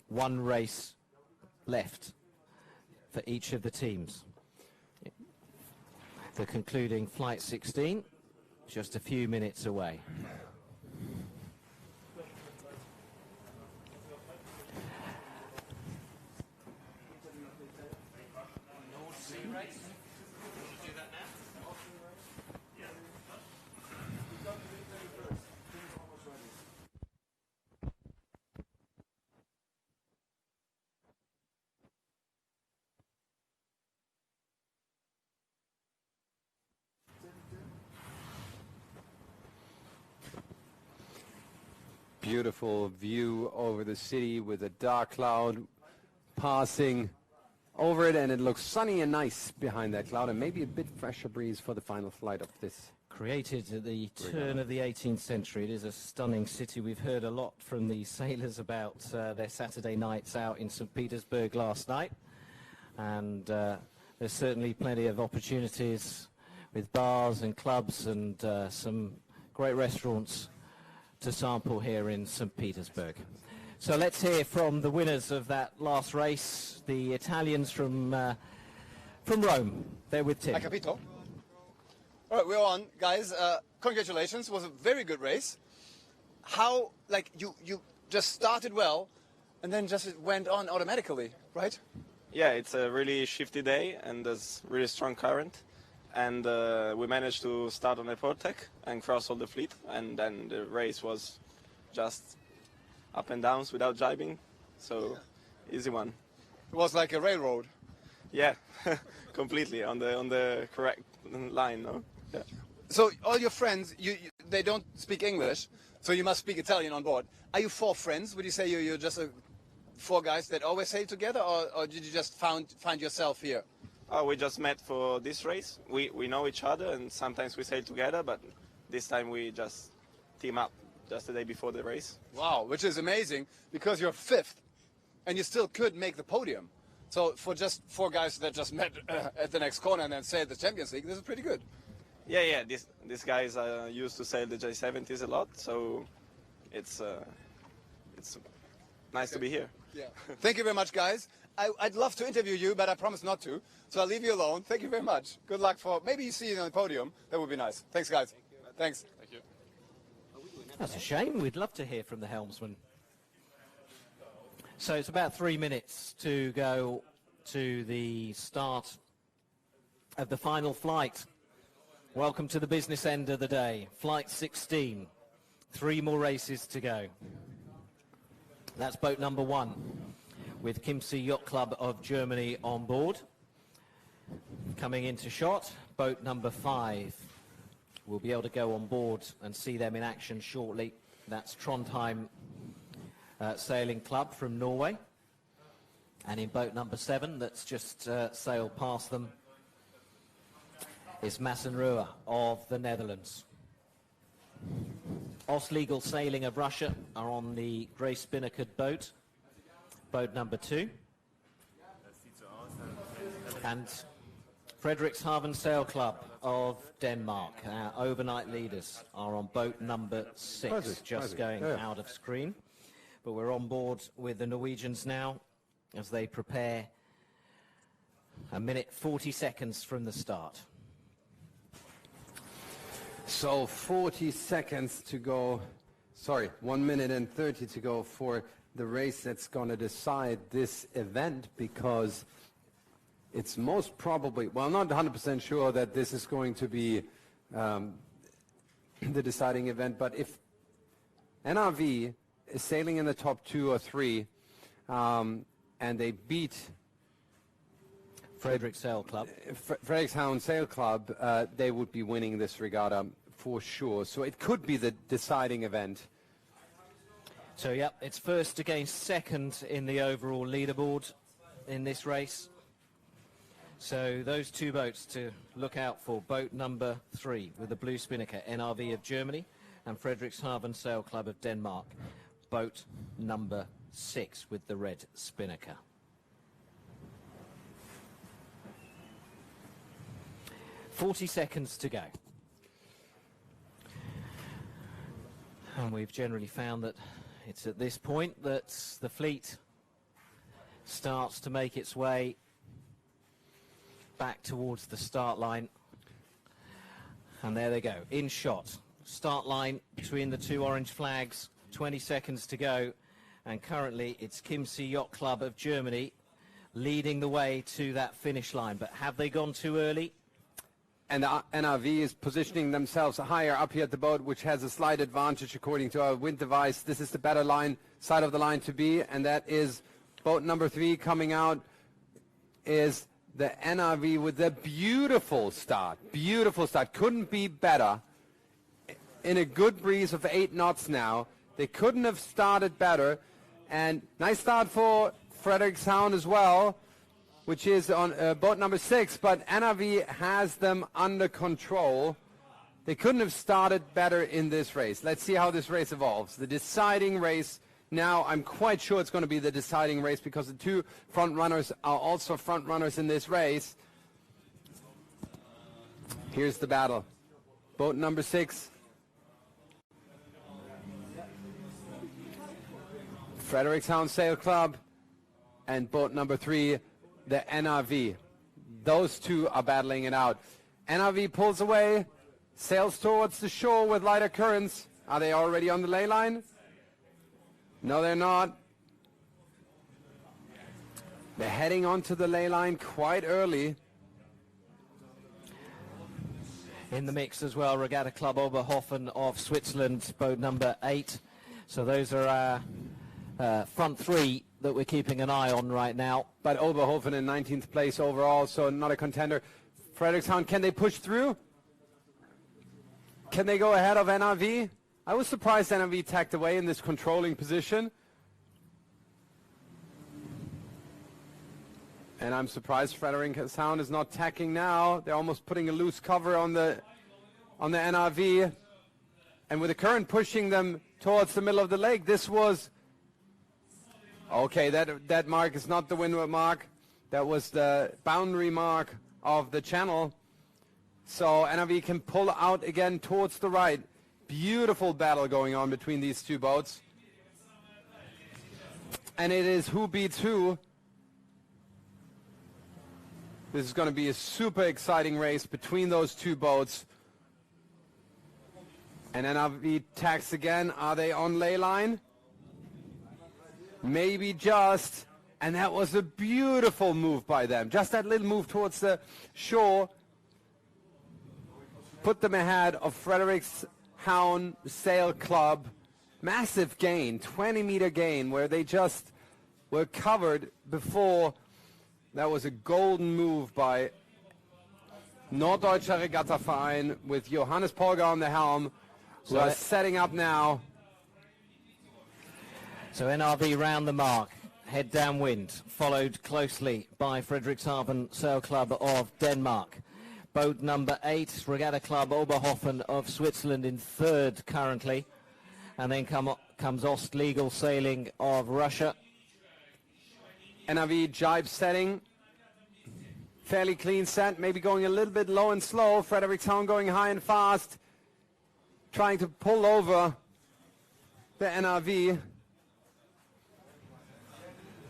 1 race left for each of the teams. The concluding Flight 16, just a few minutes away. Beautiful view over the city with a dark cloud passing over it, and it looks sunny and nice behind that cloud, and maybe a bit fresher breeze for the final flight of this. Created at the turn of the 18th century. It is a stunning city. We've heard a lot from the sailors about their Saturday nights out in St. Petersburg last night, and there's certainly plenty of opportunities with bars and clubs and some great restaurants to sample here in St. Petersburg. So let's hear from the winners of that last race, the Italians from Rome. They're with Tim. Hi, Capito. All right, we're on, guys. Congratulations. It was a very good race. How, you just started well. and then just it went on automatically, right? Yeah, it's a really shifty day and there's really strong current. And we managed to start on a port deck and cross all the fleet. And then the race was just up and downs without jibing. So easy one. It was like a railroad. Yeah, completely on the correct line, no? Yeah. So all your friends, they don't speak English, so you must speak Italian on board. Are you four friends? Would you say you're just four guys that always sail together, or did you just find yourself here? Oh, we just met for this race. We know each other and sometimes we sail together, but this time we just team up just the day before the race. Wow, which is amazing because you're fifth and you still could make the podium. So for just four guys that just met at the next corner and then sailed the Champions League, this is pretty good. Yeah. These guys used to sail the J70s a lot, so it's nice to be here. Yeah. Thank you very much, guys. I'd love to interview you, but I promise not to. So I'll leave you alone. Thank you very much. Good luck for maybe you see you on the podium. That would be nice. Thanks, guys. Thanks. Thank you. That's a shame. We'd love to hear from the helmsman. So it's about 3 minutes to go to the start of the final flight. Welcome to the business end of the day. Flight 16. 3 more races to go. That's boat number 1 with Chiemsee Yacht Club of Germany on board. Coming into shot, boat number 5. We'll be able to go on board and see them in action shortly. That's Trondheim Sailing Club from Norway. And in boat number 7, that's just sailed past them, is Massenruhe of the Netherlands. Ostlegal Sailing of Russia are on the Grey Spinnaker boat, boat number 2. And Frederikshavn Sail Club of Denmark, our overnight leaders, are on boat number 6, just going out of screen. But we're on board with the Norwegians now as they prepare 1 minute 40 seconds from the start. So 40 seconds to go, 1 minute and 30 to go for the race that's going to decide this event, because it's most probably, well, not 100% sure that this is going to be the deciding event, but if NRV is sailing in the top 2 or 3 and they beat Frederikshavn Sail Club, they would be winning this regatta for sure. So it could be the deciding event. So, yeah, it's first against second in the overall leaderboard in this race. So those 2 boats to look out for, boat number 3 with the blue spinnaker, NRV of Germany, and Frederikshavn Sail Club of Denmark, boat number 6 with the red spinnaker. "40 seconds to go." And we've generally found that it's at this point that the fleet starts to make its way back towards the start line. And there they go, in shot. Start line between the 2 orange flags, 20 seconds to go. And currently it's Chiemsee Yacht Club of Germany leading the way to that finish line. But have they gone too early? And the NRV is positioning themselves higher up here at the boat, which has a slight advantage according to our wind device. This is the better side of the line to be, and that is boat number 3 coming out is the NRV with a beautiful start. Beautiful start. Couldn't be better. In a good breeze of 8 knots now. They couldn't have started better. And nice start for Frederikshavn as well, which is on boat number 6, but NRV has them under control. They couldn't have started better in this race. Let's see how this race evolves. The deciding race now, I'm quite sure it's going to be the deciding race because the 2 front runners are also front runners in this race. Here's the battle. Boat number 6. Frederikshavn Sail Club, and boat number 3, the NRV. Those 2 are battling it out. NRV pulls away, sails towards the shore with lighter currents. Are they already on the ley line? No, they're not. They're heading onto the ley line quite early. In the mix as well, Regatta Club Oberhofen of Switzerland, boat number 8. So those are our front 3 that we're keeping an eye on right now. But Oberhofen in 19th place overall, so not a contender. Frederikshavn, can they push through? Can they go ahead of NRV? I was surprised NRV tacked away in this controlling position. And I'm surprised Frederikshavn is not tacking now. They're almost putting a loose cover on the NRV. And with the current pushing them towards the middle of the lake, this was... Okay, that mark is not the windward mark. That was the boundary mark of the channel. So NRV can pull out again towards the right. Beautiful battle going on between these two boats. And it is who beats who. This is going to be a super exciting race between those two boats. And NRV tacks again. Are they on ley line? Maybe just. And that was a beautiful move by them. Just that little move towards the shore put them ahead of Frederikshavn Sail Club. Massive gain, 20-meter gain, where they just were covered before. That was a golden move by Norddeutscher Regattaverein with Johannes Polger on the helm, who are setting up now. So NRV round the mark, head downwind, followed closely by Frederikshavn Sail Club of Denmark. Boat number 8, Regatta Club Oberhofen of Switzerland in 3rd currently. And then comes Ostlegal Sailing of Russia. NRV jibe setting. Fairly clean set, maybe going a little bit low and slow. Frederikshavn going high and fast. Trying to pull over the NRV.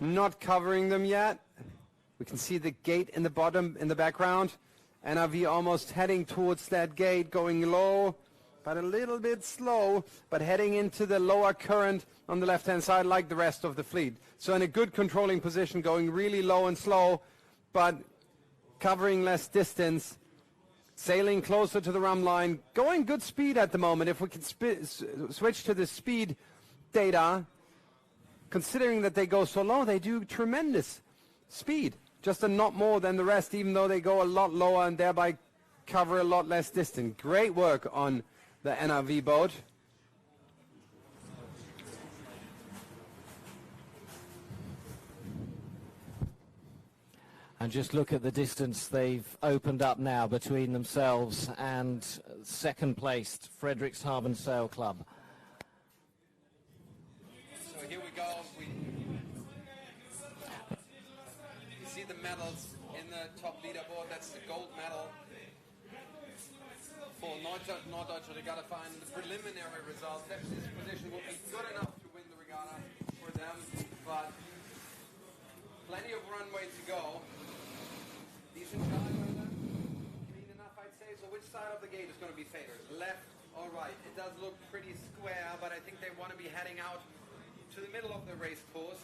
Not covering them yet. We can see the gate in the bottom, in the background. NRV almost heading towards that gate, going low, but a little bit slow, but heading into the lower current on the left-hand side like the rest of the fleet. So in a good controlling position, going really low and slow, but covering less distance, sailing closer to the rum line, going good speed at the moment. If we can switch to the speed data, considering that they go so low, they do tremendous speed. Just a knot more than the rest, even though they go a lot lower and thereby cover a lot less distance. Great work on the NRV boat. And just look at the distance they've opened up now between themselves and second placed Frederikshavn Sail Club. So here we go. You see the medals in the top leaderboard. That's the gold medal for Norddeutscher Regattaverein. The preliminary results. This position will be good enough to win the regatta for them, but plenty of runway to go. Decent shot, clean enough, I'd say. So which side of the gate is going to be favored? Left or right? It does look pretty square, but I think they want to be heading out to the middle of the race course.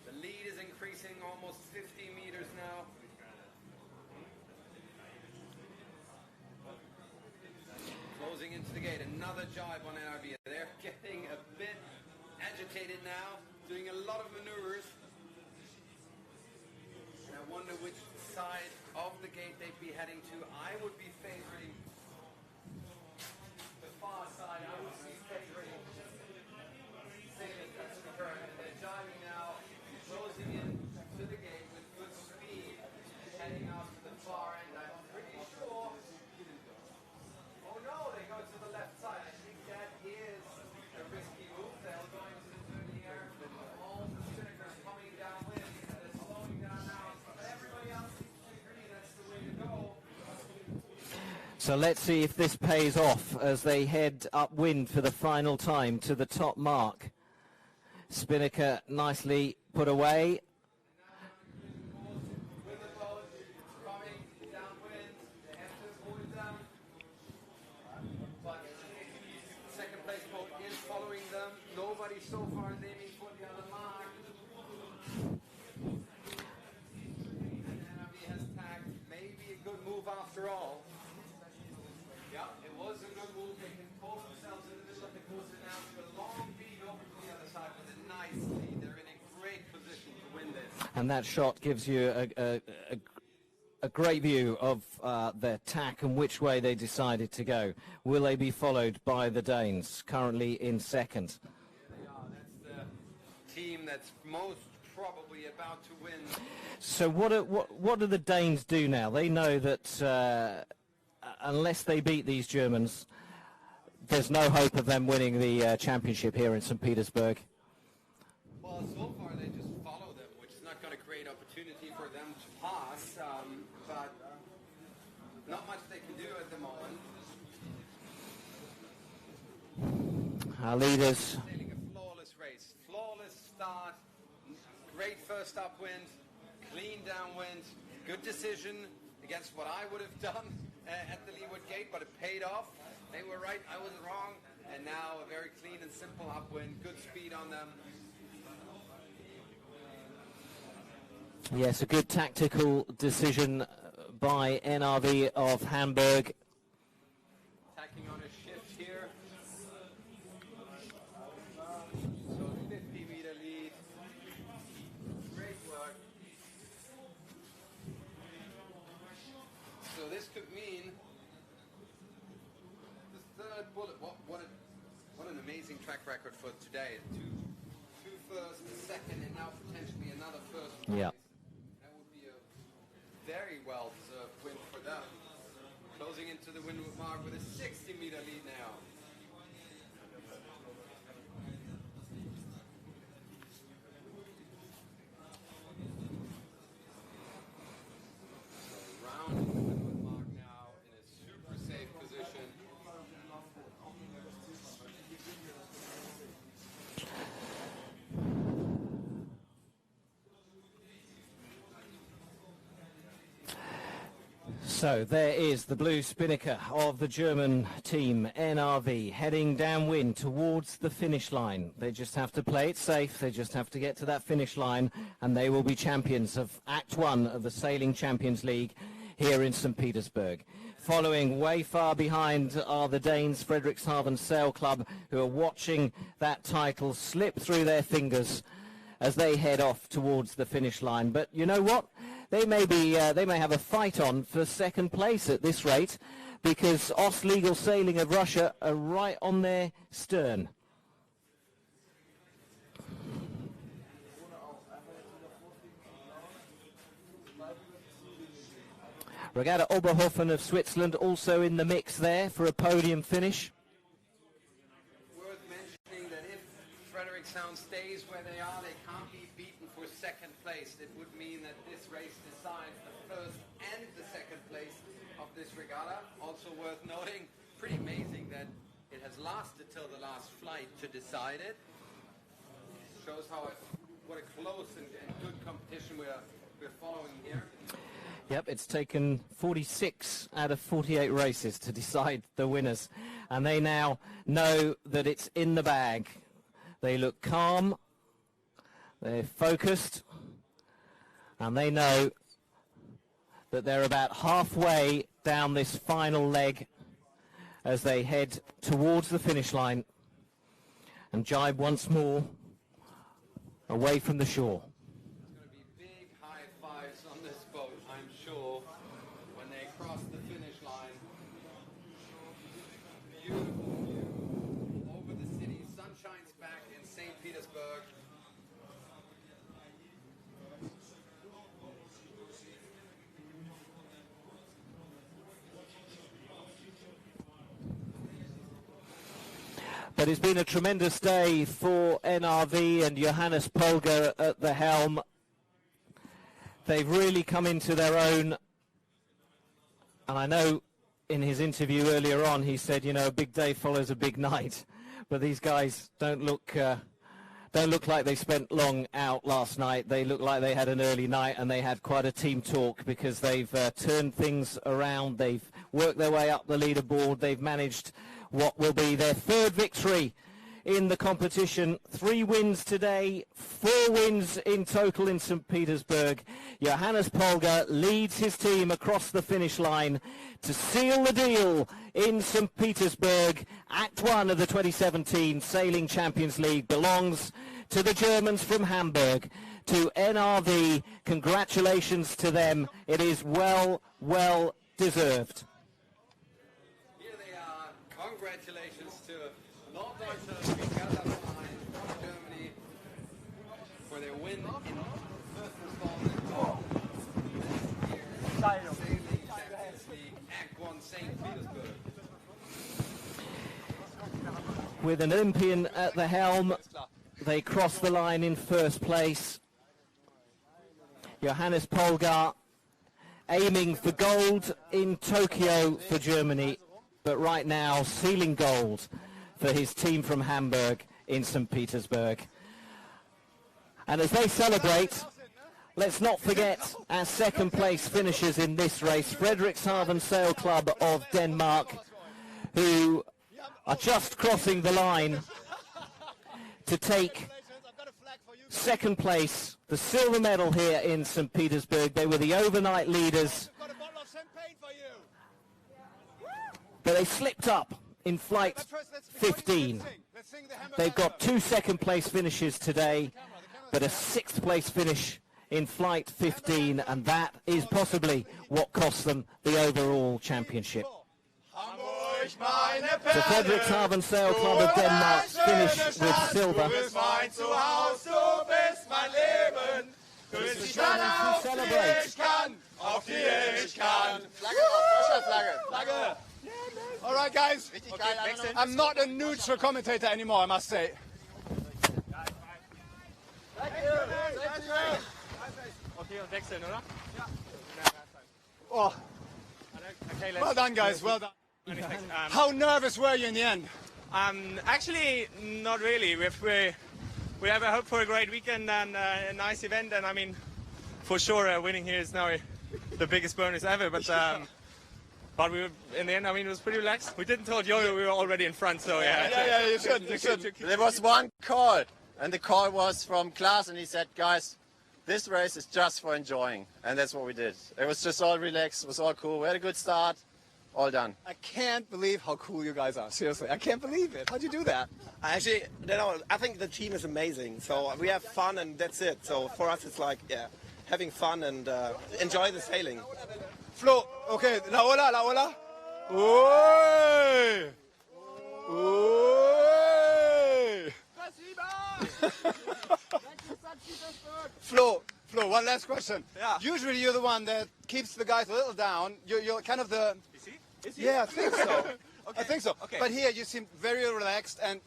The lead is increasing almost 50 meters now. Closing into the gate. Another jibe on NRV. They're getting a bit agitated now, doing a lot of maneuvers. And I wonder which side of the gate they'd be heading to. I would be favoring the far side. I would be favoring sailing that's the current. And they're jiving now, closing in to the gate with good speed, heading out to the far end. I'm pretty sure. Oh no, they go to the left side. I think that is a risky move. They're going to the dirty air. All the spinnakers coming downwind. They're slowing down now. But everybody else seems to agree that's the way to go. So let's see if this pays off as they head upwind for the final time to the top mark. Spinnaker nicely put away. Second place boat is following them. Nobody so far is aiming for the other mark. And that shot gives you a great view of their tack and which way they decided to go. Will they be followed by the Danes, currently in second? They are. That's the team that's most probably about to win. So what do the Danes do now? They know that unless they beat these Germans, there's no hope of them winning the championship here in St. Petersburg. Well, so far they just follow them, which is not going to create opportunity for them to pass, but not much they can do at the moment. Our leaders. Sailing a flawless race, flawless start, great first upwind, clean downwind, good decision against what I would have done at the leeward gate, but it paid off. They were right, I was wrong, and now a very clean and simple upwind, good speed on them. Yes, a good tactical decision by NRV of Hamburg. Tacking on a shift here. So 50-meter lead. Great work. So this could mean the third bullet. What an amazing track record for today. Two first, a second, and now potentially another first. Yeah. That would be a very well-deserved win for them. Closing into the windward mark with a 60-meter lead now. So rounding the windward mark now in a super safe position. So there is the blue spinnaker of the German team, NRV, heading downwind towards the finish line. They just have to play it safe. They just have to get to that finish line, and they will be champions of Act 1 of the Sailing Champions League here in St. Petersburg. Following way far behind are the Danes, Frederikshavn Sail Club, who are watching that title slip through their fingers as they head off towards the finish line. But you know what? They may have a fight on for second place at this rate, because Ostlegal Sailing of Russia are right on their stern. Regatta Oberhofen of Switzerland also in the mix there for a podium finish. Worth mentioning that if Frederikshavn stays where they are, they can't be beaten for second place. It would mean that this race decides the first and the second place of this regatta. Also worth noting, pretty amazing that it has lasted till the last flight to decide it. Shows what a close and good competition we're following here. Yep, it's taken 46 out of 48 races to decide the winners, and they now know that it's in the bag. They look calm, they're focused, and they know that they're about halfway down this final leg as they head towards the finish line and jibe once more away from the shore. Big high fives on this boat, I'm sure, when they cross the finish line. Beautiful view over the city. Sun shines back in St. Petersburg. But it's been a tremendous day for NRV and Johannes Polger at the helm. They've really come into their own. And I know in his interview earlier on, he said, you know, a big day follows a big night. But these guys don't look like they spent long out last night. They look like they had an early night, and they had quite a team talk, because they've turned things around. They've worked their way up the leaderboard. They've managed what will be their third victory in the competition. 3 wins today, 4 wins in total in St. Petersburg. Johannes Polgar leads his team across the finish line to seal the deal in St. Petersburg. Act 1 of the 2017 Sailing Champions League belongs to the Germans from Hamburg, to NRV. Congratulations to them. It is well deserved. Here they are. Congratulations to Norddeutschland, Germany, for their win in first installment of Sailing Champions League Act 1 St. Petersburg. With an Olympian at the helm, they cross the line in first place. Johannes Polgar aiming for gold in Tokyo for Germany, but right now sealing gold for his team from Hamburg in St. Petersburg. And as they celebrate, let's not forget our second place finishers in this race, Frederikshavn Sail Club of Denmark, who are just crossing the line to take second place, the silver medal here in St. Petersburg. They were the overnight leaders, but they slipped up in flight 15. They've got 2 second place finishes today, but a 6th place finish in flight 15, and that is possibly what cost them the overall championship. The Frederikshavn Sail Club of Denmark finish with silver. All right, guys. I'm not a neutral commentator anymore, I must say. Oh. Well done, guys. Well done. How nervous were you in the end? Actually, not really. We have a hope for a great weekend and a nice event, and I mean, for sure, winning here is now the biggest bonus ever. But we were, in the end, I mean, it was pretty relaxed. We didn't tell Jojo we were already in front, so yeah. Yeah, you should. There was one call, and the call was from Klaas, and he said, guys, this race is just for enjoying, and that's what we did. It was just all relaxed, it was all cool. We had a good start, all done. I can't believe how cool you guys are. Seriously, I can't believe it. How'd you do that? I think the team is amazing. So we have fun and that's it. So for us, it's like, yeah, having fun and enjoy the sailing. Flo, okay, la ola. Oi! Oi! Flo, one last question. Yeah. Usually you're the one that keeps the guys a little down. You're kind of the... Is he? Yeah, I think so. Okay. I think so. Okay. But here you seem very relaxed. And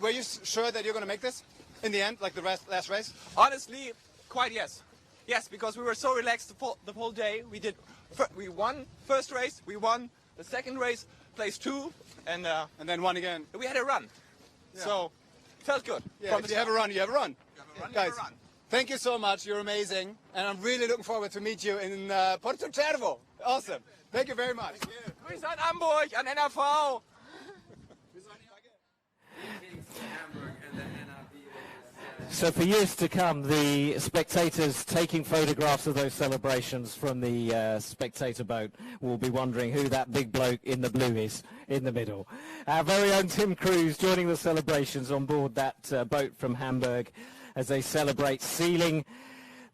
were you sure that you're going to make this in the end, like the last race? Honestly, quite yes. Yes, because we were so relaxed the whole day. We won first race, we won the second race, placed 2, and then won again. We had a run. Yeah. So, felt good. Yeah, if you have a run, you have a run. Guys, thank you so much. You're amazing. And I'm really looking forward to meet you in Porto Cervo. Awesome. Thank you very much. Grüß an Hamburg, an NRV. So for years to come, the spectators taking photographs of those celebrations from the spectator boat will be wondering who that big bloke in the blue is in the middle. Our very own Tim Cruz joining the celebrations on board that boat from Hamburg as they celebrate sealing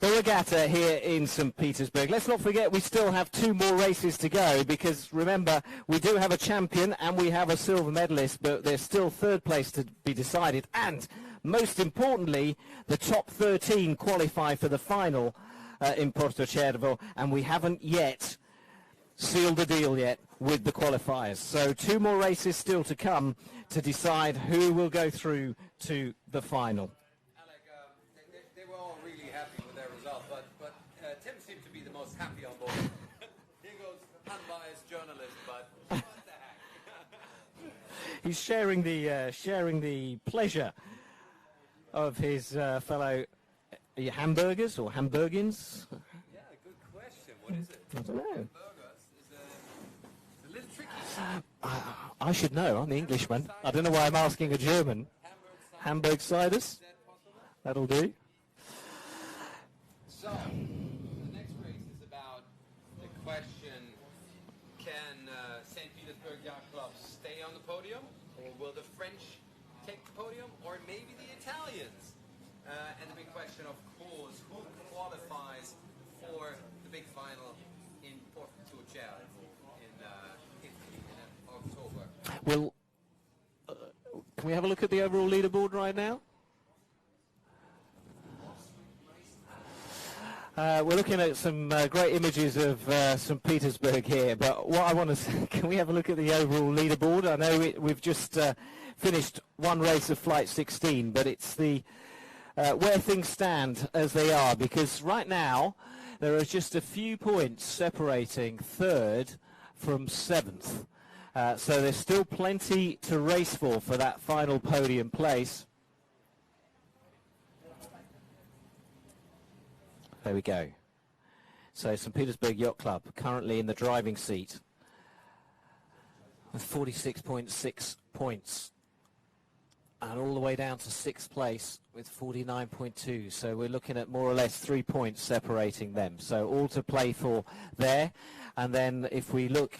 the regatta here in St. Petersburg. Let's not forget we still have 2 more races to go, because remember, we do have a champion and we have a silver medalist, but there's still 3rd place to be decided, and most importantly, the top 13 qualify for the final in Porto Cervo, and we haven't yet sealed the deal yet with the qualifiers. So 2 more races still to come to decide who will go through to the final. They were all really happy with their result, but Tim seemed to be the most happy on board. Here goes unbiased journalist, but what the heck? He's sharing the pleasure of his fellow hamburgers or Hamburgians. Yeah, good question. What is it? I don't know. Burgers is a little tricky. I should know. I'm the Englishman. I don't know why I'm asking a German. Hamburg ciders. That'll do. So, the next race is about the question, can St. Petersburg Yacht Club stay on the podium, or will the French take the podium, or maybe the Italians? And the big question, of course, who qualifies for the big final in Porto-Cher in October? Well, can we have a look at the overall leaderboard right now? We're looking at some great images of St. Petersburg here, but what I want to say, can we have a look at the overall leaderboard? I know we've just finished one race of Flight 16, but it's the where things stand as they are, because right now there are just a few points separating third from seventh. So there's still plenty to race for that final podium place. There we go. So St. Petersburg Yacht Club currently in the driving seat with 46.6 points. And all the way down to sixth place with 49.2. So we're looking at more or less 3 points separating them. So all to play for there. And then if we look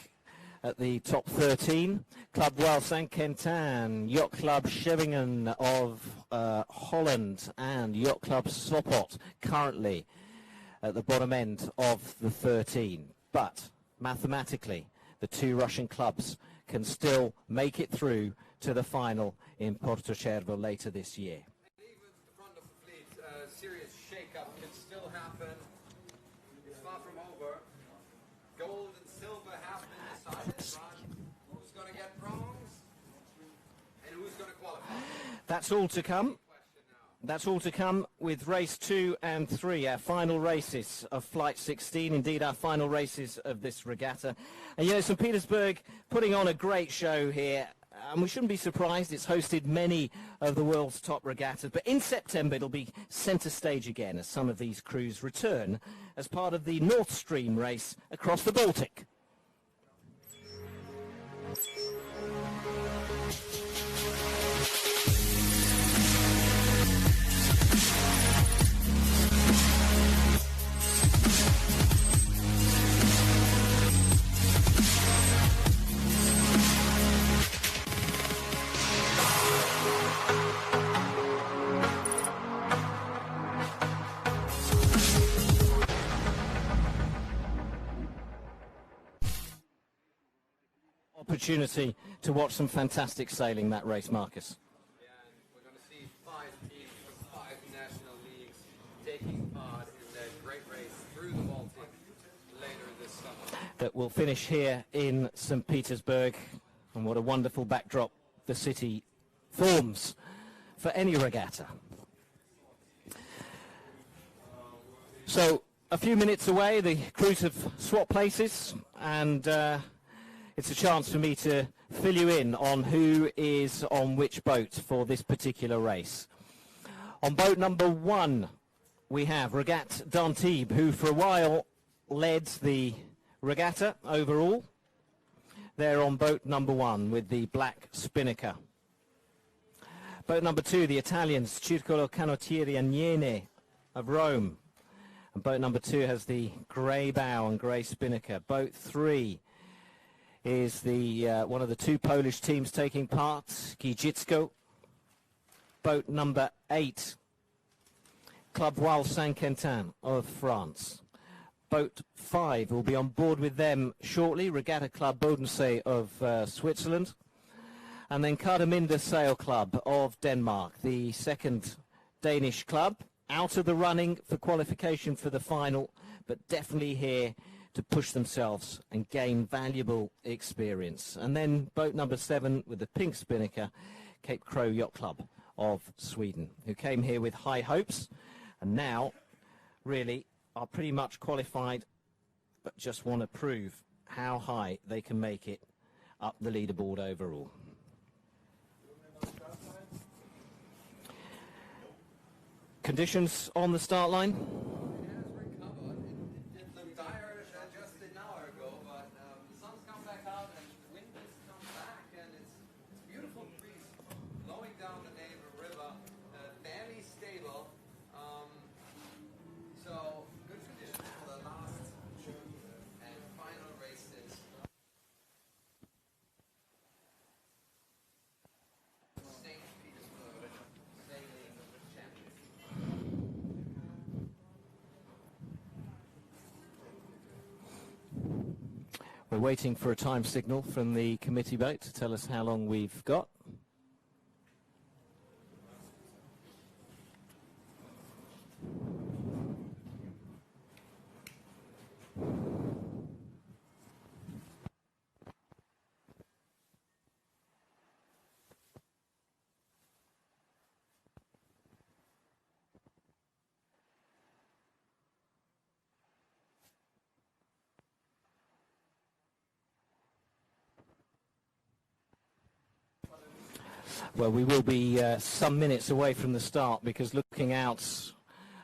at the top 13, Club Royal Saint-Quentin, Yacht Club Scheveningen of Holland, and Yacht Club Sopot currently at the bottom end of the 13. But mathematically, the two Russian clubs can still make it through to the final in Porto-Cervo later this year. Even at the front of the fleet, serious shake-up can still happen. It's far from over. Gold and silver have been decided, but who's going to get bronze and who's going to qualify? That's all to come. That's all to come with race 2 and 3, our final races of Flight 16, indeed our final races of this regatta. And you know, St. Petersburg putting on a great show here, and we shouldn't be surprised, it's hosted many of the world's top regattas, but in September it'll be centre stage again as some of these crews return as part of the North Stream race across the Baltic. Opportunity to watch some fantastic sailing that race, Marcus. Yeah, and we're going to see 5 teams from 5 national leagues taking part in that great race through the Baltic later this summer. That will finish here in St. Petersburg, and what a wonderful backdrop the city forms for any regatta. So a few minutes away, the crews have swapped places, and it's a chance for me to fill you in on who is on which boat for this particular race. On boat number 1, we have Regatta d'Antibes, who for a while led the regatta overall. They're on boat number 1 with the black spinnaker. Boat number 2, the Italians, Circolo Canottieri Agnene of Rome. And boat number 2 has the grey bow and grey spinnaker. Boat 3 is the one of the 2 Polish teams taking part, Giżycko. Boat number 8, Club Royal Saint-Quentin of France. Boat 5 will be on board with them shortly, Regatta Club Bodensee of Switzerland. And then Kardeminde Sail Club of Denmark, the second Danish club, out of the running for qualification for the final, but definitely here to push themselves and gain valuable experience. And then boat number 7 with the pink spinnaker, Cape Crow Yacht Club of Sweden, who came here with high hopes and now really are pretty much qualified, but just want to prove how high they can make it up the leaderboard overall. Conditions on the start line. We're waiting for a time signal from the committee boat to tell us how long we've got. Well, we will be some minutes away from the start, because looking out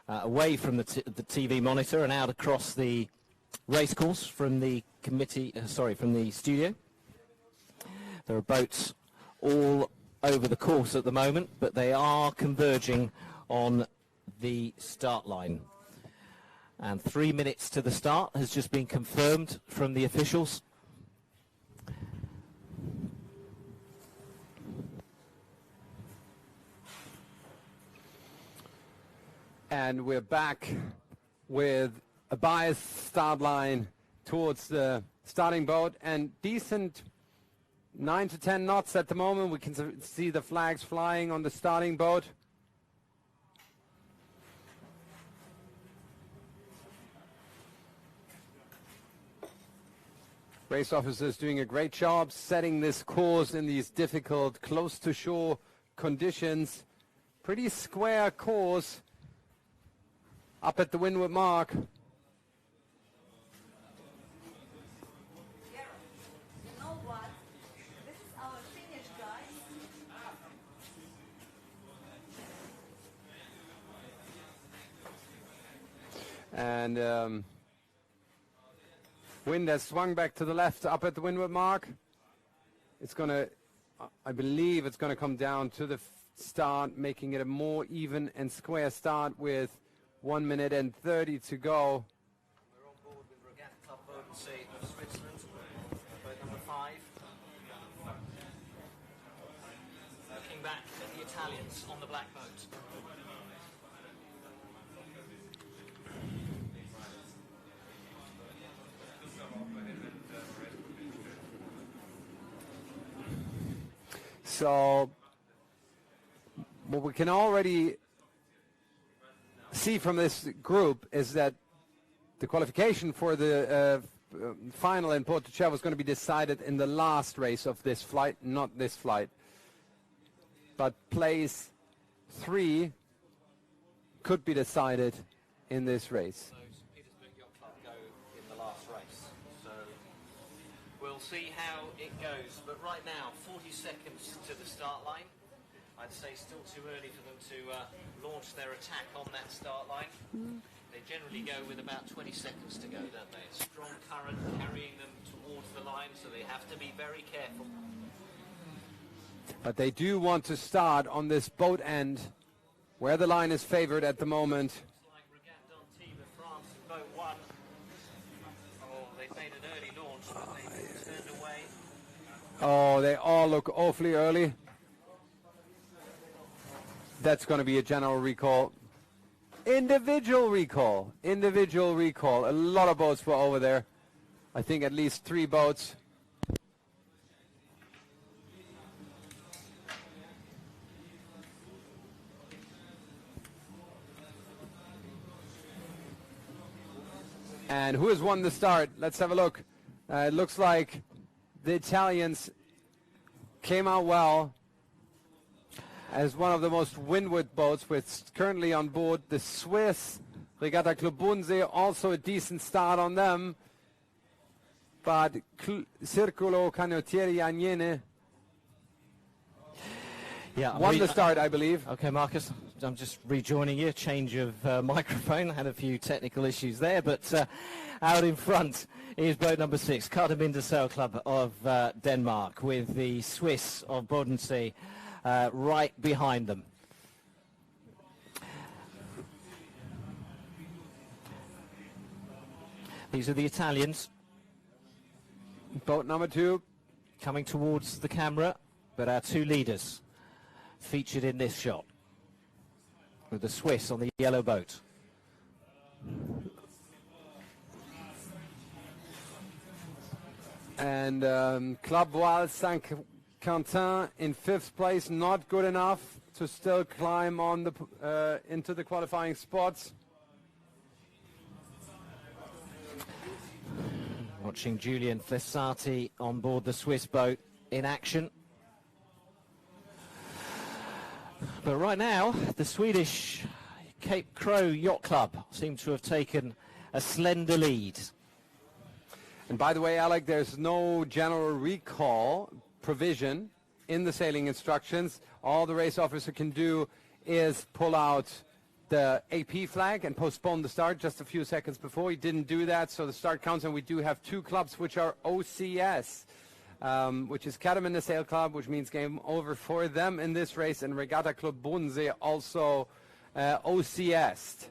away from the TV monitor and out across the racecourse from the committee, from the studio, there are boats all over the course at the moment, but they are converging on the start line. And 3 minutes to the start has just been confirmed from the officials. And we're back with a biased start line towards the starting boat, and decent 9 to 10 knots at the moment. We can see the flags flying on the starting boat. Race officers doing a great job setting this course in these difficult, close to shore conditions. Pretty square course up at the windward mark. And wind has swung back to the left up at the windward mark. It's going to, I believe it's going to come down to the start, making it a more even and square start with 1 minute and 30 to go. We're on board with Regatta Club Boat and Sea of Switzerland, boat number 5. Looking back at the Italians on the black boat. So what we can already see from this group is that the qualification for the final in Porto was going to be decided in the last race of this flight, not this flight. But place 3 could be decided in this race. So Petersburg Yacht Club go in the last race. So we'll see how it goes. But right now, 40 seconds to the start line. I'd say still too early for them to launch their attack on that start line. They generally go with about 20 seconds to go, don't they? A strong current carrying them towards the line, so they have to be very careful. But they do want to start on this boat end, where the line is favored at the moment. Looks like Regatta d'Antibes of France in boat 1. Oh, they've made an early launch, but they've turned away. Oh, they all look awfully early. That's going to be a general recall. Individual recall. Individual recall. A lot of boats were over there. I think at least 3 boats. And who has won the start? Let's have a look. It looks like the Italians came out well as one of the most windward boats, with currently on board the Swiss Regatta Club Bodensee. Also a decent start on them. But Circolo Canottieri Agnene won the start, I believe. Okay, Marcus, I'm just rejoining you. Change of microphone. Had a few technical issues there, but out in front is boat number 6, Cartabinda Sail Club of Denmark, with the Swiss of Bodensee right behind them. These are the Italians. Boat number 2 coming towards the camera, but our 2 leaders featured in this shot, with the Swiss on the yellow boat. And Club Voile Saint-Quentin in 5th place, not good enough to still climb on the into the qualifying spots. Watching Julian Flessati on board the Swiss boat in action. But right now, the Swedish Cape Crow Yacht Club seem to have taken a slender lead. And by the way, Alec, there's no general recall provision in the sailing instructions. All the race officer can do is pull out the AP flag and postpone the start just a few seconds before. He didn't do that, so the start counts, and we do have 2 clubs which are OCS, which is Catamina Sail Club, which means game over for them in this race, and Regatta Club Bodensee also OCS.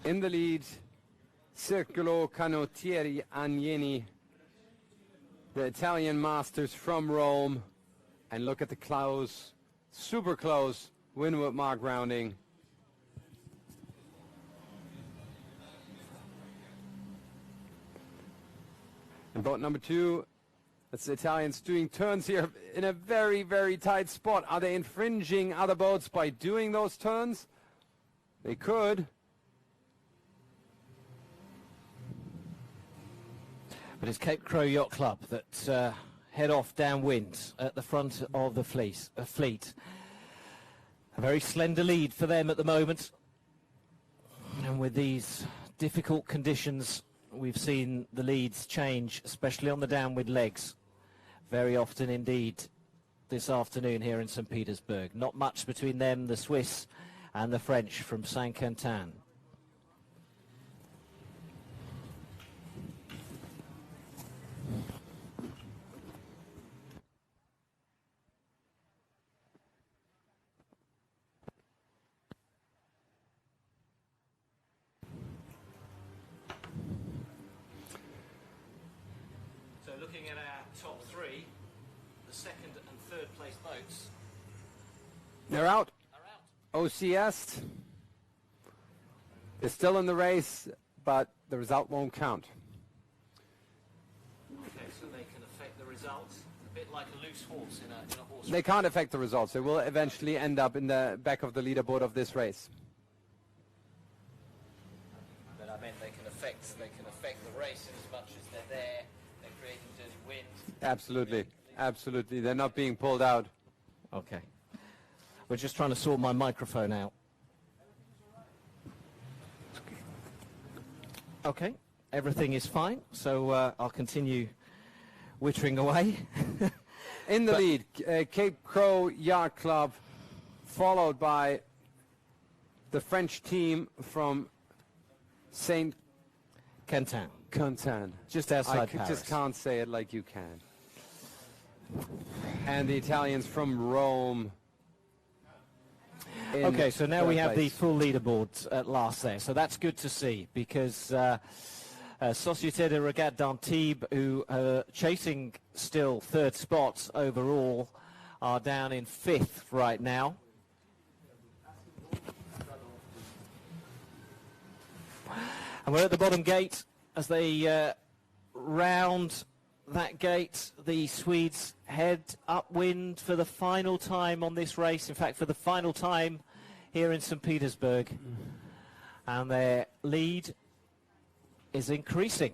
In the lead, Circolo Canottieri Agnini, the Italian masters from Rome. And look at the close, super close, windward mark rounding. And boat number 2, that's the Italians doing turns here in a very, very tight spot. Are they infringing other boats by doing those turns? They could. But it's Cape Crow Yacht Club that head off downwind at the front of the fleet. A very slender lead for them at the moment. And with these difficult conditions, we've seen the leads change, especially on the downwind legs, very often indeed this afternoon here in St. Petersburg. Not much between them, the Swiss and the French from Saint-Quentin. Looking at our top 3, the 2nd and 3rd place boats. They're out. OCS is still in the race, but the result won't count. Okay, so they can affect the results, a bit like a loose horse in a horse. They can't affect the results. They will eventually end up in the back of the leaderboard of this race. But I meant they can affect the race as much as they're there. They're creating dirty wind. Absolutely, absolutely. They're not being pulled out. Okay. We're just trying to sort my microphone out. Okay, everything is fine, so I'll continue wittering away. In the lead, Cape Crow Yacht Club, followed by the French team from Saint-Quentin. Just outside I Paris. just can't say it like you can. And the Italians from Rome. Okay, so now we have the place. full leaderboard at last there. So that's good to see, because Société de Regatta d'Antibes, who are chasing still 3rd spot overall, are down in 5th right now. And we're at the bottom gate as they round that gate. The Swedes head upwind for the final time on this race. In fact, for the final time here in St. Petersburg. And their lead is increasing.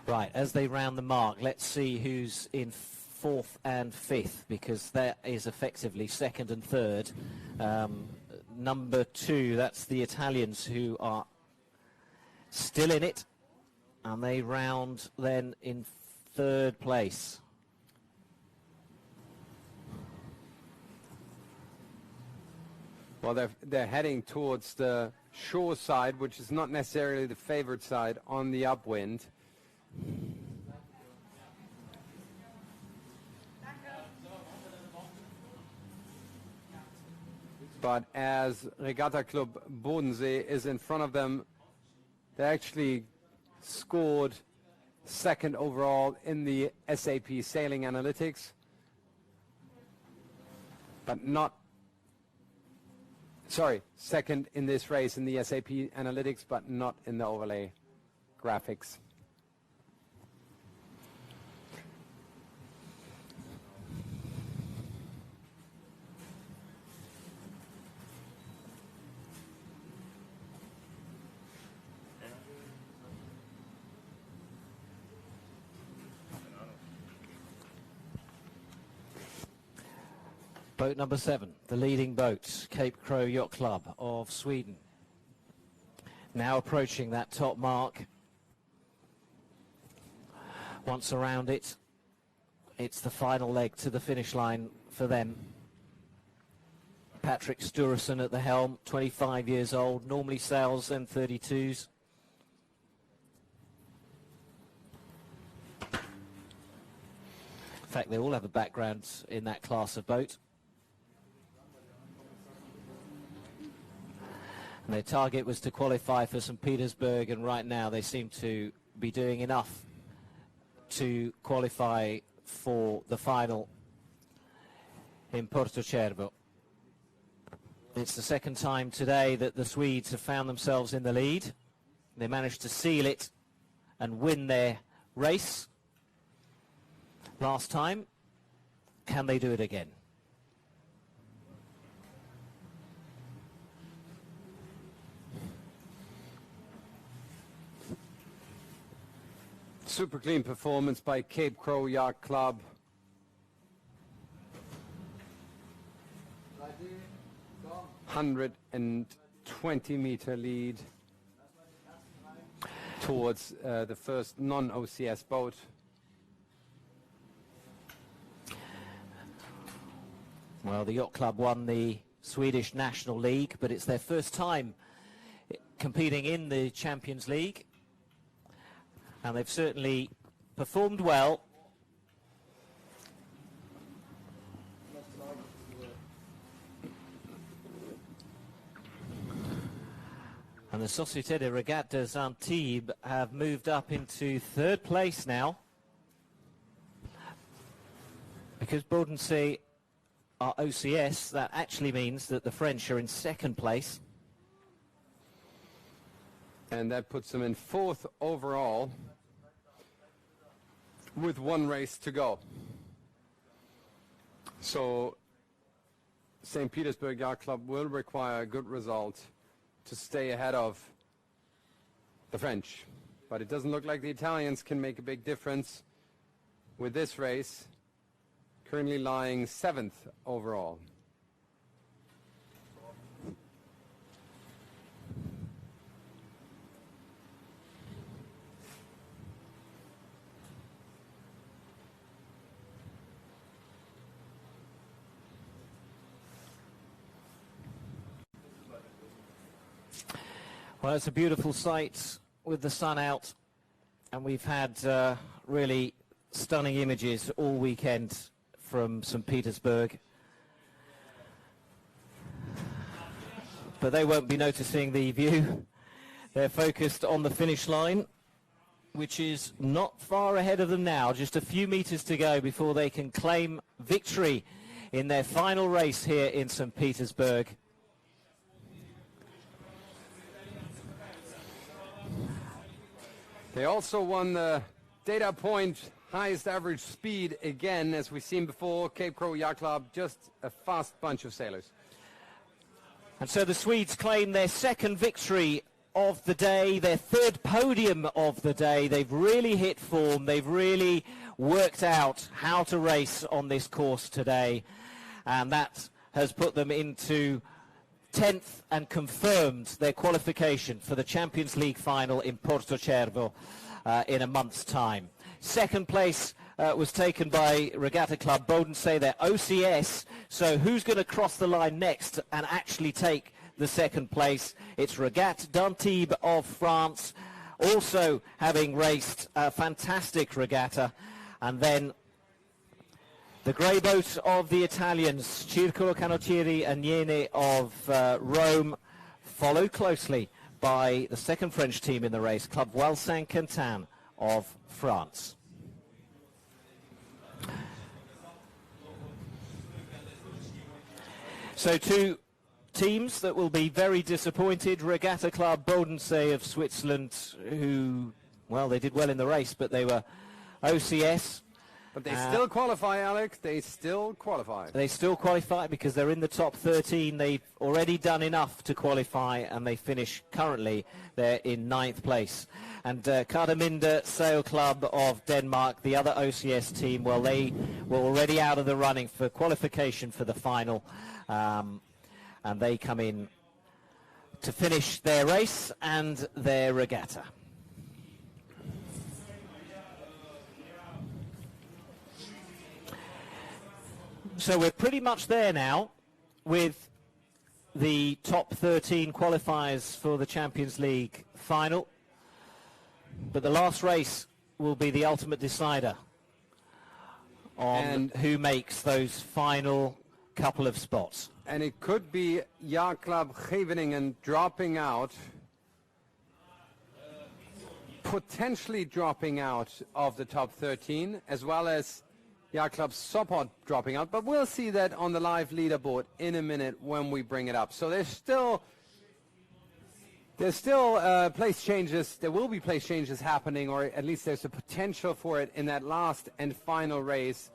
Right, as they round the mark, let's see who's in 4th and 5th, because that is effectively 2nd and 3rd. Number 2, that's the Italians, who are still in it, and they round then in 3rd place. Well, they're heading towards the shore side, which is not necessarily the favored side on the upwind. But as Regatta Club Bodensee is in front of them, they're actually scored second overall in the SAP Sailing Analytics, but not, sorry, second in this race in the SAP Analytics, but not in the overlay graphics. Boat number 7, the leading boat, Cape Crow Yacht Club of Sweden. Now approaching that top mark. Once around it, it's the final leg to the finish line for them. Patrick Sturesen at the helm, 25 years old, normally sails M32s. In fact, they all have a background in that class of boat. And their target was to qualify for St. Petersburg, and right now they seem to be doing enough to qualify for the final in Portocervo. It's the second time today that the Swedes have found themselves in the lead. They managed to seal it and win their race last time. Can they do it again? Super clean performance by Cape Crow Yacht Club. ...120-meter lead towards the first non-OCS boat. Well, the Yacht Club won the Swedish National League, but it's their first time competing in the Champions League. And they've certainly performed well. And the Société de Regatas Antibes have moved up into third place now. Because Bodensee are OCS, that actually means that the French are in second place. And that puts them in fourth overall with one race to go. So St. Petersburg Yacht Club will require a good result to stay ahead of the French. But it doesn't look like the Italians can make a big difference with this race, currently lying 7th overall. Well, it's a beautiful sight with the sun out, and we've had really stunning images all weekend from St. Petersburg. But they won't be noticing the view. They're focused on the finish line, which is not far ahead of them now, just a few meters to go before they can claim victory in their final race here in St. Petersburg. They also won the data point highest average speed again, as we've seen before. Cape Crow Yacht Club, just a fast bunch of sailors. And so the Swedes claim their second victory of the day, their third podium of the day. They've really hit form. They've really worked out how to race on this course today. And that has put them into 10th and confirmed their qualification for the Champions League final in Portocervo in a month's time. Second place was taken by Regatta Club Bodensee, their OCS. So who's going to cross the line next and actually take the second place? It's Regatta d'Antibes of France, also having raced a fantastic regatta. And then the grey boat of the Italians, Circolo Canottieri and Iene of Rome, followed closely by the second French team in the race, Club Saint-Quentin of France. So two teams that will be very disappointed. Regatta Club Bodensee of Switzerland, who, well, they did well in the race, but they were OCS. But they still qualify, Alex. They still qualify. They still qualify because they're in the top 13. They've already done enough to qualify, and they finish currently. They're in 9th place. And Kardeminde Sail Club of Denmark, the other OCS team, well, they were already out of the running for qualification for the final. And they come in to finish their race and their regatta. So we're pretty much there now with the top 13 qualifiers for the Champions League final. But the last race will be the ultimate decider on who makes those final couple of spots. And it could be Yacht Club Scheveningen dropping out, potentially dropping out of the top 13, as well as Yacht Club Sopot dropping out. But we'll see that on the live leaderboard in a minute when we bring it up. So there's still place changes. There will be place changes happening, or at least there's a potential for it in that last and final race.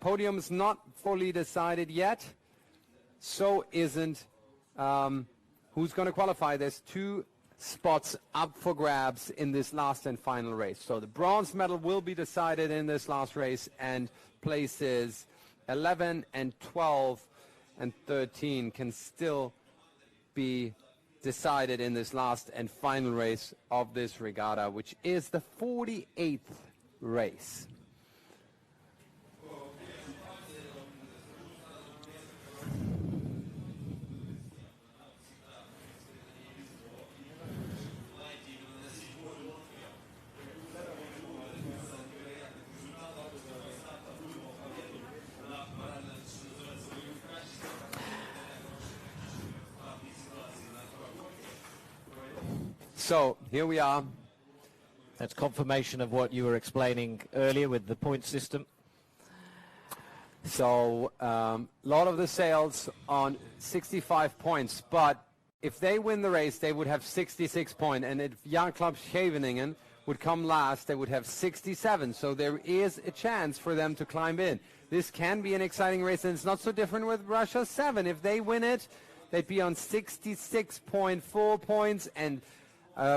Podium's not fully decided yet. So isn't who's going to qualify. There's 2 spots up for grabs in this last and final race. So the bronze medal will be decided in this last race, and places 11 and 12 and 13 can still be decided in this last and final race of this regatta, which is the 48th race. So here we are. That's confirmation of what you were explaining earlier with the point system. So a lot of the sails on 65 points, but if they win the race, they would have 66 points. And if Yacht Club Scheveningen would come last, they would have 67. So there is a chance for them to climb in. This can be an exciting race, and it's not so different with Russia 7. If they win it, they'd be on 66.4 points, and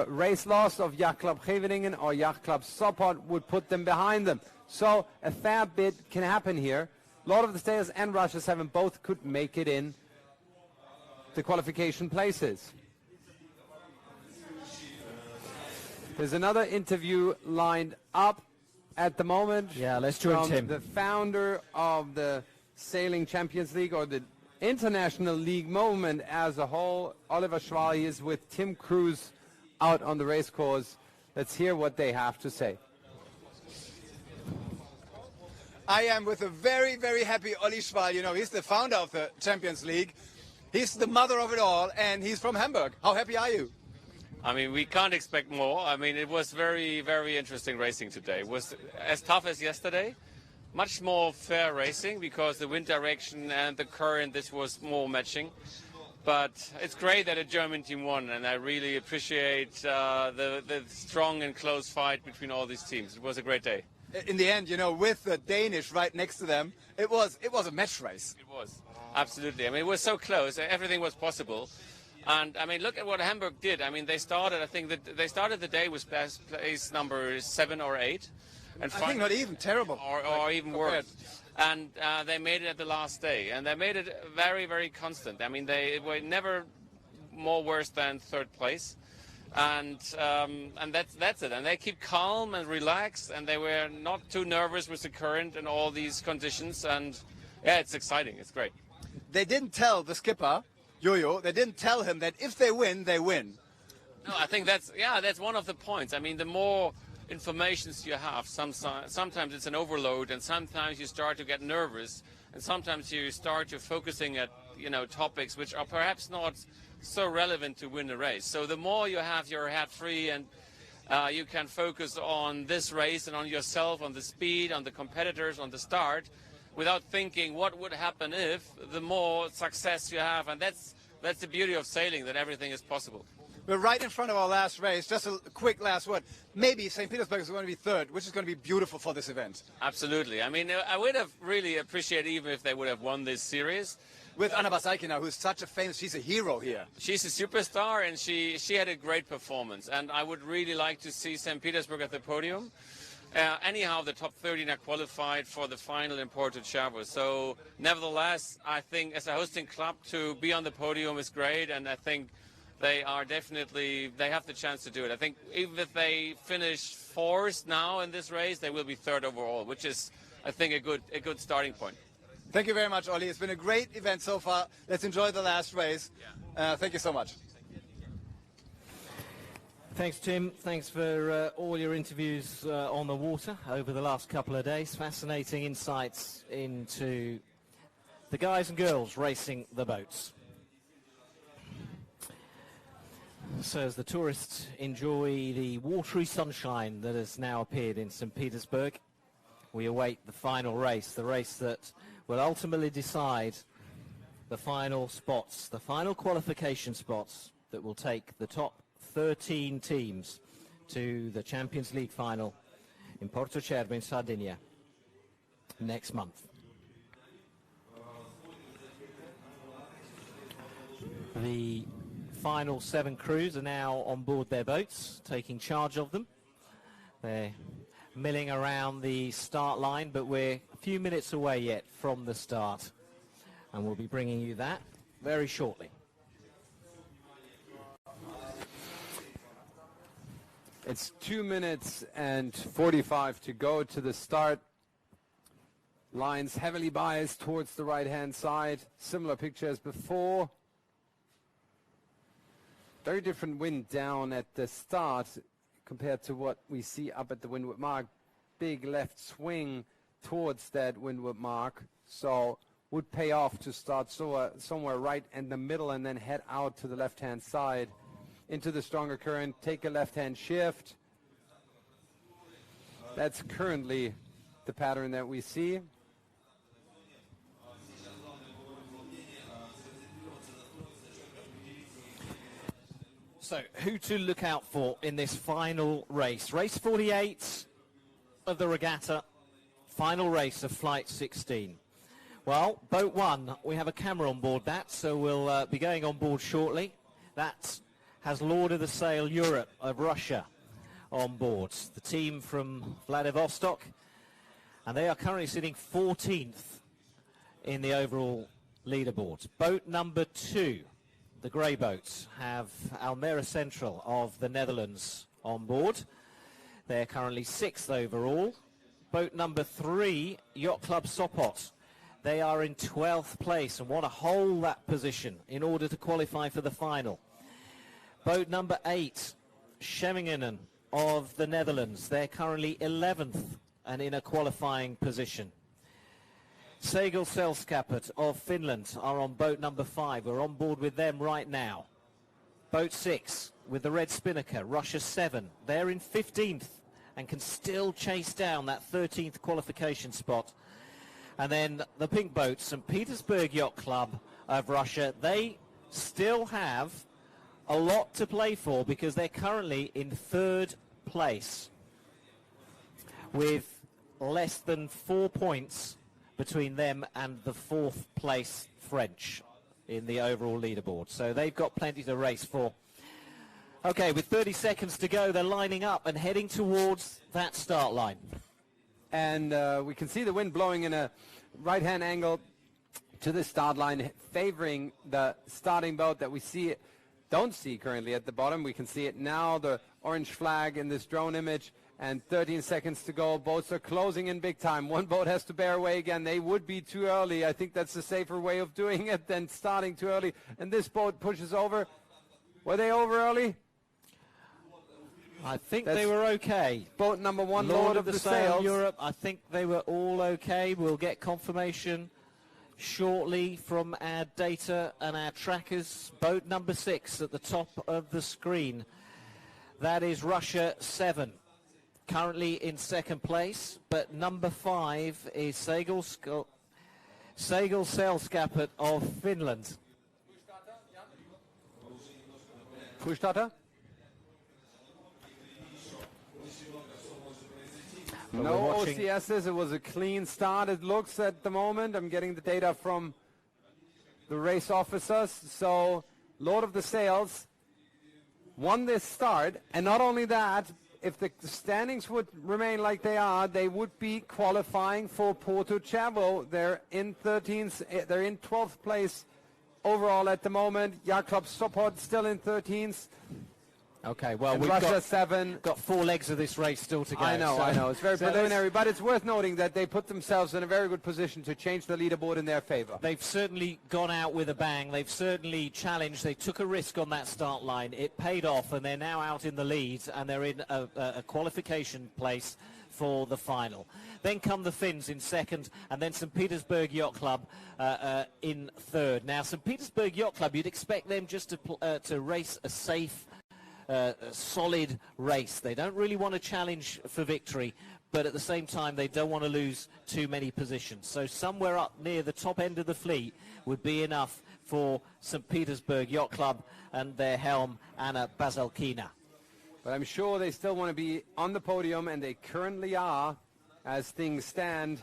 race loss of Yacht Club Scheveningen or Yacht Club Sopot would put them behind them. So a fair bit can happen here. Lord of the Stairs and Russia 7 both could make it in the qualification places. There's another interview lined up at the moment. Yeah, let's join Tim. The founder of the Sailing Champions League, or the International League movement as a whole, Oliver Schwal. He is with Tim Cruz out on the race course. Let's hear what they have to say. I am with a very, very happy Olli Schwal. You know, he's the founder of the Champions League. He's the mother of it all, and he's from Hamburg. How happy are you? I mean, we can't expect more. I mean, it was very, very interesting racing today. It was as tough as yesterday. Much more fair racing because the wind direction and the current, this was more matching. But it's great that a German team won, and I really appreciate the strong and close fight between all these teams. It was a great day. In the end, you know, with the Danish right next to them, it was a match race. It was, absolutely. I mean, it was so close. Everything was possible. And, I mean, look at what Hamburg did. I mean, they started, I think, that they started the day with place number 7 or 8. And I think not even terrible. Or even worse. And they made it at the last day. And they made it very, very constant. I mean, they were never more worse than 3rd place. And that's it. And they keep calm and relaxed. And they were not too nervous with the current and all these conditions. And, yeah, it's exciting. It's great. They didn't tell the skipper, Yo-Yo, they didn't tell him that if they win, they win. No, I think that's one of the points. I mean, the more informations you have. Sometimes it's an overload, and sometimes you start to get nervous, and sometimes you start to focusing at topics which are perhaps not so relevant to win a race. So the more you have your head free and you can focus on this race and on yourself, on the speed, on the competitors, on the start, without thinking what would happen if, the more success you have. And that's the beauty of sailing, that everything is possible. We're right in front of our last race. Just a quick last word. Maybe St. Petersburg is going to be third, which is going to be beautiful for this event. Absolutely. I mean, I would have really appreciated even if they would have won this series. With Anna Basaikina, who's such a famous, she's a hero here. She's a superstar, and she had a great performance. And I would really like to see St. Petersburg at the podium. Anyhow, the top 13 are qualified for the final in Porto Cervo. So, nevertheless, I think as a hosting club to be on the podium is great, and I think they have the chance to do it. I think even if they finish fourth now in this race, they will be third overall, which is, I think, a good starting point. Thank you very much, Ollie. It's been a great event so far. Let's enjoy the last race. Thank you so much. Thanks, Tim. Thanks for all your interviews on the water over the last couple of days. Fascinating insights into the guys and girls racing the boats. So as the tourists enjoy the watery sunshine that has now appeared in St. Petersburg, we await the final race, the race that will ultimately decide the final spots, the final qualification spots that will take the top 13 teams to the Champions League final in Porto Cervo in Sardinia next month. The final 7 crews are now on board their boats, taking charge of them. They're milling around the start line, but we're a few minutes away yet from the start, and we'll be bringing you that very shortly. It's 2 minutes and 45 to go to the start. Lines heavily biased towards the right-hand side. Similar picture as before. Very different wind down at the start compared to what we see up at the windward mark. Big left swing towards that windward mark. So would pay off to start somewhere right in the middle and then head out to the left-hand side into the stronger current, take a left-hand shift. That's currently the pattern that we see. So who to look out for in this final race? Race 48 of the regatta, final race of Flight 16. Well, boat 1, we have a camera on board that, so we'll be going on board shortly. That has Lord of the Sail Europe of Russia on board, the team from Vladivostok, and they are currently sitting 14th in the overall leaderboard. Boat number 2, the grey boats, have Almere Central of the Netherlands on board. They're currently 6th overall. Boat number 3, Yacht Club Sopot. They are in 12th place and want to hold that position in order to qualify for the final. Boat number 8, Schemmingen of the Netherlands. They're currently 11th and in a qualifying position. Segel Selskapet of Finland are on boat number 5. We're on board with them right now. Boat 6 with the red spinnaker, Russia 7. They're in 15th and can still chase down that 13th qualification spot. And then the pink boat, St. Petersburg Yacht Club of Russia, they still have a lot to play for because they're currently in 3rd place with less than 4 points between them and the 4th place French in the overall leaderboard. So they've got plenty to race for. Okay, with 30 seconds to go, they're lining up and heading towards that start line. And we can see the wind blowing in a right-hand angle to the start line, favoring the starting boat that we don't see currently at the bottom. We can see it now, the orange flag in this drone image, and 13 seconds to go. Boats are closing in big time. One boat has to bear away again. They would be too early. I think that's the safer way of doing it than starting too early. And this boat pushes over. Were they over early? I think That's they were okay. Boat number 1, Lord of the Sail Europe, I think they were all okay. We'll get confirmation shortly from our data and our trackers. Boat number 6 at the top of the screen. That is Russia 7, currently in second place, but number 5 is Sailskapet of Finland. Frühstarter? No OCSs. It was a clean start, it looks at the moment. I'm getting the data from the race officers. So Lord of the Sails won this start. And not only that, if the standings would remain like they are, they would be qualifying for Porto Chavo. They're in 13th, they're in 12th place overall at the moment. Yacht Club Sopot still in 13th. Okay, well, and we've Russia 7. Got 4 legs of this race still to go. I know. It's very preliminary, but it's worth noting that they put themselves in a very good position to change the leaderboard in their favor. They've certainly gone out with a bang. They've certainly challenged. They took a risk on that start line. It paid off, and they're now out in the lead, and they're in a qualification place for the final. Then come the Finns in second, and then St. Petersburg Yacht Club in third. Now, St. Petersburg Yacht Club, you'd expect them just to race a safe, solid race. They don't really want to challenge for victory, but at the same time they don't want to lose too many positions. So somewhere up near the top end of the fleet would be enough for St. Petersburg Yacht Club and their helm, Anna Bazalkina. But I'm sure they still want to be on the podium, and they currently are as things stand.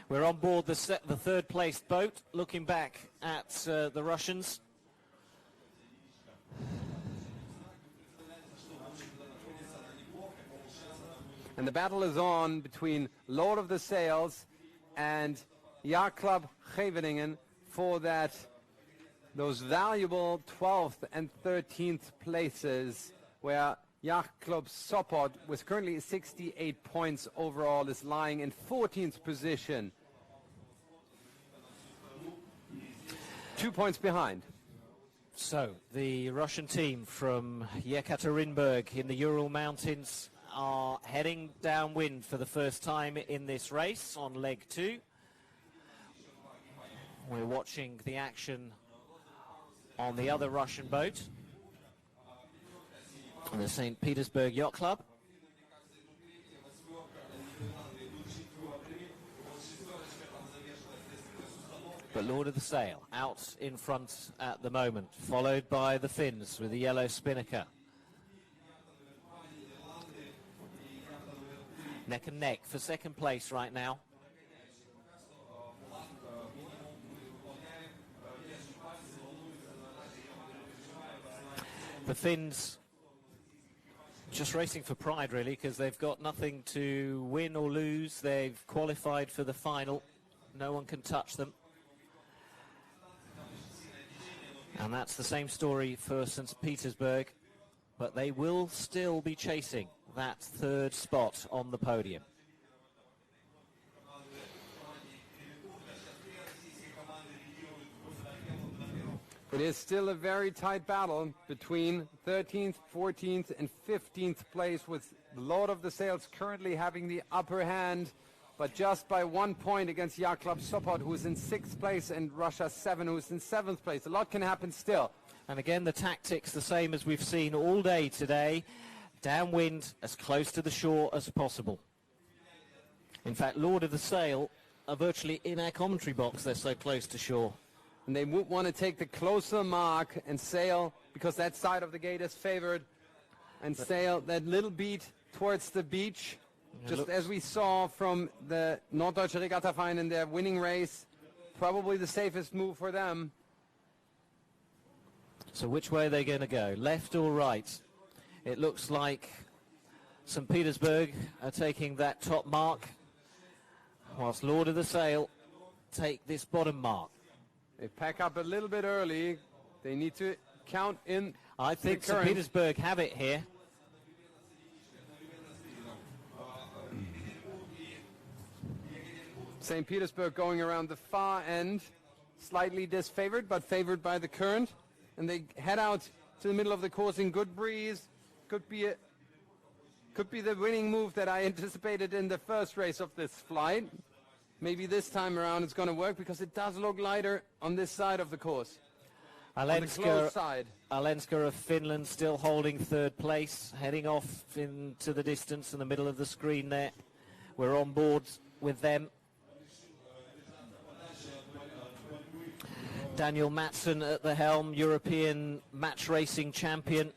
We're on board the third placed boat, looking back at the Russians. And the battle is on between Lord of the Sails and Yacht Club Scheveningen for those valuable 12th and 13th places, where Yacht Club Sopot, with currently 68 points overall, is lying in 14th position. 2 points behind. So the Russian team from Yekaterinburg in the Ural Mountains are heading downwind for the first time in this race on leg 2. We're watching the action on the other Russian boat, the St. Petersburg Yacht Club. But Lord of the Sail out in front at the moment, followed by the Finns with the yellow spinnaker. Neck and neck for second place right now. The Finns just racing for pride, really, because they've got nothing to win or lose. They've qualified for the final. No one can touch them. And that's the same story for St. Petersburg, but they will still be chasing that third spot on the podium. It is still a very tight battle between 13th, 14th and 15th place, with Lord of the Sails currently having the upper hand, but just by 1 point against Yacht Club Sopot, who is in 6th place, and Russia 7, who is in 7th place. A lot can happen still. And again, the tactics the same as we've seen all day today. Downwind, as close to the shore as possible. In fact, Lord of the Sail are virtually in our commentary box. They're so close to shore. And they would want to take the closer mark and sail, because that side of the gate is favored, and sail that little beat towards the beach, just as we saw from the Norddeutsche Regattaverein in their winning race. Probably the safest move for them. So which way are they going to go, left or right? It looks like St. Petersburg are taking that top mark, whilst Lord of the Sail take this bottom mark. They pack up a little bit early. They need to count in. I think St. Petersburg have it here. St. Petersburg going around the far end, slightly disfavored, but favored by the current. And they head out to the middle of the course in good breeze. could be the winning move that I anticipated in the first race of this flight. Maybe this time around it's going to work because it does look lighter on this side of the course. On the close side. Alenska of Finland still holding third place, heading off into the distance in the middle of the screen there. We're on board with them. Daniel Mattsson at the helm, European match racing champion,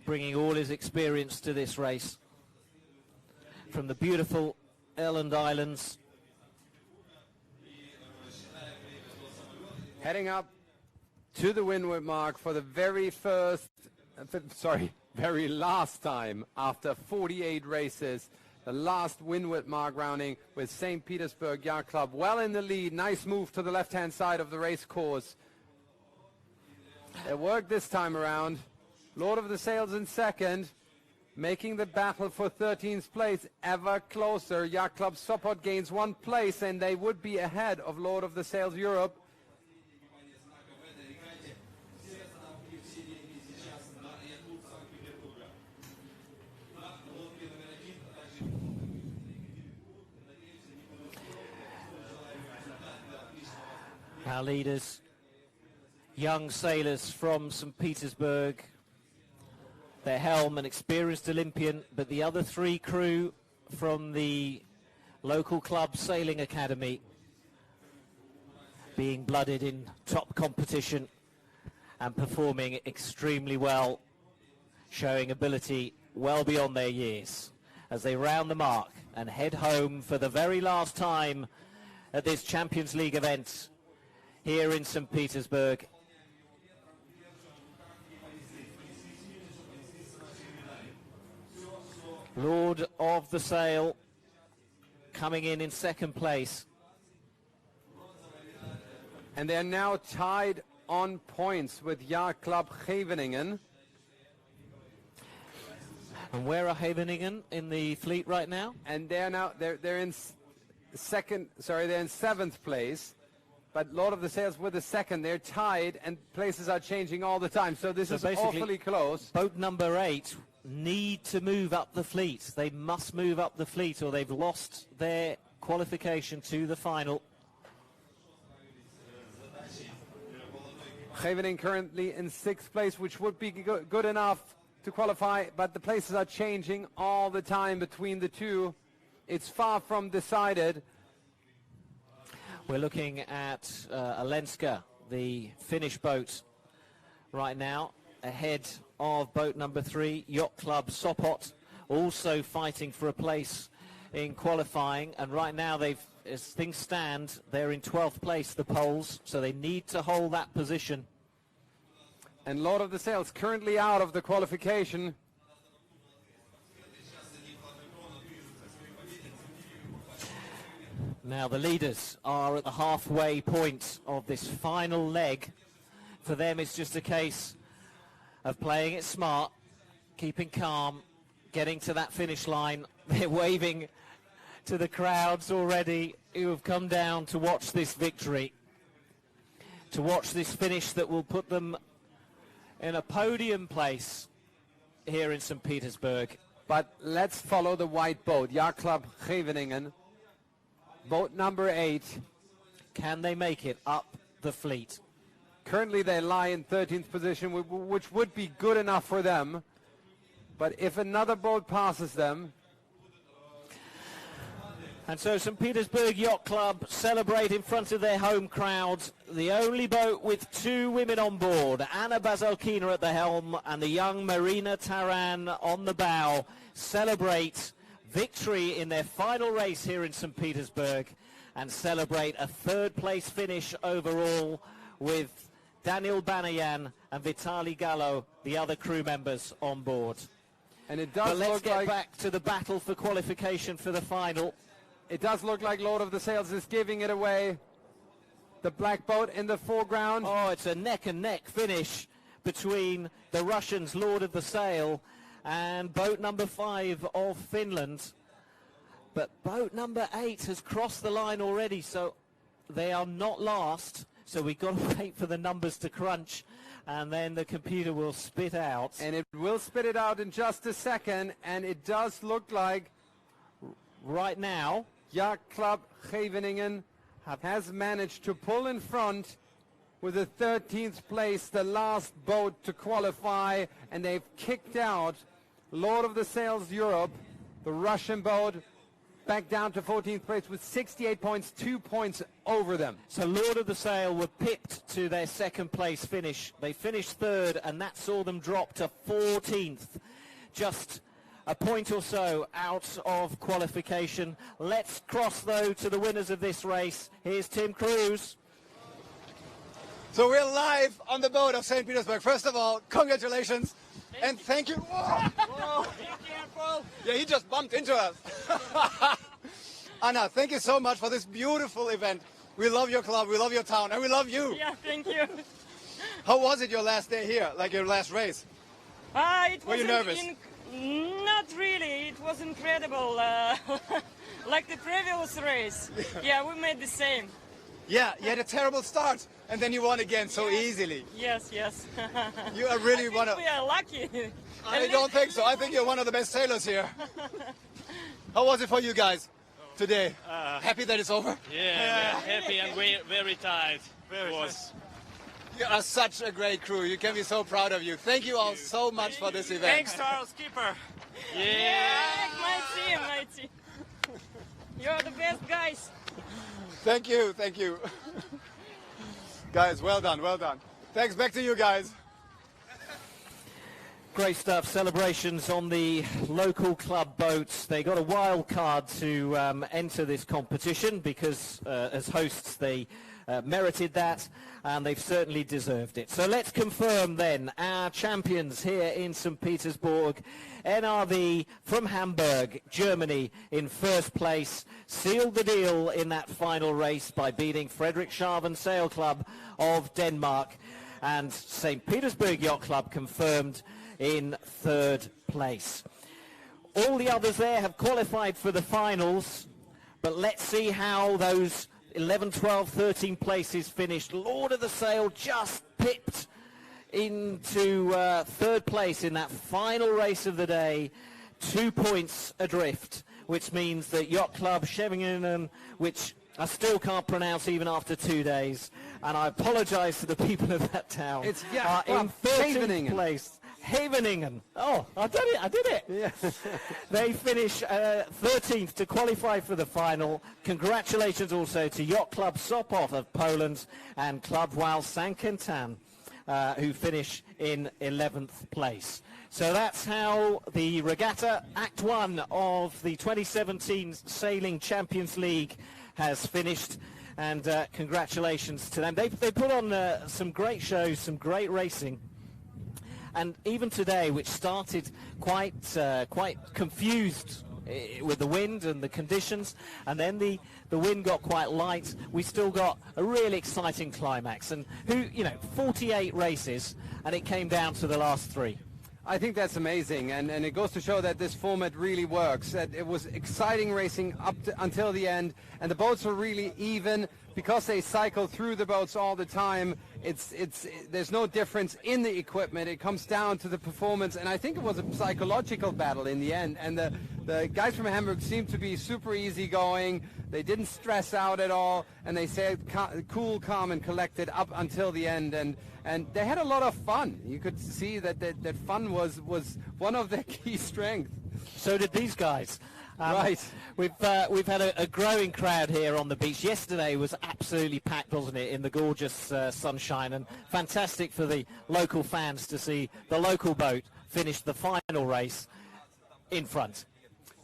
bringing all his experience to this race. From the beautiful Åland Islands. Heading up to the windward mark for the very last time after 48 races. The last windward mark rounding with St. Petersburg Yacht Club well in the lead. Nice move to the left-hand side of the race course. It worked this time around. Lord of the Sails in second, making the battle for 13th place ever closer. Yacht Club Sopot gains 1 place and they would be ahead of Lord of the Sails Europe. Our leaders, young sailors from St. Petersburg, their helm, an experienced Olympian, but the other 3 crew from the local club sailing academy being blooded in top competition and performing extremely well, showing ability well beyond their years as they round the mark and head home for the very last time at this Champions League event here in St. Petersburg. Lord of the Sail coming in second place. And they're now tied on points with Yacht Club Scheveningen. And where are Scheveningen in the fleet right now? And they're in seventh place. But Lord of the Sails with the second, they're tied, and places are changing all the time. So this is awfully close. Boat number 8 need to move up the fleet. They must move up the fleet, or they've lost their qualification to the final. Scheveningen currently in 6th place, which would be good enough to qualify, but the places are changing all the time between the two. It's far from decided. We're looking at Alenska, the Finnish boat, right now, ahead of boat number 3, Yacht Club Sopot, also fighting for a place in qualifying. And right now, as things stand, they're in 12th place, the Poles, so they need to hold that position. And Lord of the Sails currently out of the qualification. Now the leaders are at the halfway point of this final leg. For them it's just a case of playing it smart, keeping calm, getting to that finish line. They're waving to the crowds already who have come down to watch this victory, to watch this finish that will put them in a podium place here in St. Petersburg. But let's follow the white boat, Yacht Club Scheveningen. Boat number 8. Can they make it up the fleet? Currently they lie in 13th position, which would be good enough for them. But if another boat passes them... And so St. Petersburg Yacht Club celebrate in front of their home crowd. The only boat with 2 women on board. Anna Bazalkina at the helm and the young Marina Taran on the bow celebrate victory in their final race here in St. Petersburg and celebrate a 3rd place finish overall with Daniel Banayan and Vitaly Gallo, the other crew members, on board. And it does but let's look get like back to the battle for qualification for the final. It does look like Lord of the Sails is giving it away. The black boat in the foreground. Oh, it's a neck and neck finish between the Russians, Lord of the Sail, and boat number 5 of Finland. But boat number 8 has crossed the line already, so they are not last. So we've got to wait for the numbers to crunch, and then the computer will spit out. And it will spit it out in just a second, and it does look like right now Yacht Club Scheveningen has managed to pull in front with the 13th place, the last boat to qualify, and they've kicked out Lord of the Sails Europe, the Russian boat, back down to 14th place with 68 points, 2 points over them. So Lord of the Sail were pipped to their second place finish. They finished third, and that saw them drop to 14th. Just a point or so out of qualification. Let's cross, though, to the winners of this race. Here's Tim Cruz. So we're live on the boat of St. Petersburg. First of all, congratulations and thank you. Whoa. Be careful. Yeah, he just bumped into us. Anna, thank you so much for this beautiful event. We love your club, we love your town, and we love you. Yeah, thank you. How was it your last day here, like your last race? Were you nervous? Not really. It was incredible. Like the previous race. Yeah, we made the same. Yeah, you had a terrible start, and then you won again so easily. Yes, yes. You are really one of... We are lucky. I don't think so. I think you're one of the best sailors here. How was it for you guys today? Happy that it's over? Yeah, happy and very tired. You are such a great crew. You can be so proud of you. Thank you all so much for this event. Thanks to our skipper. Yeah, my team. You're the best guys. Thank you, thank you. Guys, well done, well done. Thanks, back to you guys. Great stuff. Celebrations on the local club boats. They got a wild card to enter this competition because as hosts they merited that, and they've certainly deserved it. So let's confirm then our champions here in St. Petersburg. NRV from Hamburg, Germany, in first place, sealed the deal in that final race by beating Frederikshavn Sail Club of Denmark, and St. Petersburg Yacht Club confirmed in third place. All the others there have qualified for the finals, but let's see how those 11, 12, 13 places finished. Lord of the Sail just pipped into third place in that final race of the day, 2 points adrift, which means that Yacht Club Scheveningen, which I still can't pronounce even after 2 days, and I apologize to the people of that town, it's in 13th place. Scheveningen. Oh, I did it. Yeah. They finish 13th to qualify for the final. Congratulations also to Yacht Club Sopot of Poland and Club Wal Sankentan, who finish in 11th place. So that's how the regatta Act 1 of the 2017 Sailing Champions League has finished, and congratulations to them. They put on some great shows, some great racing. And even today, which started quite confused with the wind and the conditions, and then the wind got quite light, we still got a really exciting climax. And 48 races, and it came down to the last 3. I think that's amazing, and it goes to show that this format really works. That it was exciting racing until the end, and the boats were really even because they cycle through the boats all the time. There's no difference in the equipment. It comes down to the performance, and I think it was a psychological battle in the end. And the guys from Hamburg seemed to be super easygoing. They didn't stress out at all, and they said cool, calm, and collected up until the end. And they had a lot of fun. You could see that fun was one of their key strengths. So did these guys. Right. We've had a growing crowd here on the beach. Yesterday was absolutely packed, wasn't it, in the gorgeous sunshine, and fantastic for the local fans to see the local boat finish the final race in front.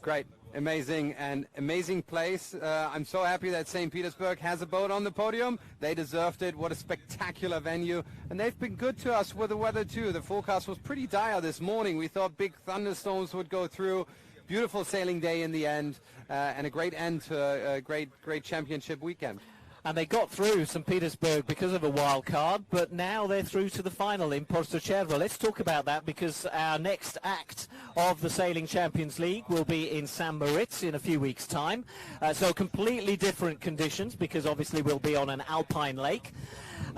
Great. Amazing and amazing place. I'm so happy that St. Petersburg has a boat on the podium. They deserved it. What a spectacular venue. And they've been good to us with the weather too. The forecast was pretty dire this morning. We thought big thunderstorms would go through. Beautiful sailing day in the end, and a great end to a great championship weekend. And they got through St. Petersburg because of a wild card, but now they're through to the final in Porto-Cervo. Let's talk about that, because our next act of the Sailing Champions League will be in St. Moritz in a few weeks' time. So completely different conditions, because obviously we'll be on an alpine lake.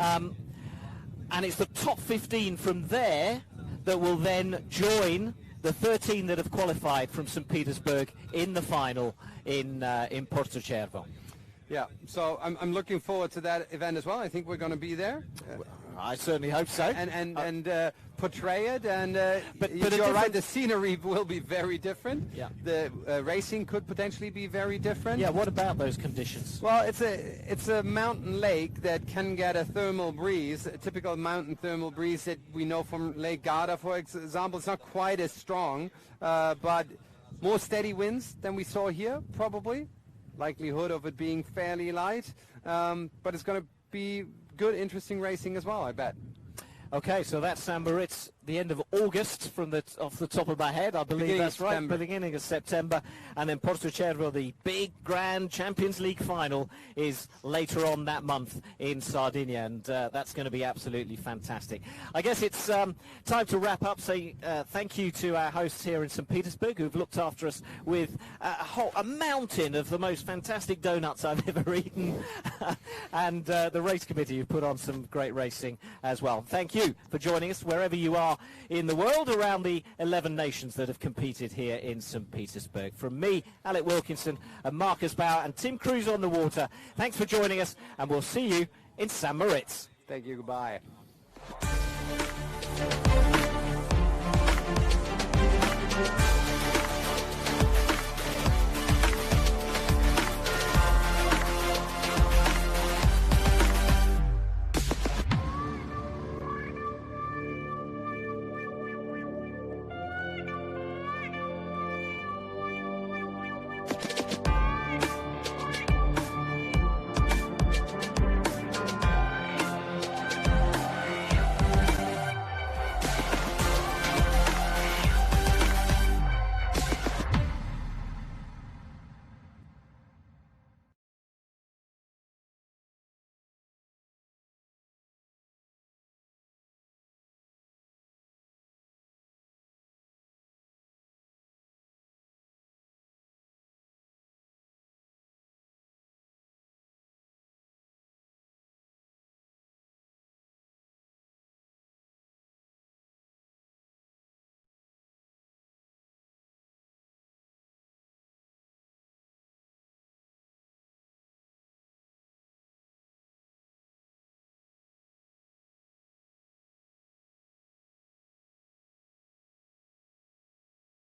And it's the top 15 from there that will then join the 13 that have qualified from St. Petersburg in the final in Portocervo. Yeah, so I'm looking forward to that event as well. I think we're going to be there. I certainly hope so. And portray it. And but you're right, the scenery will be very different. Yeah. The racing could potentially be very different. Yeah. What about those conditions? Well, it's a mountain lake that can get a thermal breeze, a typical mountain thermal breeze that we know from Lake Garda, for example. It's not quite as strong, but more steady winds than we saw here, probably. Likelihood of it being fairly light, but it's going to be good, interesting racing as well, I bet. Okay, so that's St. Moritz, the end of August, off the top of my head, I believe that's right, beginning of September, and then Portocervo, the big grand Champions League final, is later on that month in Sardinia, and that's going to be absolutely fantastic. I guess it's time to wrap up. Say thank you to our hosts here in St. Petersburg, who've looked after us with a mountain of the most fantastic donuts I've ever eaten, and the race committee who've put on some great racing as well. Thank you for joining us wherever you are in the world, around the 11 nations that have competed here in St. Petersburg. From me, Alec Wilkinson, and Marcus Bauer, and Tim Cruz on the water, thanks for joining us, and we'll see you in St. Moritz. Thank you, goodbye.